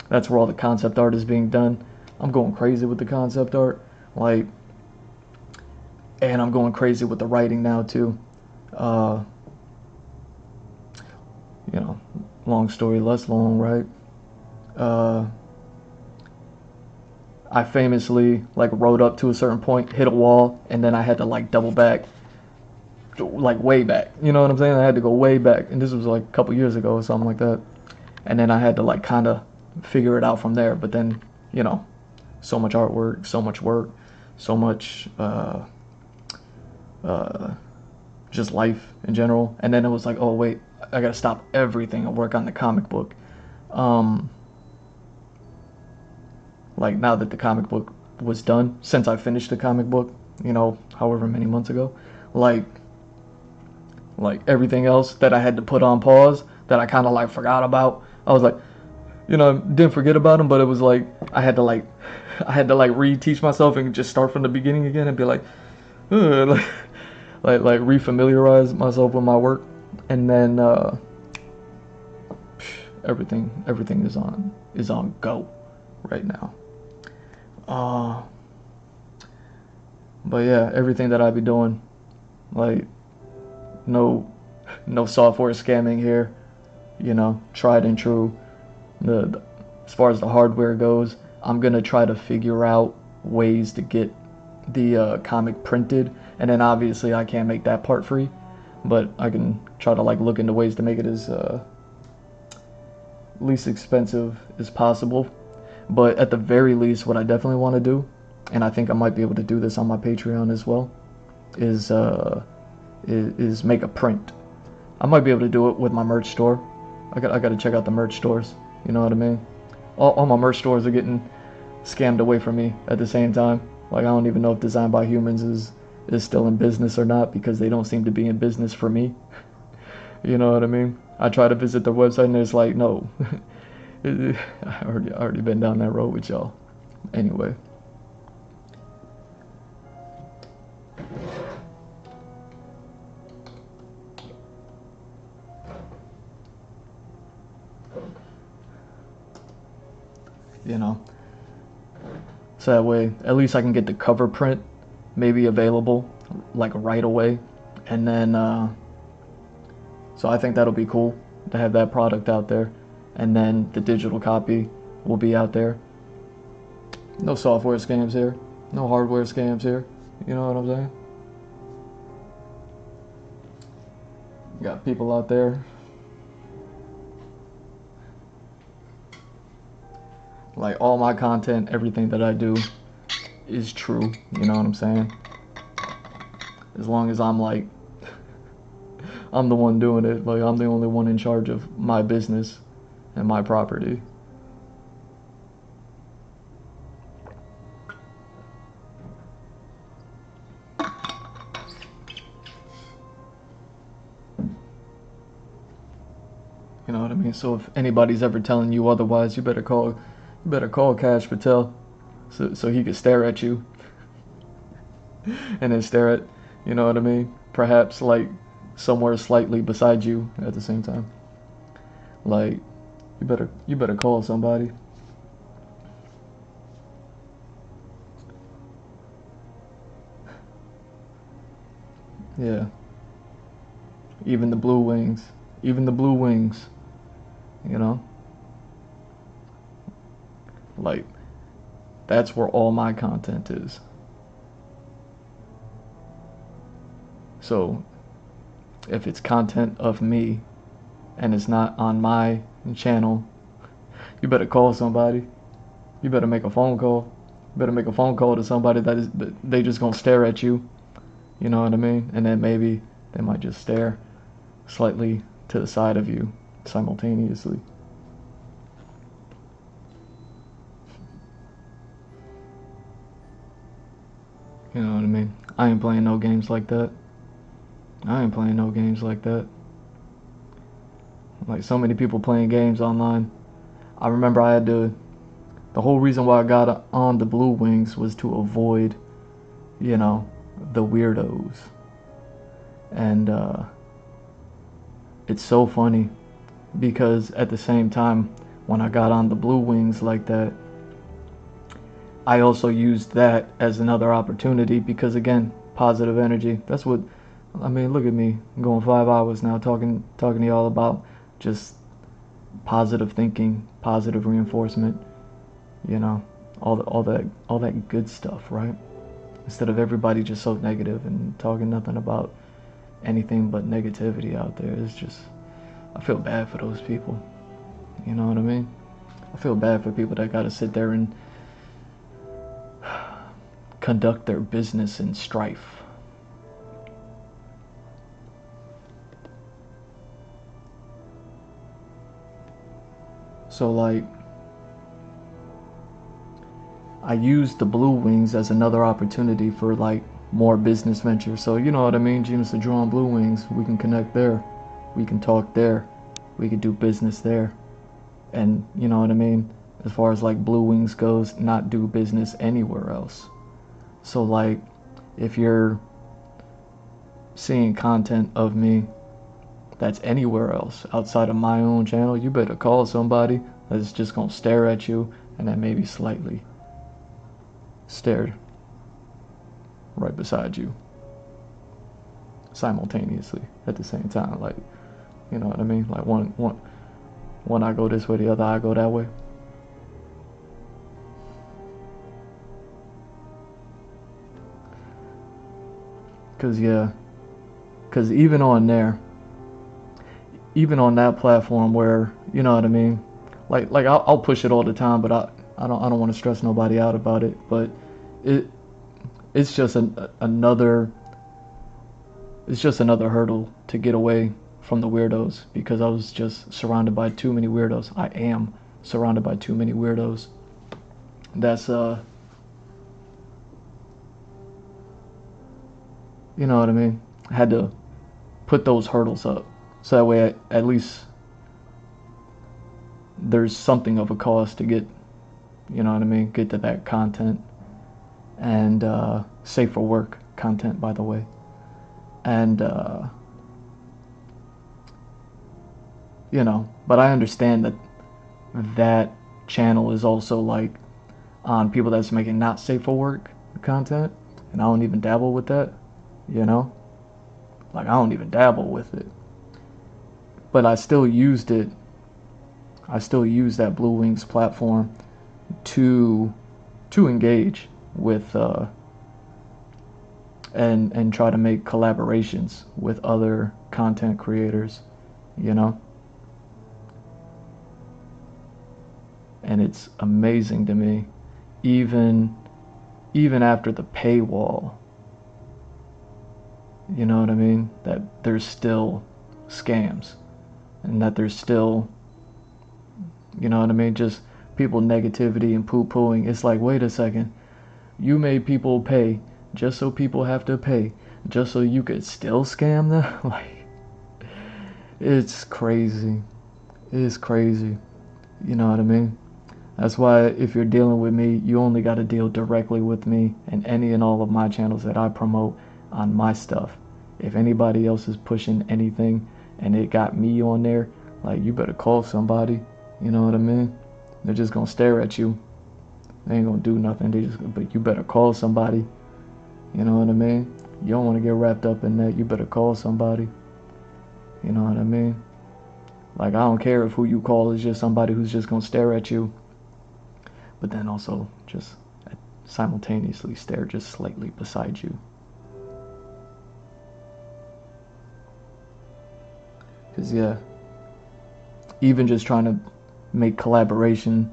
That's where all the concept art is being done. I'm going crazy with the concept art, and I'm going crazy with the writing now too. Long story less long, right? I famously wrote up to a certain point, hit a wall, and then I had to double back, way back. You know what I'm saying? I had to go way back, and this was a couple years ago or something like that. And then I had to kind of figure it out from there. But then, so much artwork, so much work, so much just life in general. And then it was oh wait, I gotta stop everything and work on the comic book. Now that the comic book was done, since I finished the comic book, however many months ago, everything else that I had to put on pause, that I kind of forgot about, I was didn't forget about them, but it was I had to reteach myself and just start from the beginning again and be refamiliarize myself with my work. And then everything is on go right now. But yeah, everything that I be doing, no software scamming here, tried and true. As far as the hardware goes, I'm gonna try to figure out ways to get the comic printed, and then obviously I can't make that part free, but I can try to look into ways to make it as least expensive as possible. But at the very least, what I definitely want to do, and I think I might be able to do this on my Patreon as well, is make a print. I might be able to do it with my merch store. I got to check out the merch stores. You know what I mean? All my merch stores are getting scammed away from me at the same time. I don't even know if Design by Humans is still in business or not, because they don't seem to be in business for me. You know what I mean? I try to visit their website and it's no. I already been down that road with y'all. Anyway. So that way, at least I can get the cover print maybe available right away. And then, so I think that'll be cool to have that product out there. And then the digital copy will be out there. No software scams here. No hardware scams here. You know what I'm saying? Got people out there. All my content, everything that I do is true. You know what I'm saying? As long as I'm I'm the one doing it. I'm the only one in charge of my business and my property. You know what I mean? So if anybody's ever telling you otherwise, you better call Cash Patel so he could stare at you and then stare at, you know what I mean? Perhaps somewhere slightly beside you at the same time. You better call somebody. Yeah. Even the blue wings, you know? That's where all my content is. So if it's content of me and it's not on my channel, you better call somebody. You better make a phone call. You better make a phone call to somebody that they just gonna stare at you. You know what I mean? And then maybe they might just stare slightly to the side of you simultaneously. You know what I mean? I ain't playing no games like that. Like so many people playing games online. I remember I had to. The whole reason why I got on the Blue Wings was to avoid, you know, the weirdos. And it's so funny because at the same time, when I got on the Blue Wings like that, I also used that as another opportunity because again, positive energy. That's what I mean. Look at me, I'm going 5 hours now talking to y'all about just positive thinking, positive reinforcement. You know, all that good stuff, right? Instead of everybody just so negative and talking nothing about anything but negativity out there. It's just, I feel bad for those people. You know what I mean? I feel bad for people that gotta sit there and conduct their business in strife. So like, I used the Blue Wings as another opportunity for like more business ventures. So you know what I mean, Genius the Draw on Blue Wings, we can connect there, we can talk there, we can do business there. And you know what I mean, as far as like Blue Wings goes, not do business anywhere else. So like, if you're seeing content of me that's anywhere else outside of my own channel, you better call somebody that's just gonna stare at you and then maybe slightly stared right beside you simultaneously at the same time. Like, you know what I mean? Like one I go this way, the other I go that way. Cause yeah, cause even on there, even on that platform where, you know what I mean, like I'll push it all the time, but I don't want to stress nobody out about it, but it's just another hurdle to get away from the weirdos, because I was just surrounded by too many weirdos. I am surrounded by too many weirdos. That's you know what I mean? I had to put those hurdles up so that way at least there's something of a cost to get, you know what I mean, get to that content. And safe for work content, by the way. And you know, but I understand that that channel is also like on people that's making not safe for work content, and I don't even dabble with that, you know, like I don't even dabble with it, but I still used it. I still use that Blue Wings platform to engage with and try to make collaborations with other content creators, you know. And it's amazing to me, even after the paywall, you know what I mean, that there's still scams, and that there's still, you know what I mean, just people negativity and poo-pooing. It's like, wait a second, you made people pay just so people have to pay just so you could still scam them? Like, it's crazy. It's crazy. You know what I mean? That's why if you're dealing with me, you only got to deal directly with me and any and all of my channels that I promote on my stuff. If anybody else is pushing anything and it got me on there, like, you better call somebody. You know what I mean? They're just gonna stare at you. They ain't gonna do nothing. But you better call somebody. You know what I mean? You don't want to get wrapped up in that. You better call somebody. You know what I mean? Like, I don't care if who you call is just somebody who's just gonna stare at you, but then also just simultaneously stare just slightly beside you. Cause yeah, even just trying to make collaboration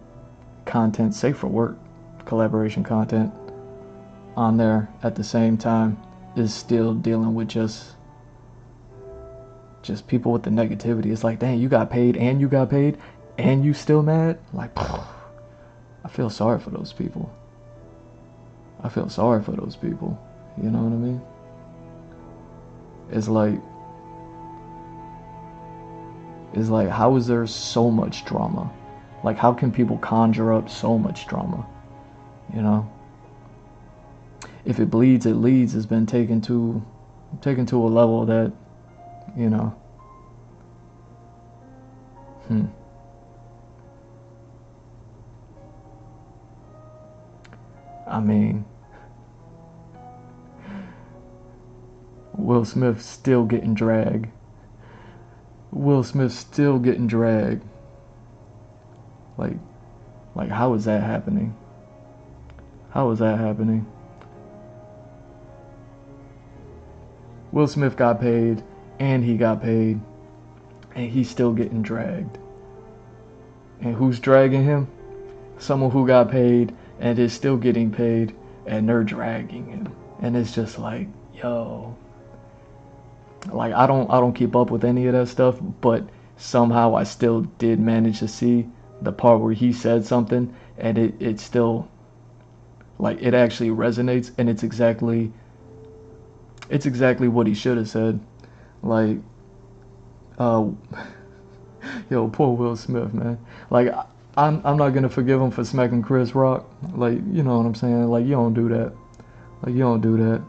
content, safe for work collaboration content on there at the same time is still dealing with just people with the negativity. It's like, dang, you got paid and you still mad? Like, I feel sorry for those people. I feel sorry for those people. You know what I mean? It's like, is like, how is there so much drama? Like, how can people conjure up so much drama? You know? If it bleeds, it leads has been taken to a level that, you know. I mean, Will Smith still getting dragged. Will Smith still getting dragged. Like how is that happening? How is that happening? Will Smith got paid, and he got paid, and he's still getting dragged. And who's dragging him? Someone who got paid and is still getting paid, and they're dragging him. And it's just like, yo. Like, I don't keep up with any of that stuff, but somehow I still did manage to see the part where he said something, and it still, like, it actually resonates, and it's exactly what he should have said. Like, yo, poor Will Smith, man. Like, I'm not gonna forgive him for smacking Chris Rock. Like, you know what I'm saying? Like, you don't do that. Like, you don't do that.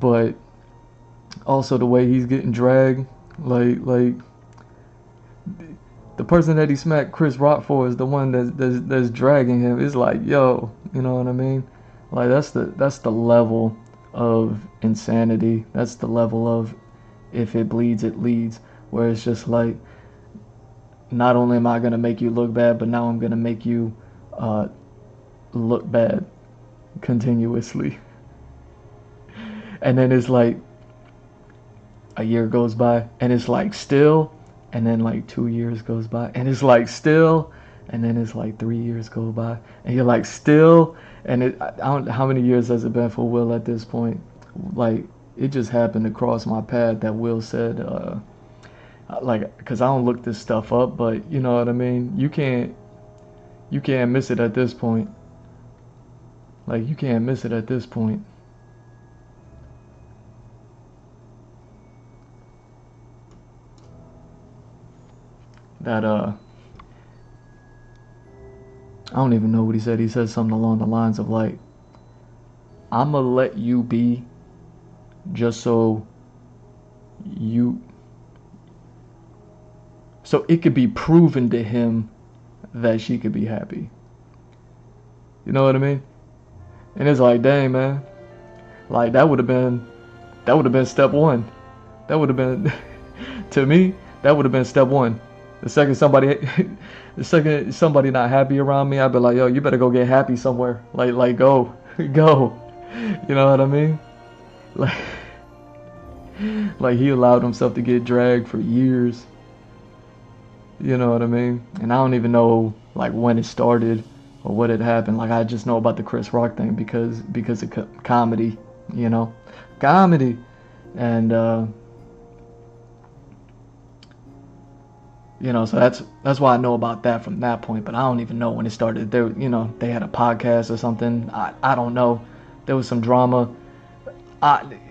But also the way he's getting dragged, like the person that he smacked Chris Rock for is the one that's dragging him. It's like, yo, you know what I mean? Like, that's the level of insanity. That's the level of, if it bleeds, it leads. Where it's just like, not only am I gonna make you look bad, but now I'm gonna make you look bad continuously. And then it's like, a year goes by, and it's like still, and then like 2 years goes by, and it's like still, and then it's like 3 years go by, and you're like still, and I don't, how many years has it been for Will at this point? Like, it just happened to cross my path that Will said, like, because I don't look this stuff up, but you know what I mean? You can't miss it at this point. Like, you can't miss it at this point. That I don't even know what he said. He said something along the lines of like, I'ma let you be just so it could be proven to him that she could be happy. You know what I mean? And it's like, dang, man. Like, that would have been step one. That would have been to me, that would have been step one. The second somebody not happy around me, I'd be like, yo, you better go get happy somewhere. Like go. You know what I mean? Like he allowed himself to get dragged for years. You know what I mean? And I don't even know like when it started or what had happened. Like, I just know about the Chris Rock thing because of comedy, you know? Comedy. And you know, so that's why I know about that from that point. But I don't even know when it started. There, you know, they had a podcast or something. I don't know. There was some drama.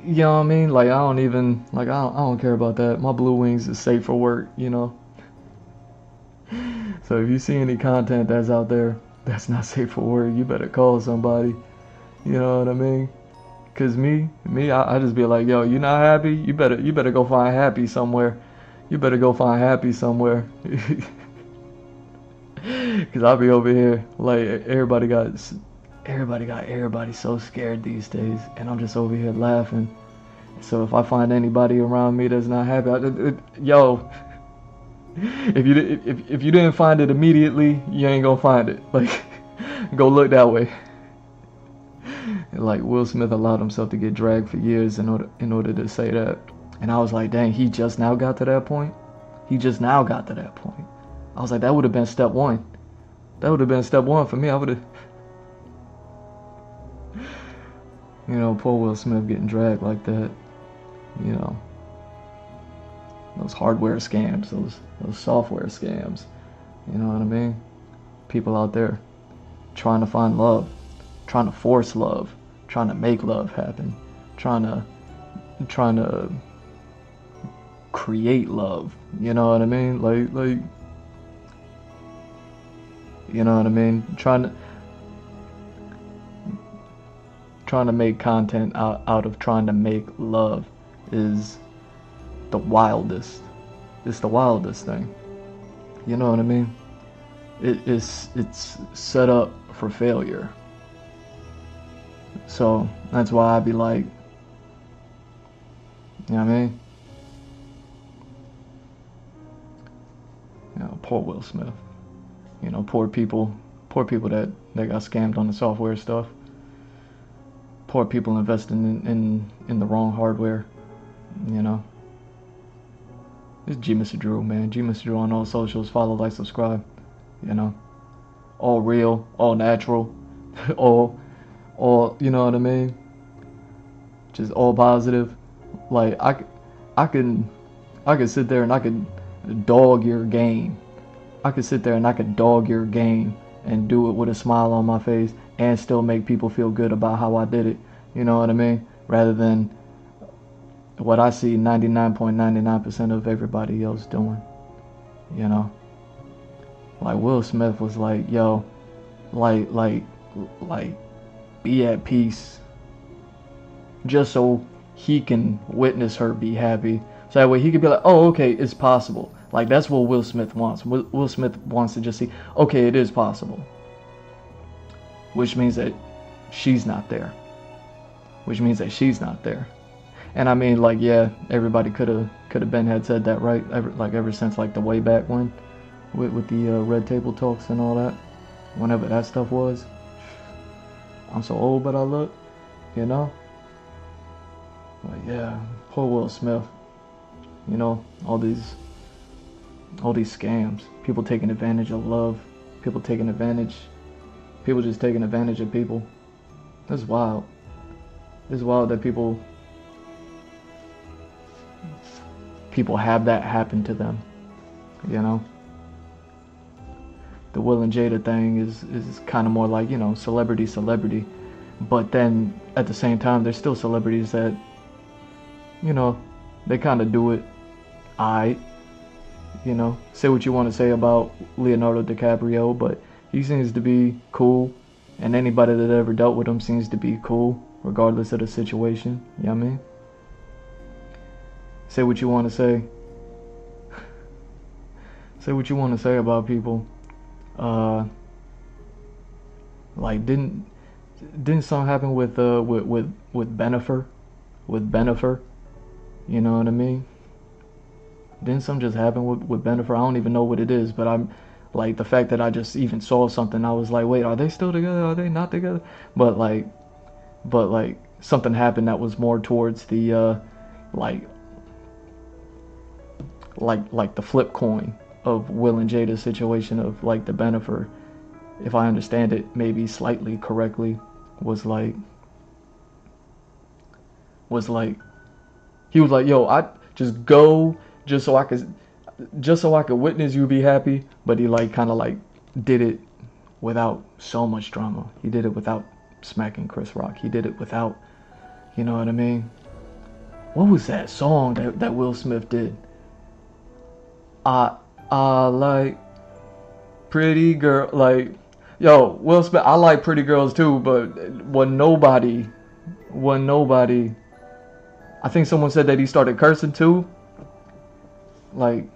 You know what I mean? Like, I don't care about that. My Blue Wings is safe for work, you know. So if you see any content that's out there that's not safe for work, you better call somebody. You know what I mean? Cause me, I just be like, yo, you not happy? You better go find happy somewhere. You better go find happy somewhere. Cause I'll be over here like everybody got everybody so scared these days, and I'm just over here laughing. So if I find anybody around me that's not happy, yo, if you didn't find it immediately, you ain't gonna find it. Like, go look that way. Like, Will Smith allowed himself to get dragged for years in order to say that. And I was like, dang, he just now got to that point? He just now got to that point. I was like, that would have been step one. That would have been step one for me. I would have... You know, poor Will Smith getting dragged like that. You know. Those hardware scams, those software scams. You know what I mean? People out there trying to find love. Trying to force love. Trying to make love happen. Trying to create love. You know what I mean? Like, you know what I mean? Trying to make content out of trying to make love is the wildest. It's the wildest thing. You know what I mean? It's set up for failure. So that's why I be like, you know what I mean? You know, poor Will Smith. You know, poor people that got scammed on the software stuff. Poor people investing in the wrong hardware. You know. It's G Mr. Drew, man. G Mr. Drew on all socials. Follow, like, subscribe. You know. All real, all natural, all, you know what I mean? Just all positive. Like, I could sit there and I could dog your game. I could sit there and I could dog your game and do it with a smile on my face and still make people feel good about how I did it. You know what I mean? Rather than what I see 99.99% of everybody else doing. You know? Like Will Smith was like, yo, like be at peace. Just so he can witness her be happy. So that way he could be like, oh, okay, it's possible. Like, that's what Will Smith wants. Will Smith wants to just see, okay, it is possible. Which means that she's not there. Which means that she's not there. And I mean, like, yeah, everybody could have been had said that, right? Ever since, like, the way back when. With the Red Table Talks and all that. Whenever that stuff was. I'm so old, but I look. You know? But yeah, poor Will Smith. You know, all these scams. People taking advantage of love. People just taking advantage of people. That's wild. It's wild that people have that happen to them. You know? The Will and Jada thing is kind of more like, you know, celebrity. But then at the same time, there's still celebrities that, you know, they kind of do it. You know, say what you want to say about Leonardo DiCaprio, but he seems to be cool, and anybody that ever dealt with him seems to be cool, regardless of the situation. You know what I mean? Say what you want to say. Say what you want to say about people. Like didn't something happen with Benifer? With Benifer? You know what I mean? Didn't something just happen with Benifer? I don't even know what it is, but I'm like, the fact that I just even saw something, I was like, wait, are they still together? Are they not together? But like something happened that was more towards the like the flip coin of Will and Jada's situation of like the Benifer, if I understand it maybe slightly correctly, was like he was like, yo, I just go just so I could witness you be happy, but he like kind of like did it without so much drama. He did it without smacking Chris Rock. He did it without, you know what I mean? What was that song that Will Smith did? I like pretty girl, like, yo, Will Smith, I like pretty girls too, but when nobody, I think someone said that he started cursing too. Like,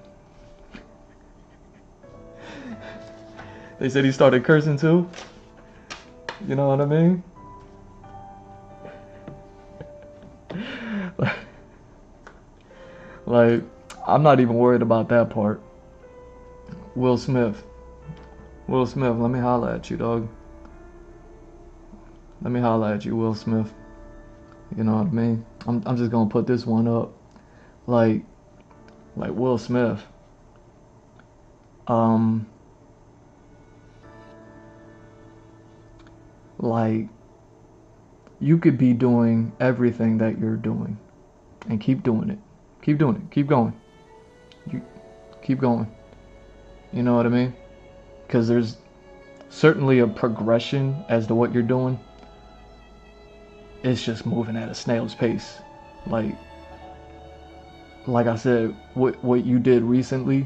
they said he started cursing too. You know what I mean? Like, I'm not even worried about that part. Will Smith, let me holla at you, dog. Let me holla at you, Will Smith. You know what I mean? I'm just gonna put this one up. Like Will Smith. Like, you could be doing everything that you're doing and keep doing it. Keep doing it. Keep going. You keep going. You know what I mean? Because there's certainly a progression as to what you're doing. It's just moving at a snail's pace. Like, like I said, what you did recently,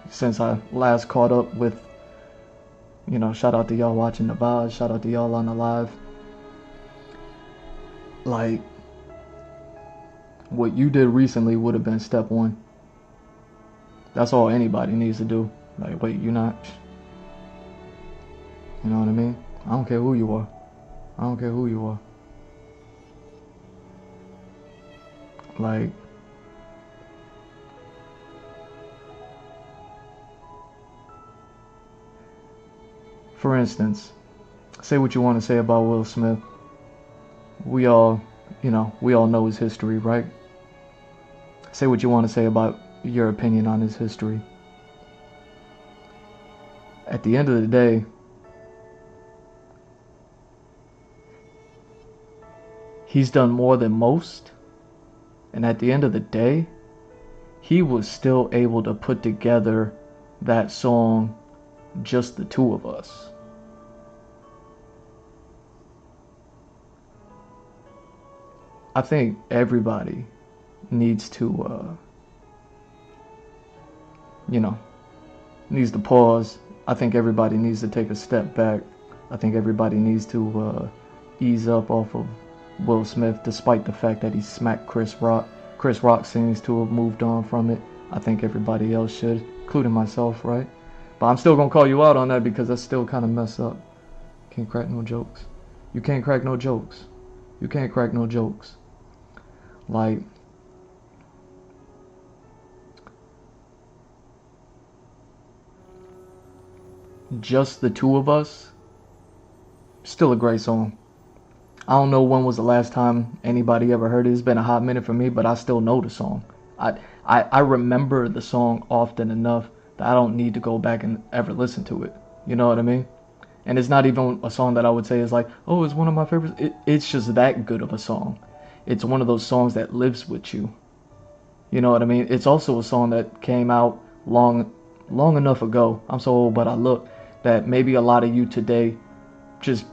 since I last caught up with, you know, shout out to y'all watching the VOD, shout out to y'all on the live. Like, what you did recently would have been step one. That's all anybody needs to do. Like, wait, you're not, you know what I mean? I don't care who you are. I don't care who you are. Like, for instance, say what you want to say about Will Smith. We all, you know, we all know his history, right? Say what you want to say about your opinion on his history. At the end of the day, he's done more than most. And at the end of the day, he was still able to put together that song, just the two of us. I think everybody needs to, you know, needs to pause. I think everybody needs to take a step back. I think everybody needs to ease up off of Will Smith, despite the fact that he smacked Chris Rock. Chris Rock seems to have moved on from it. I think everybody else should, including myself, right? But I'm still gonna call you out on that because that's still kind of messed up. Can't crack no jokes. You can't crack no jokes. You can't crack no jokes. Like, just the two of us, still a great song. I don't know when was the last time anybody ever heard it. It's been a hot minute for me, but I still know the song. I remember the song often enough that I don't need to go back and ever listen to it. You know what I mean? And it's not even a song that I would say is like, oh, it's one of my favorites. It's just that good of a song. It's one of those songs that lives with you. You know what I mean? It's also a song that came out long enough ago. I'm so old, but I look, that maybe a lot of you today just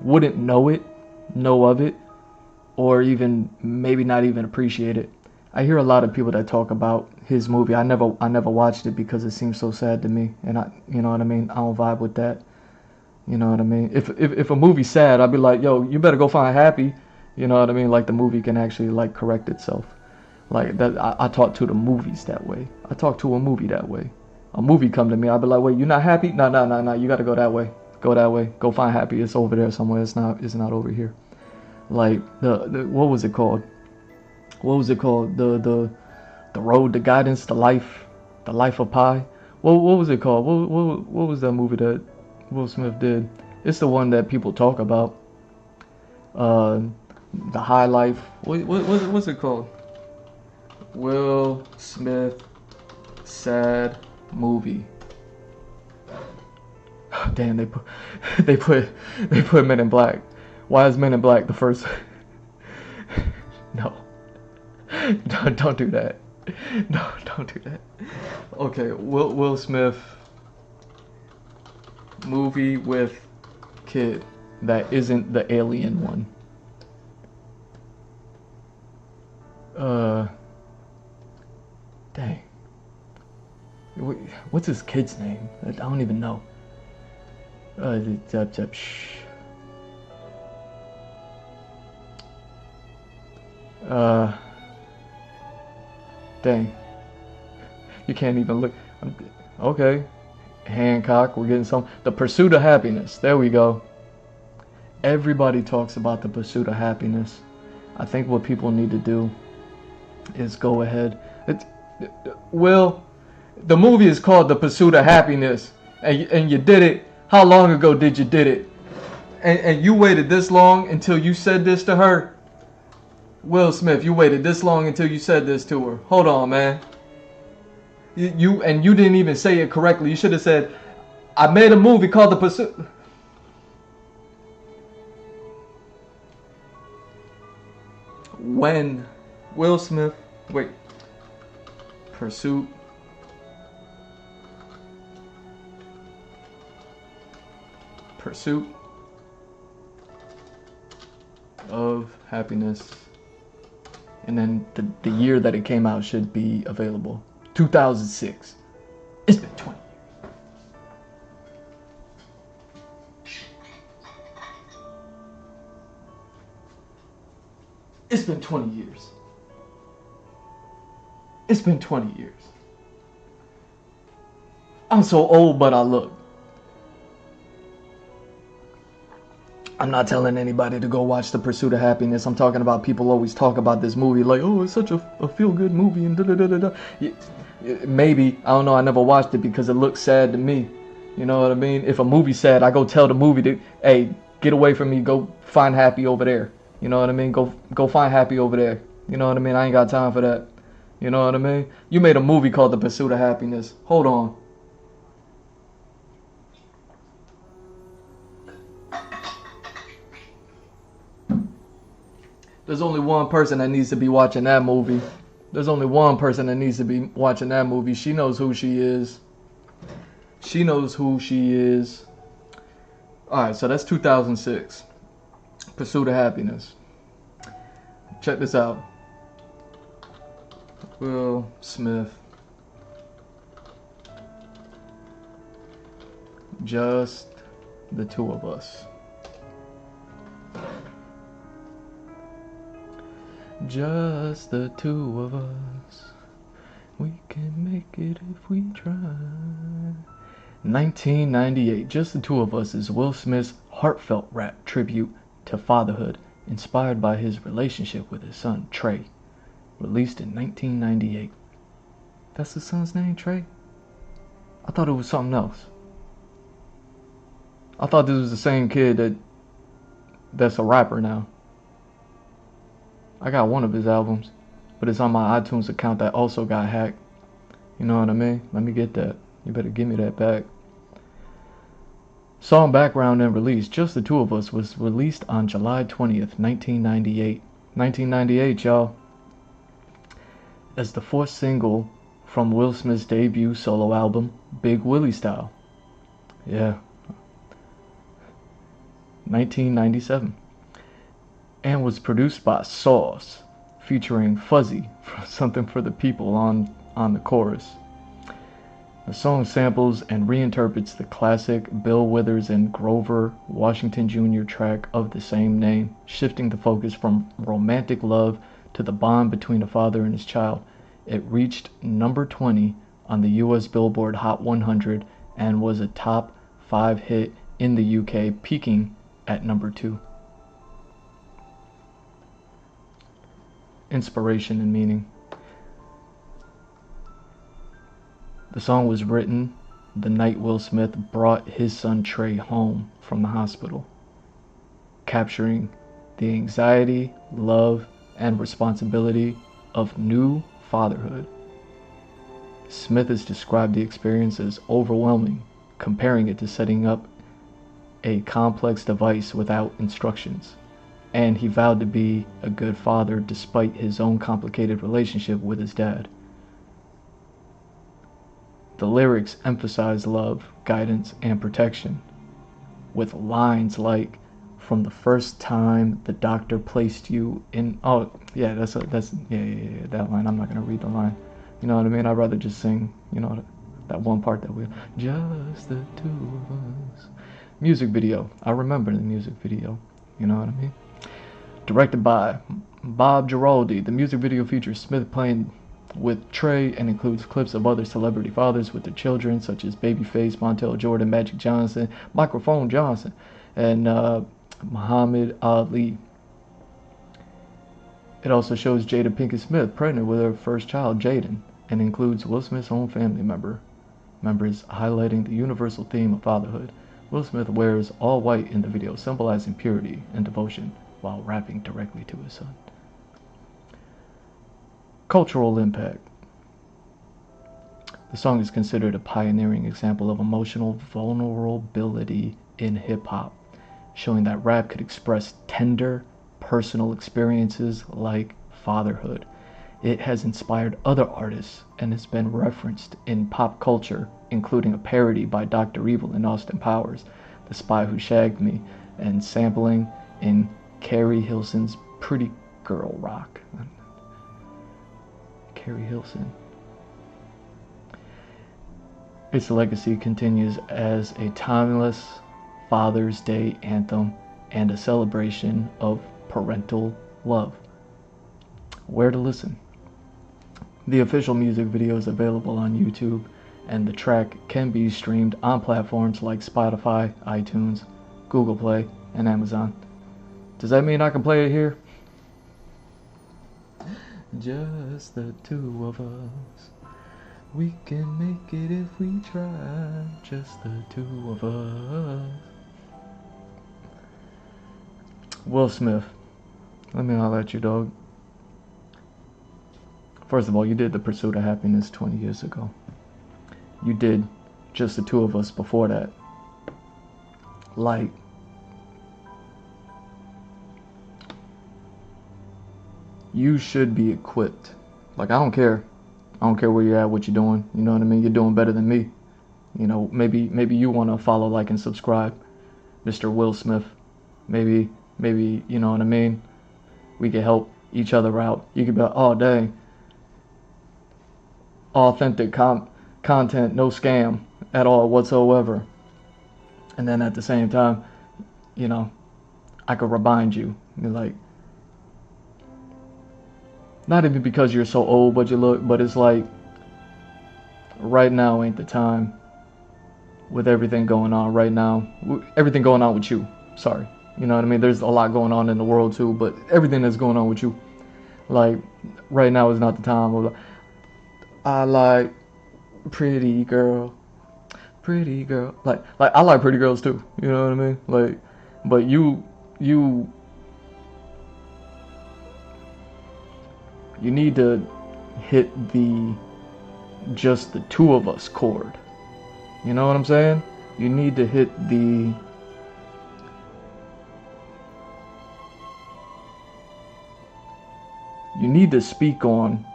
wouldn't know of it, or even maybe not even appreciate it. I hear a lot of people that talk about his movie. I never watched it because it seems so sad to me, and you know what I mean? I don't vibe with that. You know what I mean? If a movie's sad, I'd be like, yo, you better go find happy. You know what I mean? Like, the movie can actually like correct itself. Like that, I talk to the movies that way. I talk to a movie that way. A movie come to me, I'd be like, wait, you not happy? No, you gotta go that way. Go that way. Go find happy. It's over there somewhere. It's not over here. Like the what was it called? What was it called? The road to guidance, the life of Pi. What was it called? What was that movie that Will Smith did? It's the one that people talk about. The High Life. What's it called? Will Smith sad movie. Damn, they put Men in Black. Why is Men in Black the first? No. Don't do that. No, don't do that. Okay, Will Smith movie with kid that isn't the alien one. Dang. What's his kid's name? I don't even know. Dang. You can't even look. Okay. Hancock, we're getting some. The Pursuit of Happiness. There we go. Everybody talks about the pursuit of happiness. I think what people need to do is go ahead. Will, the movie is called The Pursuit of Happiness, and you did it. How long ago did you did it? And you waited this long until you said this to her? Will Smith, you waited this long until you said this to her. Hold on, man. You didn't even say it correctly. You should have said, I made a movie called The Pursuit. When Will Smith, wait, Pursuit of Happiness And then the year that it came out should be available. 2006. It's been 20 years. It's been 20 years. It's been 20 years. I'm so old, but I look. I'm not telling anybody to go watch The Pursuit of Happiness. I'm talking about people always talk about this movie like, oh, it's such a feel-good movie and da-da-da-da-da. Maybe, I don't know, I never watched it because it looks sad to me. You know what I mean? If a movie's sad, I go tell the movie to, hey, get away from me, go find happy over there. You know what I mean? Go find happy over there. You know what I mean? I ain't got time for that. You know what I mean? You made a movie called The Pursuit of Happiness. Hold on. There's only one person that needs to be watching that movie. There's only one person that needs to be watching that movie. She knows who she is. She knows who she is. Alright, so that's 2006. Pursuit of Happiness. Check this out. Will Smith. Just the two of us. Just the two of us. We can make it if we try. 1998. Just the Two of Us is Will Smith's heartfelt rap tribute to fatherhood, inspired by his relationship with his son, Trey. Released in 1998. That's his son's name, Trey? I thought it was something else. I thought this was the same kid that's a rapper now. I got one of his albums, but it's on my iTunes account that also got hacked. You know what I mean? Let me get that. You better give me that back. Song background and release. Just the Two of Us was released on July 20th, 1998. 1998, y'all. As the fourth single from Will Smith's debut solo album, Big Willie Style. Yeah. 1997. And was produced by Sauce, featuring Fuzzy, Something for the People, on the chorus. The song samples and reinterprets the classic Bill Withers and Grover Washington Jr. track of the same name, shifting the focus from romantic love to the bond between a father and his child. It reached number 20 on the US Billboard Hot 100 and was a top 5 hit in the UK, peaking at number 2. Inspiration and meaning. The song was written the night Will Smith brought his son Trey home from the hospital, capturing the anxiety, love, and responsibility of new fatherhood. Smith has described the experience as overwhelming, comparing it to setting up a complex device without instructions. And he vowed to be a good father despite his own complicated relationship with his dad. The lyrics emphasize love, guidance, and protection, with lines like, "From the first time the doctor placed you in..." Oh, yeah, that's that line. I'm not gonna read the line. You know what I mean? I'd rather just sing, you know, that one part that we... Just the two of us. Music video. I remember the music video. You know what I mean? Directed by Bob Giraldi, the music video features Smith playing with Trey and includes clips of other celebrity fathers with their children, such as Babyface, Montel Jordan, Magic Johnson, Microphone Johnson, and Muhammad Ali. It also shows Jada Pinkett Smith pregnant with her first child, Jaden, and includes Will Smith's own family members, highlighting the universal theme of fatherhood. Will Smith wears all white in the video, symbolizing purity and devotion, while rapping directly to his son. Cultural impact. The song is considered a pioneering example of emotional vulnerability in hip-hop, showing that rap could express tender, personal experiences like fatherhood. It has inspired other artists and has been referenced in pop culture, including a parody by Dr. Evil and Austin Powers, The Spy Who Shagged Me, and sampling in Carrie Hilson's Pretty Girl Rock. Carrie Hilson. Its legacy continues as a timeless Father's Day anthem and a celebration of parental love. Where to listen? The official music video is available on YouTube, and the track can be streamed on platforms like Spotify, iTunes, Google Play, and Amazon. Does that mean I can play it here? Just the two of us. We can make it if we try. Just the two of us. Will Smith. Let me holler at you, dog. First of all, you did The Pursuit of Happiness 20 years ago. You did Just the Two of Us before that. Like, you should be equipped. Like, I don't care. I don't care where you're at, what you're doing. You know what I mean? You're doing better than me. You know, maybe you want to follow, like, and subscribe, Mr. Will Smith. Maybe, you know what I mean? We can help each other out. You could be like, oh, dang. Authentic content, no scam at all whatsoever. And then at the same time, you know, I could remind you. You're like, not even because you're so old, but it's like, right now ain't the time. With everything going on right now, everything going on with you. Sorry, you know what I mean. There's a lot going on in the world too, but everything that's going on with you, like, right now is not the time. I like pretty girl. Like I like pretty girls too. You know what I mean? Like, but you need to hit the just the two of us chord. You know what I'm saying? You need to hit the you need to speak on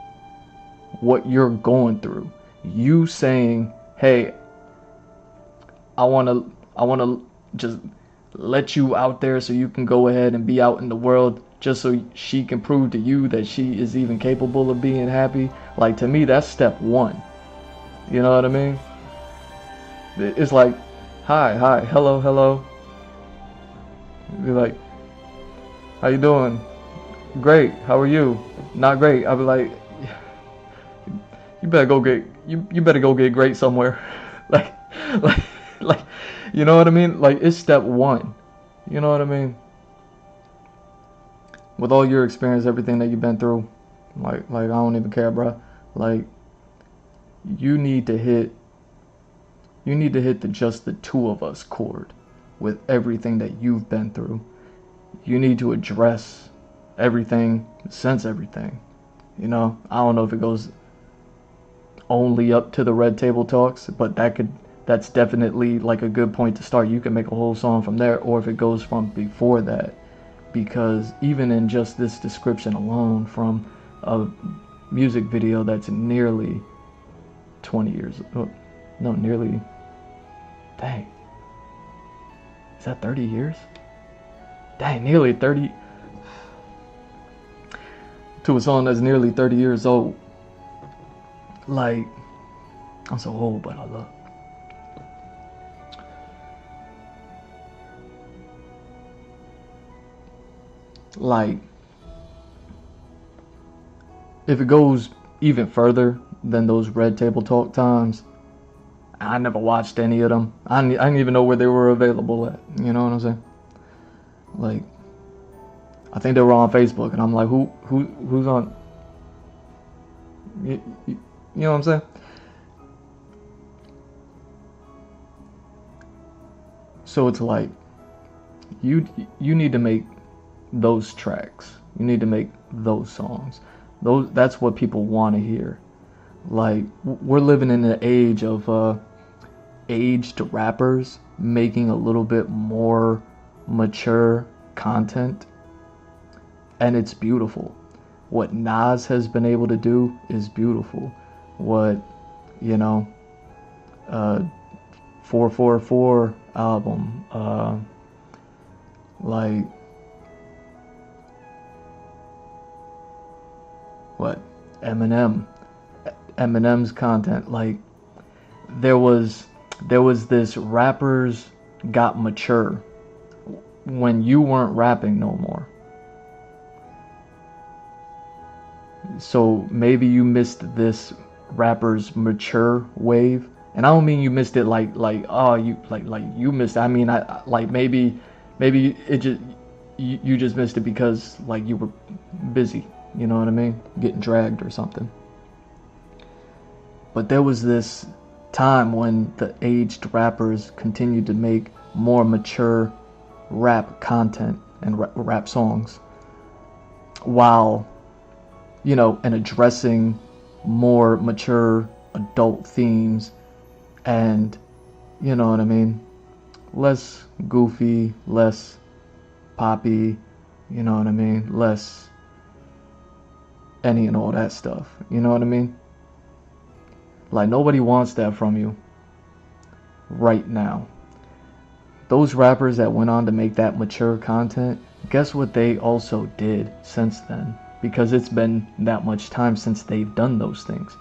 what you're going through. You saying, hey, I want to just let you out there so you can go ahead and be out in the world, just so she can prove to you that she is even capable of being happy. Like, to me, that's step one. You know what I mean? It's like, hi, hello. Be like, how you doing? Great. How are you? Not great. I'll be like, you better go get great somewhere. like, you know what I mean? Like, it's step one. You know what I mean? With all your experience, everything that you've been through, like I don't even care, bro. Like, you need to hit the just the two of us chord with everything that you've been through. You need to address everything, sense everything. You know, I don't know if it goes only up to the Red Table Talks, but that's definitely like a good point to start. You can make a whole song from there, or if it goes from before that, because even in just this description alone from a music video that's nearly 20 years, no, nearly, dang, is that 30 years? Dang, nearly 30, to a song that's nearly 30 years old. Like, I'm so old, but I love. Like, if it goes even further than those Red Table Talk times, I never watched any of them. I didn't even know where they were available at. You know what I'm saying? Like, I think they were on Facebook, and I'm like, who's on? You know what I'm saying? So it's like, you need to make those tracks. You need to make those songs. That's what people want to hear. Like, we're living in an age of aged rappers making a little bit more mature content, and it's beautiful. What Nas has been able to do is beautiful. What, 444 album, like, what Eminem, Eminem's content. Like there was this rappers got mature when you weren't rapping no more. So maybe you missed this rappers mature wave, and I don't mean you missed it like oh you like you missed it. I mean I like maybe it just you just missed it because like you were busy, you know what I mean, getting dragged or something. But there was this time when the aged rappers continued to make more mature rap content and rap songs, while, you know, and addressing more mature adult themes, and, you know what I mean, less goofy, less poppy, you know what I mean, less any and all that stuff, you know what I mean? Like, nobody wants that from you right now. Those rappers that went on to make that mature content, guess what they also did since then? Because it's been that much time since they've done those things.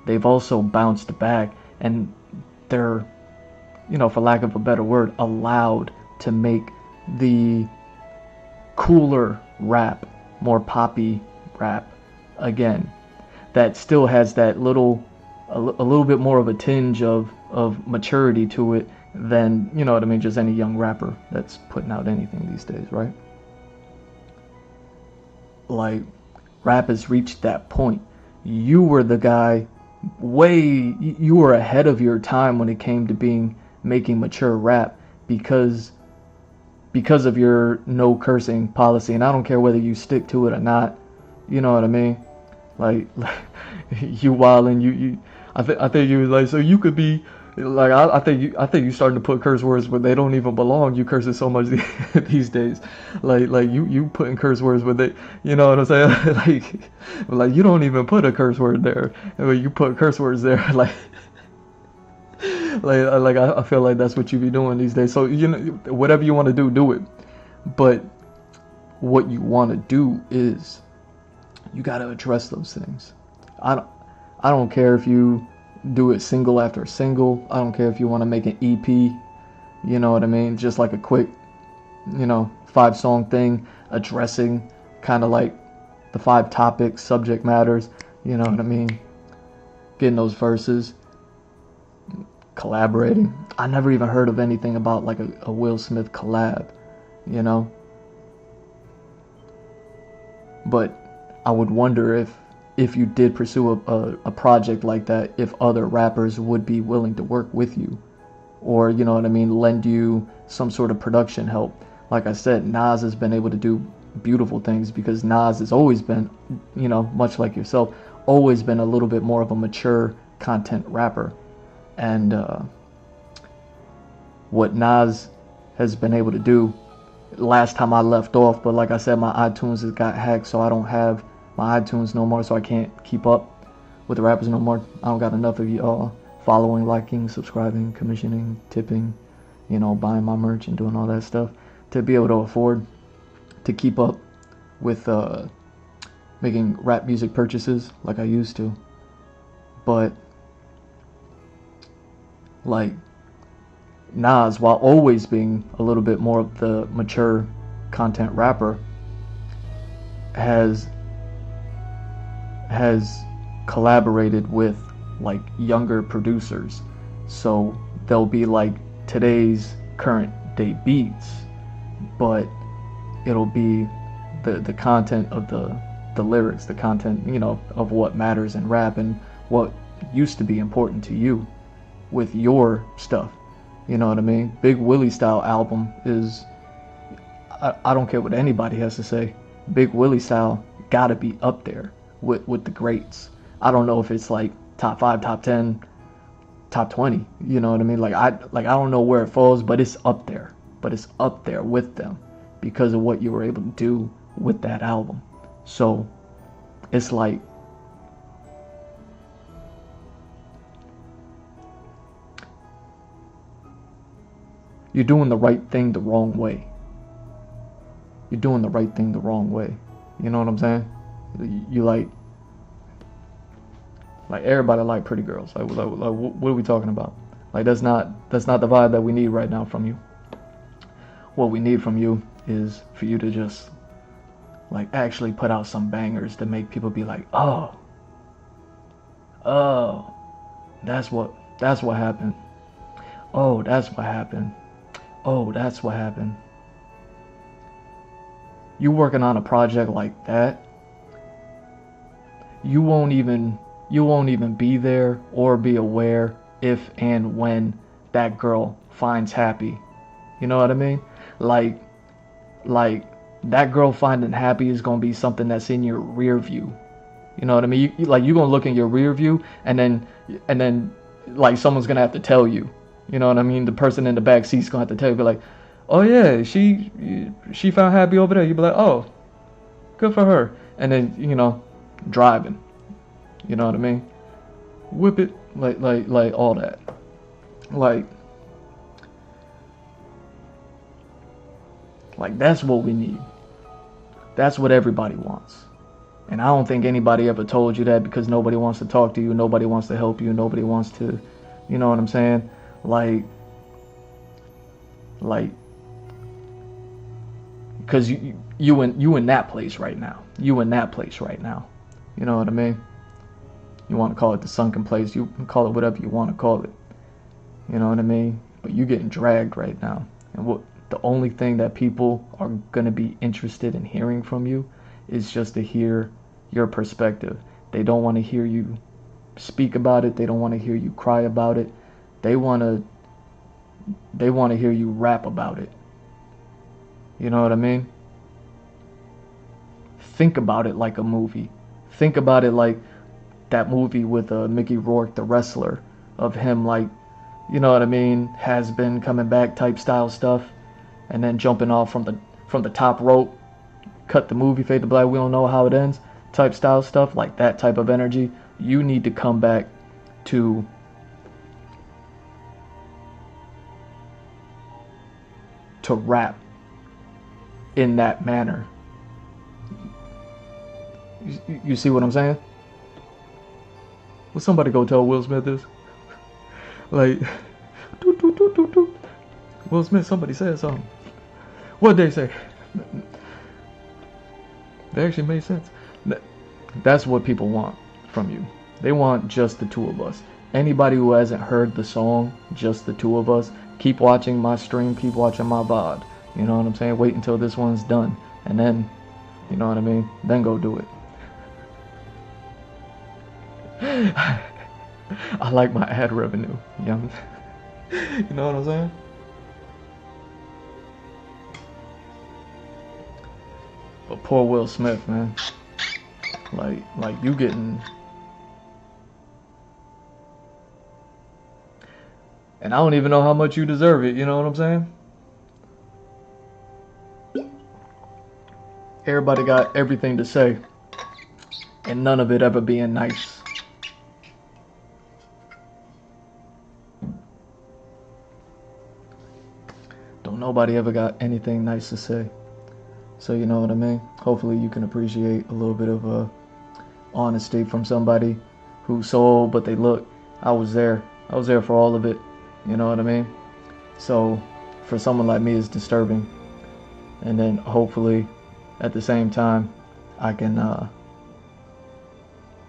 They've also bounced back, and they're, you know, for lack of a better word, allowed to make the cooler rap, more poppy rap again. That still has that a little bit more of a tinge of maturity to it than, you know what I mean, just any young rapper that's putting out anything these days, right? Like, rap has reached that point. You were the guy you were ahead of your time when it came to making mature rap because of your no cursing policy, and I don't care whether you stick to it or not, you know what I mean? Like you wildin', I think you like, so you could be like, I think you starting to put curse words where they don't even belong. You curse it so much these days, like you putting curse words where they, you know what I'm saying? like you don't even put a curse word there, you put curse words there, like I feel like that's what you be doing these days. So, you know, whatever you want to do it, but what you want to do is you got to address those things. I don't care if you do it single after single. I don't care if you want to make an EP, you know what I mean, just like a quick, you know, 5-song thing addressing kind of like the 5 topics, subject matters, you know what I mean, getting those verses, collaborating. I never even heard of anything about like a Will Smith collab, you know, but I would wonder if you did pursue a project like that, if other rappers would be willing to work with you, or, you know what I mean, lend you some sort of production help. Like I said, Nas has been able to do beautiful things because Nas has always been, you know, much like yourself, always been a little bit more of a mature content rapper. And what Nas has been able to do, last time I left off, but like I said, my iTunes has got hacked, so I don't have my iTunes no more, so I can't keep up with the rappers no more. I don't got enough of you following, liking, subscribing, commissioning, tipping, you know, buying my merch and doing all that stuff to be able to afford to keep up with making rap music purchases like I used to. But like Nas, while always being a little bit more of the mature content rapper, has collaborated with like younger producers, so they'll be like today's current day beats, but it'll be the content of the lyrics, the content, you know, of what matters in rap and what used to be important to you with your stuff, you know what I mean? Big Willie style album is, I don't care what anybody has to say, Big Willie style gotta be up there with the greats. I don't know if it's like top 5, top 10, top 20, you know what I mean? Like I don't know where it falls, but it's up there. But it's up there with them because of what you were able to do with that album. So it's like, you're doing the right thing the wrong way. You're doing the right thing the wrong way. You know what I'm saying? You like, Like everybody like pretty girls. Like what are we talking about? Like that's not the vibe that we need right now from you. What we need from you is for you to just like actually put out some bangers to make people be like, oh, that's what happened. Oh, that's what happened. Oh, that's what happened. You working on a project like that, you won't even be there or be aware if and when that girl finds happy. You know what I mean? Like that girl finding happy is gonna be something that's in your rear view. You know what I mean? You're gonna look in your rear view, and then like someone's gonna have to tell you. You know what I mean? The person in the back seat's gonna have to tell you, be like, oh yeah, she found happy over there. You be like, oh, good for her. And then, you know, driving. You know what I mean? Whip it, like all that. Like that's what we need. That's what everybody wants. And I don't think anybody ever told you that, because nobody wants to talk to you, nobody wants to help you, nobody wants to, you know what I'm saying? Like because you in that place right now. You in that place right now. You know what I mean? You want to call it the sunken place, you can call it whatever you want to call it. You know what I mean? But you getting dragged right now. And the only thing that people are going to be interested in hearing from you is just to hear your perspective. They don't want to hear you speak about it. They don't want to hear you cry about it. They want to hear you rap about it. You know what I mean? Think about it like a movie. Think about it like that movie with Mickey Rourke, the wrestler, of him, like, you know what I mean, has been coming back type style stuff, and then jumping off from the top rope, cut the movie, fade to black, we don't know how it ends type style stuff. Like that type of energy. You need to come back to rap in that manner. You see what I'm saying? Will somebody go tell Will Smith this? Like, Will Smith, somebody said something. What'd they say? They actually made sense. That's what people want from you. They want just the two of us. Anybody who hasn't heard the song, Just the Two of Us, keep watching my stream, keep watching my VOD. You know what I'm saying? Wait until this one's done. And then, you know what I mean? Then go do it. I like my ad revenue. You know what I'm saying? But poor Will Smith, man. Like you getting... And I don't even know how much you deserve it, you know what I'm saying? Everybody got everything to say, and none of it ever being nice. Don't nobody ever got anything nice to say. So you know what I mean? Hopefully you can appreciate a little bit of honesty from somebody who's so old, but they look. I was there for all of it. You know what I mean? So for someone like me, it's disturbing. And then hopefully at the same time, I can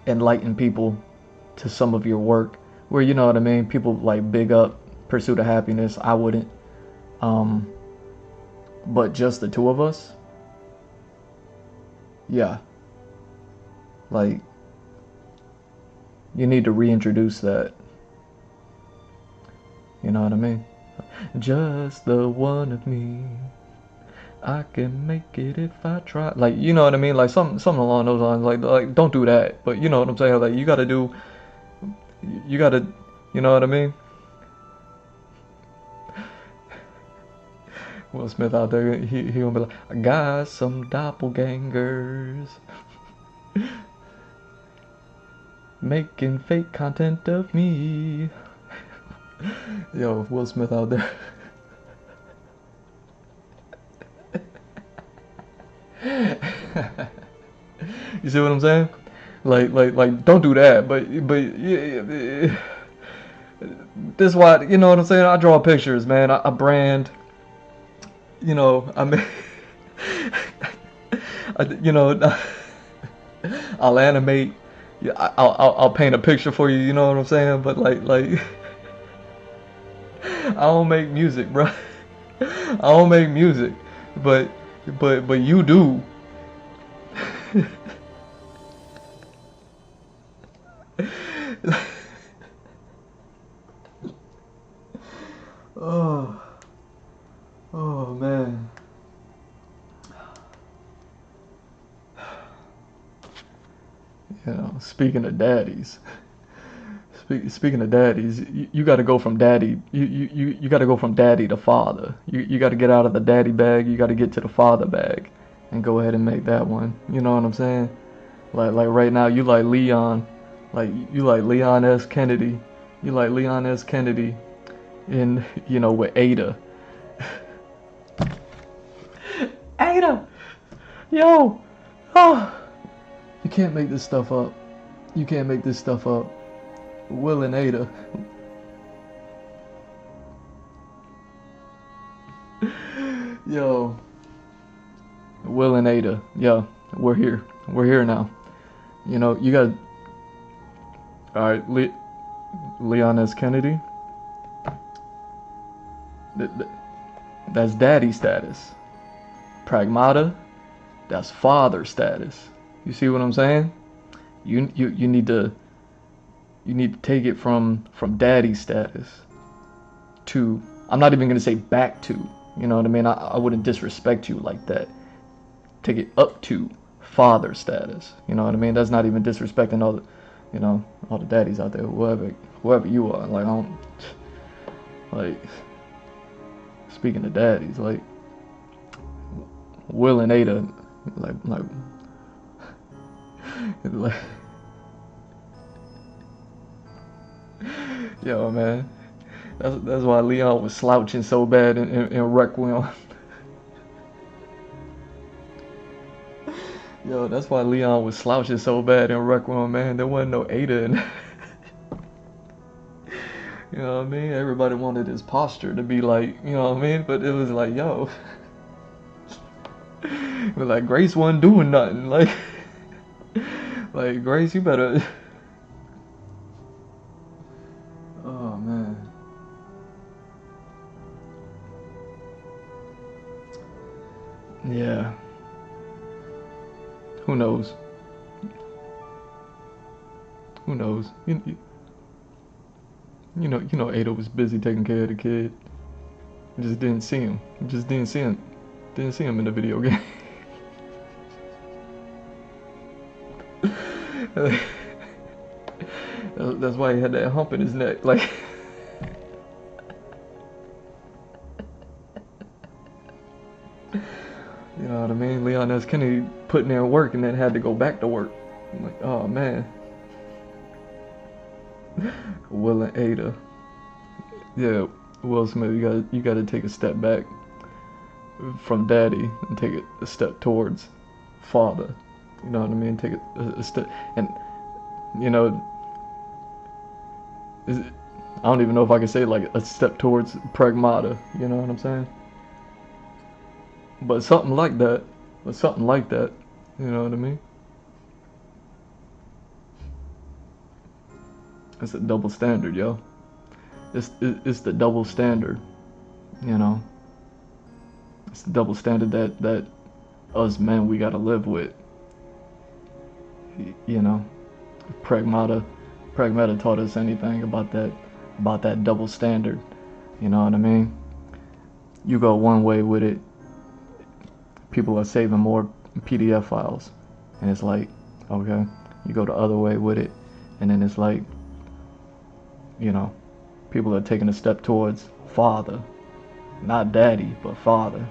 enlighten people to some of your work where, you know what I mean, people like big up Pursuit of Happiness. I wouldn't. But just the two of us, yeah. Like, you need to reintroduce that. You know what I mean? Just the one of me. I can make it if I try. Like, you know what I mean? Like something along those lines. Like don't do that. But you know what I'm saying? Like you gotta, you know what I mean? Will Smith out there, he gonna be like, I got some doppelgangers making fake content of me. Yo, Will Smith out there. You see what I'm saying? like don't do that. But yeah, this why, you know what I'm saying? I draw pictures, man. I brand, you know, I mean, you know, I'll animate, yeah, I'll paint a picture for you, you know what I'm saying? But like I don't make music, bro. I don't make music, but you do. Oh, oh man. You know, speaking of daddies, speaking of daddies, you got to go from daddy. You got to go from daddy to father. You got to get out of the daddy bag. You got to get to the father bag, and go ahead and make that one. You know what I'm saying? Like right now, you like Leon, like you like Leon S. Kennedy. You like Leon S. Kennedy, in, you know, with Ada. Ada, yo, oh. You can't make this stuff up. You can't make this stuff up. Will and Ada. Yo. Will and Ada. Yeah, we're here. We're here now. You know, you got... Alright, Leon S. Kennedy. That's daddy status. Pragmata, that's father status. You see what I'm saying? You need to take it from daddy status to, I'm not even gonna say back to, you know what I mean? I wouldn't disrespect you like that. Take it up to father status. You know what I mean? That's not even disrespecting all the, you know, all the daddies out there, whoever you are. Like, I don't, like, speaking of daddies, like Will and Ada, like yo, man, that's why Leon was slouching so bad in Requiem. Yo, that's why Leon was slouching so bad in Requiem, man. There wasn't no Ada in. You know what I mean? Everybody wanted his posture to be like, you know what I mean? But it was like, yo, it was like Grace wasn't doing nothing. Like Grace, you better. Oh man. Yeah. Who knows? Who knows? You know, Ada was busy taking care of the kid. You just didn't see him. You just didn't see him. Didn't see him in the video game. That's why he had that hump in his neck. Like, you know what I mean? Leon S. Kennedy putting there work and then had to go back to work. I'm like, oh man. Will and Ada. Yeah, Will Smith, you gotta take a step back from daddy and take a step towards father. You know what I mean? Take a step, and you know, I don't even know if I can say like a step towards pragmata. You know what I'm saying? But something like that. But something like that. You know what I mean? It's a double standard, yo. It's the double standard. You know. It's the double standard that us men we gotta live with. You know, pragmata taught us anything about that double standard. You know what I mean? You go one way with it, people are saving more PDF files, and it's like, okay. You go the other way with it, and then it's like, you know, people are taking a step towards father, not daddy, but father.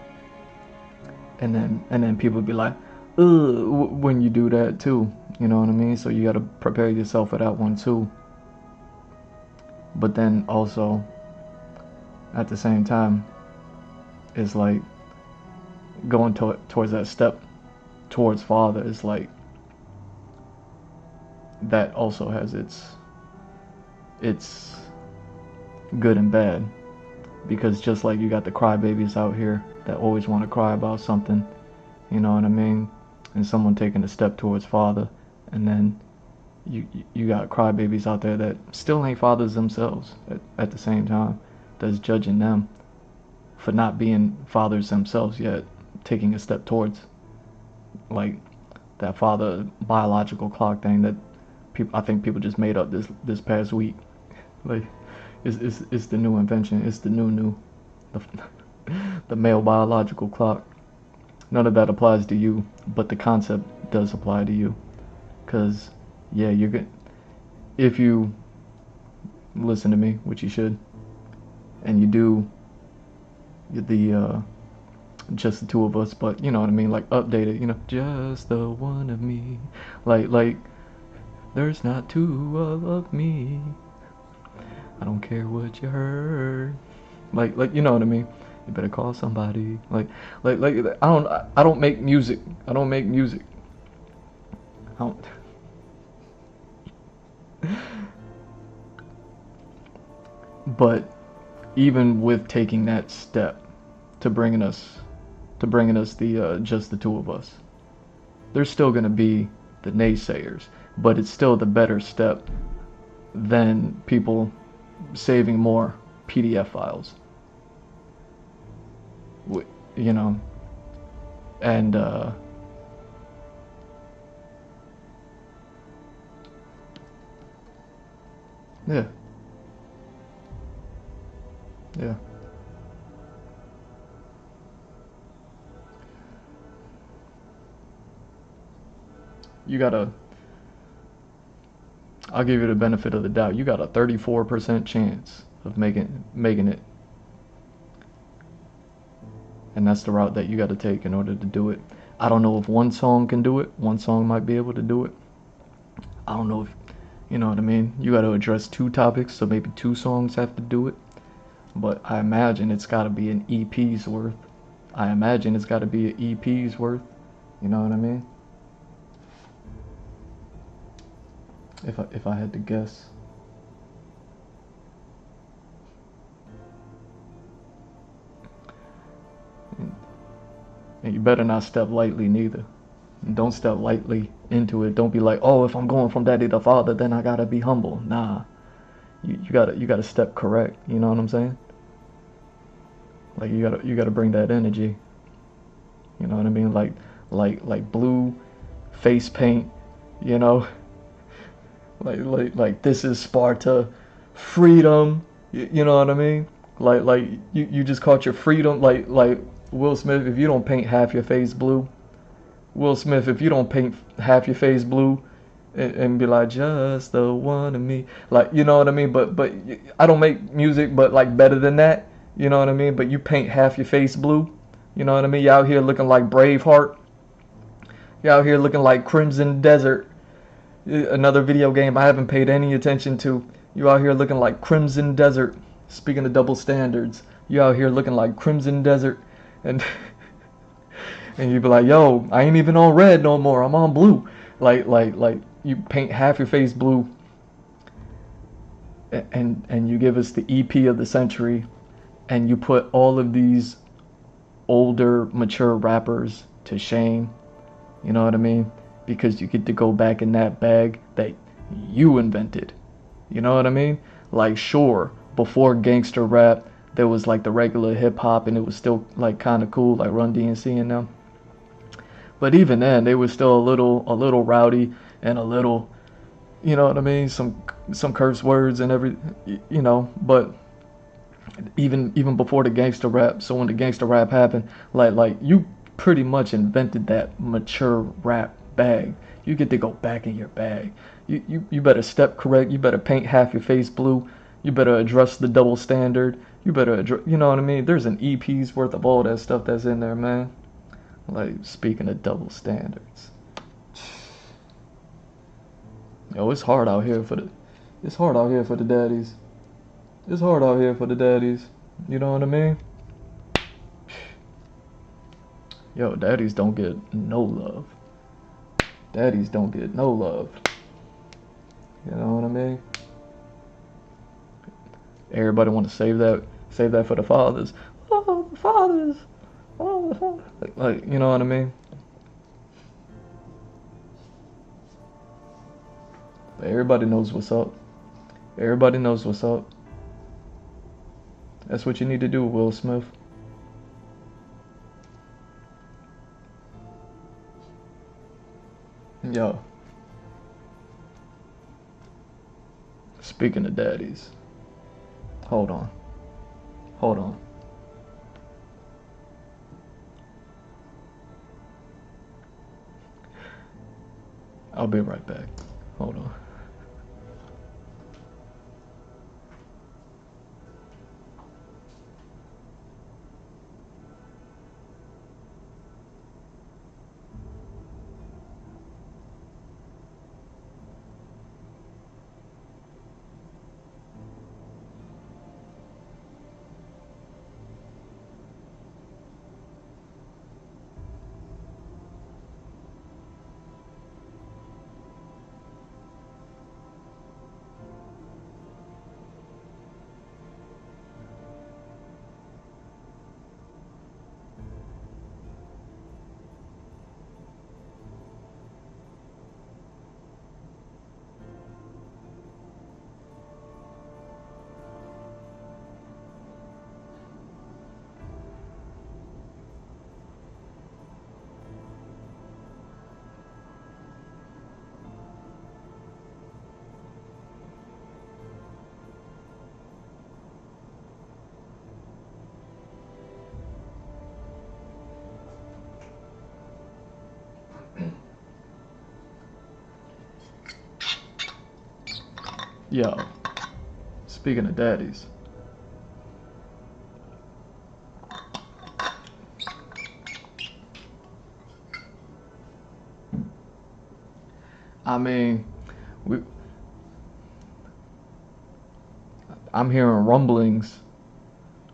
And then people be like, ugh, when you do that too. You know what I mean? So you gotta prepare yourself for that one too. But then also, at the same time, it's like going towards that step towards father. It's like, that also has its good and bad, because just like you got the crybabies out here that always want to cry about something, you know what I mean, and someone taking a step towards father, and then you got crybabies out there that still ain't fathers themselves at the same time, that's judging them for not being fathers themselves yet, taking a step towards, like that father biological clock thing that I think people just made up this past week. Like, it's the new invention. It's the new the male biological clock. None of that applies to you, but the concept does apply to you. Cause yeah, you're good if you listen to me, which you should, and you do the just the two of us, but you know what I mean, like updated, you know, just the one of me, like there's not two of me, I don't care what you heard, like you know what I mean, you better call somebody, like I don't make music, I don't but even with taking that step to bringing us the just the two of us, there's still gonna be the naysayers, but it's still the better step than people saving more PDF files, you know, and yeah. You gotta, I'll give you the benefit of the doubt. You got a 34% chance of making it. And that's the route that you got to take in order to do it. I don't know if one song can do it. One song might be able to do it. I don't know if, you know what I mean? You got to address two topics, so maybe two songs have to do it. But I imagine it's got to be an EP's worth. I imagine it's got to be an EP's worth. You know what I mean? If I had to guess. And you better not step lightly neither. Don't step lightly into it. Don't be like, oh, if I'm going from daddy to father, then I gotta be humble. Nah. You gotta step correct. You know what I'm saying? Like you gotta bring that energy. You know what I mean? Like blue face paint, you know? Like this is Sparta, freedom, you know what I mean? Like you just caught your freedom, like Will Smith, if you don't paint half your face blue, Will Smith, if you don't paint half your face blue and be like, just the one of me, like, you know what I mean? But I don't make music, but like better than that, you know what I mean? But you paint half your face blue, you know what I mean? You out here looking like Braveheart, you out here looking like Crimson Desert, another video game I haven't paid any attention to. You out here looking like Crimson Desert. Speaking of double standards, you out here looking like Crimson Desert, and and you be like, yo, I ain't even on red no more, I'm on blue. Like you paint half your face blue, and you give us the EP of the century, and you put all of these older, mature rappers to shame. You know what I mean? Because you get to go back in that bag that you invented. You know what I mean? Like, sure, before gangster rap, there was like the regular hip hop, and it was still like kind of cool, like Run DMC and them. But even then, they were still a little rowdy and a little, you know what I mean? Some curse words and you know. But even before the gangster rap, so when the gangster rap happened, like you pretty much invented that mature rap bag. You get to go back in your bag. You better step correct. You better paint half your face blue. You better address the double standard. You better address, you know what I mean? There's an EP's worth of all that stuff that's in there, man. Like, speaking of double standards, yo, it's hard out here for the daddies. It's hard out here for the daddies. You know what I mean? Yo, daddies don't get no love. Daddies don't get no love. You know what I mean? Everybody want to save that for the fathers. Oh, the fathers. Oh, the fathers. Like, you know what I mean? But everybody knows what's up. Everybody knows what's up. That's what you need to do, Will Smith. Yo. Speaking of daddies. Hold on. Hold on. I'll be right back. Hold on. Yo, speaking of daddies. I mean, I'm hearing rumblings.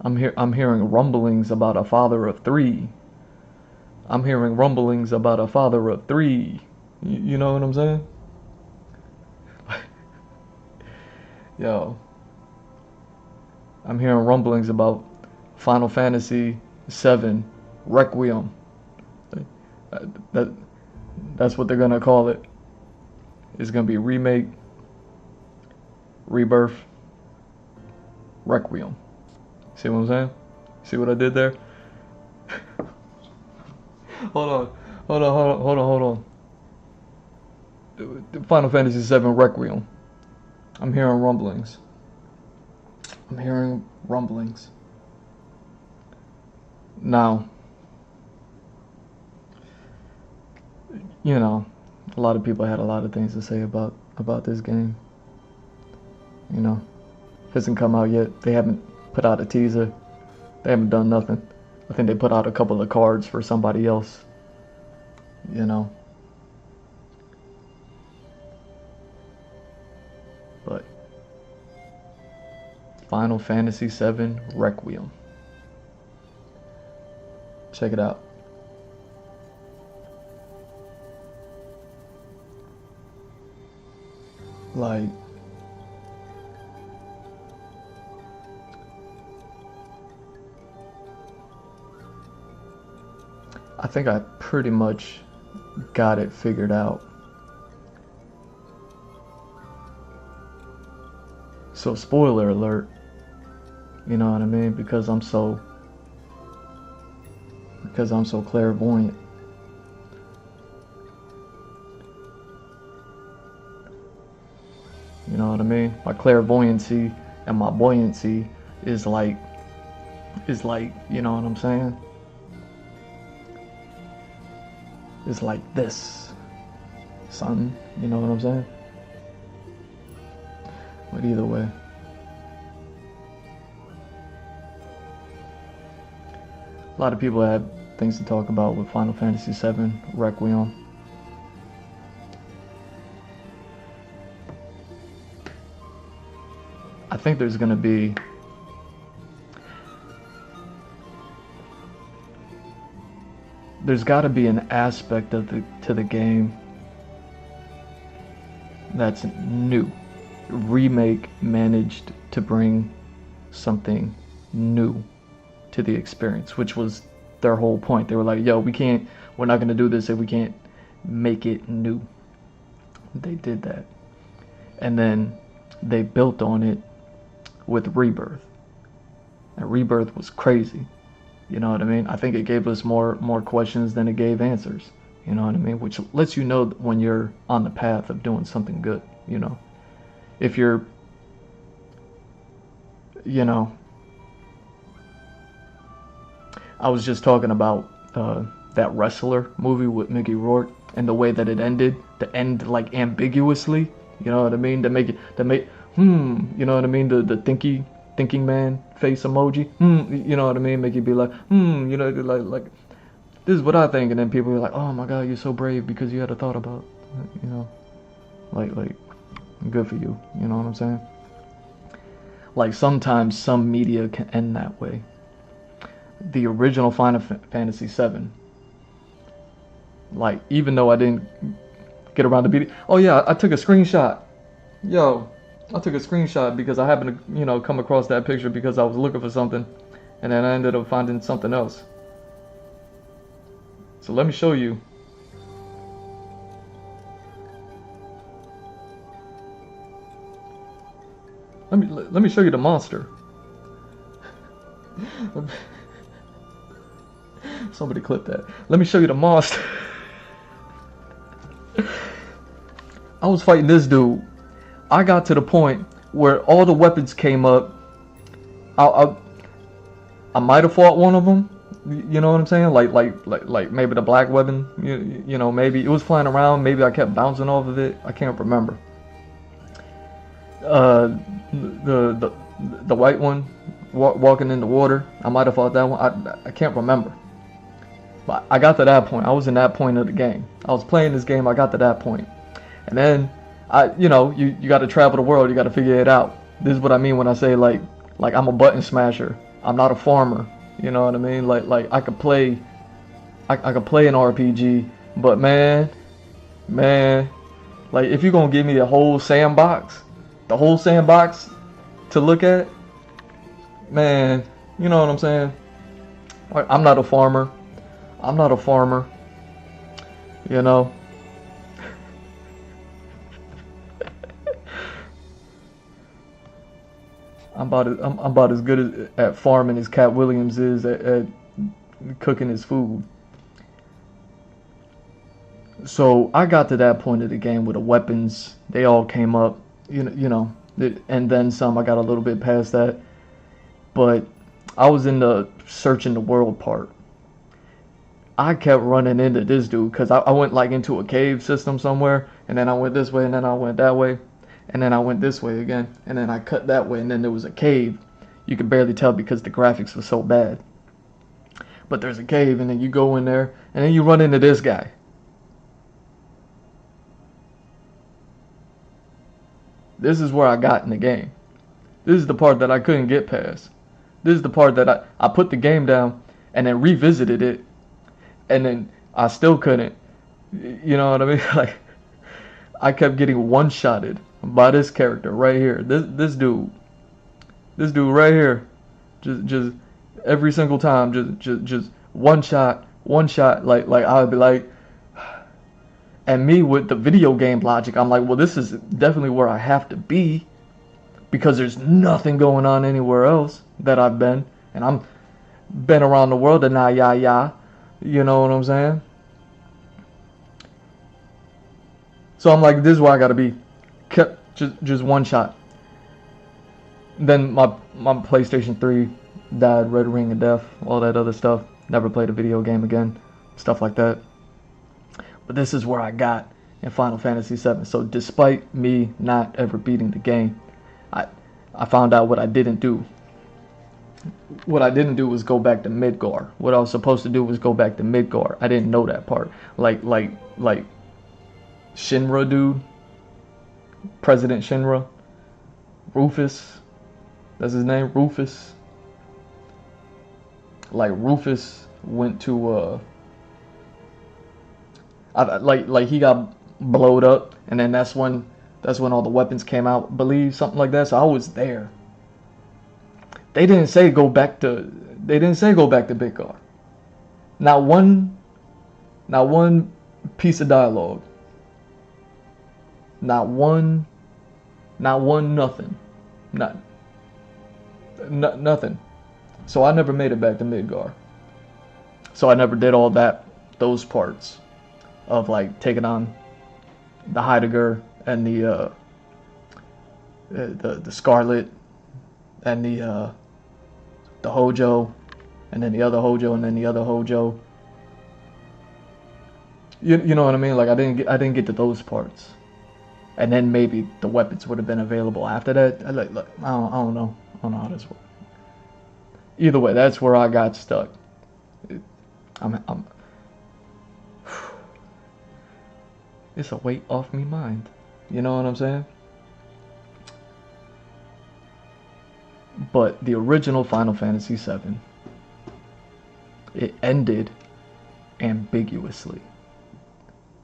I'm hearing rumblings about a father of three. I'm hearing rumblings about a father of three. You know what I'm saying? Yo, I'm hearing rumblings about Final Fantasy VII Requiem. That's what they're gonna call it. It's gonna be remake, rebirth, Requiem. See what I'm saying? See what I did there? Hold on. Final Fantasy VII Requiem. I'm hearing rumblings. Now, you know, a lot of people had a lot of things to say about this game. You know, it hasn't come out yet. They haven't put out a teaser. They haven't done nothing. I think they put out a couple of cards for somebody else. You know. But Final Fantasy VII Requiem. Check it out. Like, I think I pretty much got it figured out. So spoiler alert, you know what I mean? Because I'm so clairvoyant. You know what I mean? My clairvoyancy and my buoyancy is like, you know what I'm saying? It's like this, son. You know what I'm saying? But either way, a lot of people had things to talk about with Final Fantasy VII Requiem. I think there's gonna be there's got to be an aspect of to the game that's new. Remake managed to bring something new to the experience, which was their whole point. They were like, yo, we're not gonna do this if we can't make it new. They did that. And then they built on it with Rebirth. And Rebirth was crazy. You know what I mean? I think it gave us more questions than it gave answers. You know what I mean? Which lets you know when you're on the path of doing something good, you know. If you're, you know, I was just talking about that Wrestler movie with Mickey Rourke and the way that it ended, to end like ambiguously, you know what I mean? You know what I mean? The thinking man face emoji, you know what I mean? Make you be like, you know, like this is what I think, and then people are like, oh my God, you're so brave because you had a thought about, you know, like good for you, you know what I'm saying? Like sometimes some media can end that way. The original Final Fantasy VII, like even though I didn't get around to beat it, oh yeah, I took a screenshot. Yo, I took a screenshot because I happened to, you know, come across that picture because I was looking for something, and then I ended up finding something else. So let me show you. Let me show you the monster. Somebody clip that. Let me show you the monster. I was fighting this dude. I got to the point where all the weapons came up. I might have fought one of them. You know what I'm saying? Like maybe the black weapon. You know, maybe it was flying around. Maybe I kept bouncing off of it. I can't remember. The white one walking in the water. I might have fought that one. I can't remember. But I got to that point. I was in that point of the game. I was playing this game. I got to that point, and then you know, you got to travel the world. You got to figure it out. This is what I mean when I say like I'm a button smasher. I'm not a farmer. You know what I mean? Like I could play an RPG, but man, like if you're gonna give me the whole sandbox to look at, man, you know what I'm saying? Like, I'm not a farmer. You know. I'm about as good at farming as Cat Williams is at cooking his food. So I got to that point of the game where the weapons, they all came up, you know, and then some. I got a little bit past that, but I was in the searching the world part. I kept running into this dude because I went like into a cave system somewhere, and then I went this way, and then I went that way. And then I went this way again, and then I cut that way, and then there was a cave. You could barely tell because the graphics were so bad. But there's a cave, and then you go in there, and then you run into this guy. This is where I got in the game. This is the part that I couldn't get past. This is the part that I put the game down, and then revisited it, and then I still couldn't. You know what I mean? Like, I kept getting one-shotted by this character right here. This dude right here, just every single time, just one shot. Like I would be like, and me with the video game logic, I'm like, well, this is definitely where I have to be because there's nothing going on anywhere else that I've been, and I'm been around the world and you know what I'm saying? So I'm like, this is where I gotta be. Kept just one shot. Then my PlayStation 3 died, Red Ring of Death, all that other stuff. Never played a video game again, stuff like that. But this is where I got in Final Fantasy VII. So despite me not ever beating the game, I found out what I didn't do. What I didn't do was go back to Midgar. What I was supposed to do was go back to Midgar. I didn't know that part. Like Shinra dude, President Shinra, Rufus, that's his name, Rufus. Like Rufus went to like he got blowed up, and then that's when That's when all the weapons came out, I believe, something like that. So I was there. They didn't say go back to. They didn't say go back to Biggar. Not one piece of dialogue. Not one nothing. Nothing. So I never made it back to Midgar. So I never did all those parts of like taking on the Heidegger and the Scarlet and the Hojo, and then the other Hojo, and then the other Hojo. You know what I mean? Like I didn't get to those parts, and then maybe the weapons would have been available after that. I don't know how this works. Either way, that's where I got stuck. It's a weight off me mind. You know what I'm saying? But the original Final Fantasy VII, it ended ambiguously.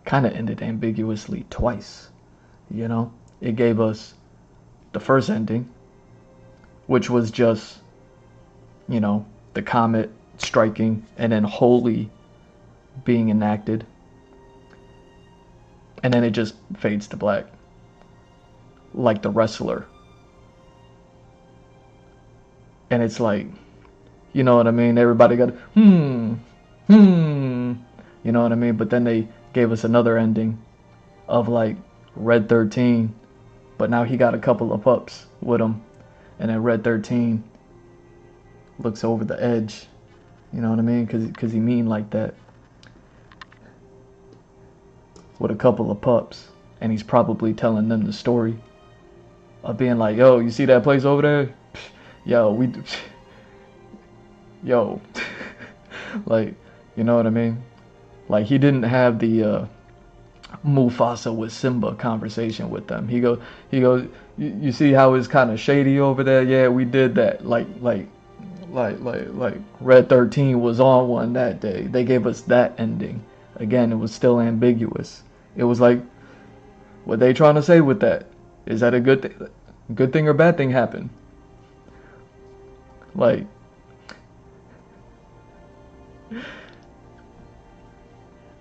Kind of ended ambiguously twice. You know? It gave us the first ending, which was just, you know, the comet striking and then Holy being enacted. And then it just fades to black. Like the wrestler. And it's like, you know what I mean? Everybody got, you know what I mean? But then they gave us another ending of like Red 13. But now he got a couple of pups with him. And then Red 13 looks over the edge. You know what I mean? Because he mean like that. With a couple of pups. And he's probably telling them the story of being like, yo, you see that place over there? Yo, like, you know what I mean? Like, he didn't have the Mufasa with Simba conversation with them. He goes, you see how it's kind of shady over there? Yeah, we did that. Like Red 13 was on one that day. They gave us that ending. Again, it was still ambiguous. It was like, what they trying to say with that? Is that a good thing or bad thing happened? Like,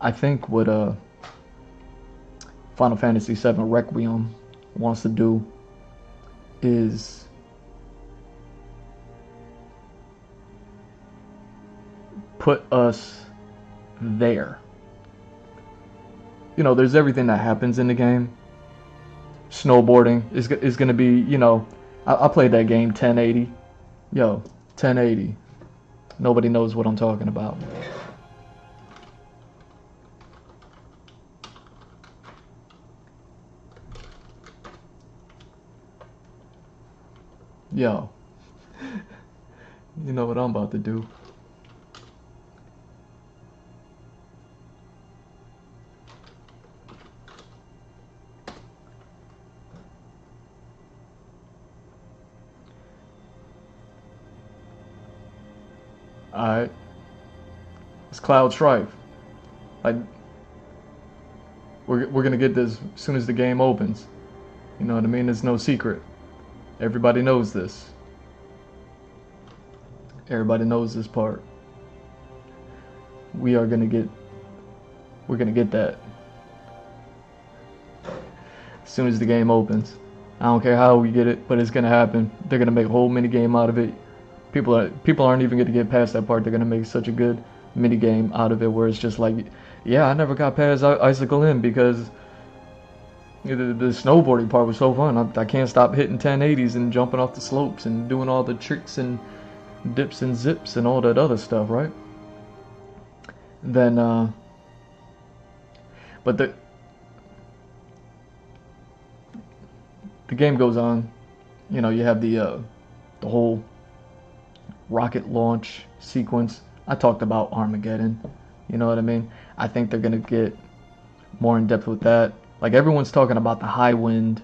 I think what Final Fantasy VII Requiem wants to do is put us there. You know, there's everything that happens in the game. Snowboarding is going to be, you know, I played that game 1080. Yo, 1080. Nobody knows what I'm talking about. Yo. You know what I'm about to do. Alright. It's Cloud Strife. Like, we're gonna get this as soon as the game opens. You know what I mean? It's no secret. Everybody knows this. Everybody knows this part. We're gonna get that. As soon as the game opens. I don't care how we get it, but it's gonna happen. They're gonna make a whole mini game out of it. People aren't even going to get past that part. They're going to make such a good mini game out of it where it's just like, yeah, I never got past Icicle Inn because the snowboarding part was so fun. I can't stop hitting 1080s and jumping off the slopes and doing all the tricks and dips and zips and all that other stuff, right? Then, but the game goes on. You know, you have the whole rocket launch sequence. I talked about Armageddon. You know what I mean? I think they're gonna get more in depth with that. Like, everyone's talking about the high wind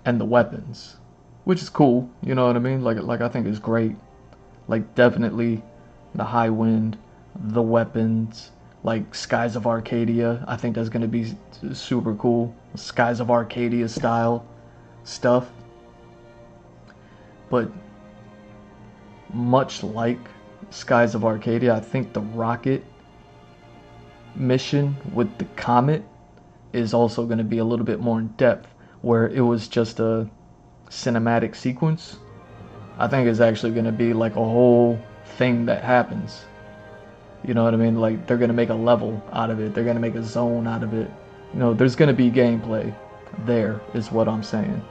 and the weapons, which is cool. You know what I mean? Like I think it's great. Like, definitely the high wind, the weapons, like Skies of Arcadia. I think that's gonna be super cool. Skies of Arcadia style stuff. But much like Skies of Arcadia, I think the rocket mission with the comet is also going to be a little bit more in depth, where it was just a cinematic sequence. I think it's actually going to be like a whole thing that happens. You know what I mean? Like, they're going to make a level out of it. They're going to make a zone out of it. You know, there's going to be gameplay there, is what I'm saying.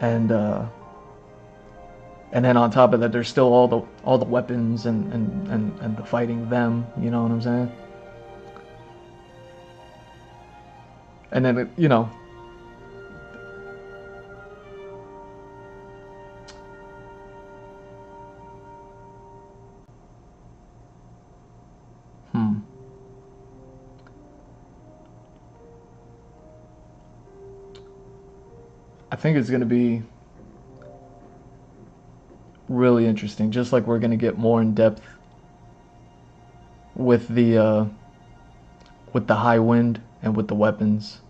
And then on top of that, there's still all the weapons and the fighting them. You know what I'm saying? And then, you know, I think it's going to be really interesting. Just like we're going to get more in depth with the high wind and with the weapons.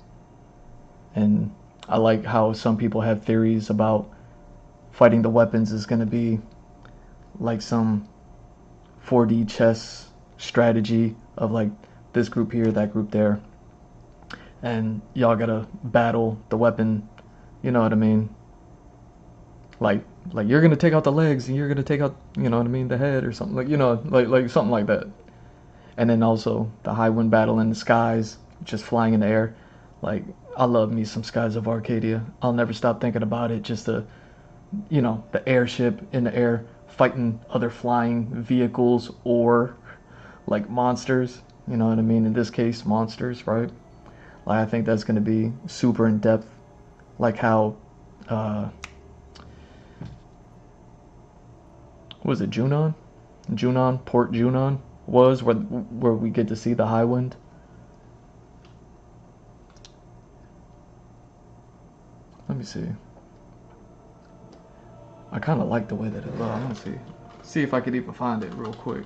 And I like how some people have theories about fighting the weapons is going to be like some 4D chess strategy of like this group here, that group there, and y'all gotta battle the weapon. You know what I mean? Like you're gonna take out the legs and you're gonna take out, you know what I mean, the head or something, like, you know, like something like that. And then also the high wind battle in the skies, just flying in the air. Like, I love me some Skies of Arcadia. I'll never stop thinking about it. Just the, you know, the airship in the air fighting other flying vehicles or like monsters. You know what I mean? In this case, monsters, right? Like, I think that's gonna be super in depth. Like how, was it Junon? Port Junon was, where we get to see the high wind. Let me see. I kind of like the way that it looks. I'm gonna see if I could even find it real quick.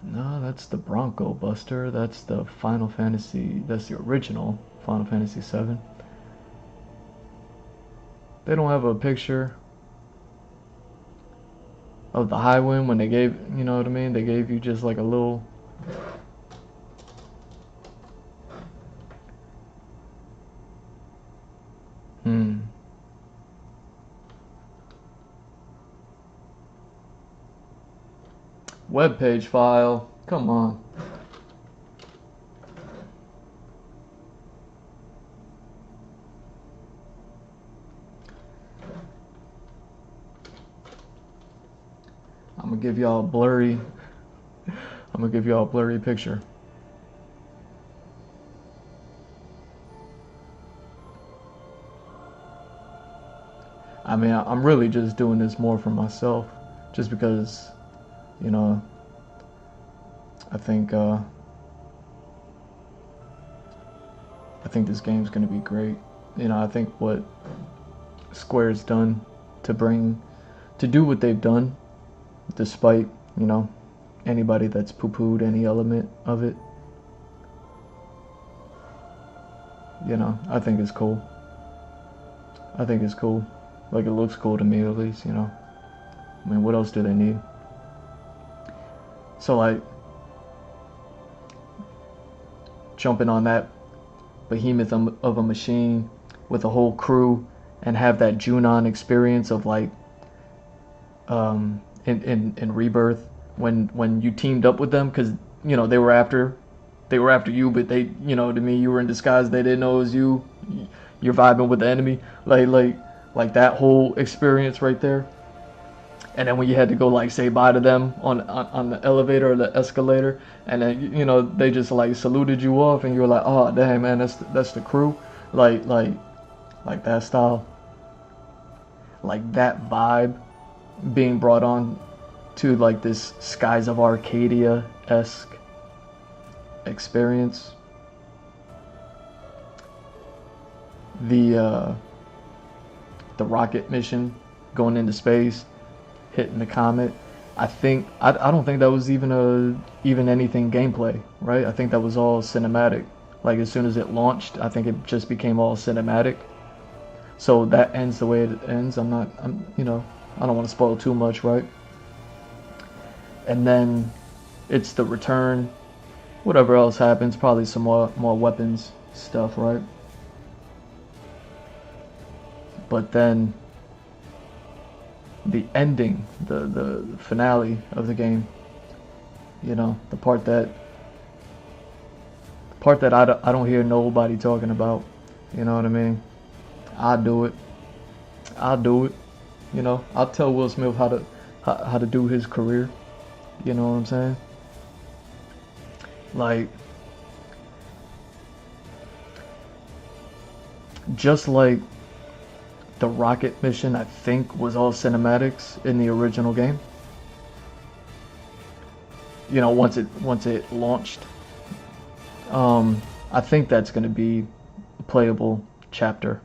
No, that's the Bronco Buster. That's the Final Fantasy. That's the original Final Fantasy VII. They don't have a picture of the high wind when they gave, you know what I mean? They gave you just like a little. Web page file. Come on. I'm gonna give y'all a blurry. I'm gonna give y'all a blurry picture. I mean, I'm really just doing this more for myself, just because, you know, I think this game's gonna be great. You know, I think what Square's done to do what they've done, despite, you know, anybody that's poo-pooed any element of it, you know, I think it's cool. I think it's cool. Like, it looks cool to me, at least, you know. I mean, what else do they need? So, like, jumping on that behemoth of a machine with a whole crew and have that Junon experience of, like, in Rebirth, when you teamed up with them, because, you know, they were after you, but they, you know, to me, you were in disguise. They didn't know it was you. You're vibing with the enemy, like that whole experience right there. And then when you had to go, like, say bye to them on the elevator or the escalator, and then, you know, they just, like, saluted you off, and you were like, oh dang, man, that's the crew, like that style, like that vibe being brought on to, like, this Skies of Arcadia-esque experience. The rocket mission going into space, hitting the comet. I don't think that was even anything gameplay, right? I think that was all cinematic. Like as soon as it launched, I think it just became all cinematic. So that ends the way it ends. I don't want to spoil too much, right? And then it's the return. Whatever else happens, probably some more weapons stuff, right? But then the ending, the finale of the game, you know, the part that I don't hear nobody talking about, you know what I mean? I'll do it. You know, I'll tell Will Smith how to do his career. You know what I'm saying? Like, just like the rocket mission, I think, was all cinematics in the original game. You know, once it launched, I think that's going to be a playable chapter.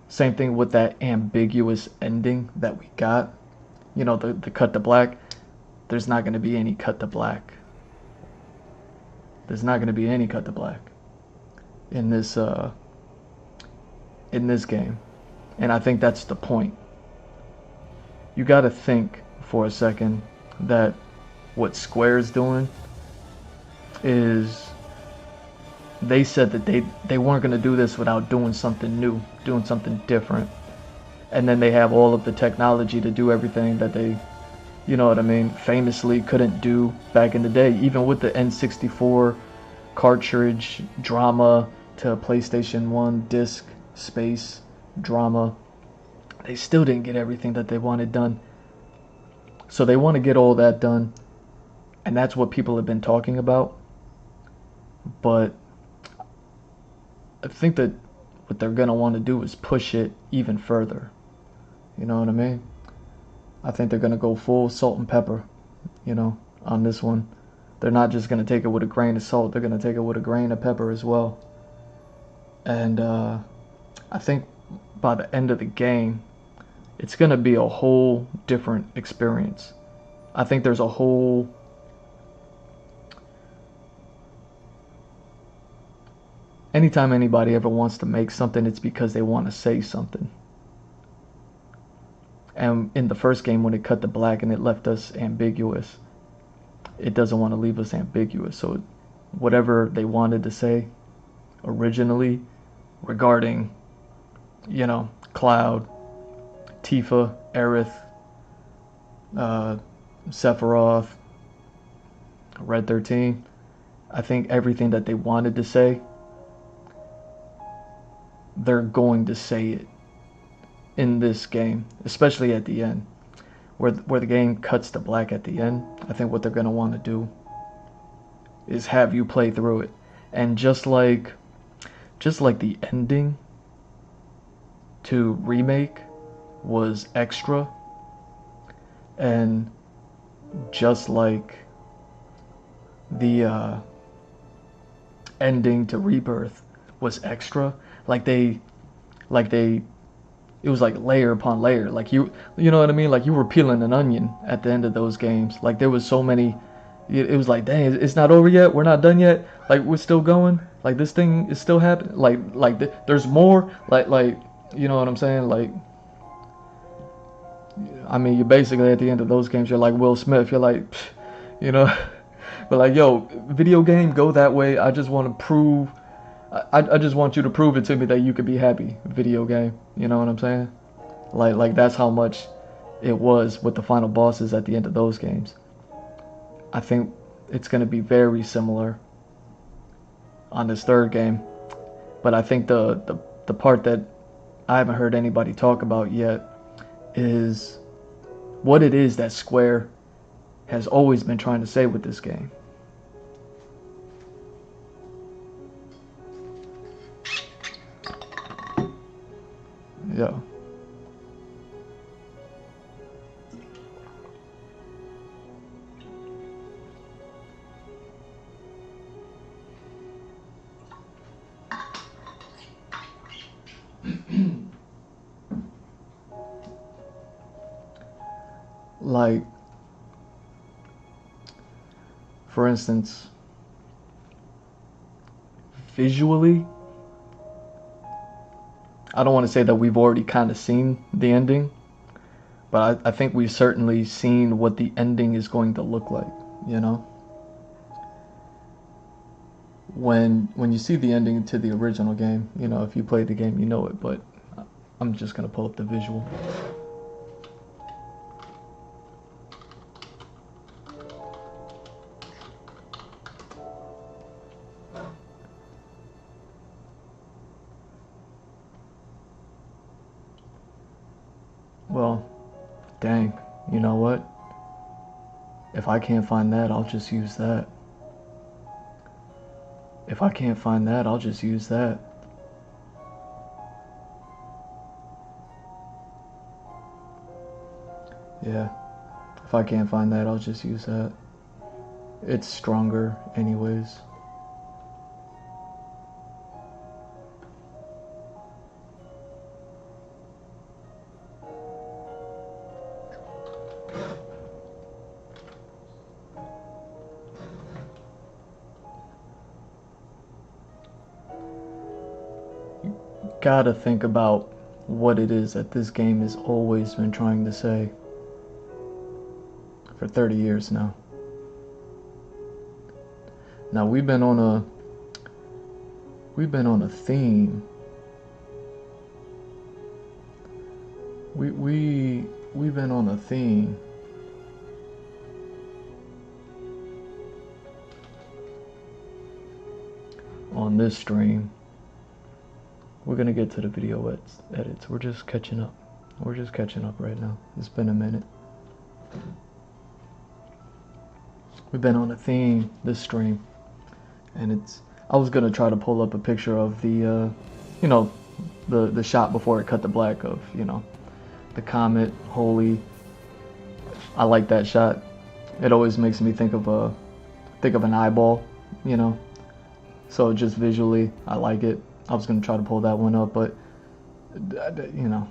Same thing with that ambiguous ending that we got. You know, the cut to black. There's not going to be any cut to black. There's not going to be any cut to black in this game. And I think that's the point. You got to think for a second that what Square's doing is, they said that they weren't going to do this without doing something new, doing something different. And then they have all of the technology to do everything that they, you know what I mean, famously couldn't do back in the day. Even with the N64 cartridge drama to PlayStation 1 disc space drama, they still didn't get everything that they wanted done. So they want to get all that done, and that's what people have been talking about. But I think that what they're going to want to do is push it even further. You know what I mean? I think they're going to go full salt and pepper, you know, on this one. They're not just going to take it with a grain of salt. They're going to take it with a grain of pepper as well. And I think by the end of the game, it's going to be a whole different experience. I think there's a whole... Anytime anybody ever wants to make something, it's because they want to say something. And in the first game, when it cut to black and it left us ambiguous, it doesn't want to leave us ambiguous. So whatever they wanted to say originally regarding, you know, Cloud, Tifa, Aerith, Sephiroth, Red 13, I think everything that they wanted to say, they're going to say it in this game, especially at the end, where the game cuts to black at the end. I think what they're going to want to do is have you play through it. And just like the ending to Remake was extra, and just like the ending to Rebirth was extra, it was like layer upon layer. Like you know what I mean? Like you were peeling an onion at the end of those games. Like there was so many. It was like, dang, it's not over yet. We're not done yet. Like we're still going. Like this thing is still happening. There's more. Like you know what I'm saying? Like, I mean, you basically at the end of those games, you're like Will Smith. You're like, pfft, you know, but like, yo, video game, go that way. I just want to prove. I just want you to prove it to me that you could be happy, video game. You know what I'm saying? Like that's how much it was with the final bosses at the end of those games. I think it's going to be very similar on this third game. But I think the part that I haven't heard anybody talk about yet is what it is that Square has always been trying to say with this game. Yeah. Like, for instance, visually, I don't want to say that we've already kind of seen the ending, but I think we've certainly seen what the ending is going to look like, you know? When you see the ending to the original game, you know, if you played the game, you know it, but I'm just going to pull up the visual. Well, dang, you know what? If I can't find that, I'll just use that. If I can't find that, I'll just use that. Yeah, if I can't find that, I'll just use that. It's stronger anyways. Gotta think about what it is that this game has always been trying to say for 30 years now. Now we've been on a theme. We've been on a theme on this stream. We're gonna get to the video edits. We're just catching up. We're just catching up right now. It's been a minute. We've been on a theme this stream, and I was gonna try to pull up a picture of the, you know, the shot before it cut to black of, you know, the comet, holy. I like that shot. It always makes me think of an eyeball, you know. So just visually, I like it. I was gonna try to pull that one up, but you know.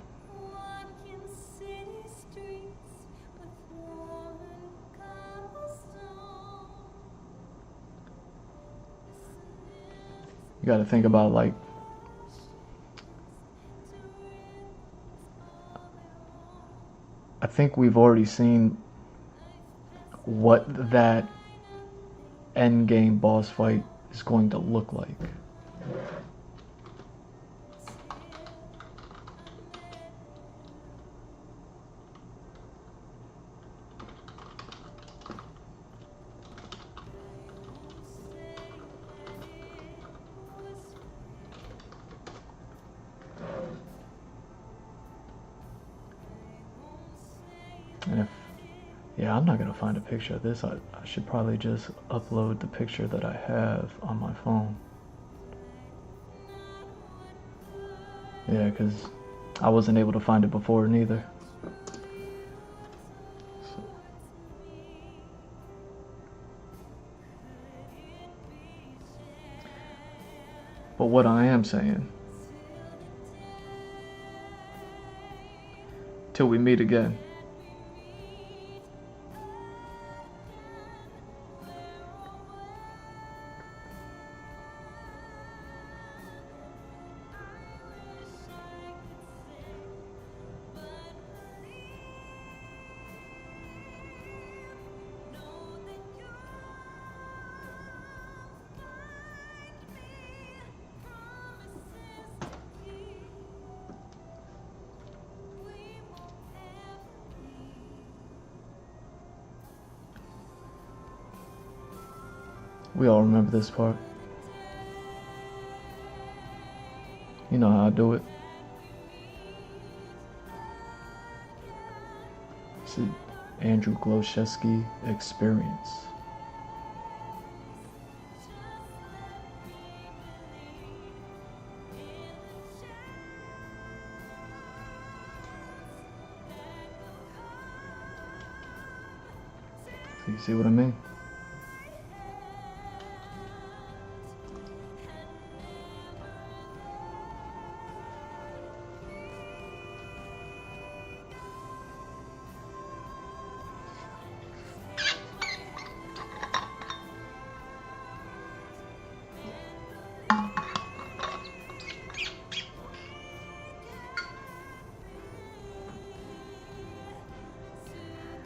You gotta think about, like, I think we've already seen what that end game boss fight is going to look like. And yeah, I'm not gonna find a picture of this. I should probably just upload the picture that I have on my phone. Yeah, because I wasn't able to find it before neither. So. But what I am saying, till we meet again. We all remember this part. You know how I do it. It's the Andrew Gloszewski experience. So you see what I mean?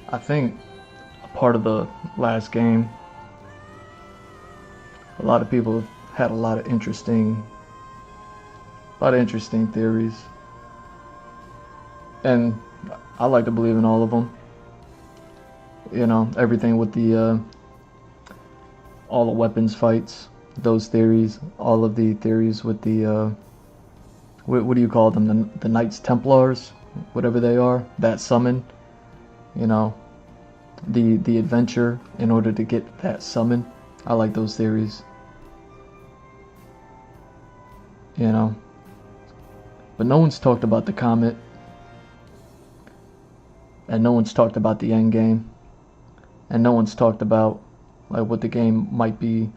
I think a part of the last game, a lot of people had a lot of interesting theories, and I like to believe in all of them. You know, everything with the all the weapons fights, those theories, all of the theories with the what do you call them, the Knights Templars, whatever they are, that summon, you know, the adventure in order to get that summon. I like those theories, you know. But no one's talked about the comet, and no one's talked about the end game, and no one's talked about like what the game might be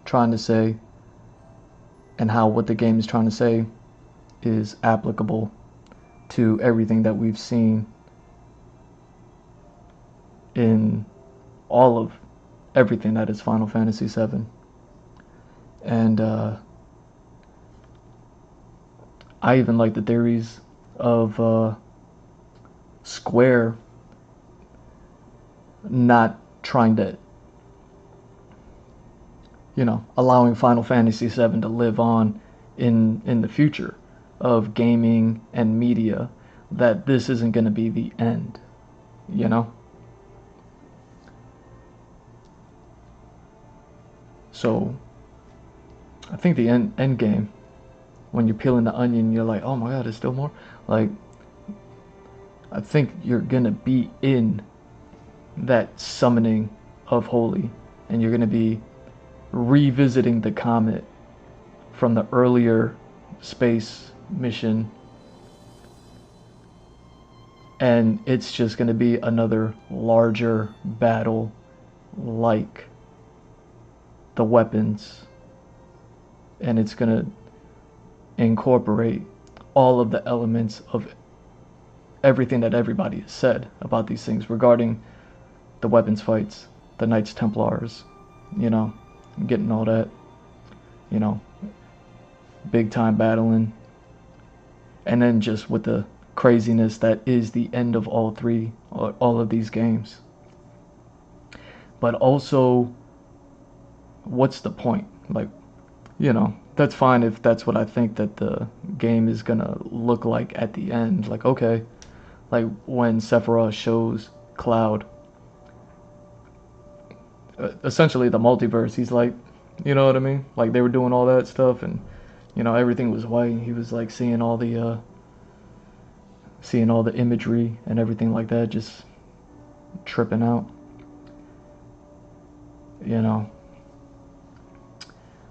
trying to say, and how what the game is trying to say is applicable to everything that we've seen in all of everything that is Final Fantasy VII. And I even like the theories of Square not trying to, you know, allowing Final Fantasy VII to live on in the future of gaming and media, that this isn't going to be the end, you know? So I think the end game, when you're peeling the onion, you're like, oh my god, there's still more. Like, I think you're gonna be in that summoning of Holy, and you're gonna be revisiting the comet from the earlier space mission, and it's just gonna be another larger battle like the weapons, and it's gonna incorporate all of the elements of everything that everybody has said about these things regarding the weapons fights, the Knights Templars, you know, getting all that, you know, big time battling, and then just with the craziness that is the end of all of these games. But also, what's the point? Like, you know, that's fine if that's what I think that the game is gonna look like at the end. Like, okay, like when Sephiroth shows Cloud essentially the multiverse, he's like, you know what I mean? Like, they were doing all that stuff, and you know, everything was white. He was like seeing all the imagery and everything like that, just tripping out. You know,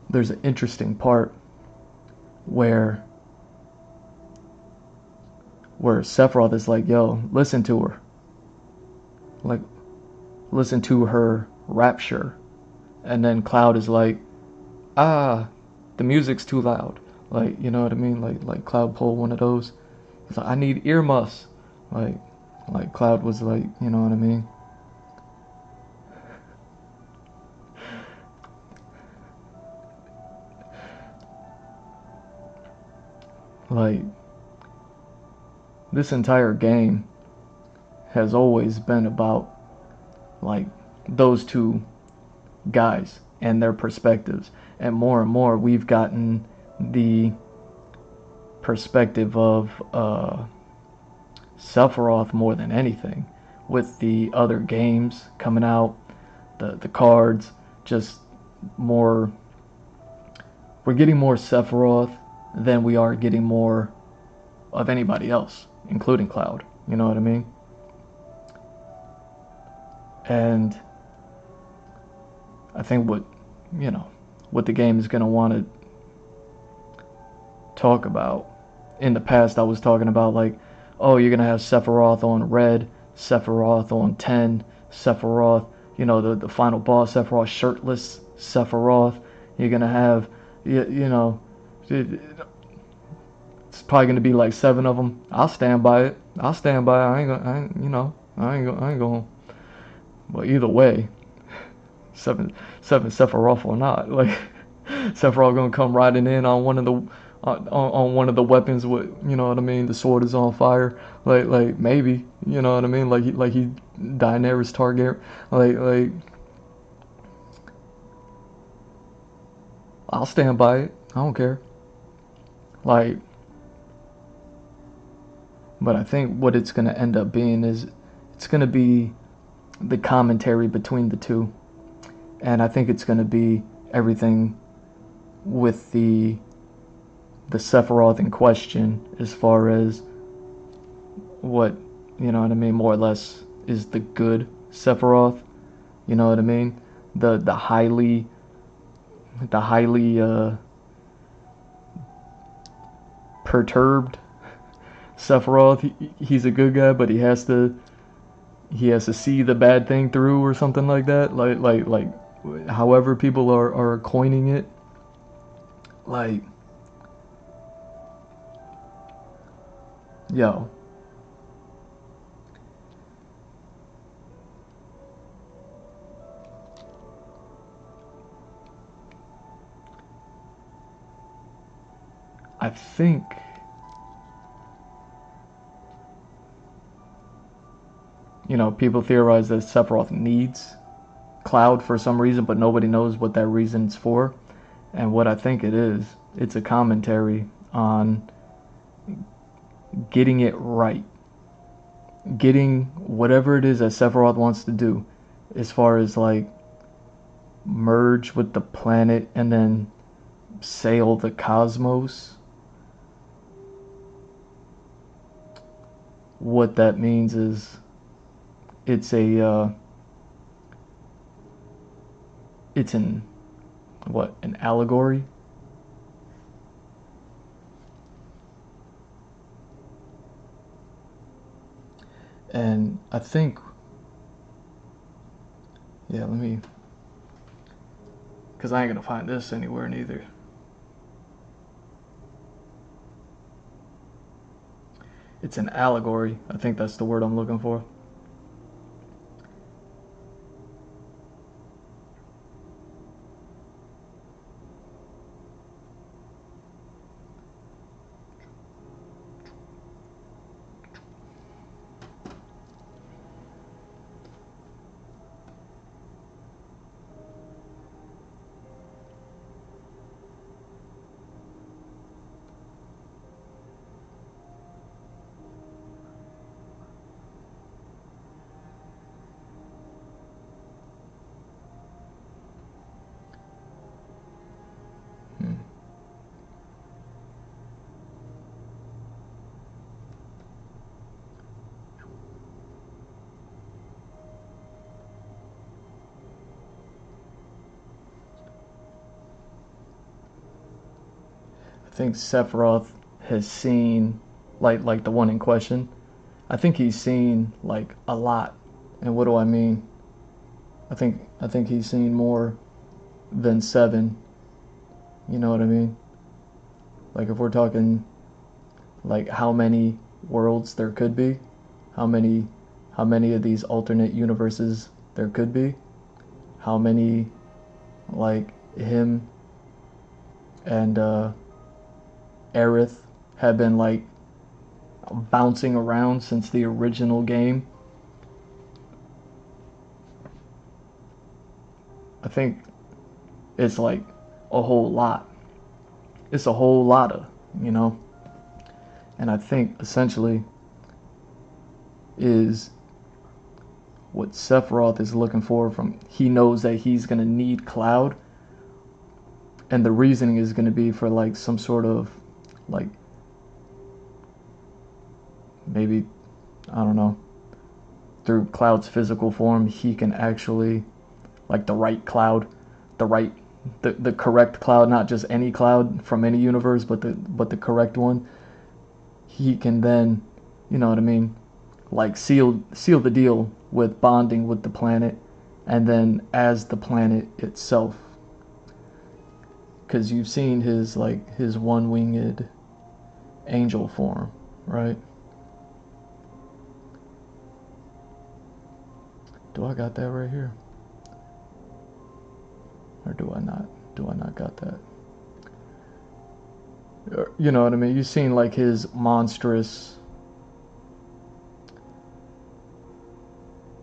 there's an interesting part where Sephiroth is like, yo, listen to her. Like, listen to her rapture. And then Cloud is like, the music's too loud. Like, you know what I mean? Like Cloud pulled one of those. He's like, I need earmuffs. Like Cloud was like, you know what I mean? Like, this entire game has always been about, like, those two guys and their perspectives. And more we've gotten the perspective of Sephiroth more than anything, with the other games coming out, the cards, just more. We're getting more Sephiroth than we are getting more of anybody else, including Cloud. You know what I mean? And I think what the game is going to want to talk about. In the past, I was talking about, like, oh, you're going to have Sephiroth on Red, Sephiroth on 10, Sephiroth, you know, the final boss, Sephiroth shirtless, Sephiroth. You're going to have, you know, it's probably going to be like 7 of them. I'll stand by it. I ain't going. But either way, seven Sephiroth or not, like, Sephiroth gonna come riding in on one on one of the weapons with, you know what I mean, the sword is on fire. Like maybe, you know what I mean, like he Daenerys Targaryen, like I'll stand by it. I don't care. Like, but I think what it's gonna end up being is it's gonna be the commentary between the two, and I think it's gonna be everything with the Sephiroth in question, as far as what, you know what I mean, more or less is the good Sephiroth, you know what I mean, the highly perturbed Sephiroth. He's a good guy, but he has to see the bad thing through, or something like that, like however people are coining it. Like, yo, I think, you know, people theorize that Sephiroth needs Cloud for some reason, but nobody knows what that reason's for. And what I think it is, it's a commentary on getting it right, getting whatever it is that Sephiroth wants to do, as far as like merge with the planet and then sail the cosmos. What that means is it's an allegory. And I think, yeah, let me, because I ain't gonna find this anywhere neither. It's an allegory. I think that's the word I'm looking for. I think Sephiroth has seen, like the one in question. I think he's seen like a lot. And what do I mean? I think he's seen more than 7. You know what I mean? Like, if we're talking like how many worlds there could be, how many of these alternate universes there could be, how many, like, him and Aerith have been like bouncing around since the original game. I think it's like a whole lot. It's a whole lot of, you know. And I think essentially is what Sephiroth is looking for from, he knows that he's going to need Cloud, and the reasoning is going to be for like some sort of like, maybe, I don't know, through Cloud's physical form he can actually, like the right Cloud, the correct Cloud, not just any Cloud from any universe, but the correct one. He can then, you know what I mean, like seal the deal with bonding with the planet, and then as the planet itself. Because you've seen his one-winged angel form, right? Do I got that right here? Or do I not? Do I not got that? You know what I mean? You've seen like his monstrous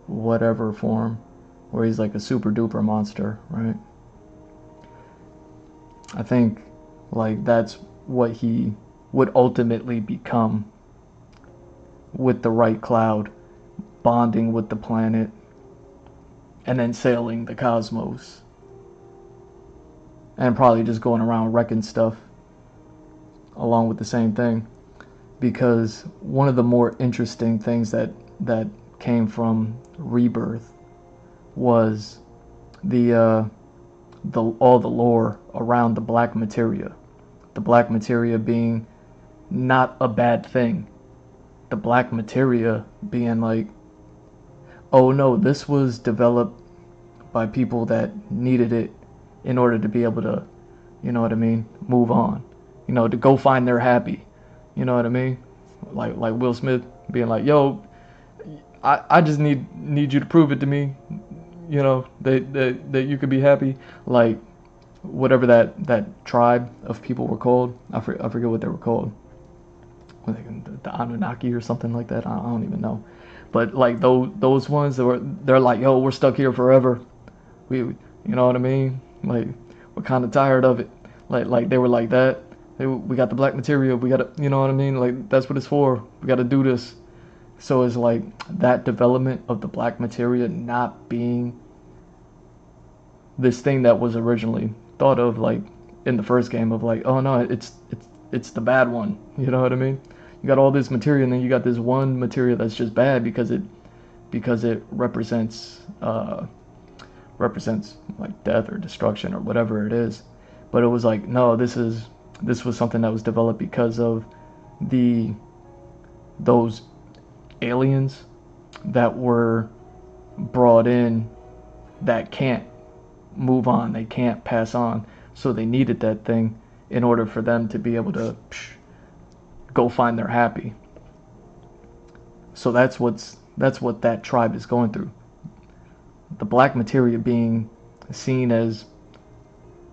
whatever form, where he's like a super duper monster, right? I think like that's what he would ultimately become with the right cloud, bonding with the planet, and then sailing the cosmos. And probably just going around wrecking stuff along with the same thing. Because one of the more interesting things that came from Rebirth was the all the lore around the black materia. The black materia being not a bad thing. The black materia being like, oh no, this was developed by people that needed it in order to be able to, you know what I mean, move on. You know, to go find their happy. You know what I mean? Like Will Smith being like, yo, I just need you to prove it to me, you know, that you could be happy. Like whatever that tribe of people were called. I forget what they were called. The Anunnaki or something like that. I don't even know. But like those ones they're like, yo, we're stuck here forever. You know what I mean? Like we're kind of tired of it. Like they were like that. We got the black material. We got to, you know what I mean? Like that's what it's for. We got to do this. So it's like that development of the black materia not being this thing that was originally thought of like in the first game of like, oh no, it's the bad one. You know what I mean? You got all this material and then you got this one material that's just bad because it represents like death or destruction or whatever it is. But it was like, no, this was something that was developed because of those aliens that were brought in that can't move on, they can't pass on, so they needed that thing in order for them to be able to go find their happy. So that's what that tribe is going through. The black materia being seen as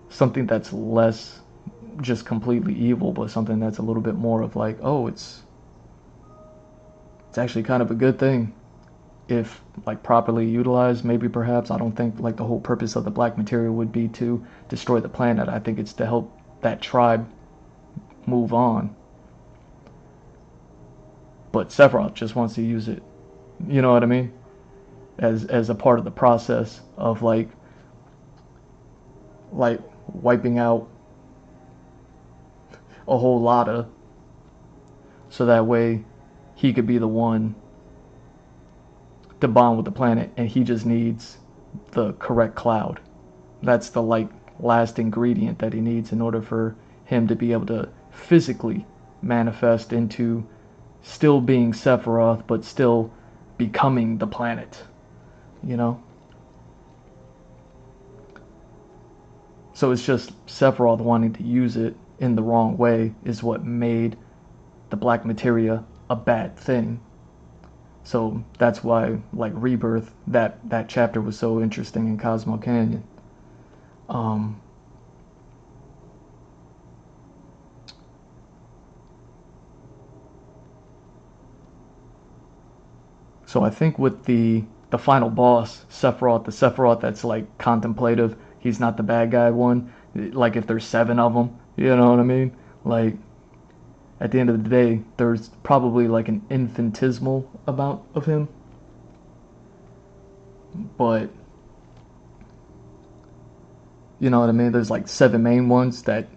something that's less just completely evil, but something that's a little bit more of like, oh, it's actually kind of a good thing if like properly utilized. Maybe perhaps, I don't think like the whole purpose of the black material would be to destroy the planet. I think it's to help that tribe move on. But Sephiroth just wants to use it, you know what I mean, as a part of the process of like wiping out a whole lot of, so that way he could be the one to bond with the planet, and he just needs the correct cloud. That's the like last ingredient that he needs in order for him to be able to physically manifest into still being Sephiroth, but still becoming the planet, you know? So it's just Sephiroth wanting to use it in the wrong way is what made the black materia a bad thing. So that's why, like Rebirth, that chapter was so interesting in Cosmo Canyon. So I think with the final boss, Sephiroth, the Sephiroth that's like contemplative, he's not the bad guy one. Like if there's 7 of them, you know what I mean? Like at the end of the day, there's probably like an infinitesimal amount of him. But you know what I mean? There's like 7 main ones that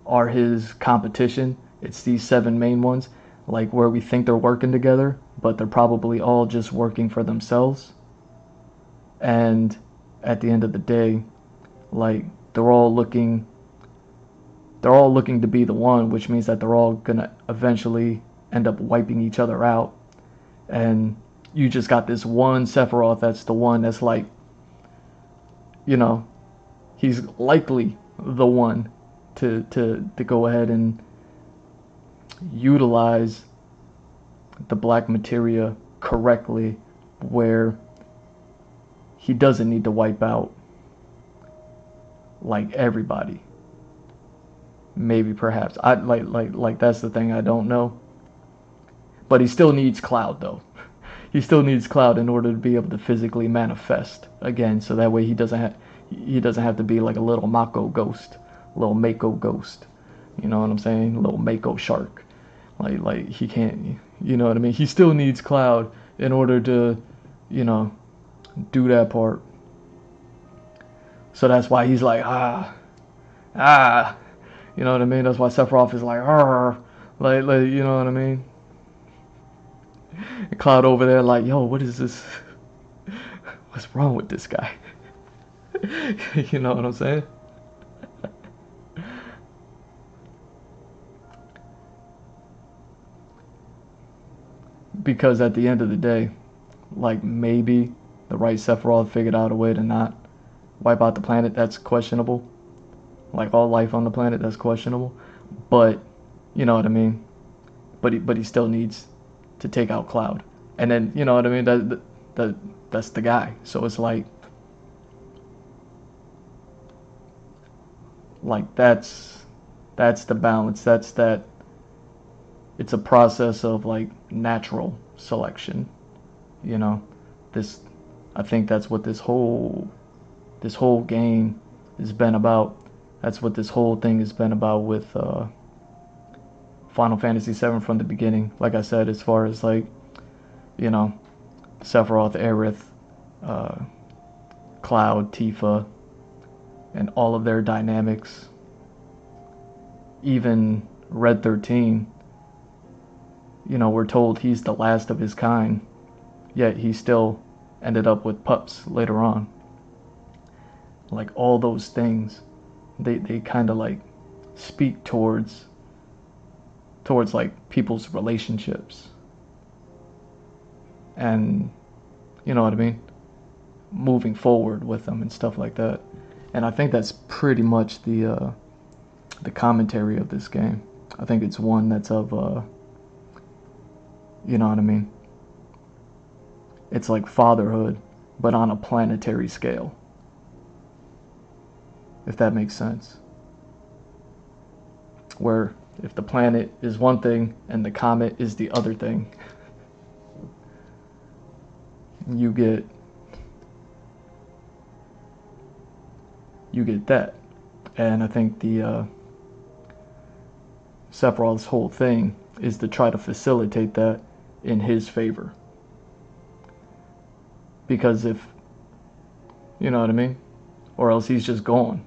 are his competition. It's these 7 main ones, like where we think they're working together, but they're probably all just working for themselves. And at the end of the day, like they're all looking to be the one, which means that they're all gonna eventually end up wiping each other out. And you just got this one Sephiroth that's the one that's like, you know, he's likely the one to go ahead and utilize the black materia correctly, where he doesn't need to wipe out like everybody. maybe perhaps. I like that's the thing I don't know. But he still needs Cloud though. He still needs Cloud in order to be able to physically manifest again, so that way he doesn't have to be like a little Mako ghost, little Mako ghost. You know what I'm saying? A little Mako shark. Like he can't, you know what I mean? He still needs Cloud in order to, you know, do that part. So that's why he's like, you know what I mean? That's why Sephiroth is like, like, you know what I mean? And Cloud over there like, yo, what is this? What's wrong with this guy? You know what I'm saying? Because at the end of the day, like maybe the right Sephiroth figured out a way to not wipe out the planet. That's questionable. Like all life on the planet, that's questionable. But you know what I mean. But he still needs to take out Cloud, and then you know what I mean. That's the guy. So it's like that's the balance. That's that. It's a process of like natural selection, you know. I think that's what this whole game has been about. That's what this whole thing has been about with Final Fantasy VII from the beginning. Like I said, as far as like, you know, Sephiroth, Aerith, Cloud, Tifa, and all of their dynamics. Even Red 13, you know, we're told he's the last of his kind, yet he still ended up with pups later on. Like all those things, they kind of like speak towards like people's relationships, and you know what I mean, moving forward with them and stuff like that. And I think that's pretty much the commentary of this game. I think it's one that's of you know what I mean, it's like fatherhood but on a planetary scale, if that makes sense. Where if the planet is one thing and the comet is the other thing, you get that. And I think the Sephiroth's whole thing is to try to facilitate that in his favor. Because if, you know what I mean, or else he's just gone.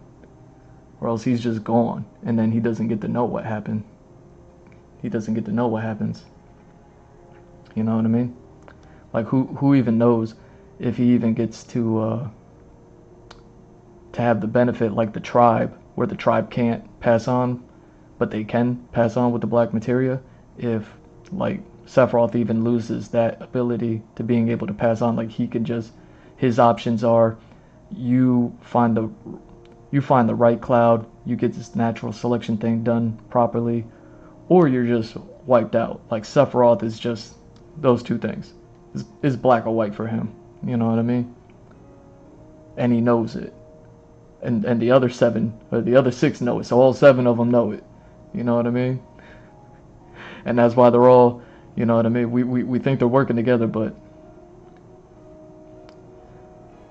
Or else he's just gone, and then he doesn't get to know what happened. He doesn't get to know what happens. You know what I mean? Like who even knows if he even gets to have the benefit like the tribe, where the tribe can't pass on, but they can pass on with the black materia. If like Sephiroth even loses that ability to being able to pass on, like he can just, his options are, you find the right Cloud, you get this natural selection thing done properly, or you're just wiped out. Like Sephiroth is just those two things. It's black or white for him. You know what I mean? And he knows it. And the other 7 or the other 6 know it. So all 7 of them know it. You know what I mean? And that's why they're all, you know what I mean? We think they're working together, but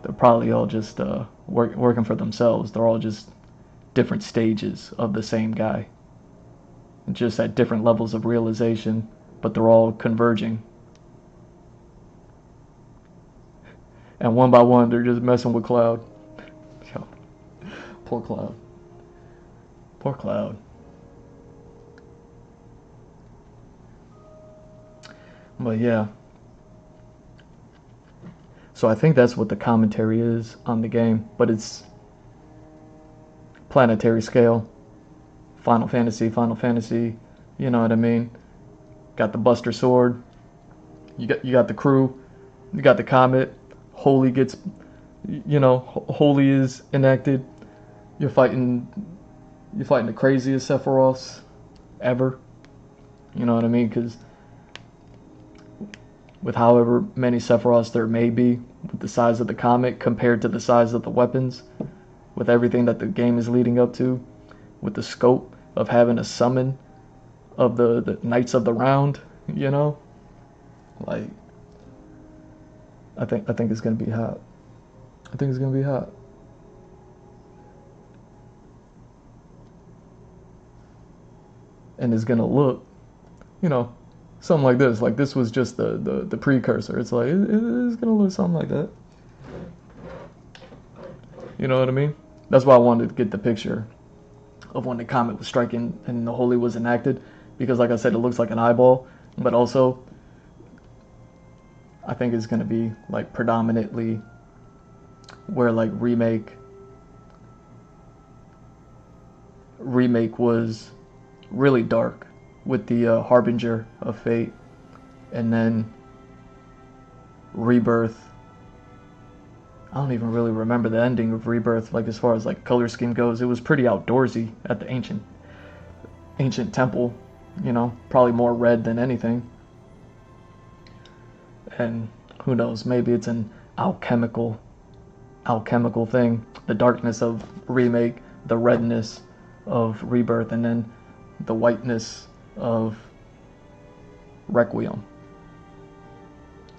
they're probably all just working for themselves. They're all just different stages of the same guy, just at different levels of realization, but they're all converging. And one by one, they're just messing with Cloud. Yo, poor Cloud. Poor Cloud. But yeah. So I think that's what the commentary is on the game, but it's planetary scale. Final Fantasy, you know what I mean? Got the Buster Sword. You got the crew. You got the comet. Holy gets, you know, Holy is enacted. You're fighting the craziest Sephiroths ever. You know what I mean? Because with however many Sephiroths there may be, with the size of the comet compared to the size of the weapons, with everything that the game is leading up to, with the scope, of having a summon of the Knights of the Round, you know? Like, I think it's gonna be hot. I think it's gonna be hot. And it's gonna look, you know, something like this. Like this was just the precursor. It's like it's gonna look something like that. You know what I mean? That's why I wanted to get the picture of when the comet was striking and the Holy was enacted, because like I said, it looks like an eyeball, but also I think it's gonna be like predominantly where like remake was really dark with the Harbinger of Fate, and then Rebirth. I don't even really remember the ending of Rebirth, like as far as like color scheme goes. It was pretty outdoorsy at the ancient temple, you know, probably more red than anything. And who knows, maybe it's an alchemical thing. The darkness of remake, the redness of Rebirth, and then the whiteness of Requiem.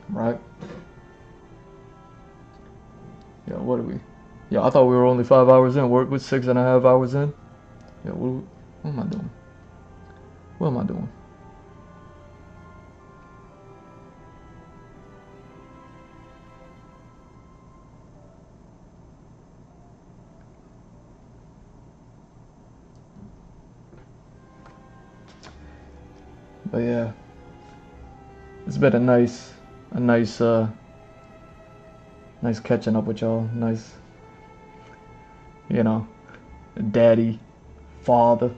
Right? Yeah, what are we? Yeah, I thought we were only 5 hours in. We're 6.5 hours in. Yeah, what am I doing? What am I doing? But yeah, it's been a nice catching up with y'all. Nice, you know, daddy, father,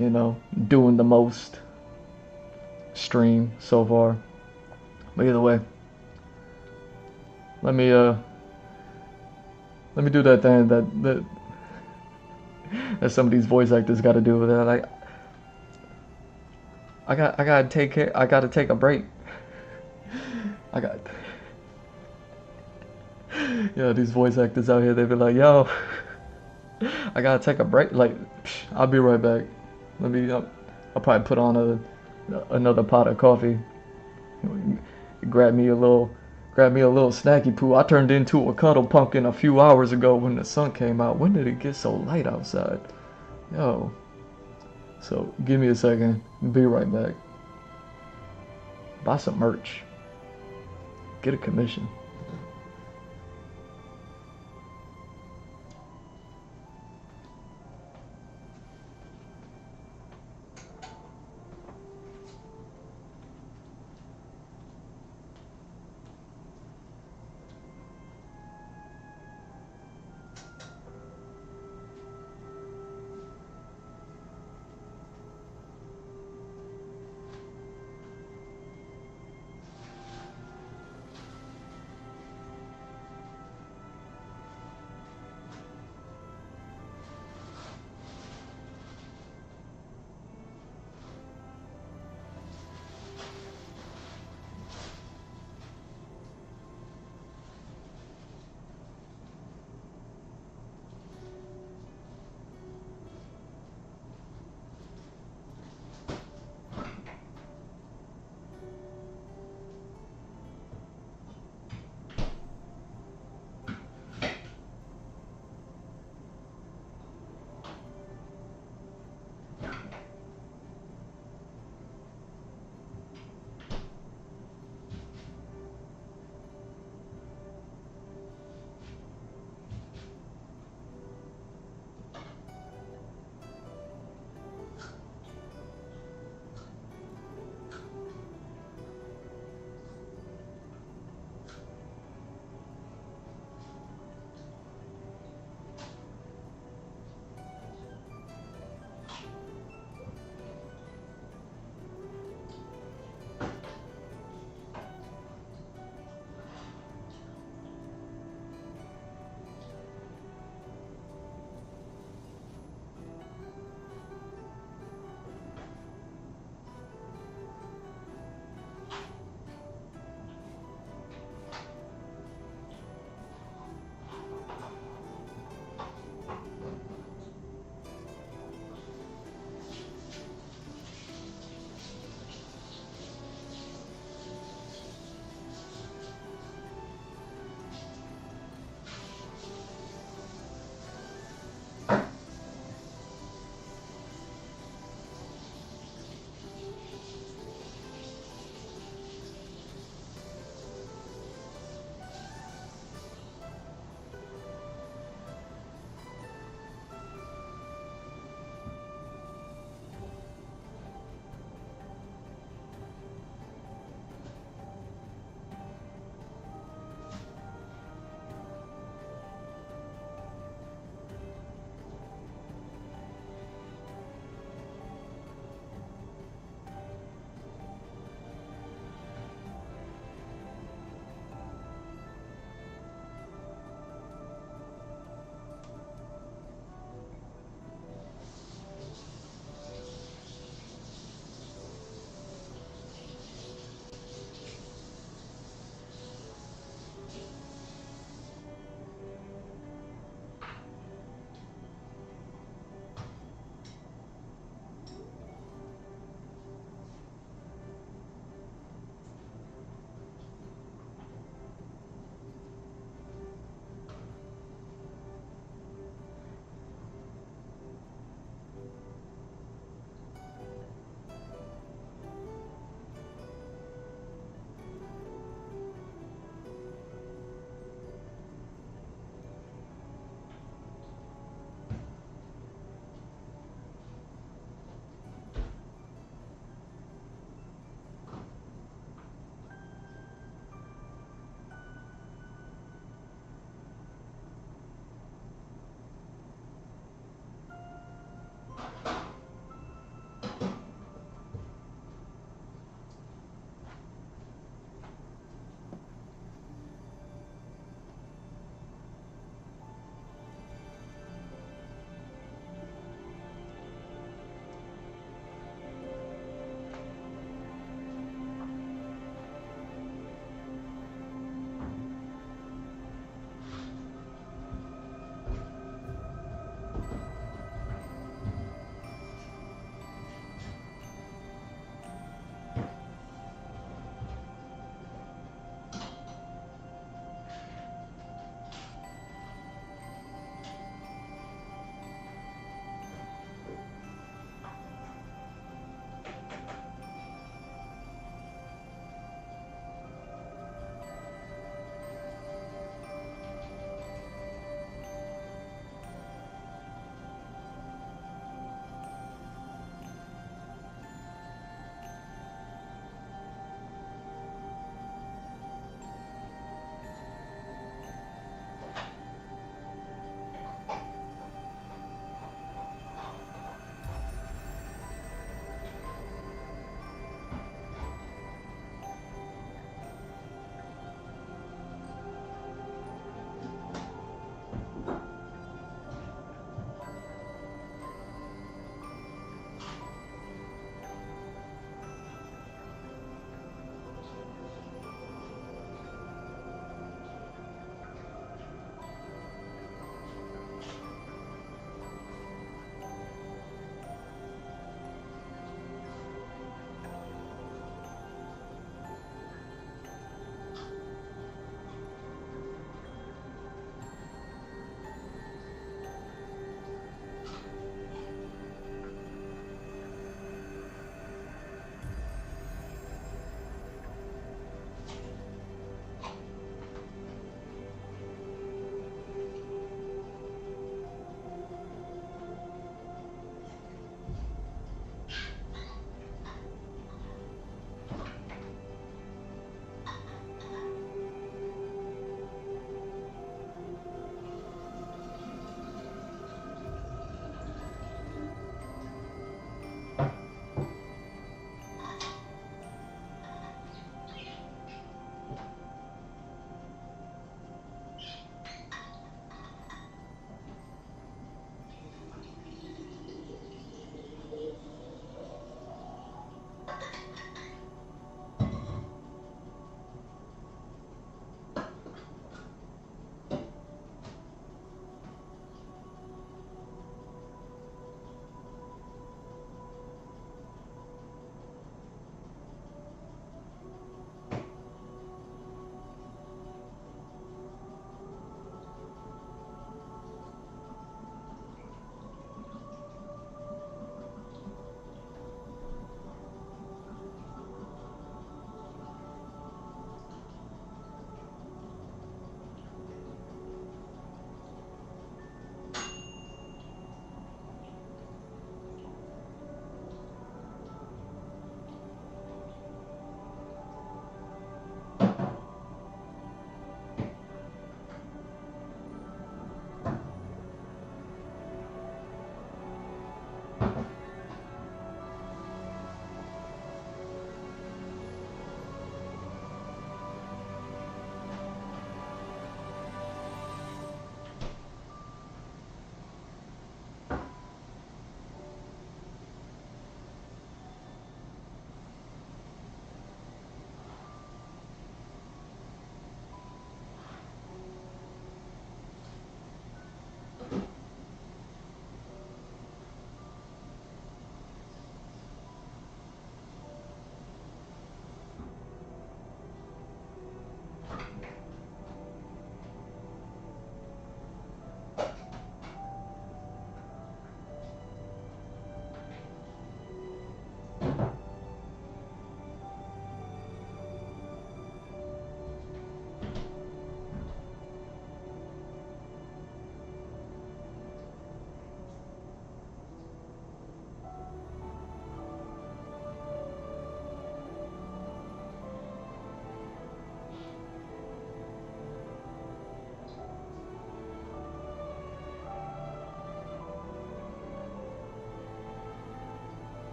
you know, doing the most stream so far. But either way, let me do that thing that some of these voice actors got to do with that. Like, I gotta take a break. Yeah, these voice actors out here, they be like, yo, I gotta take a break. Like, I'll be right back. I'll probably put on another pot of coffee. Grab me a little snacky poo. I turned into a cuddle pumpkin a few hours ago when the sun came out. When did it get so light outside? Yo. So give me a second. Be right back. Buy some merch. Get a commission.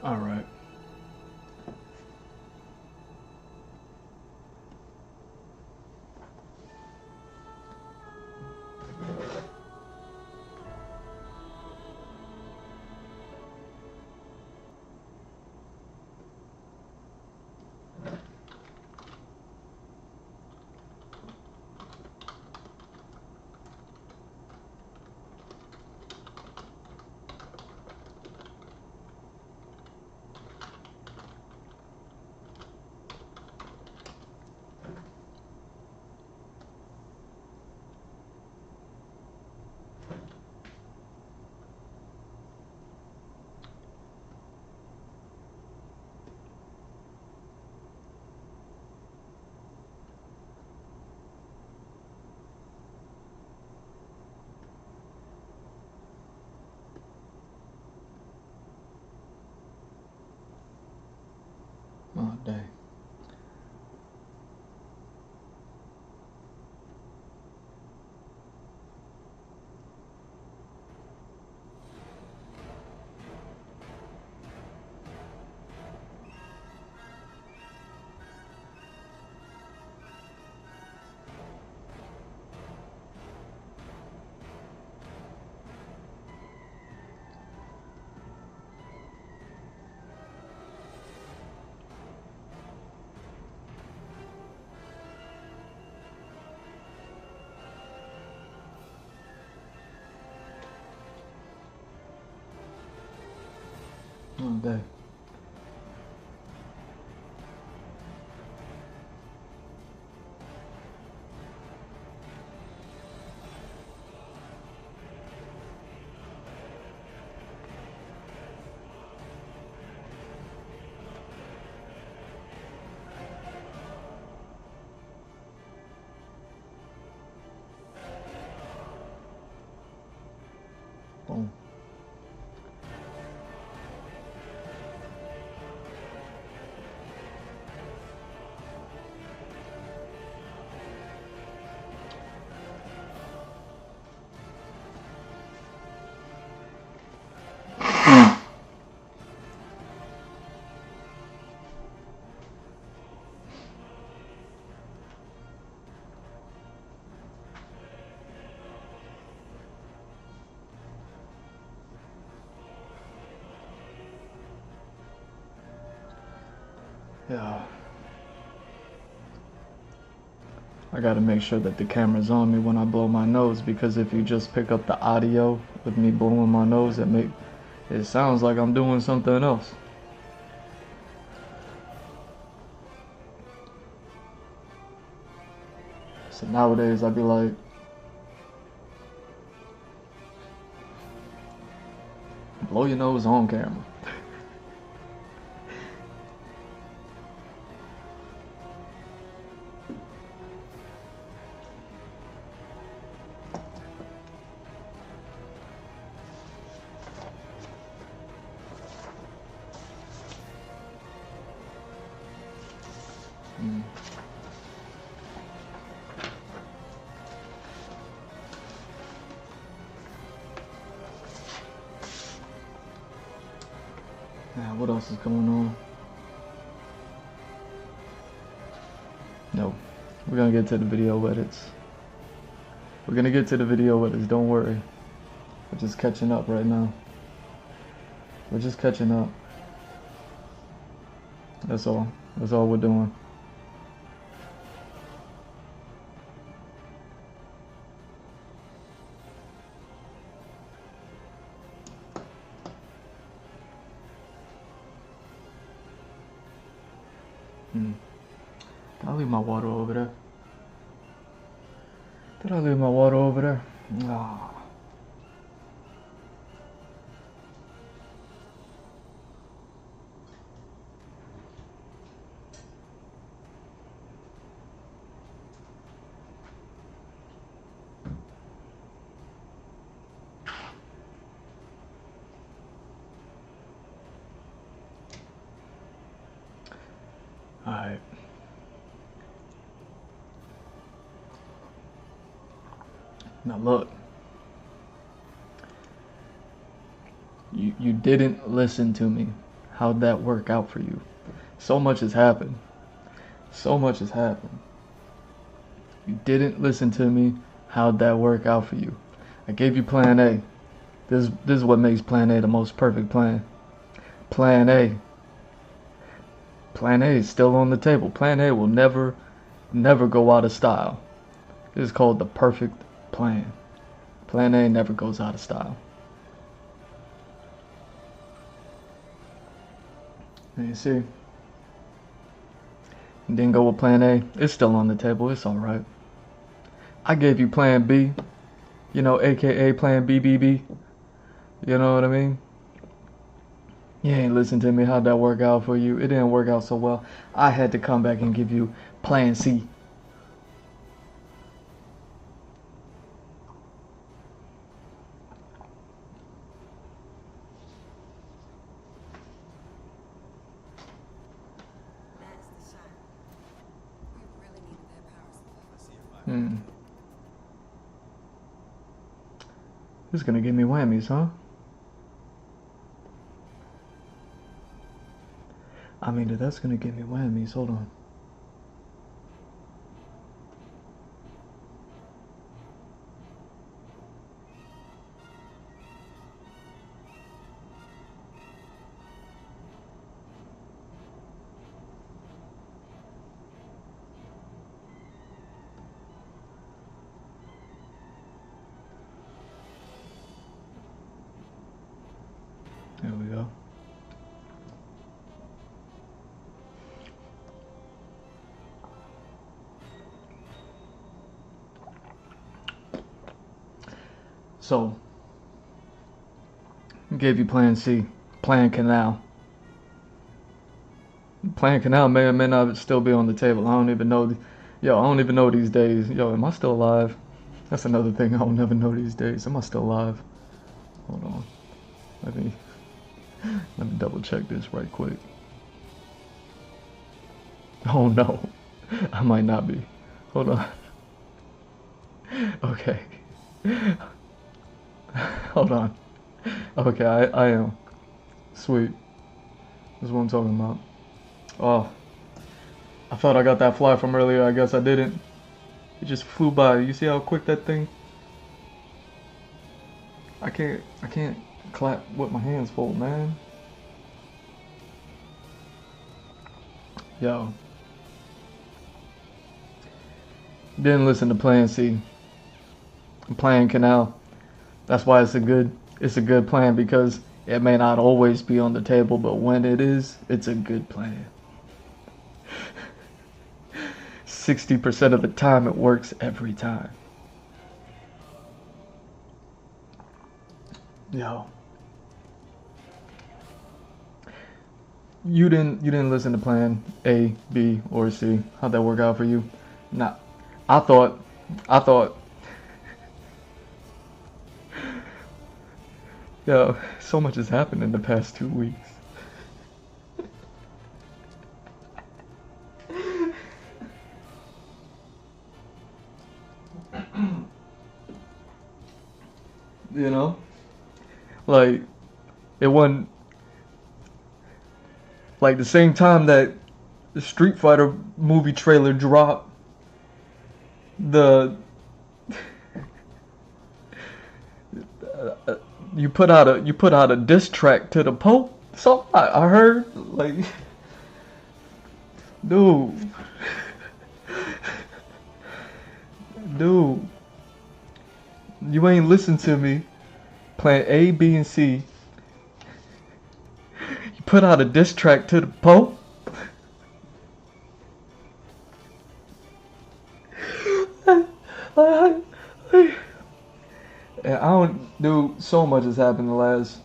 All right. Oh, dang. Oh, dang. Boom. Yeah. I gotta make sure that the camera's on me when I blow my nose, because if you just pick up the audio with me blowing my nose, it sounds like I'm doing something else. So nowadays I'd be like, blow your nose on camera. Now, what else is going on? No, we're gonna get to the video edits. We're gonna get to the video edits, don't worry. We're just catching up right now. We're just catching up. That's all. That's all we're doing. Did I leave my water over there? Did I leave my water over there? Ah. Alright. Now look. You didn't listen to me. How'd that work out for you? So much has happened. So much has happened. You didn't listen to me. How'd that work out for you? I gave you plan A. This is what makes plan A the most perfect plan. Plan A. Plan A is still on the table. Plan A will never go out of style. This is called the perfect plan. Plan A never goes out of style. And you see, didn't go with plan A. It's still on the table. It's alright. I gave you plan B. You know, aka plan BBB. You know what I mean? You ain't listen to me. How'd that work out for you? It didn't work out so well. I had to come back and give you plan C.
That's the sign. We really needed that power supply.
Who's gonna give me whammies, huh? I mean, if that's gonna give me whammies, hold on. There we go. So, gave you plan C, plan canal. Plan canal may or may not still be on the table. I don't even know. I don't even know these days. Yo, am I still alive? That's another thing I will never know these days. Am I still alive? Hold on. Let me double check this right quick. Oh no, I might not be. Hold on. Okay. Hold on. Okay, I am. Sweet. That's what I'm talking about. Oh. I thought I got that fly from earlier. I guess I didn't. It just flew by. You see how quick that thing? I can't clap with my hands full, man. Didn't listen to Plan C. Plan Canal. That's why it's a good plan, because it may not always be on the table, but when it is, it's a good plan. 60% of the time it works every time. Yo. You didn't listen to Plan A, B, or C. How'd that work out for you? Nah. I thought yo, so much has happened in the past 2 weeks. You know? Like, it wasn't like the same time that the Street Fighter movie trailer dropped, the you put out a diss track to the Pope. So I heard, like, dude, you ain't listen to me. Plan A, B, and C. You put out a diss track to the Pope. And I don't, dude, so much has happened the last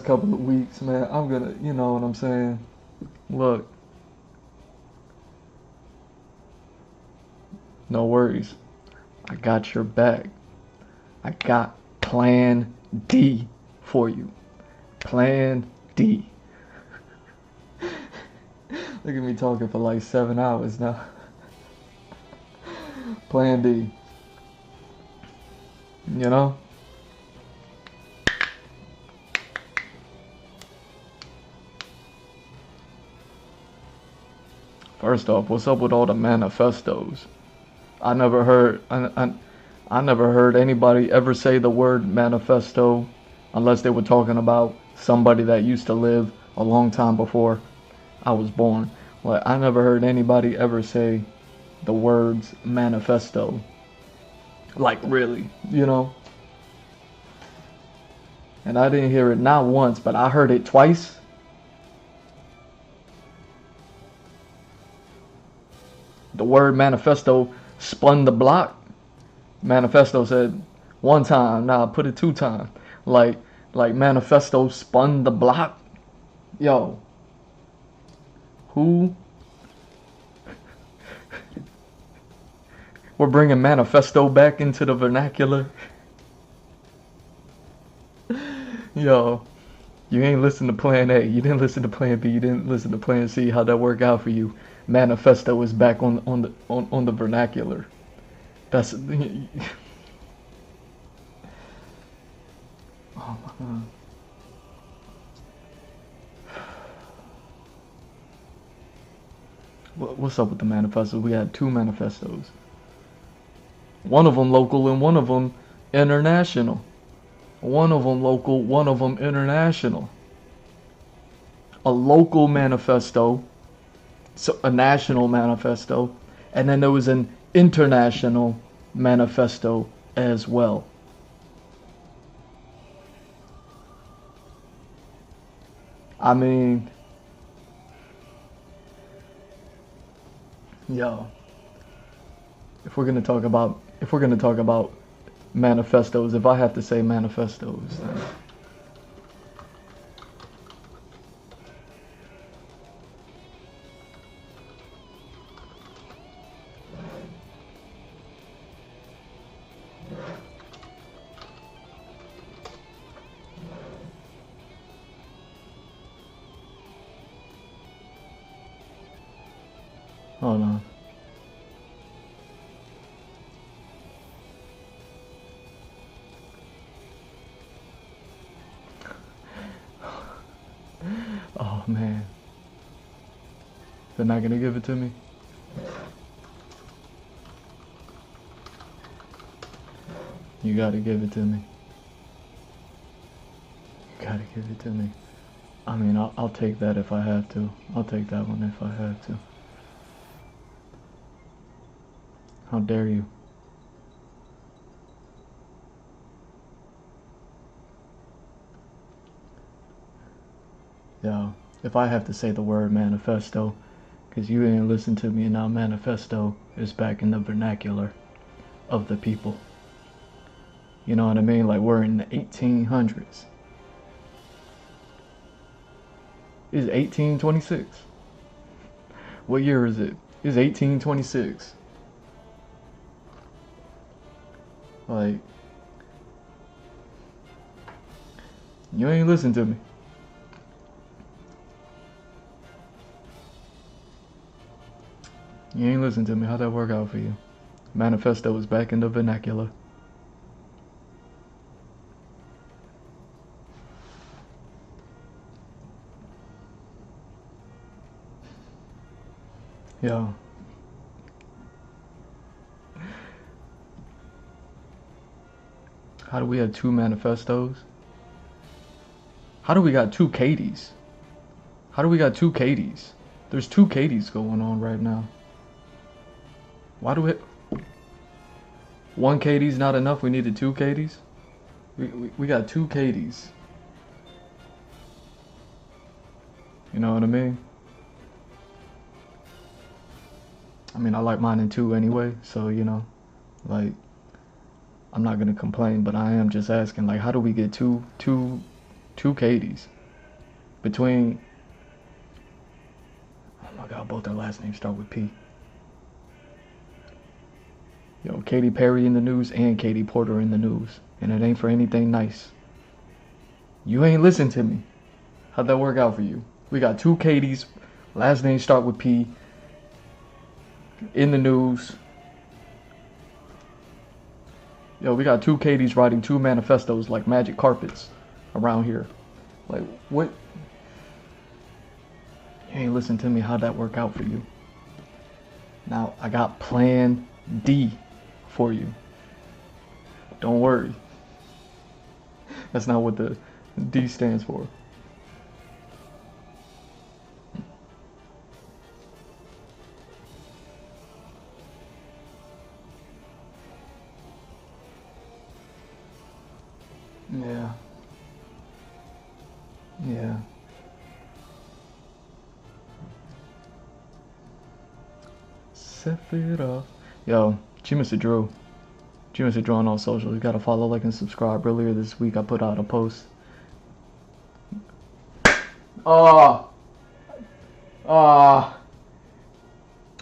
couple of weeks, man. I'm gonna, you know what I'm saying? Look, no worries. I got your back. I got Plan D for you. Plan D. Look at me talking for like 7 hours now. Plan D. You know? First off, what's up with all the manifestos? I never heard anybody ever say the word manifesto unless they were talking about somebody that used to live a long time before I was born. Like, I never heard anybody ever say the words manifesto. Like, really, you know? And I didn't hear it not once, but I heard it twice. The word manifesto spun the block. Manifesto said one time, nah, put it 2 times. Like manifesto spun the block. Yo. Who? We're bringing manifesto back into the vernacular. Yo, you ain't listen to Plan A. You didn't listen to Plan B. You didn't listen to Plan C. How'd that work out for you? Manifesto is back on the vernacular. That's. Oh my God. What's up with the manifestos? We had 2 manifestos. One of them local and one of them international. One of them local, one of them international. A local manifesto, so a national manifesto, and then there was an international manifesto as well. I mean, yo, if we're gonna talk about manifestos, if I have to say manifestos, then hold on. Oh man, they're not gonna give it to me. You gotta give it to me. You gotta give it to me. I mean, I'll take that if I have to. I'll take that one if I have to. How dare you? Yo, if I have to say the word manifesto, because you ain't listened to me, and now manifesto is back in the vernacular of the people. You know what I mean? Like, we're in the 1800s. It's 1826. What year is it? It's 1826. Like, you ain't listen to me. You ain't listen to me. How'd that work out for you? Manifesto is back in the vernacular. Yo. How do we have two manifestos? How do we got two Katies? How do we got two Katies? There's two Katies going on right now. Why do it? One Katie's not enough. We needed two Katies. We got two Katies. You know what I mean? I mean, I like mine in two anyway, so you know, like, I'm not gonna complain, but I am just asking, like, how do we get two Katies between? Oh my God, both their last names start with P. Yo, Katy Perry in the news and Katie Porter in the news, and it ain't for anything nice. You ain't listen to me. How'd that work out for you? We got two Katies, last names start with P, in the news. Yo, we got two Katies writing two manifestos like magic carpets around here. Like, what? You ain't listen to me. How'd that work out for you? Now, I got plan D for you. Don't worry. That's not what the D stands for. Yeah. Yeah. Set it up. Yo, Mr. Drew. Mr. Drew on all socials. You gotta follow, like, and subscribe. Earlier this week, I put out a post. I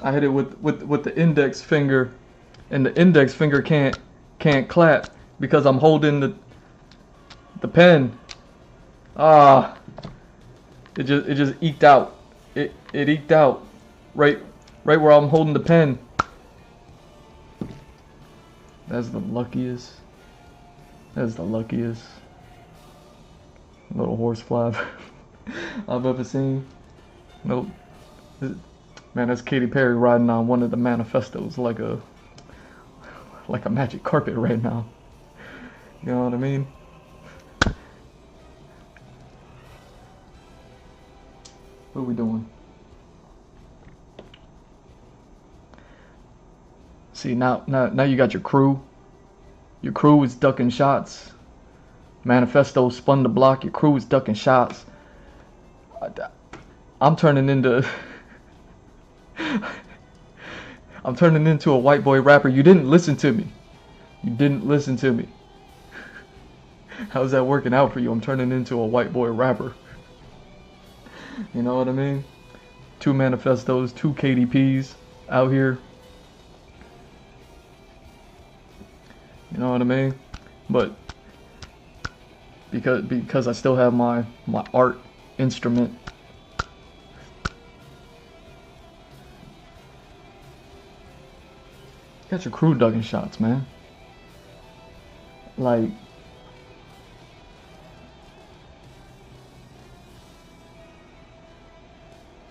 hit it with the index finger, and the index finger can't clap because I'm holding the pen. It just eked out. It eked out right where I'm holding the pen. That's the luckiest. That's the luckiest little horse flap I've ever seen. Nope. Man, that's Katy Perry riding on one of the manifestos like a magic carpet right now. You know what I mean? What are we doing? See, now you got your crew. Your crew is ducking shots. Manifesto spun the block. Your crew is ducking shots. I'm turning into I'm turning into a white boy rapper. You didn't listen to me. You didn't listen to me. How's that working out for you? I'm turning into a white boy rapper. You know what I mean? Two manifestos, two KDPs out here. You know what I mean? But because I still have my art instrument. Got your crew ducking shots, man. Like,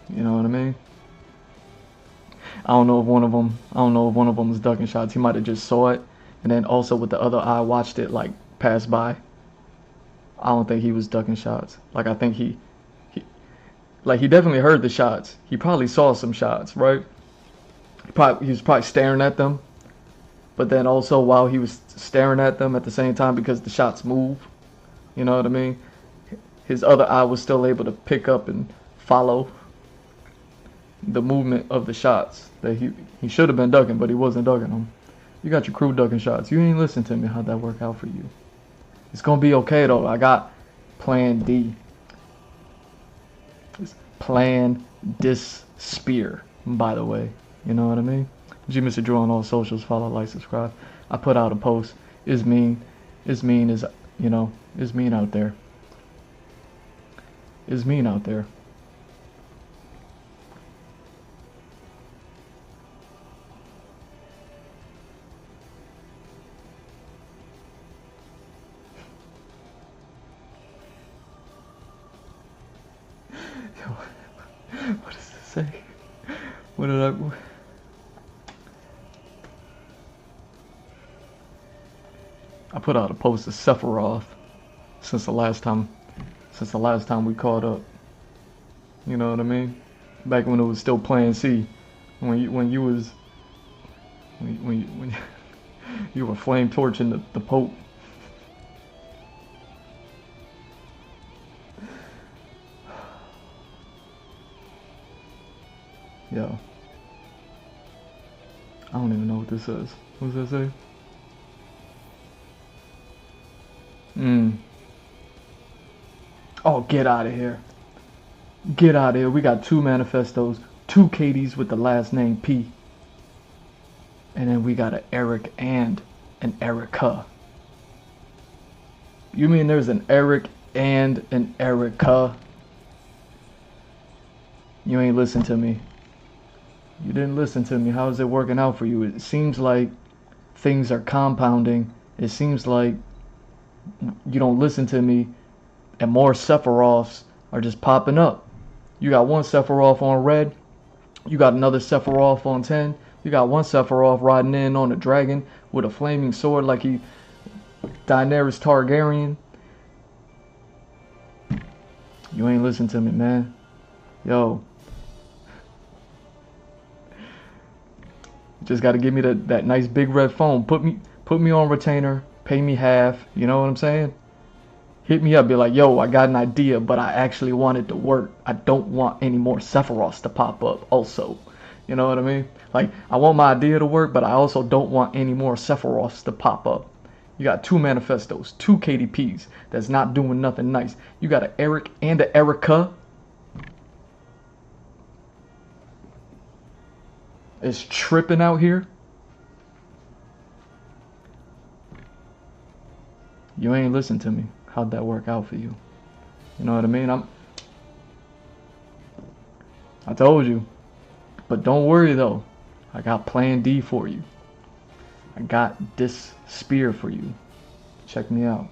you know what I mean? I don't know if one of them was ducking shots. He might have just saw it, and then also with the other eye watched it like pass by. I don't think he was ducking shots. Like, I think he definitely heard the shots. He probably saw some shots, right? He was probably staring at them, but then also while he was staring at them at the same time, because the shots move, you know what I mean? His other eye was still able to pick up and follow the movement of the shots that he should have been ducking, but he wasn't ducking them. You got your crew ducking shots. You ain't listen to me. How'd that work out for you? It's gonna be okay though. I got plan D. It's plan this spear, by the way. You know what I mean? G Mr. Drew on all socials. Follow, like, subscribe. I put out a post. It's mean. It's mean is, you know, it's mean out there. It's mean out there. What does it say? What did I... I put out a post of Sephiroth since the last time we caught up. You know what I mean? Back when it was still Plan C, when you were flame torching the Pope. Yo, I don't even know what this says. What does that say? Oh, get out of here. Get out of here. We got 2 manifestos, 2 Katie's with the last name P. And then we got an Eric and an Erica. You mean there's an Eric and an Erica? You ain't listen to me. You didn't listen to me. How is it working out for you? It seems like things are compounding. It seems like you don't listen to me, and more Sephiroths are just popping up. You got one Sephiroth on red. You got another Sephiroth on 10. You got one Sephiroth riding in on a dragon with a flaming sword like he Daenerys Targaryen. You ain't listen to me, man. Yo. Just got to give me that nice big red phone. Put me on retainer. Pay me half. You know what I'm saying? Hit me up. Be like, yo, I got an idea, but I actually want it to work. I don't want any more Sephiroths to pop up also. You know what I mean? Like, I want my idea to work, but I also don't want any more Sephiroths to pop up. You got 2 manifestos, 2 KDPs that's not doing nothing nice. You got an Eric and an Erica. It's tripping out here. You ain't listen to me. How'd that work out for you? You know what I mean? I told you. But don't worry though. I got plan D for you. I got this spear for you. Check me out.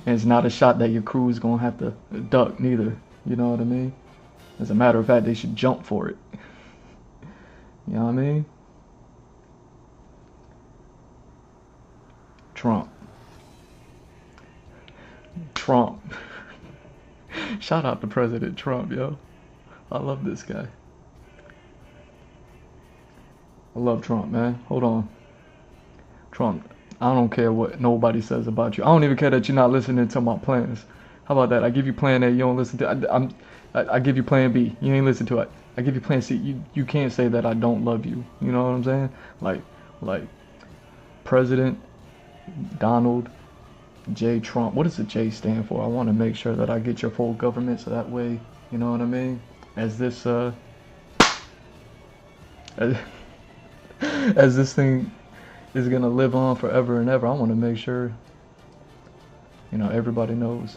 And it's not a shot that your crew is gonna have to duck neither. You know what I mean? As a matter of fact, they should jump for it. You know what I mean? Trump. Shout out to President Trump, yo. I love this guy. I love Trump, man. Hold on. Trump, I don't care what nobody says about you. I don't even care that you're not listening to my plans. How about that? I give you plan A, you don't listen to I give you plan B, you ain't listen to it. I give you plan C, you can't say that I don't love you. You know what I'm saying? Like President Donald J. Trump. What does the J stand for? I want to make sure that I get your full government, so that way, you know what I mean? As this as this thing is gonna live on forever and ever, I want to make sure, you know, everybody knows.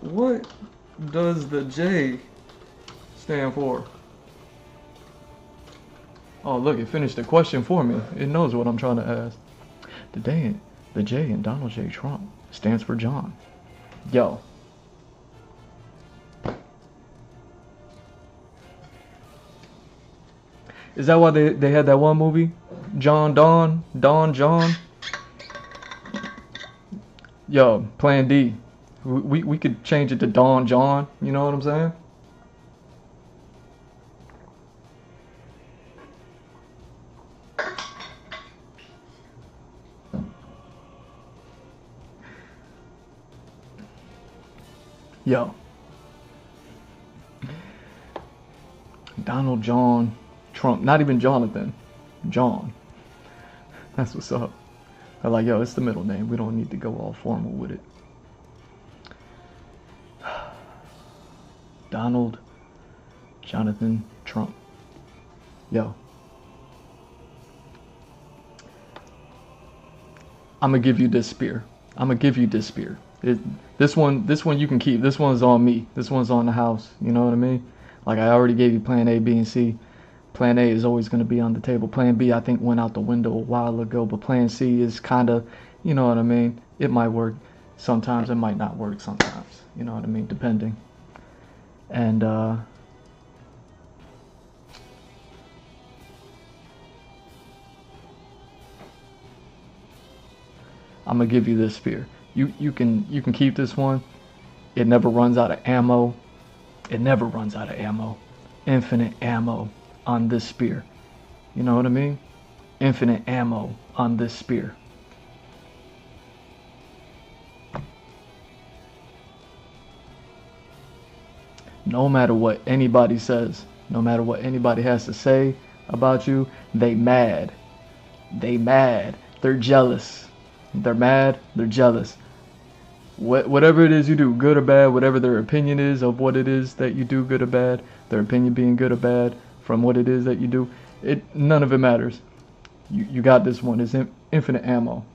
What does the J stand for? Oh, look, it finished the question for me. It knows what I'm trying to ask. The J in Donald J. Trump stands for John. Yo. Is that why they had that one movie? John. Yo, plan D. We could change it to Don John. You know what I'm saying? Yo. Donald John Trump. Not even Jonathan. John. That's what's up. They're like, yo, it's the middle name. We don't need to go all formal with it. Donald Jonathan Trump. Yo. I'm gonna give you this spear. I'm gonna give you this spear. This one you can keep. This one's on me. This one's on the house. You know what I mean? Like, I already gave you plan A, B, and C. Plan A is always going to be on the table. Plan B, I think, went out the window a while ago. But plan C is kind of, you know what I mean? It might work sometimes. It might not work sometimes. You know what I mean? Depending. And, I'm going to give you this spear. You can keep this one. It never runs out of ammo. It never runs out of ammo. Infinite ammo on this spear. You know what I mean? Infinite ammo on this spear. No matter what anybody says, no matter what anybody has to say about you, they mad. They mad. They're jealous. They're mad. They're jealous. Whatever it is you do, good or bad, whatever their opinion is of what it is that you do, good or bad, their opinion being good or bad from what it is that you do, none of it matters. You got this one. It's infinite ammo.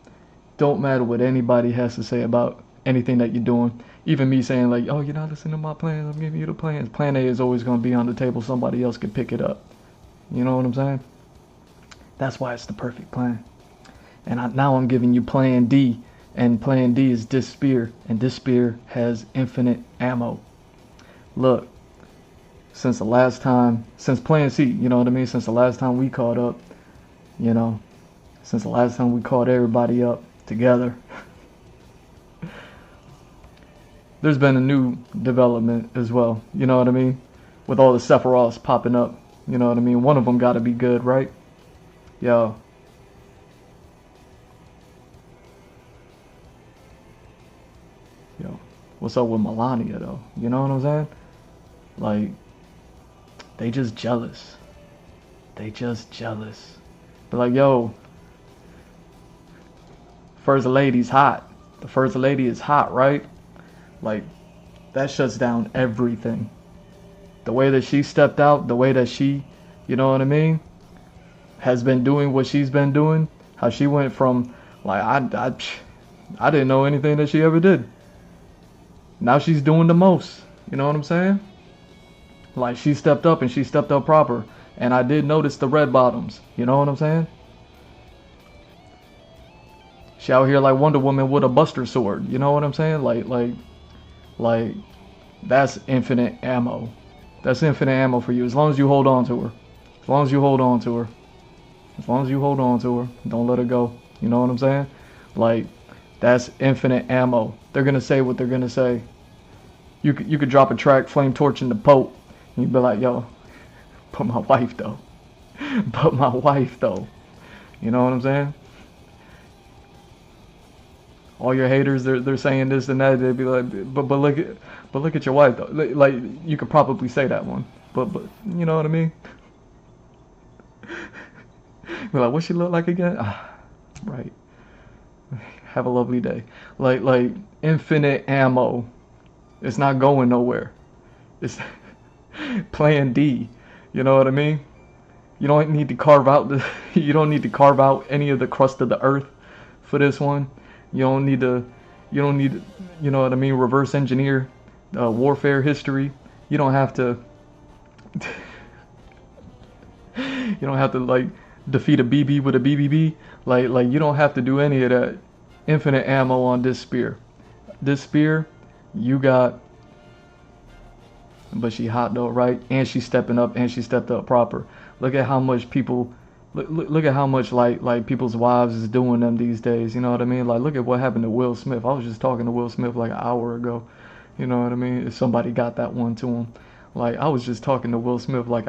Don't matter what anybody has to say about anything that you're doing. Even me saying like, oh, you're not listening to my plans, I'm giving you the plans. Plan A is always going to be on the table. Somebody else can pick it up. You know what I'm saying? That's why it's the perfect plan. And now I'm giving you plan D. And plan D is this spear, and this spear has infinite ammo. Look, since plan C, you know what I mean? Since the last time we caught up, you know, since the last time we caught everybody up together, there's been a new development as well, you know what I mean? With all the Sephiroths popping up, you know what I mean? One of them got to be good, right? Yo. Yo, what's up with Melania though? You know what I'm saying? Like, they just jealous. They just jealous. But like, yo, first lady's hot. The first lady is hot, right? Like, that shuts down everything. The way that she stepped out, the way that she, you know what I mean, has been doing what she's been doing. How she went from, like, I didn't know anything that she ever did. Now she's doing the most. You know what I'm saying? Like, she stepped up and she stepped up proper. And I did notice the red bottoms. You know what I'm saying? She out here like Wonder Woman with a buster sword. You know what I'm saying? Like that's infinite ammo. That's infinite ammo for you. As long as you hold on to her. As long as you hold on to her. As long as you hold on to her. Don't let her go. You know what I'm saying? Like, that's infinite ammo. They're gonna say what they're gonna say. You could drop a track, flame torching the Pope, and you'd be like, yo, but my wife though. But my wife though. You know what I'm saying? All your haters, they're saying this and that. They'd be like, but look at your wife though. Like, you could probably say that one, but you know what I mean? Be like, what she look like again? Ah, right. Have a lovely day. Like infinite ammo. It's not going nowhere. It's plan D. You know what I mean? You don't need to carve out you don't need to carve out any of the crust of the earth for this one. You don't need, you know what I mean, reverse engineer warfare history. You don't have to you don't have to like defeat a BB with a BBB. Like you don't have to do any of that. Infinite ammo on this spear. This spear, you got. But she hot though, right? And she's stepping up, and she stepped up proper. Look at how much people, look at how much like people's wives is doing them these days. You know what I mean? Like, look at what happened to Will Smith. I was just talking to Will Smith like an hour ago. You know what I mean? If somebody got that one to him, like I was just talking to Will Smith like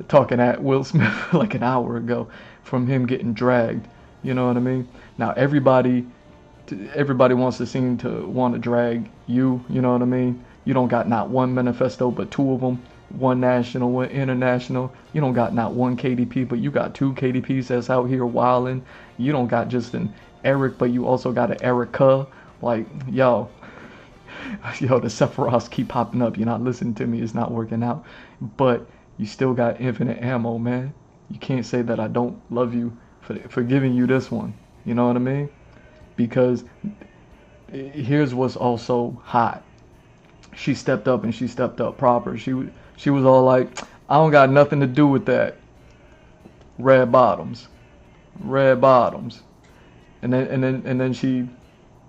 talking at Will Smith like an hour ago from him getting dragged. You know what I mean? Now everybody everybody wants to seem to want to drag you. You know what I mean? You don't got not one manifesto, but two of them. One national, one international. You don't got not one KDP, but you got two KDPs that's out here wilding. You don't got just an Eric, but you also got an Erica. Like, yo, yo, the Sephiroths keep popping up. You're not listening to me. It's not working out. But you still got infinite ammo, man. You can't say that I don't love you for giving you this one. You know what I mean? Because here's what's also hot. She stepped up and she stepped up proper. She was all like, I don't got nothing to do with that. Red bottoms. Red bottoms. And then she,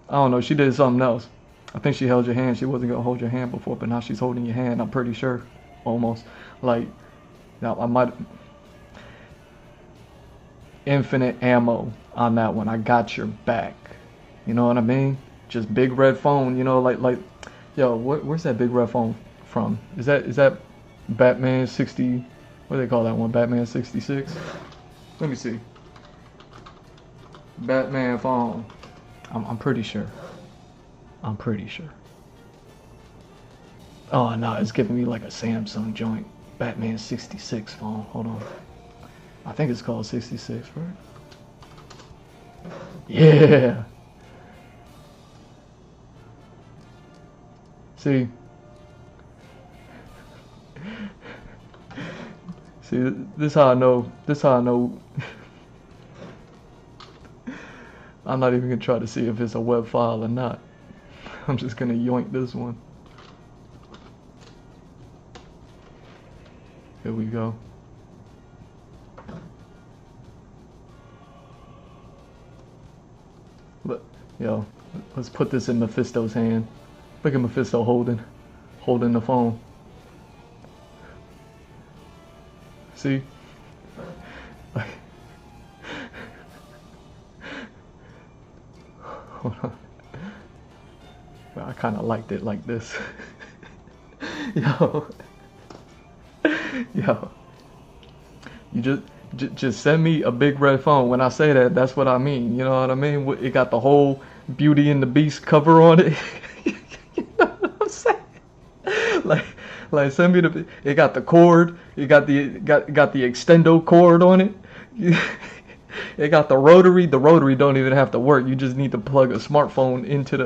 I don't know, she did something else. I think she held your hand. She wasn't gonna hold your hand before, but now she's holding your hand, I'm pretty sure. Almost. Like, now I might, infinite ammo on that one. I got your back. You know what I mean? Just big red phone, you know, like yo, where's that big red phone from? Is that Batman 60, what do they call that one? Batman 66? Let me see. Batman phone. I'm pretty sure. I'm pretty sure. Oh no, it's giving me like a Samsung joint. Batman 66 phone. Hold on. I think it's called 66, right? Yeah. See, this how I know. This how I know. I'm not even gonna try to see if it's a web file or not. I'm just gonna yoink this one. Here we go. Look, yo, let's put this in Mephisto's hand. Look at Mephisto holding the phone. See? Like, hold on. Well, I kind of liked it like this. Yo. Yo. You just send me a big red phone. When I say that, that's what I mean. You know what I mean? It got the whole Beauty and the Beast cover on it. You know what I'm saying? Like send me the. It got the cord. It got the extendo cord on it. It got the rotary. The rotary don't even have to work. You just need to plug a smartphone into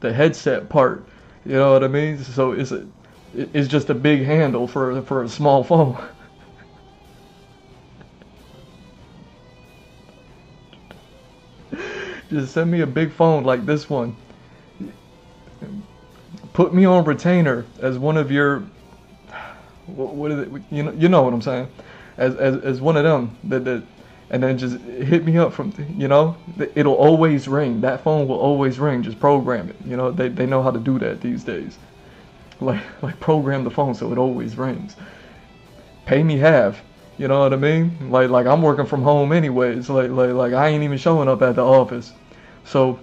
the headset part. You know what I mean? So it's just a big handle for a small phone. Just send me a big phone like this one. Put me on retainer as one of your, what is it? You know what I'm saying? As one of them that and then just hit me up from, you know, it'll always ring. That phone will always ring. Just program it. You know, they know how to do that these days. Like program the phone so it always rings. Pay me half. You know what I mean? Like I'm working from home anyways. Like I ain't even showing up at the office. So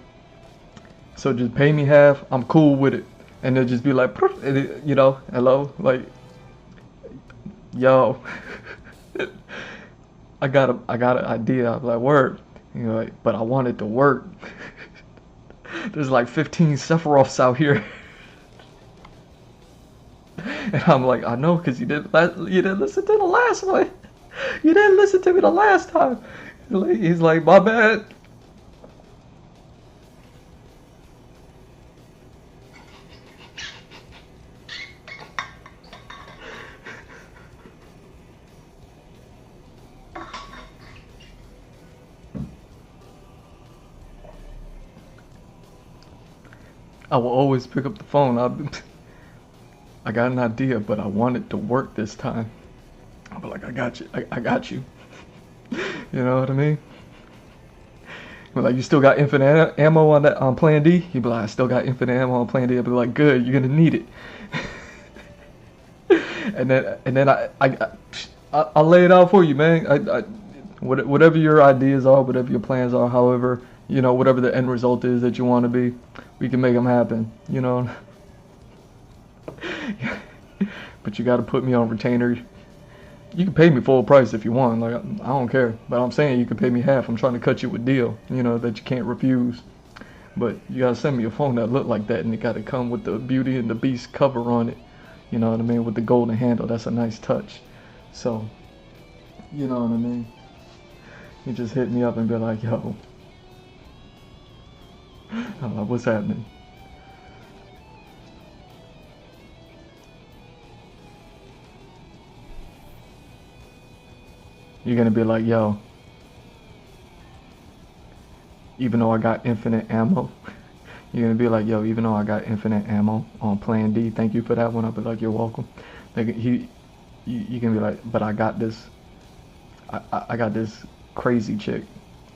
just pay me half. I'm cool with it. And they'll just be like, you know, hello, like, yo, I got an idea. I'm like, word, you know, like, but I want it to work. There's like 15 Sephiroths out here. And I'm like, I know, because you didn't listen to the last one. You didn't listen to me the last time. He's like, my bad. I will always pick up the phone. I got an idea, but I want it to work this time. I'll be like, I got you. I got you. You know what I mean? But like, you still got infinite ammo on Plan D? He'd be like, I still got infinite ammo on Plan D. I'd be like, good, you're gonna need it. and then I'll lay it out for you, man. Whatever your ideas are, whatever your plans are, however, you know, whatever the end result is that you want to be, we can make them happen, you know. But you got to put me on retainer. You can pay me full price if you want. Like, I don't care. But I'm saying you can pay me half. I'm trying to cut you a deal, you know, that you can't refuse. But you gotta send me a phone that look like that, and it gotta come with the Beauty and the Beast cover on it. You know what I mean? With the golden handle. That's a nice touch. So, you know what I mean? You just hit me up and be like, yo, what's happening? You're gonna be like, yo, even though I got infinite ammo, you're gonna be like, yo, even though I got infinite ammo on Plan D, thank you for that one. I'll be like, you're welcome. Like, you can be like, but I got this, I got this crazy chick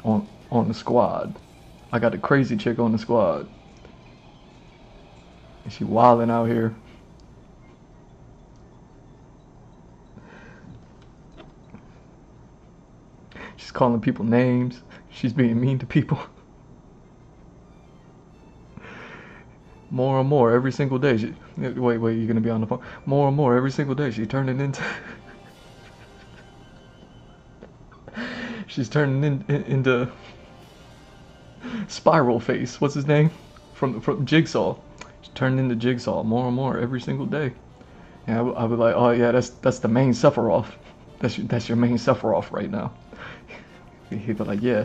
on the squad. I got the crazy chick on the squad. And she wilding out here. She's calling people names. She's being mean to people. More and more every single day. Wait, you're gonna be on the phone. More and more every single day. She's turning into. She's turning into Spiral Face. What's his name? From Jigsaw. She's turning into Jigsaw more and more every single day. And I'll be like, oh yeah, that's the main Sephiroth. That's your main Sephiroth right now. He'd be like, yeah,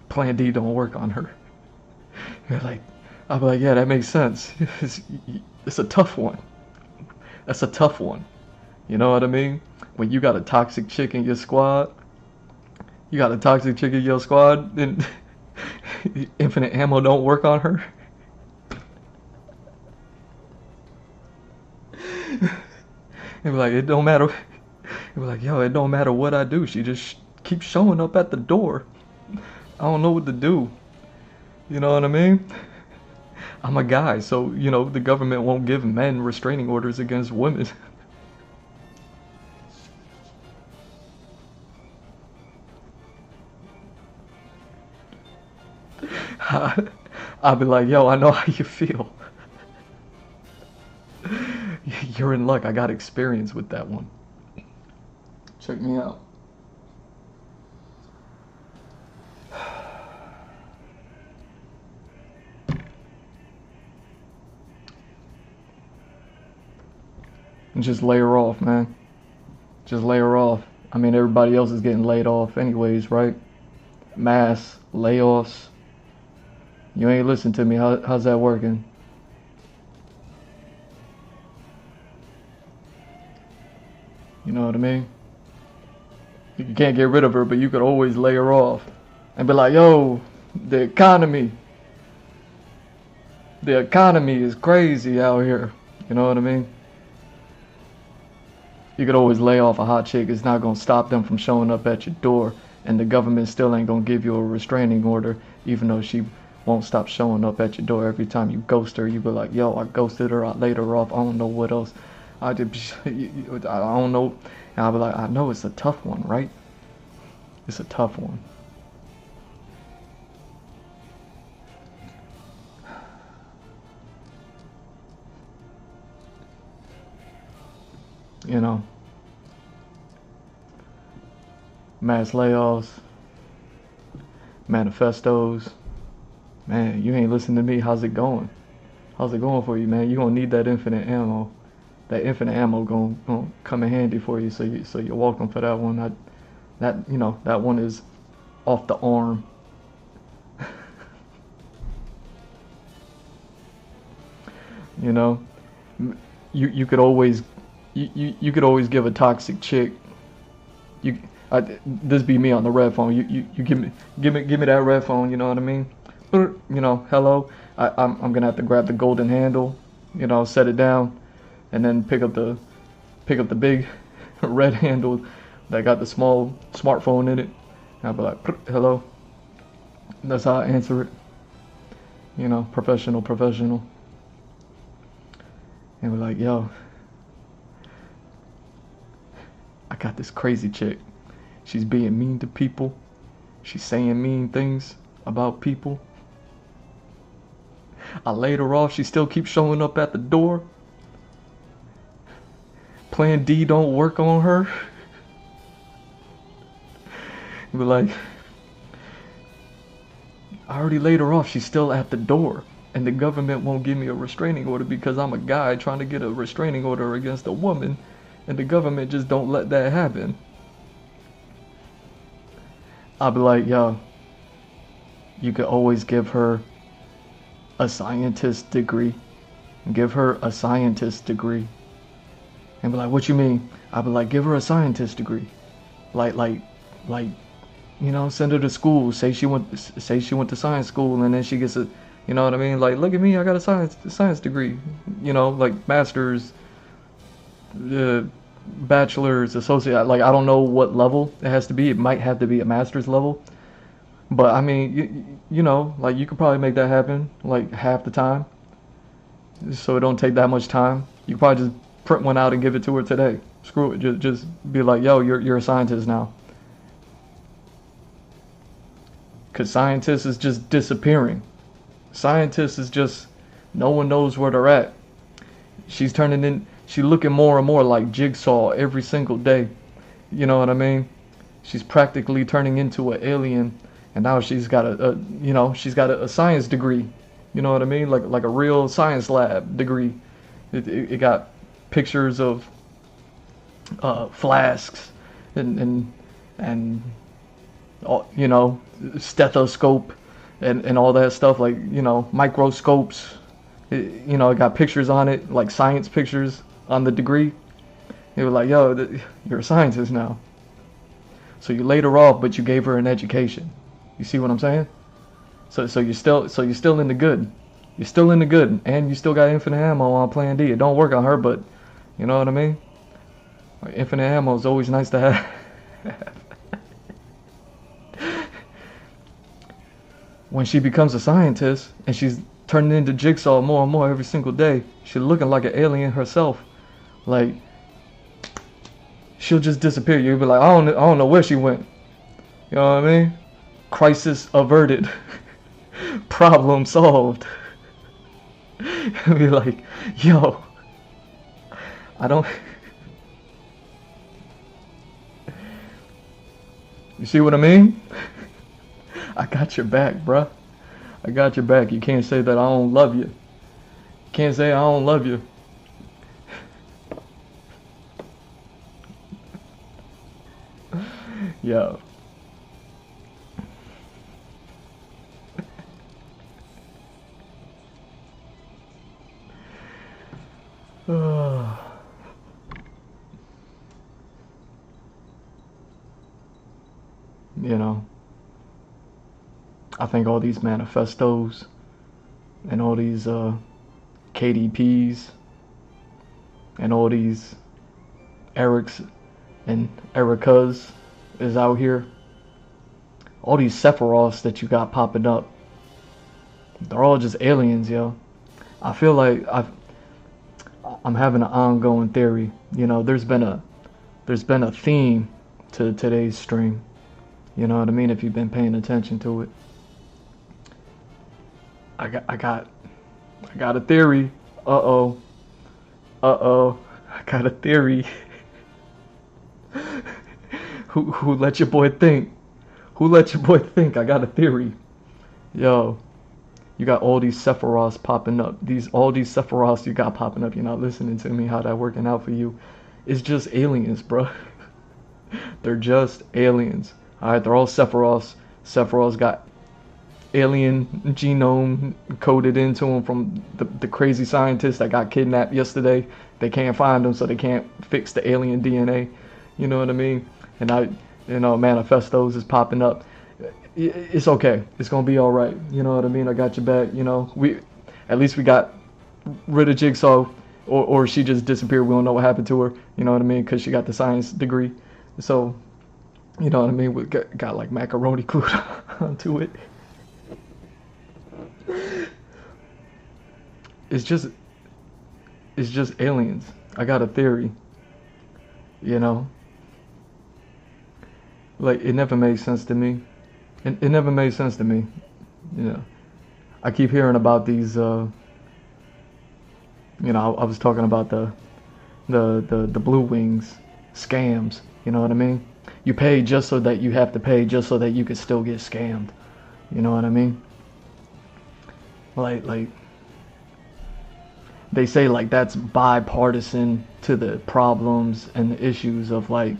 Plan D don't work on her. You're like, I'll be like, yeah, that makes sense. It's a tough one. That's a tough one. You know what I mean? When you got a toxic chick in your squad, then infinite ammo don't work on her. You'd be like, it don't matter. You'd be like, yo, it don't matter what I do. She just keeps showing up at the door. I don't know what to do. You know what I mean? I'm a guy, so, you know, the government won't give men restraining orders against women. I'll be like, yo, I know how you feel. You're in luck. I got experience with that one. Check me out. And just lay her off, man. Just lay her off. I mean, everybody else is getting laid off anyways, right? Mass layoffs. You ain't listen to me. How's that working? You know what I mean? You can't get rid of her, but you could always lay her off. And be like, yo, the economy is crazy out here. You know what I mean? You could always lay off a hot chick. It's not going to stop them from showing up at your door. And the government still ain't going to give you a restraining order, even though she won't stop showing up at your door. Every time you ghost her, you be like, yo, I ghosted her, I laid her off, I don't know what else. I don't know. And I'll be like, I know it's a tough one, right? It's a tough one. You know, mass layoffs, manifestos. Man, you ain't listening to me. How's it going? How's it going for you, man? You gonna need that infinite ammo. That infinite ammo gonna come in handy for you. So you're welcome for that one. That one is off the arm. You know, you could always. You could always give a toxic chick. This be me on the red phone. You give me that red phone. You know what I mean? You know, hello. I'm gonna have to grab the golden handle. You know, set it down, and then pick up the big red handle that got the small smartphone in it. And I'll be like, hello. That's how I answer it. You know, professional. And we're like, yo. I got this crazy chick. She's being mean to people. She's saying mean things about people. I laid her off. She still keeps showing up at the door. Plan D don't work on her. But like, I already laid her off. She's still at the door. And the government won't give me a restraining order because I'm a guy trying to get a restraining order against a woman. And the government just don't let that happen. I'll be like, yo, you could always give her a scientist degree. Give her a scientist degree. And be like, what you mean? I'll be like, give her a scientist degree. Like, you know, send her to school. Say she went to science school, and then she gets a, you know what I mean? Like, look at me, I got a science degree. You know, like master's, bachelor's, associate. Like, I don't know what level it has to be. It might have to be a master's level. But I mean, you know, like you could probably make that happen like half the time. So it don't take that much time. You could probably just print one out and give it to her today. Screw it. Just be like, yo, you're a scientist now. Because scientists is just disappearing. Scientists is just, no one knows where they're at. She's looking more and more like Jigsaw every single day. You know what I mean? She's practically turning into an alien. And now she's got she's got a science degree. You know what I mean? Like a real science lab degree. It got pictures of flasks and you know, stethoscope and all that stuff, like, you know, microscopes. You know, it got pictures on it, like science pictures on the degree. They were like, yo, you're a scientist now. So you laid her off, but you gave her an education. You see what I'm saying? So you're still in the good. You're still in the good, and you still got infinite ammo on Plan D. It don't work on her, but you know what I mean? Like, infinite ammo is always nice to have. When she becomes a scientist and she's turning into Jigsaw more and more every single day, she's looking like an alien herself. Like, she'll just disappear. You'll be like, I don't know where she went. You know what I mean? Crisis averted. Problem solved. You'll be like, yo, I don't. You see what I mean? I got your back, bruh. I got your back. You can't say that I don't love you. You can't say I don't love you. Yo. You know, I think all these manifestos and all these KDPs and all these Erics and Ericas is out here. All these Sephiroths that you got popping up, they're all just aliens, yo. I feel like I'm having an ongoing theory. You know, there's been a theme to today's stream. You know what I mean? If you've been paying attention to it. I got a theory. Uh-oh. I got a theory. Who let your boy think? Who let your boy think? I got a theory. Yo, you got all these Sephiroths popping up. All these Sephiroths you got popping up. You're not listening to me. How that working out for you? It's just aliens, bro. They're just aliens. Alright, they're all Sephiroths. Sephiroths got alien genome coded into them from the crazy scientist that got kidnapped yesterday. They can't find them, so they can't fix the alien DNA. You know what I mean? And manifestos is popping up. It's okay. It's gonna be all right. You know what I mean? I got your back. You know, at least we got rid of Jigsaw, or she just disappeared. We don't know what happened to her. You know what I mean? Because she got the science degree. So, you know what I mean? We got like macaroni glued onto it. It's just aliens. I got a theory. You know? Like, it never made sense to me. It never made sense to me. You know? I keep hearing about these, you know, I was talking about the Blue Wings scams. You know what I mean? You pay just so that you have to pay, just so that you can still get scammed. You know what I mean? Like they say like that's bipartisan to the problems and the issues of like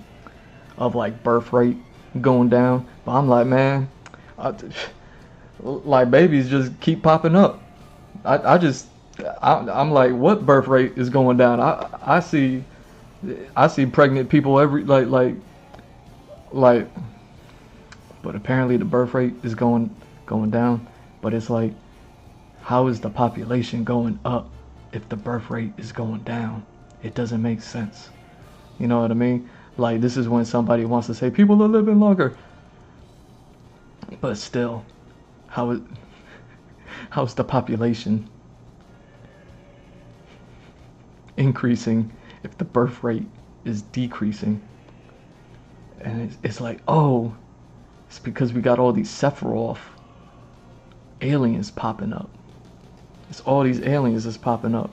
birth rate going down. But I'm like, man, like babies just keep popping up. I'm like, what birth rate is going down? I see pregnant people every like, but apparently the birth rate is going down. But it's like, how is the population going up if the birth rate is going down? It doesn't make sense. You know what I mean? Like, this is when somebody wants to say people are living longer. But still, how's the population increasing if the birth rate is decreasing? And it's like, oh, it's because we got all these Sephiroth aliens popping up. It's all these aliens that's popping up,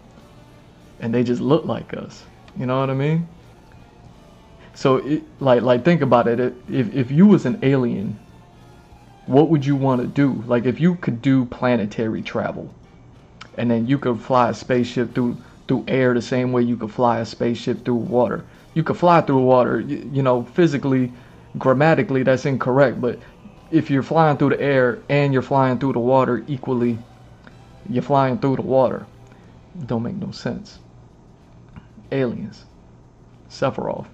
and they just look like us. You know what I mean? So like think about it. If you was an alien, what would you want to do? Like, if you could do planetary travel, and then you could fly a spaceship through air the same way you could fly a spaceship through water. You could fly through water. You know, physically, grammatically, that's incorrect. But if you're flying through the air and you're flying through the water equally, you're flying through the water. Don't make no sense. Aliens. Sephiroth.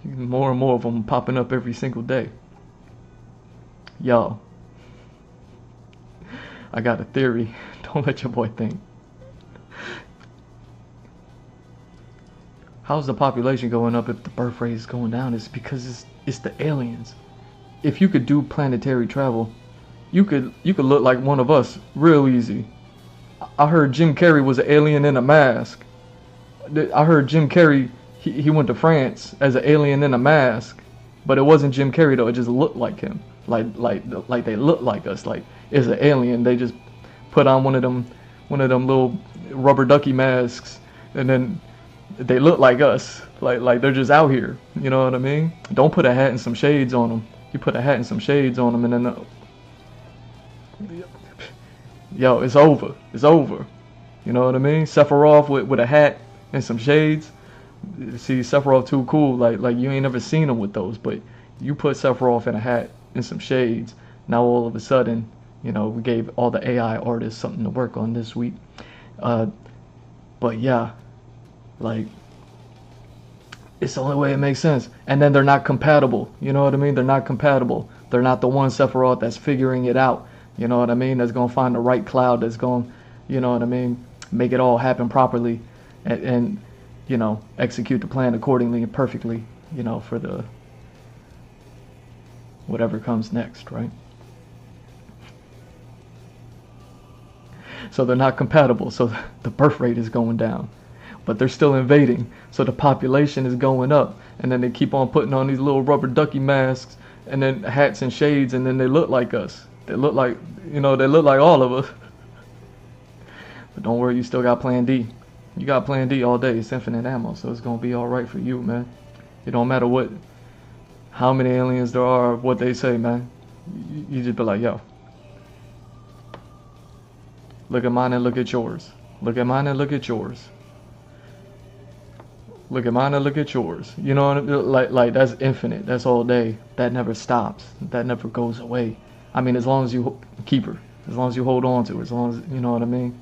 More and more of them popping up every single day. Yo, I got a theory. Don't let your boy think. How's the population going up if the birth rate is going down? It's because it's the aliens. If you could do planetary travel, you could look like one of us real easy. I heard Jim Carrey was an alien in a mask. I heard Jim Carrey, he went to France as an alien in a mask, but it wasn't Jim Carrey though. It just looked like him. Like they look like us. Like, it's an alien. They just put on one of them little rubber ducky masks, and then they look like us. Like they're just out here. You know what I mean? Don't put a hat and some shades on them. You put a hat and some shades on them, and then yo, it's over. It's over. You know what I mean? Sephiroth with a hat and some shades. See, Sephiroth too cool. Like you ain't never seen him with those, but you put Sephiroth in a hat and some shades. Now all of a sudden, you know, we gave all the AI artists something to work on this week. But yeah, like, it's the only way it makes sense. And then they're not compatible. You know what I mean? They're not compatible. They're not the one Sephiroth that's figuring it out. You know what I mean? That's gonna find the right cloud. That's gonna, you know what I mean, make it all happen properly, and you know, execute the plan accordingly and perfectly. You know, for the whatever comes next, right? So they're not compatible. So the birth rate is going down, but they're still invading. So the population is going up, and then they keep on putting on these little rubber ducky masks, and then hats and shades, and then they look like us. They look like, you know, they look like all of us. But don't worry, you still got Plan D. You got Plan D all day. It's infinite ammo, so it's gonna be all right for you, man. It don't matter how many aliens there are, what they say, man. You just be like, yo, look at mine and look at yours. Look at mine and look at yours. Look at mine and look at yours. You know what I mean? Like that's infinite. That's all day. That never stops. That never goes away. I mean, as long as you keep her, as long as you hold on to her, as long as, you know what I mean?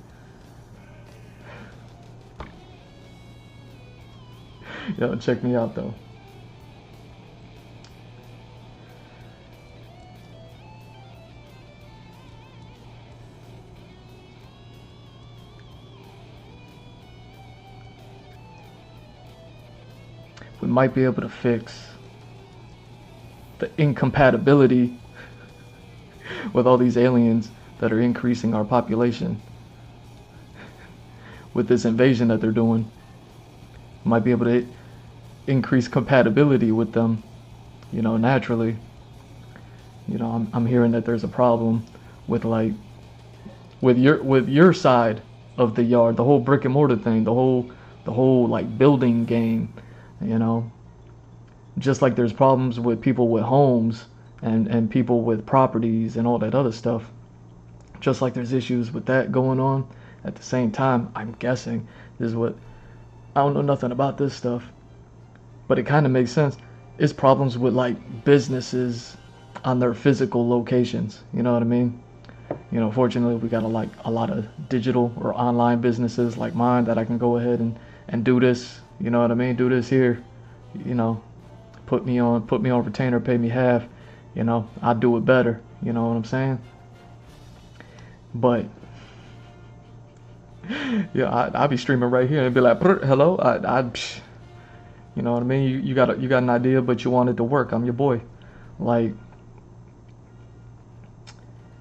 Yo, check me out though. We might be able to fix the incompatibility with all these aliens that are increasing our population. With this invasion that they're doing, might be able to increase compatibility with them, you know, naturally. You know, I'm hearing that there's a problem with with your side of the yard, the whole brick and mortar thing, the whole like building game, you know. Just like there's problems with people with homes and people with properties and all that other stuff. Just like there's issues with that going on. At the same time, I'm guessing, this is what, I don't know nothing about this stuff, but it kind of makes sense. It's problems with like businesses on their physical locations. You know what I mean? You know, fortunately, we got a lot of digital or online businesses like mine that I can go ahead and do this. You know what I mean? Do this here. You know, put me on retainer, pay me half. You know, I'll do it better. You know what I'm saying? But yeah, I'll be streaming right here and be like, hello, you know what I mean? You got an idea, but you want it to work. I'm your boy. Like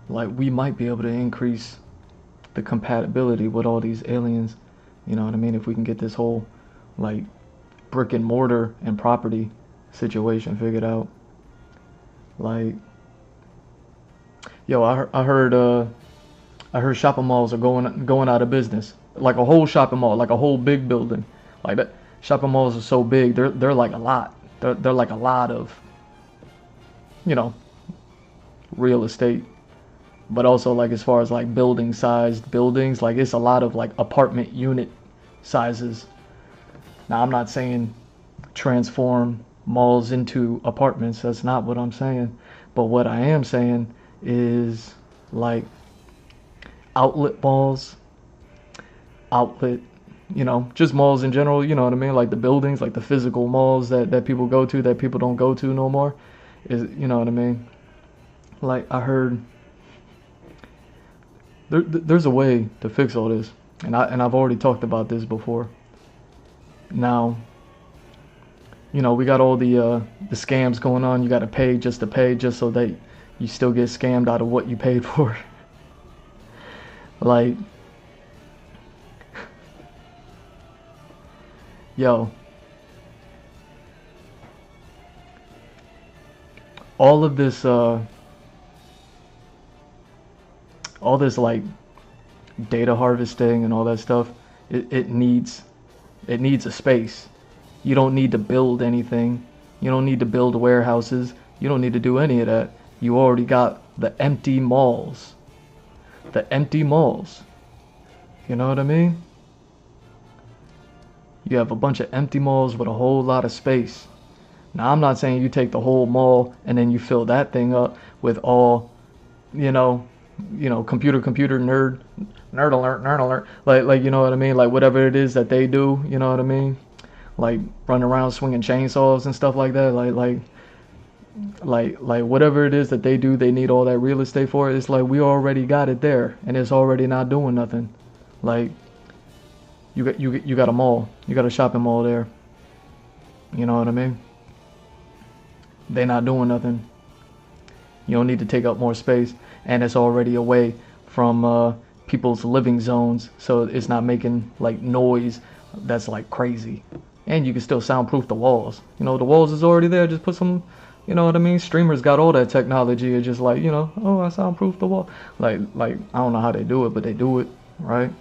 we might be able to increase the compatibility with all these aliens. You know what I mean? If we can get this whole like brick and mortar and property situation figured out. Like, yo, I heard shopping malls are going out of business. Like a whole shopping mall, like a whole big building, like that. Shopping malls are so big. They're like a lot. They're like a lot of, you know, real estate. But also like as far as like building sized buildings, like it's a lot of like apartment unit sizes. Now I'm not saying transform malls into apartments. That's not what I'm saying. But what I am saying is like outlet malls, you know, just malls in general, you know what I mean? Like the buildings, like the physical malls that people go to that people don't go to no more. Is, you know what I mean? Like I heard there's a way to fix all this. And I've already talked about this before. Now, you know, we got all the scams going on. You got to pay just so that you still get scammed out of what you paid for. Like, yo, all of this like data harvesting and all that stuff, it needs a space. You don't need to build anything. You don't need to build warehouses. You don't need to do any of that. You already got the empty malls. The empty malls. You know what I mean? You have a bunch of empty malls with a whole lot of space. Now, I'm not saying you take the whole mall and then you fill that thing up with all, you know, computer nerd alert. Like, you know what I mean? Like whatever it is that they do, you know what I mean? Like running around swinging chainsaws and stuff like that. Like whatever it is that they do, they need all that real estate for it. It's like we already got it there, and it's already not doing nothing. Like you got a mall, you got a shopping mall there. You know what I mean? They not doing nothing. You don't need to take up more space, and it's already away from people's living zones, so it's not making like noise that's like crazy. And you can still soundproof the walls. You know, the walls is already there. Just put some, you know what I mean? Streamers got all that technology. It's just like, you know, oh, I soundproof the wall. Like I don't know how they do it, but they do it, right?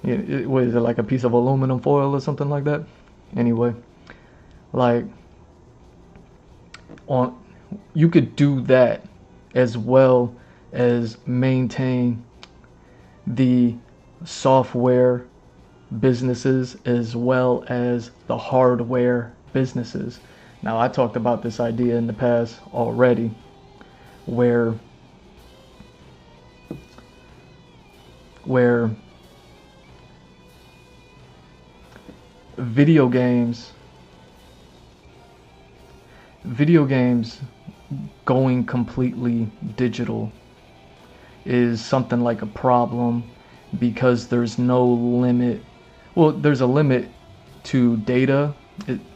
Yeah, what is it, like a piece of aluminum foil or something like that? Anyway, like you could do that as well as maintain the software businesses as well as the hardware businesses. Now, I talked about this idea in the past already, where video games going completely digital is something like a problem, because there's no limit. Well, there's a limit to data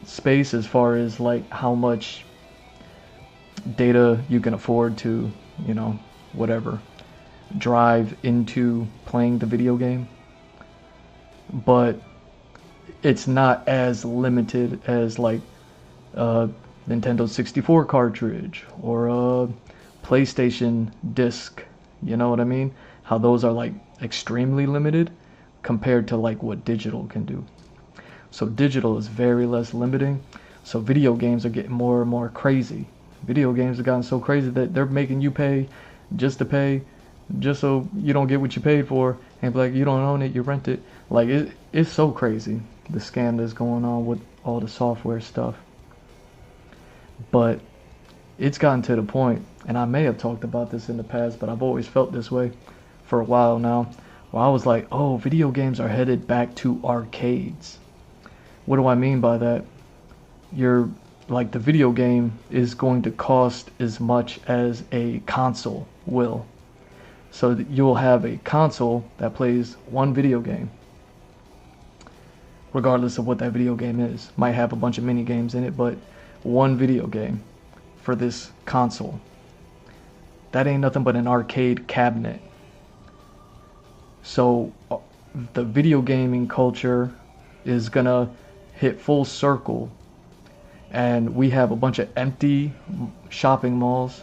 space as far as like how much data you can afford to, you know, whatever, drive into playing the video game. But it's not as limited as like a Nintendo 64 cartridge or a PlayStation disc. You know what I mean? How those are like extremely limited compared to like what digital can do. So digital is very less limiting. So video games are getting more and more crazy. Video games have gotten so crazy that they're making you pay just to pay, just so you don't get what you paid for, and be like, you don't own it, you rent it. Like, it's so crazy, the scam that's going on with all the software stuff. But it's gotten to the point, and I may have talked about this in the past, but I've always felt this way for a while now, where I was like, oh, video games are headed back to arcades. What do I mean by that? You're like, the video game is going to cost as much as a console will. So that you'll have a console that plays one video game, regardless of what that video game is. Might have a bunch of mini games in it, but one video game for this console. That ain't nothing but an arcade cabinet. So the video gaming culture is gonna hit full circle, and we have a bunch of empty shopping malls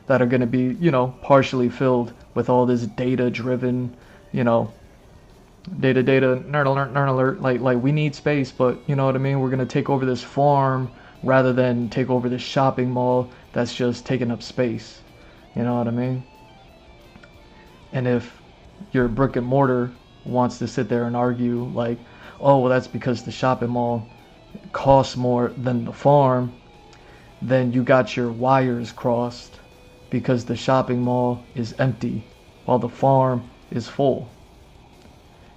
that are gonna be, you know, partially filled with all this data driven, you know, data, nerd alert, like we need space, but you know what I mean? We're gonna take over this farm rather than take over this shopping mall that's just taking up space. You know what I mean? And if your brick and mortar wants to sit there and argue like, oh, well, that's because the shopping mall costs more than the farm, then you got your wires crossed, because the shopping mall is empty while the farm is full.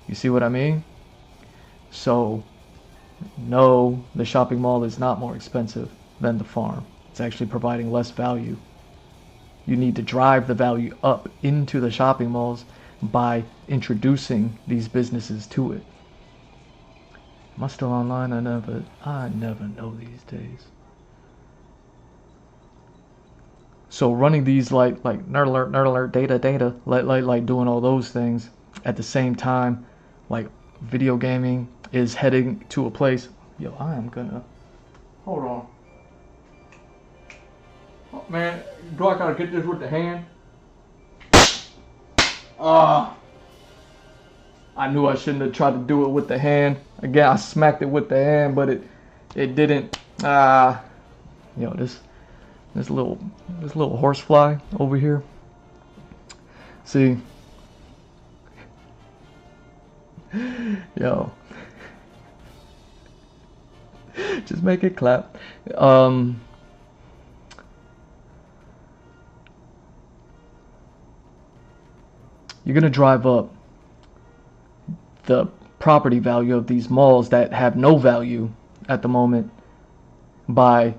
You see what I mean? So no, the shopping mall is not more expensive than the farm. It's actually providing less value. You need to drive the value up into the shopping malls by introducing these businesses to it. Am I still online? I never know these days. So running these like nerd alert, data, like doing all those things at the same time, like video gaming is heading to a place. Yo, I am gonna hold on. Oh, man, do I gotta get this with the hand? I knew I shouldn't have tried to do it with the hand. Again, I smacked it with the hand, but it didn't. Yo, this little horsefly over here. See, yo, just make it clap. You're gonna drive up the property value of these malls that have no value at the moment by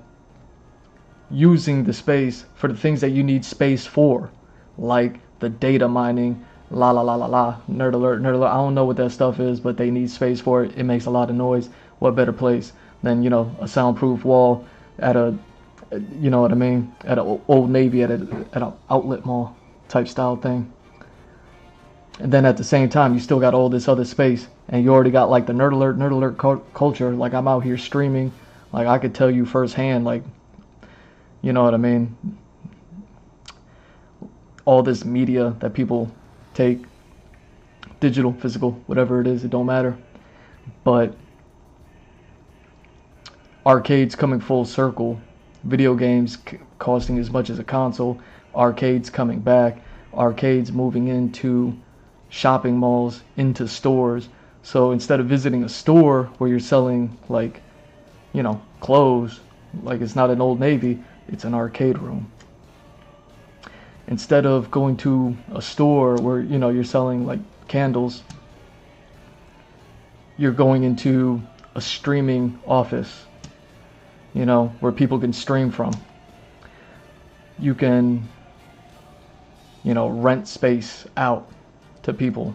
using the space for the things that you need space for, like the data mining, nerd alert. I don't know what that stuff is, but they need space for it. It makes a lot of noise. What better place than, you know, a soundproof wall at a, you know what I mean, at an Old Navy, at an outlet mall type style thing. And then at the same time, you still got all this other space, and you already got like the nerd alert culture. Like, I'm out here streaming, like I could tell you firsthand, like, you know what I mean, all this media that people take, digital, physical, whatever it is, it don't matter. But arcades coming full circle, video games costing as much as a console, arcades coming back, arcades moving into shopping malls, into stores. So instead of visiting a store where you're selling, like, you know, clothes, like it's not an Old Navy, it's an arcade room. Instead of going to a store where, you know, you're selling like candles, you're going into a streaming office, you know, where people can stream from. You can, you know, rent space out to people.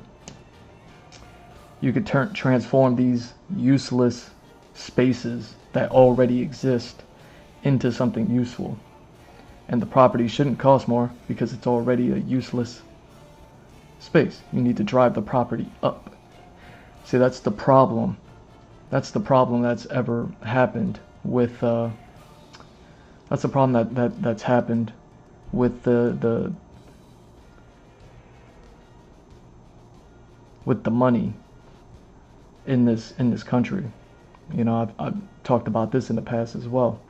You could transform these useless spaces that already exist into something useful. And the property shouldn't cost more because it's already a useless space. You need to drive the property up. See, that's the problem. That's the problem that's ever happened with that's the problem that's happened with the money in this country. You know, I've talked about this in the past as well,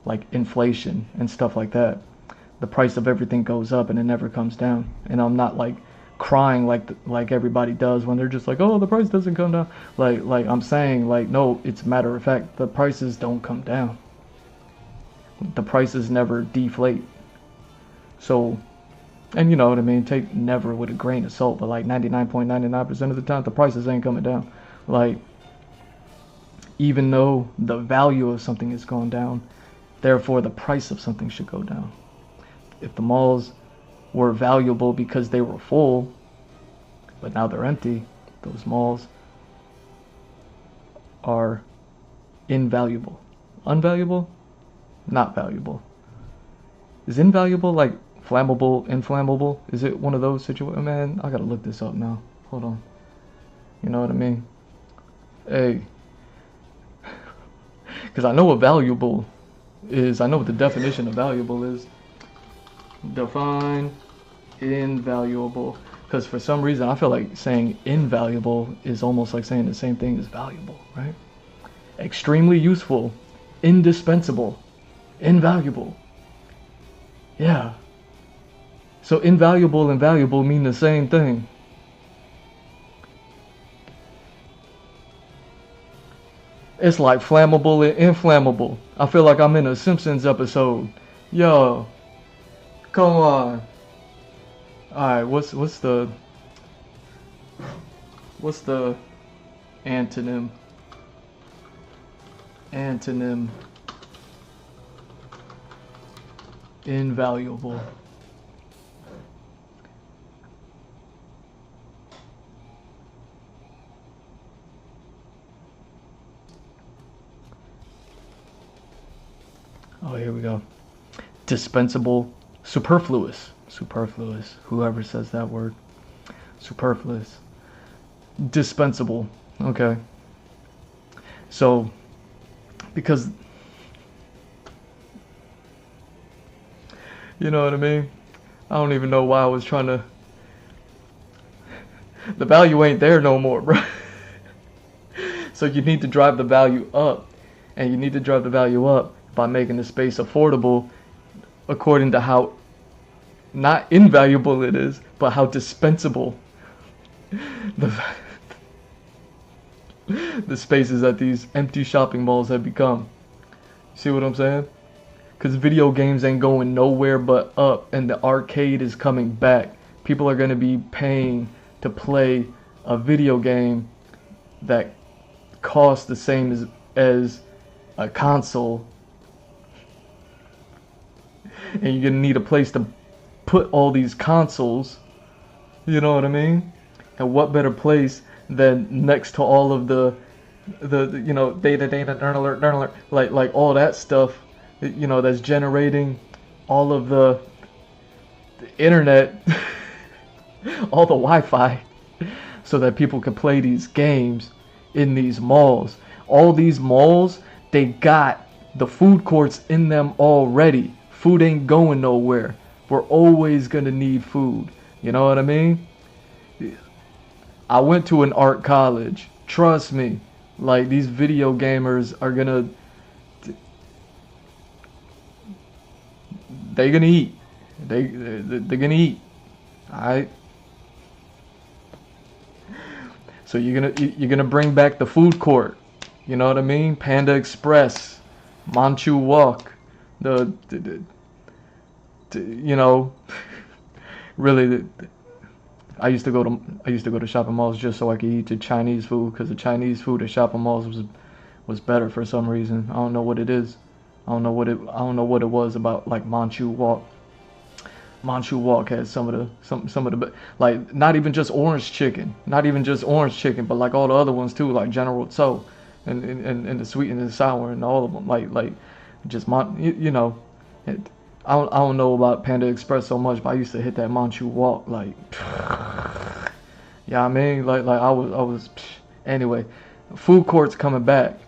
like inflation and stuff like that. The price of everything goes up and it never comes down. And I'm not like crying like everybody does when they're just like, oh, the price doesn't come down. Like I'm saying, like, no, it's a matter of fact, the prices don't come down. The prices never deflate. So, and you know what I mean, take never with a grain of salt, but like 99.99% of the time, the prices ain't coming down. Like, even though the value of something is going down, therefore the price of something should go down. If the malls were valuable because they were full, but now they're empty, those malls are invaluable. Unvaluable? Not valuable. Is invaluable like flammable, inflammable? Is it one of those situations? Man, I gotta look this up now. Hold on. You know what I mean? Hey. Because I know what valuable is. I know what the definition of valuable is. Define invaluable. Because for some reason I feel like saying invaluable is almost like saying the same thing as valuable, right? Extremely useful, indispensable, invaluable. Yeah. So invaluable and valuable mean the same thing. It's like flammable and inflammable. I feel like I'm in a Simpsons episode. Yo. Come on. Alright, what's the antonym? Antonym. Invaluable. Oh, here we go. Dispensable, superfluous. Superfluous. Whoever says that word. Superfluous. Dispensable. Okay. So, because, you know what I mean? I don't even know why I was trying to. The value ain't there no more, bro. So you need to drive the value up. And you need to drive the value up by making the space affordable according to how not invaluable it is, but how dispensable the spaces at these empty shopping malls have become. See what I'm saying? Because video games ain't going nowhere but up, and the arcade is coming back. People are going to be paying to play a video game that costs the same as a console. And you're going to need a place to put all these consoles. You know what I mean? And what better place than next to all of the you know, data, alert, like all that stuff, you know, that's generating all of the internet, all the Wi-Fi, so that people can play these games in these malls. All these malls, they got the food courts in them already. Food ain't going nowhere. We're always gonna need food. You know what I mean? I went to an art college. Trust me. Like, these video gamers are gonna... They're gonna eat. They're gonna eat. Alright? So you're gonna bring back the food court. You know what I mean? Panda Express, Manchu Walk, you know, really, I used to go to shopping malls just so I could eat the Chinese food, because the Chinese food at shopping malls was better for some reason. I don't know what it is. I don't know what it was about, like Manchu Walk. Manchu Walk had some of the like, not even just orange chicken, but like all the other ones too, like General Tso, and the sweet and the sour and all of them, like just you know. I don't know about Panda Express so much, but I used to hit that Manchu Walk, like, yeah, I mean, like I was anyway. Food courts coming back.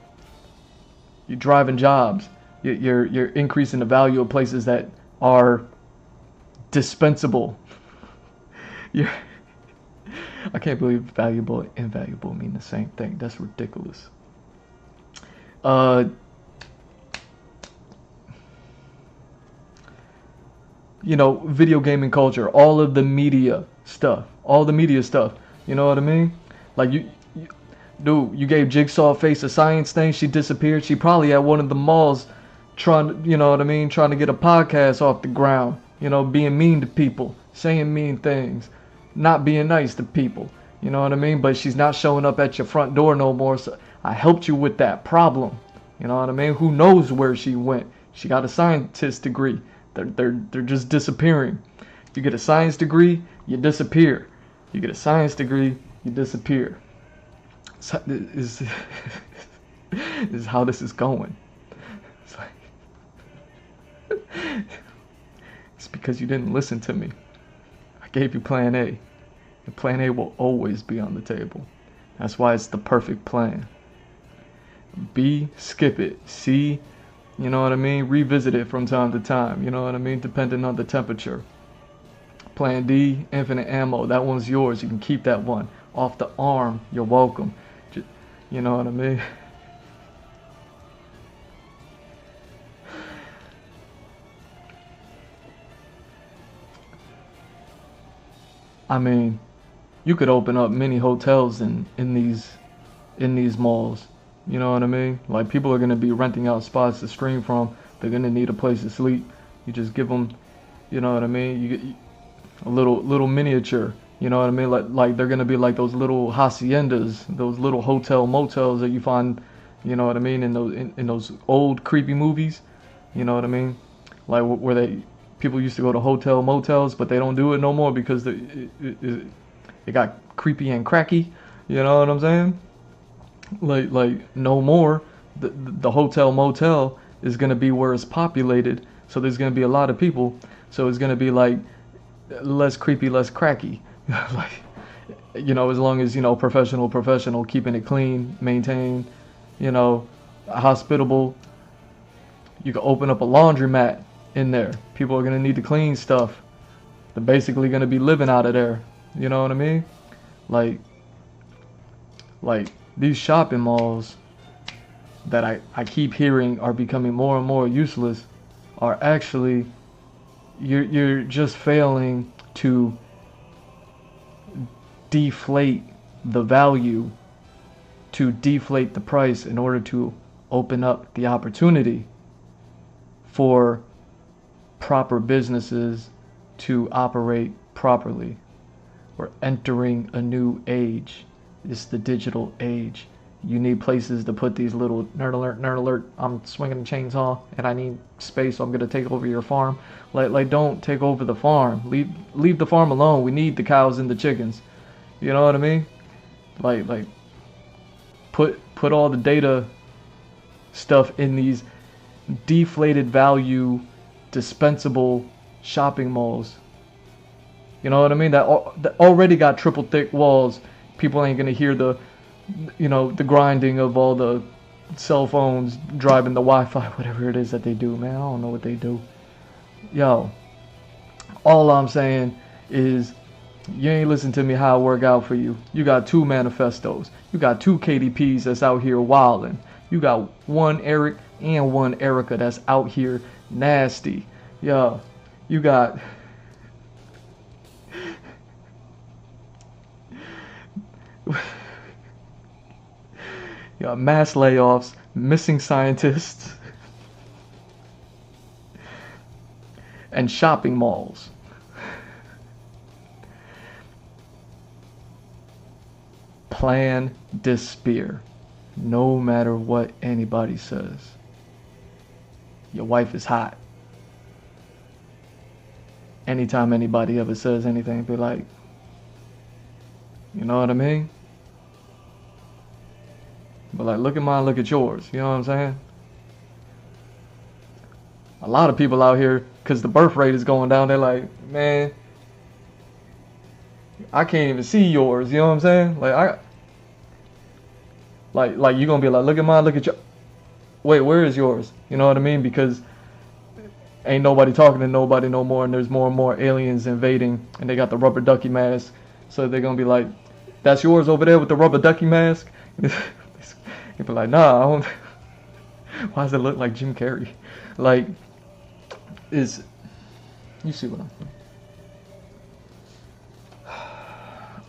You're driving jobs. You're increasing the value of places that are dispensable. I can't believe valuable and invaluable mean the same thing. That's ridiculous. uh, you know, video gaming culture, all of the media stuff, all the media stuff. You know what I mean? Like dude, you gave Jigsaw face a science thing. She disappeared. She probably at one of the malls, trying to, you know what I mean, trying to get a podcast off the ground. You know, being mean to people, saying mean things, not being nice to people. You know what I mean? But she's not showing up at your front door no more. So I helped you with that problem. You know what I mean? Who knows where she went? She got a scientist degree. They're just disappearing. You get a science degree, you disappear. You get a science degree, you disappear. So, this is how this is going. It's like, it's because you didn't listen to me. I gave you plan A. And plan A will always be on the table. That's why it's the perfect plan. B, skip it. C, you know what I mean? Revisit it from time to time. You know what I mean? Depending on the temperature. Plan D, infinite ammo. That one's yours. You can keep that one. Off the arm, you're welcome. Just, you know what I mean? I mean, you could open up mini hotels in these malls. You know what I mean? Like, people are gonna be renting out spots to stream from. They're gonna need a place to sleep. You just give them, you know what I mean? You get a little miniature. You know what I mean? Like they're gonna be like those little haciendas, those little hotel motels that you find, you know what I mean, in those old creepy movies. You know what I mean? Like where people used to go to hotel motels, but they don't do it no more because it got creepy and cracky. You know what I'm saying? Like no more. The hotel motel is gonna be where it's populated, so there's gonna be a lot of people. So it's gonna be like less creepy, less cracky. Like, you know, as long as, you know, professional, keeping it clean, maintained, you know, hospitable. You can open up a laundromat in there. People are gonna need to clean stuff. They're basically gonna be living out of there. You know what I mean? Like these shopping malls that I keep hearing are becoming more and more useless are actually, you're just failing to deflate the value, to deflate the price in order to open up the opportunity for proper businesses to operate properly. We're entering a new age. It's the digital age. You need places to put these little nerd alert, I'm swinging a chainsaw and I need space, so I'm gonna take over your farm. Like don't take over the farm. Leave the farm alone. We need the cows and the chickens. You know what I mean? Like put all the data stuff in these deflated value dispensable shopping malls. You know what I mean? That already got triple thick walls. People ain't gonna hear the, you know, the grinding of all the cell phones driving the Wi-Fi, whatever it is that they do, man. I don't know what they do. Yo, all I'm saying is, you ain't listen to me how it work out for you. You got 2 manifestos. You got 2 KDPs that's out here wilding. You got 1 Eric and 1 Erica that's out here nasty. Yo, you got mass layoffs, missing scientists, and shopping malls. Plan despair, no matter what anybody says. Your wife is hot. Anytime anybody ever says anything, be like, you know what I mean? But like, look at mine, look at yours. You know what I'm saying? A lot of people out here, because the birth rate is going down, they're like, man, I can't even see yours. You know what I'm saying? Like you're gonna be like, look at mine, look at your. Wait, where is yours? You know what I mean? Because ain't nobody talking to nobody no more, and there's more and more aliens invading, and they got the rubber ducky mask. So they're gonna be like, that's yours over there with the rubber ducky mask? You'd be like, nah, Why does it look like Jim Carrey? Like, is you see what I'm saying?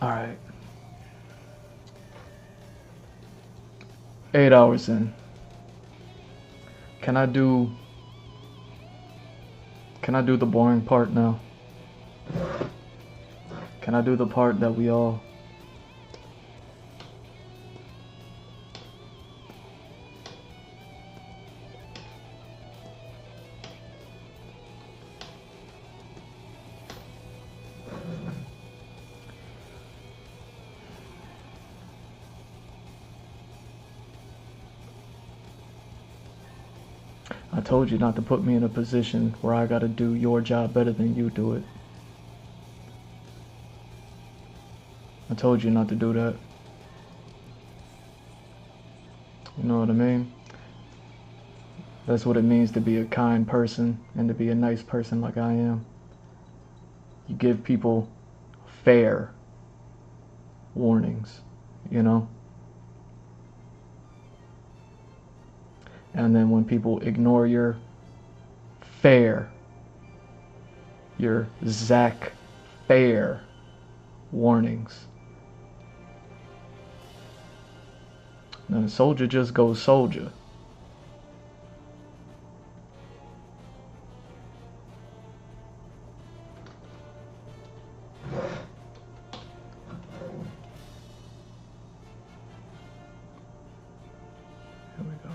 All right. 8 hours in. Can I do the boring part now? Can I do the part that we all I told you not to put me in a position where I gotta do your job better than you do it. I told you not to do that. You know what I mean? That's what it means to be a kind person and to be a nice person like I am. You give people fair warnings, you know? And then when people ignore your Zach fair warnings, then a soldier just goes soldier. Here we go.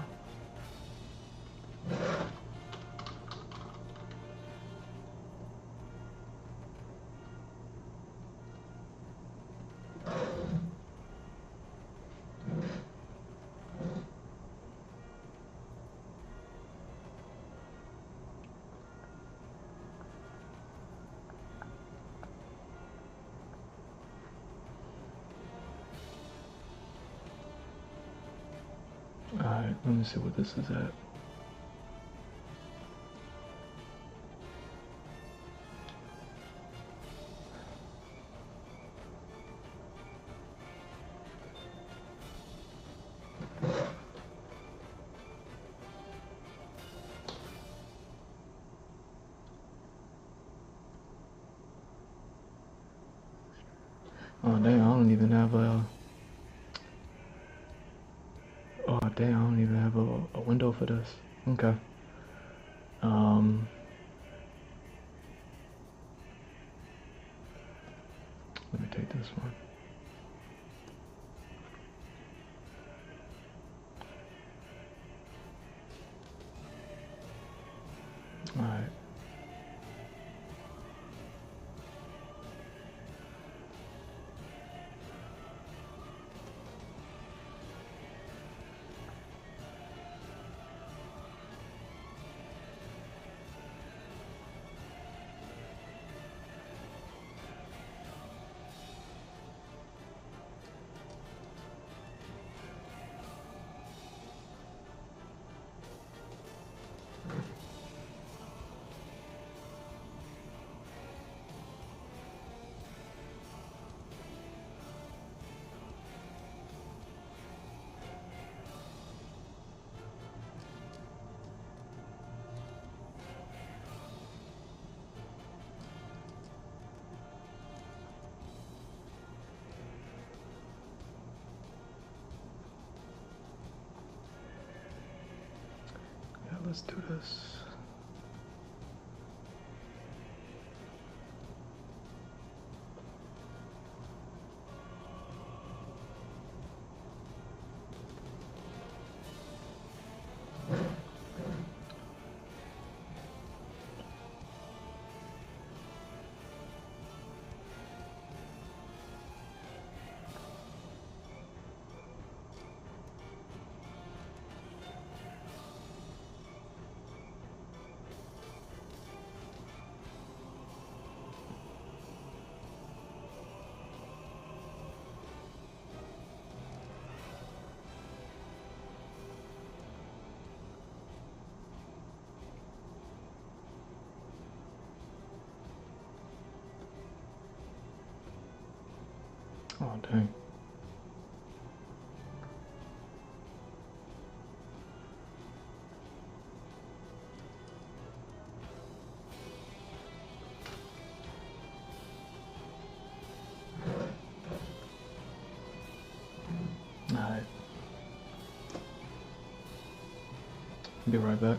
Alright, let me see what this is at. Oh damn, I don't even have a... Oh damn, I don't even have a window for this. Okay. Let me take this one. Alright. Yeah, let's do this. Oh dang. Be right back.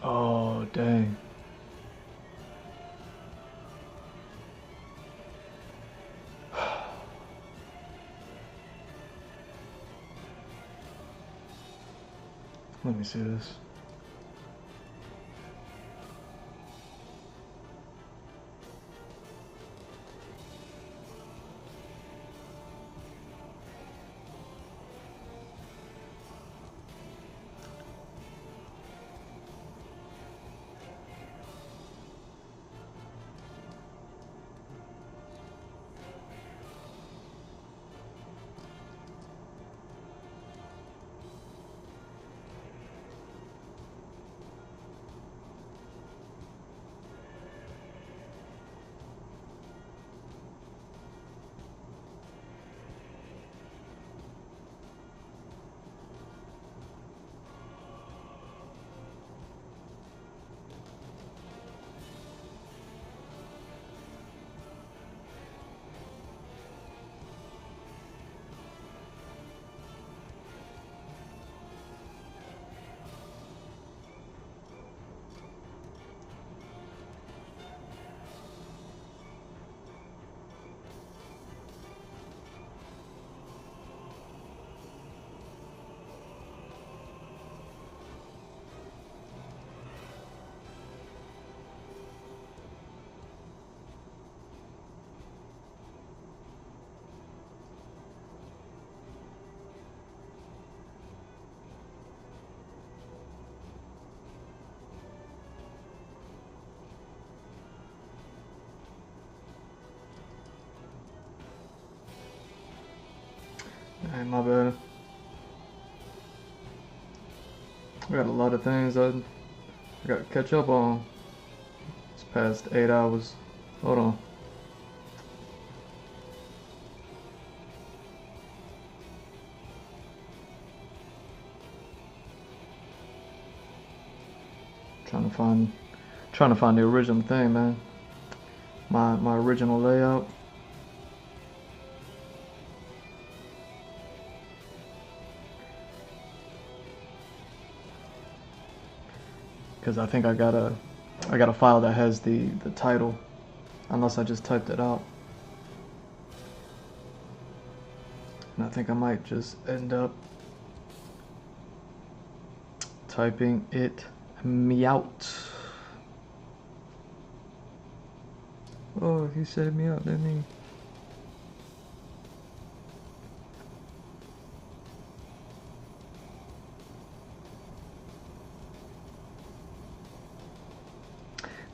Oh, dang. Let me see this. Hey, my bad. I got a lot of things I got to catch up on. It's past 8 hours. Hold on. Trying to find the original thing, man. My original layout. Because I think I got a file that has the title, unless I just typed it out. And I think I might just end up typing it me out. Oh, he said me out, didn't he?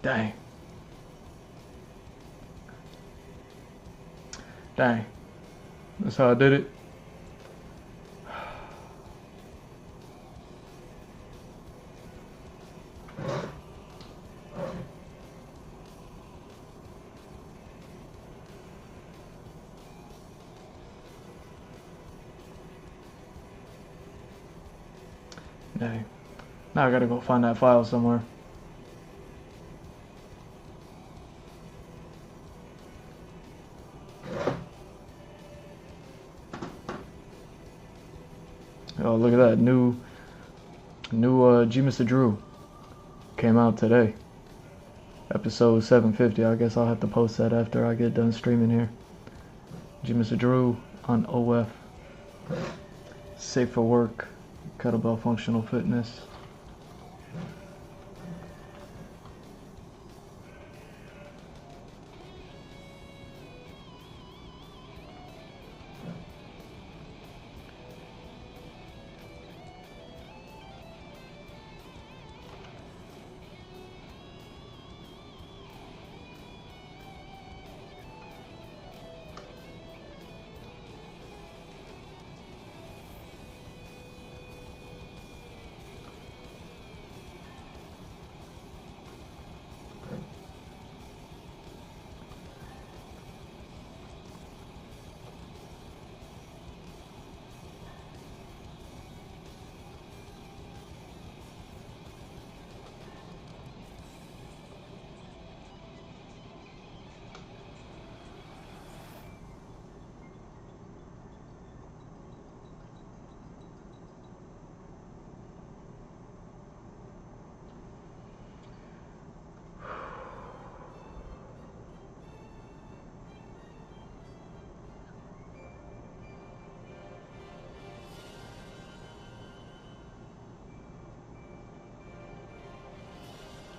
Dang. Dang. That's how I did it. Dang. Now I gotta go find that file somewhere. Oh, look at that. New G Mr. Drew came out today. Episode 750. I guess I'll have to post that after I get done streaming here. G Mr. Drew on OF. Safe for work. Kettlebell functional fitness.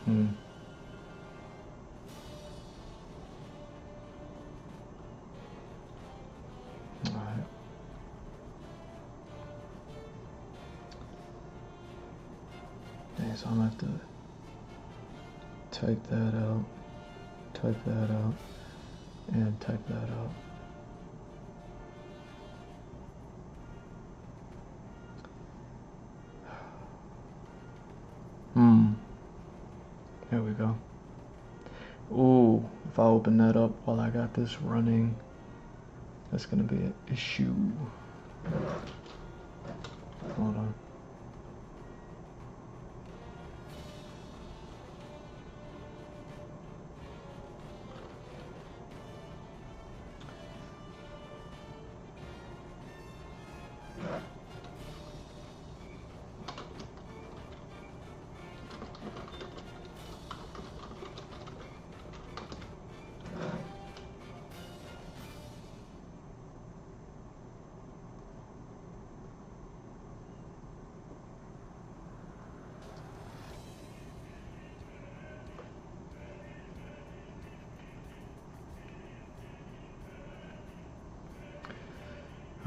Hmm. Alright. Okay, so I'm gonna have to type that out, and type that out. There we go. Ooh, if I open that up while I got this running, that's gonna be an issue. Hold on.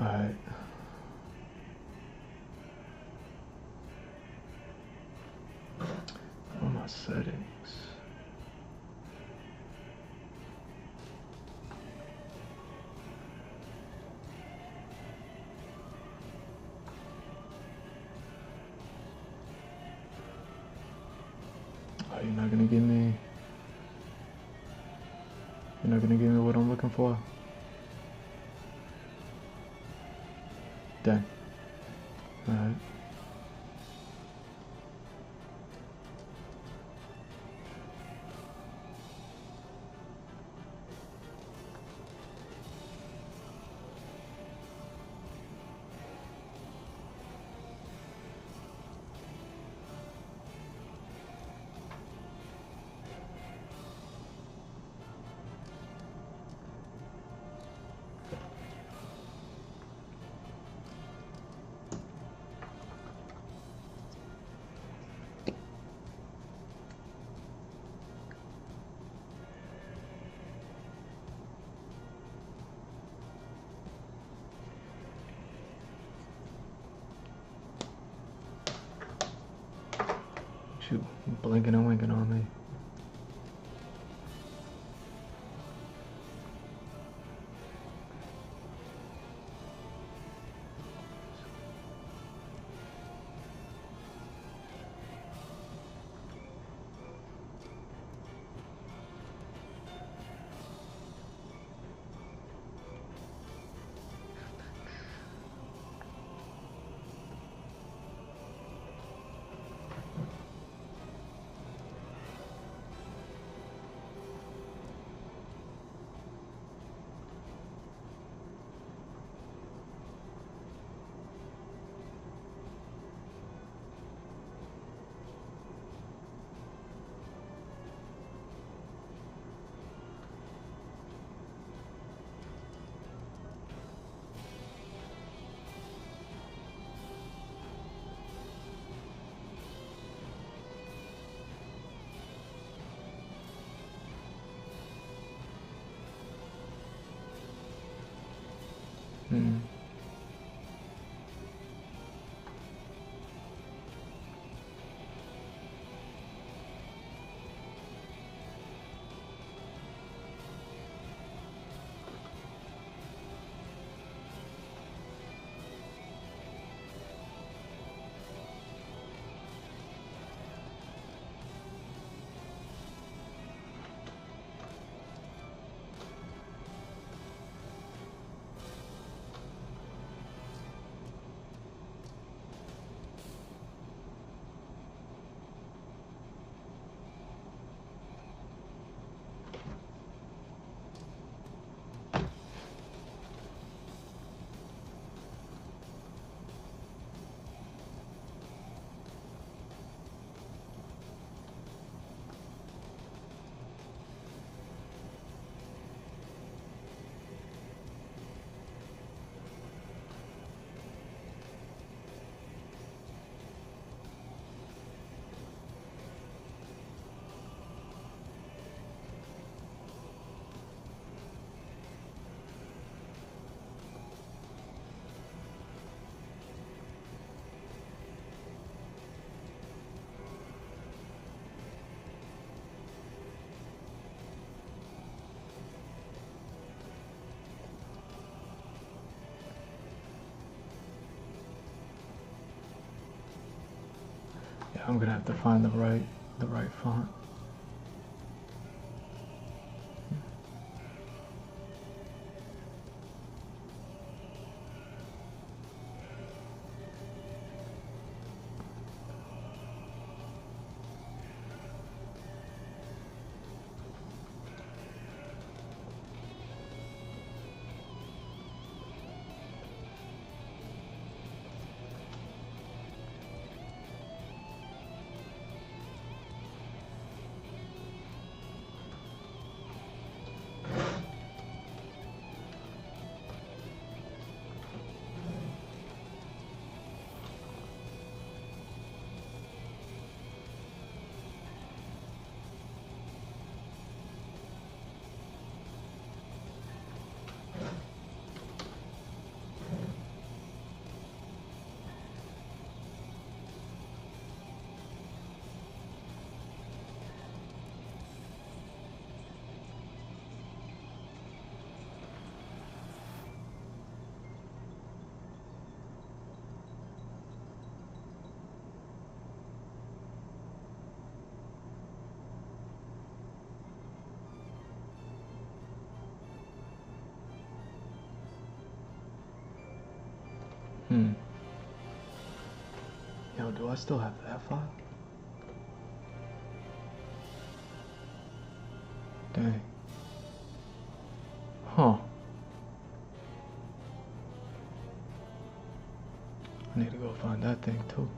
Alright. What are my settings? Oh, you're not gonna give me. You're not gonna give me what I'm looking for? Dang. Alright. Shoot, blinking and winking on me. Hmm. I'm gonna have to find the right font. Yo, do I still have that file? Dang. Huh. I need to go find that thing too.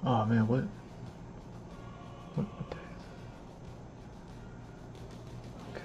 Oh man, what day is it? Okay.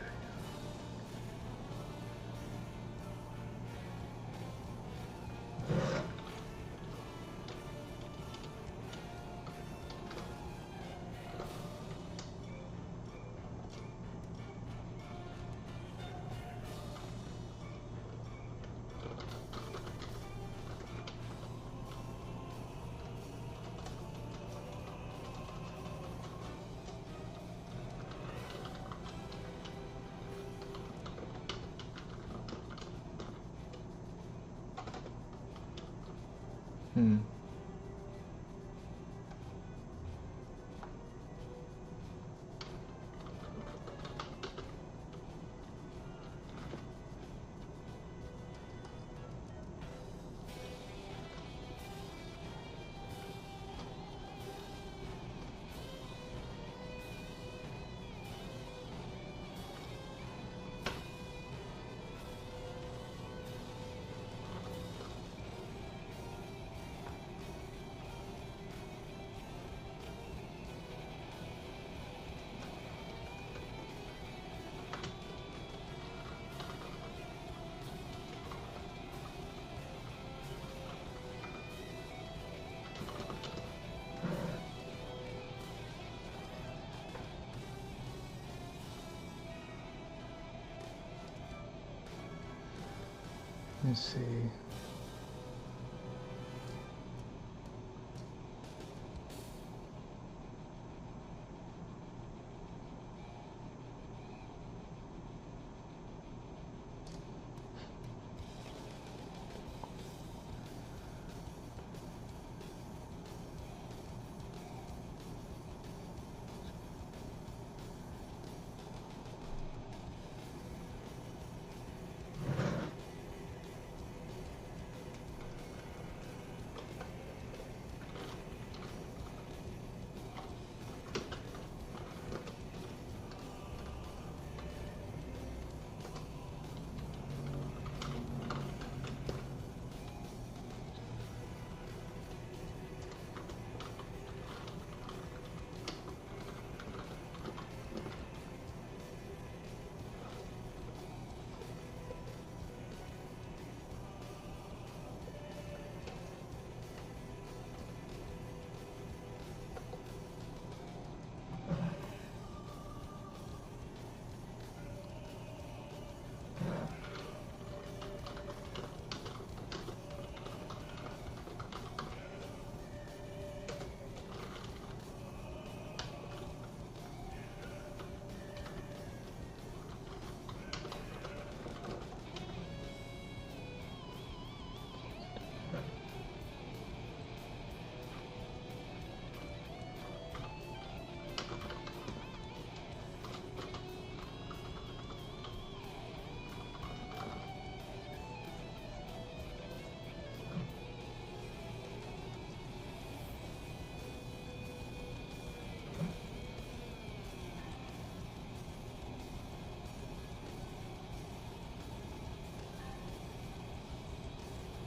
Let's see.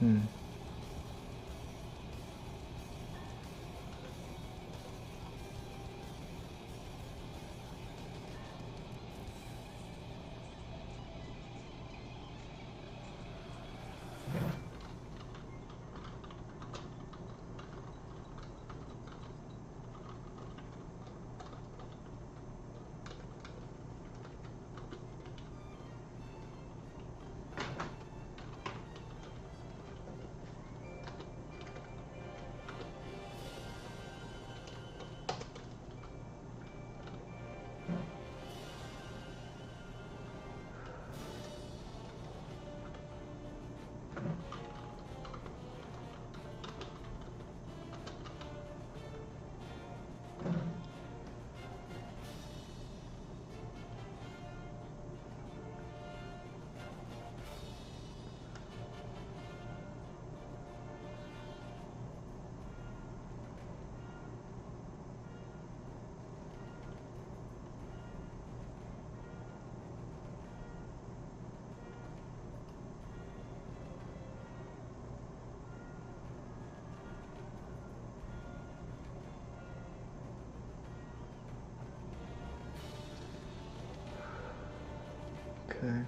Hmm. Okay.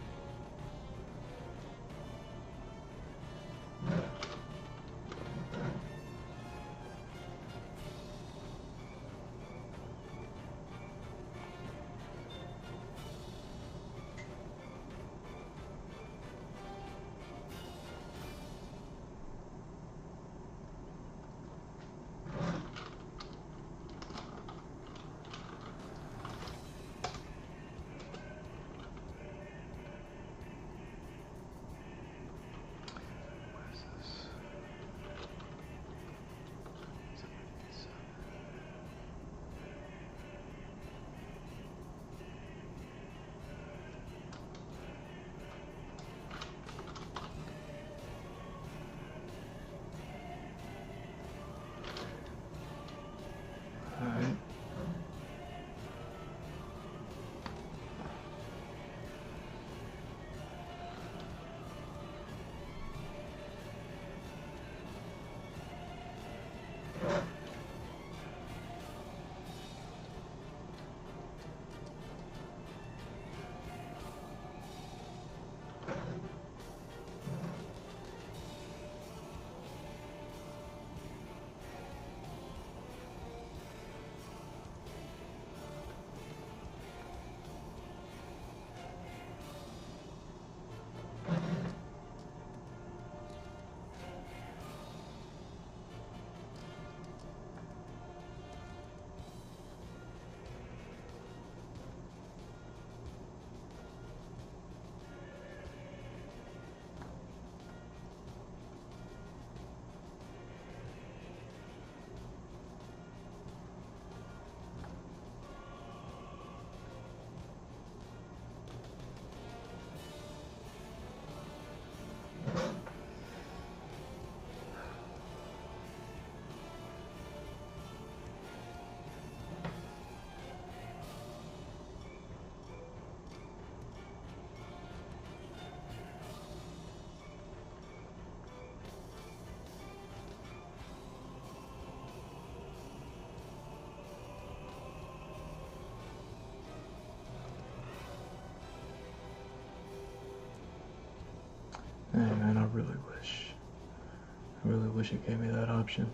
wish it gave me that option.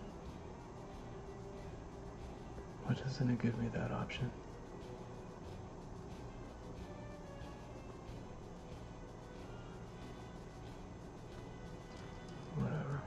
Why doesn't it give me that option? Whatever.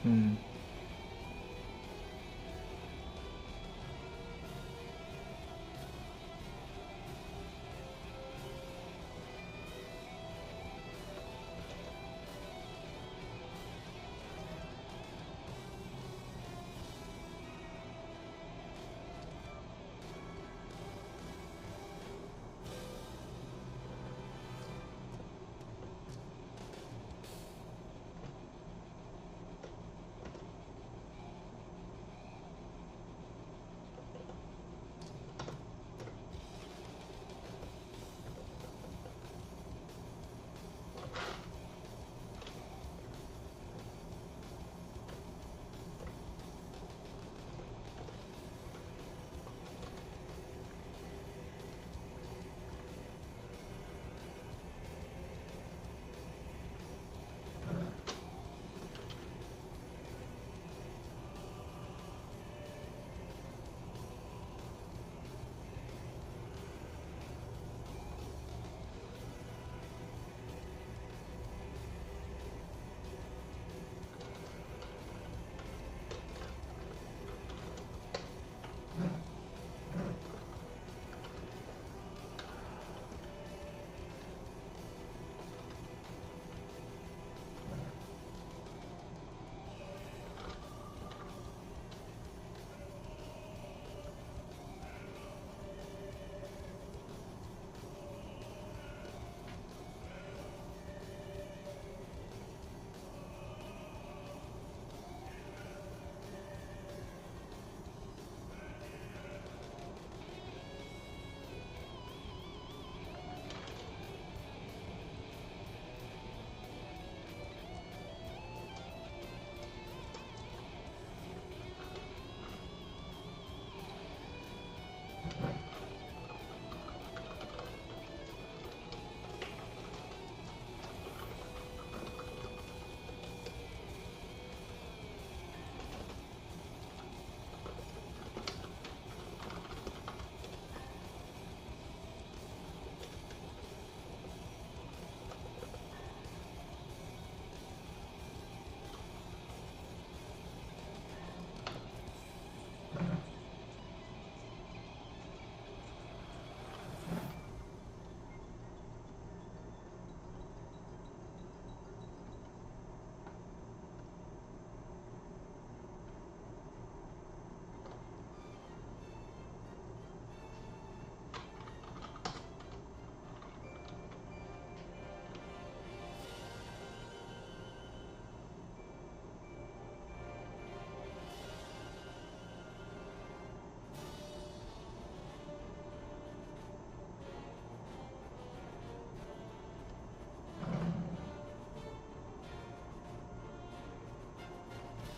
Hmm.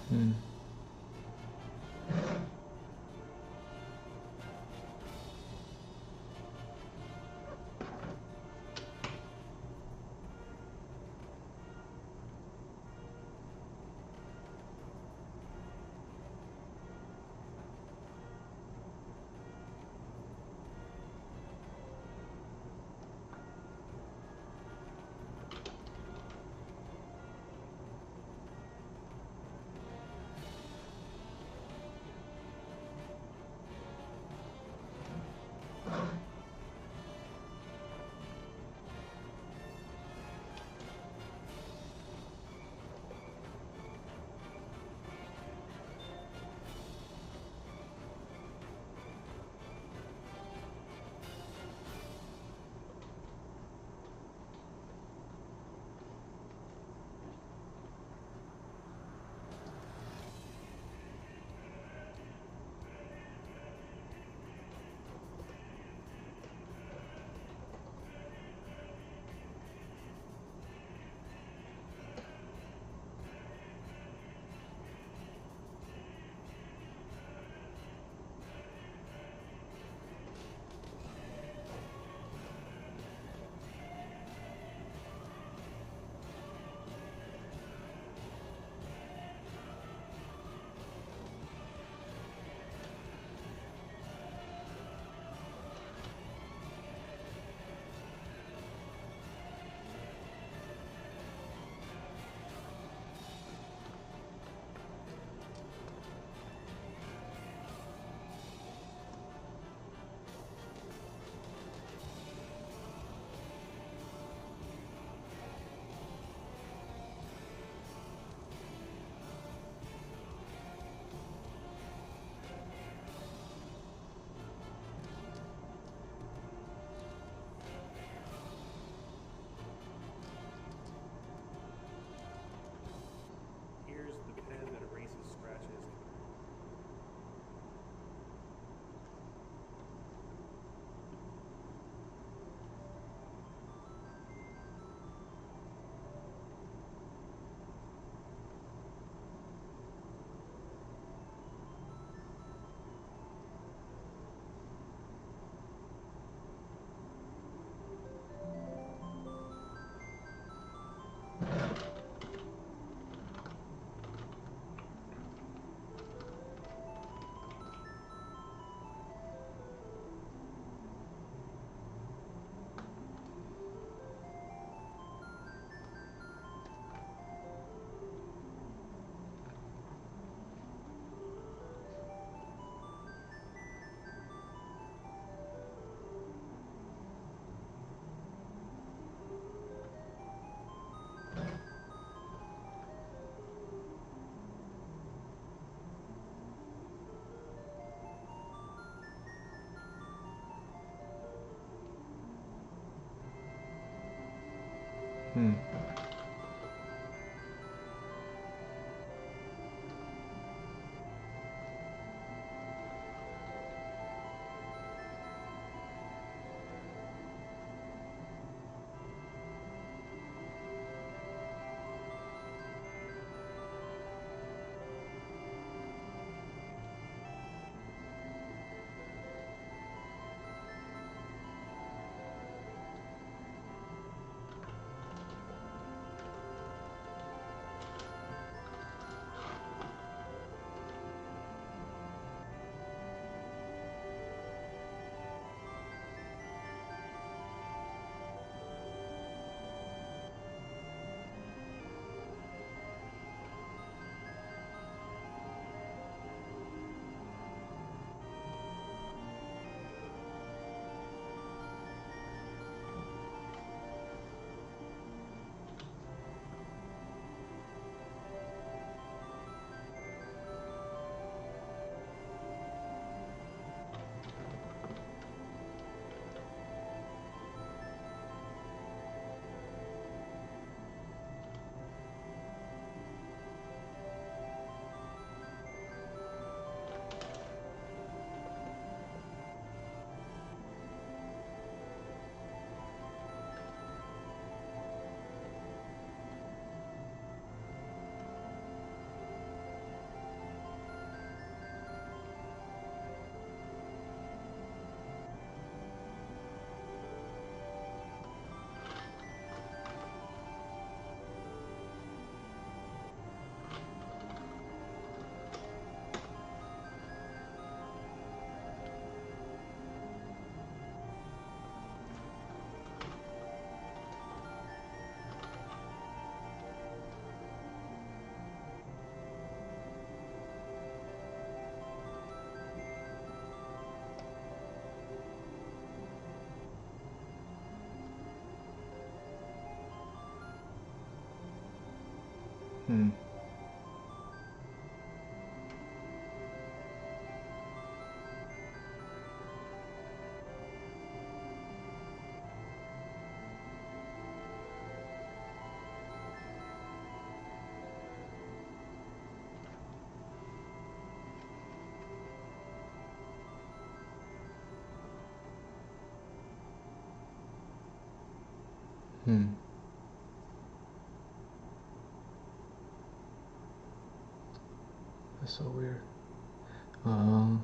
Hmm. Hmm. Hmm. Hmm. That's so weird. Um.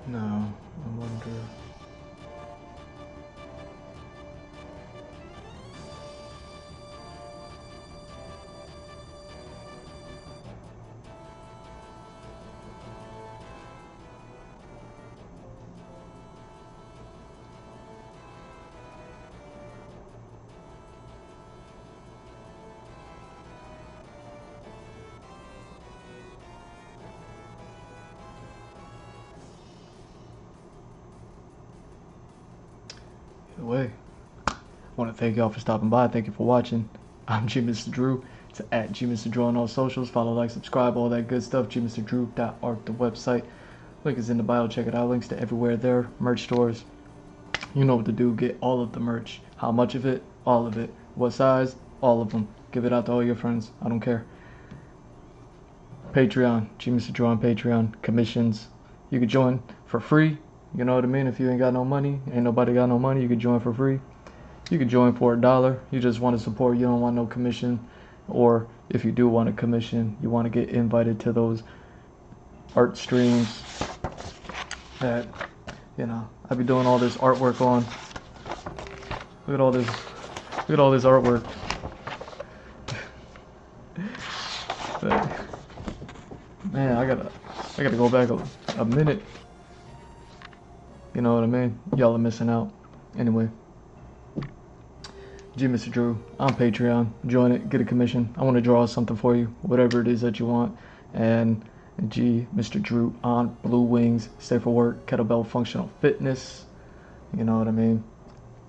Now, I wonder. Either way, I want to thank y'all for stopping by. Thank you for watching. I'm G Mr. Drew. It's at G Mr. Drew on all socials. Follow, like, subscribe, all that good stuff. gmrdrew.art, the website. Link is in the bio. Check it out. Links to everywhere there. Merch stores. You know what to do. Get all of the merch. How much of it? All of it. What size? All of them. Give it out to all your friends. I don't care. Patreon. G Mr. Drew on Patreon. Commissions. You could join for free. You know what I mean? If you ain't got no money, ain't nobody got no money, you could join for free. You could join for $1. You just want to support. You don't want no commission. Or if you do want a commission, you want to get invited to those art streams that, you know, I be doing all this artwork on. Look at all this. Look at all this artwork. But, man, I gotta go back a minute. You know what I mean? Y'all are missing out. Anyway, G Mr. Drew on Patreon. Join it. Get a commission. I want to draw something for you, whatever it is that you want. And G Mr. Drew on Blue Wings. Stay for work. Kettlebell Functional Fitness. You know what I mean?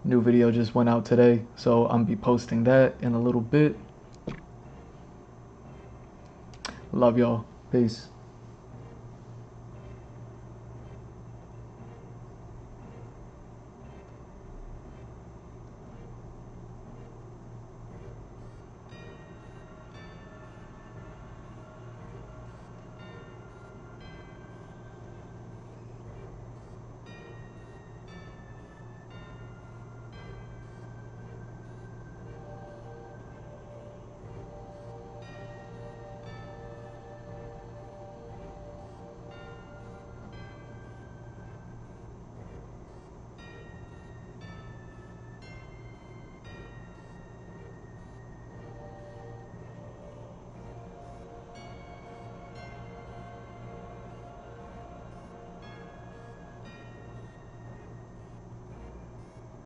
New video just went out today, so I'm be posting that in a little bit. Love y'all. Peace.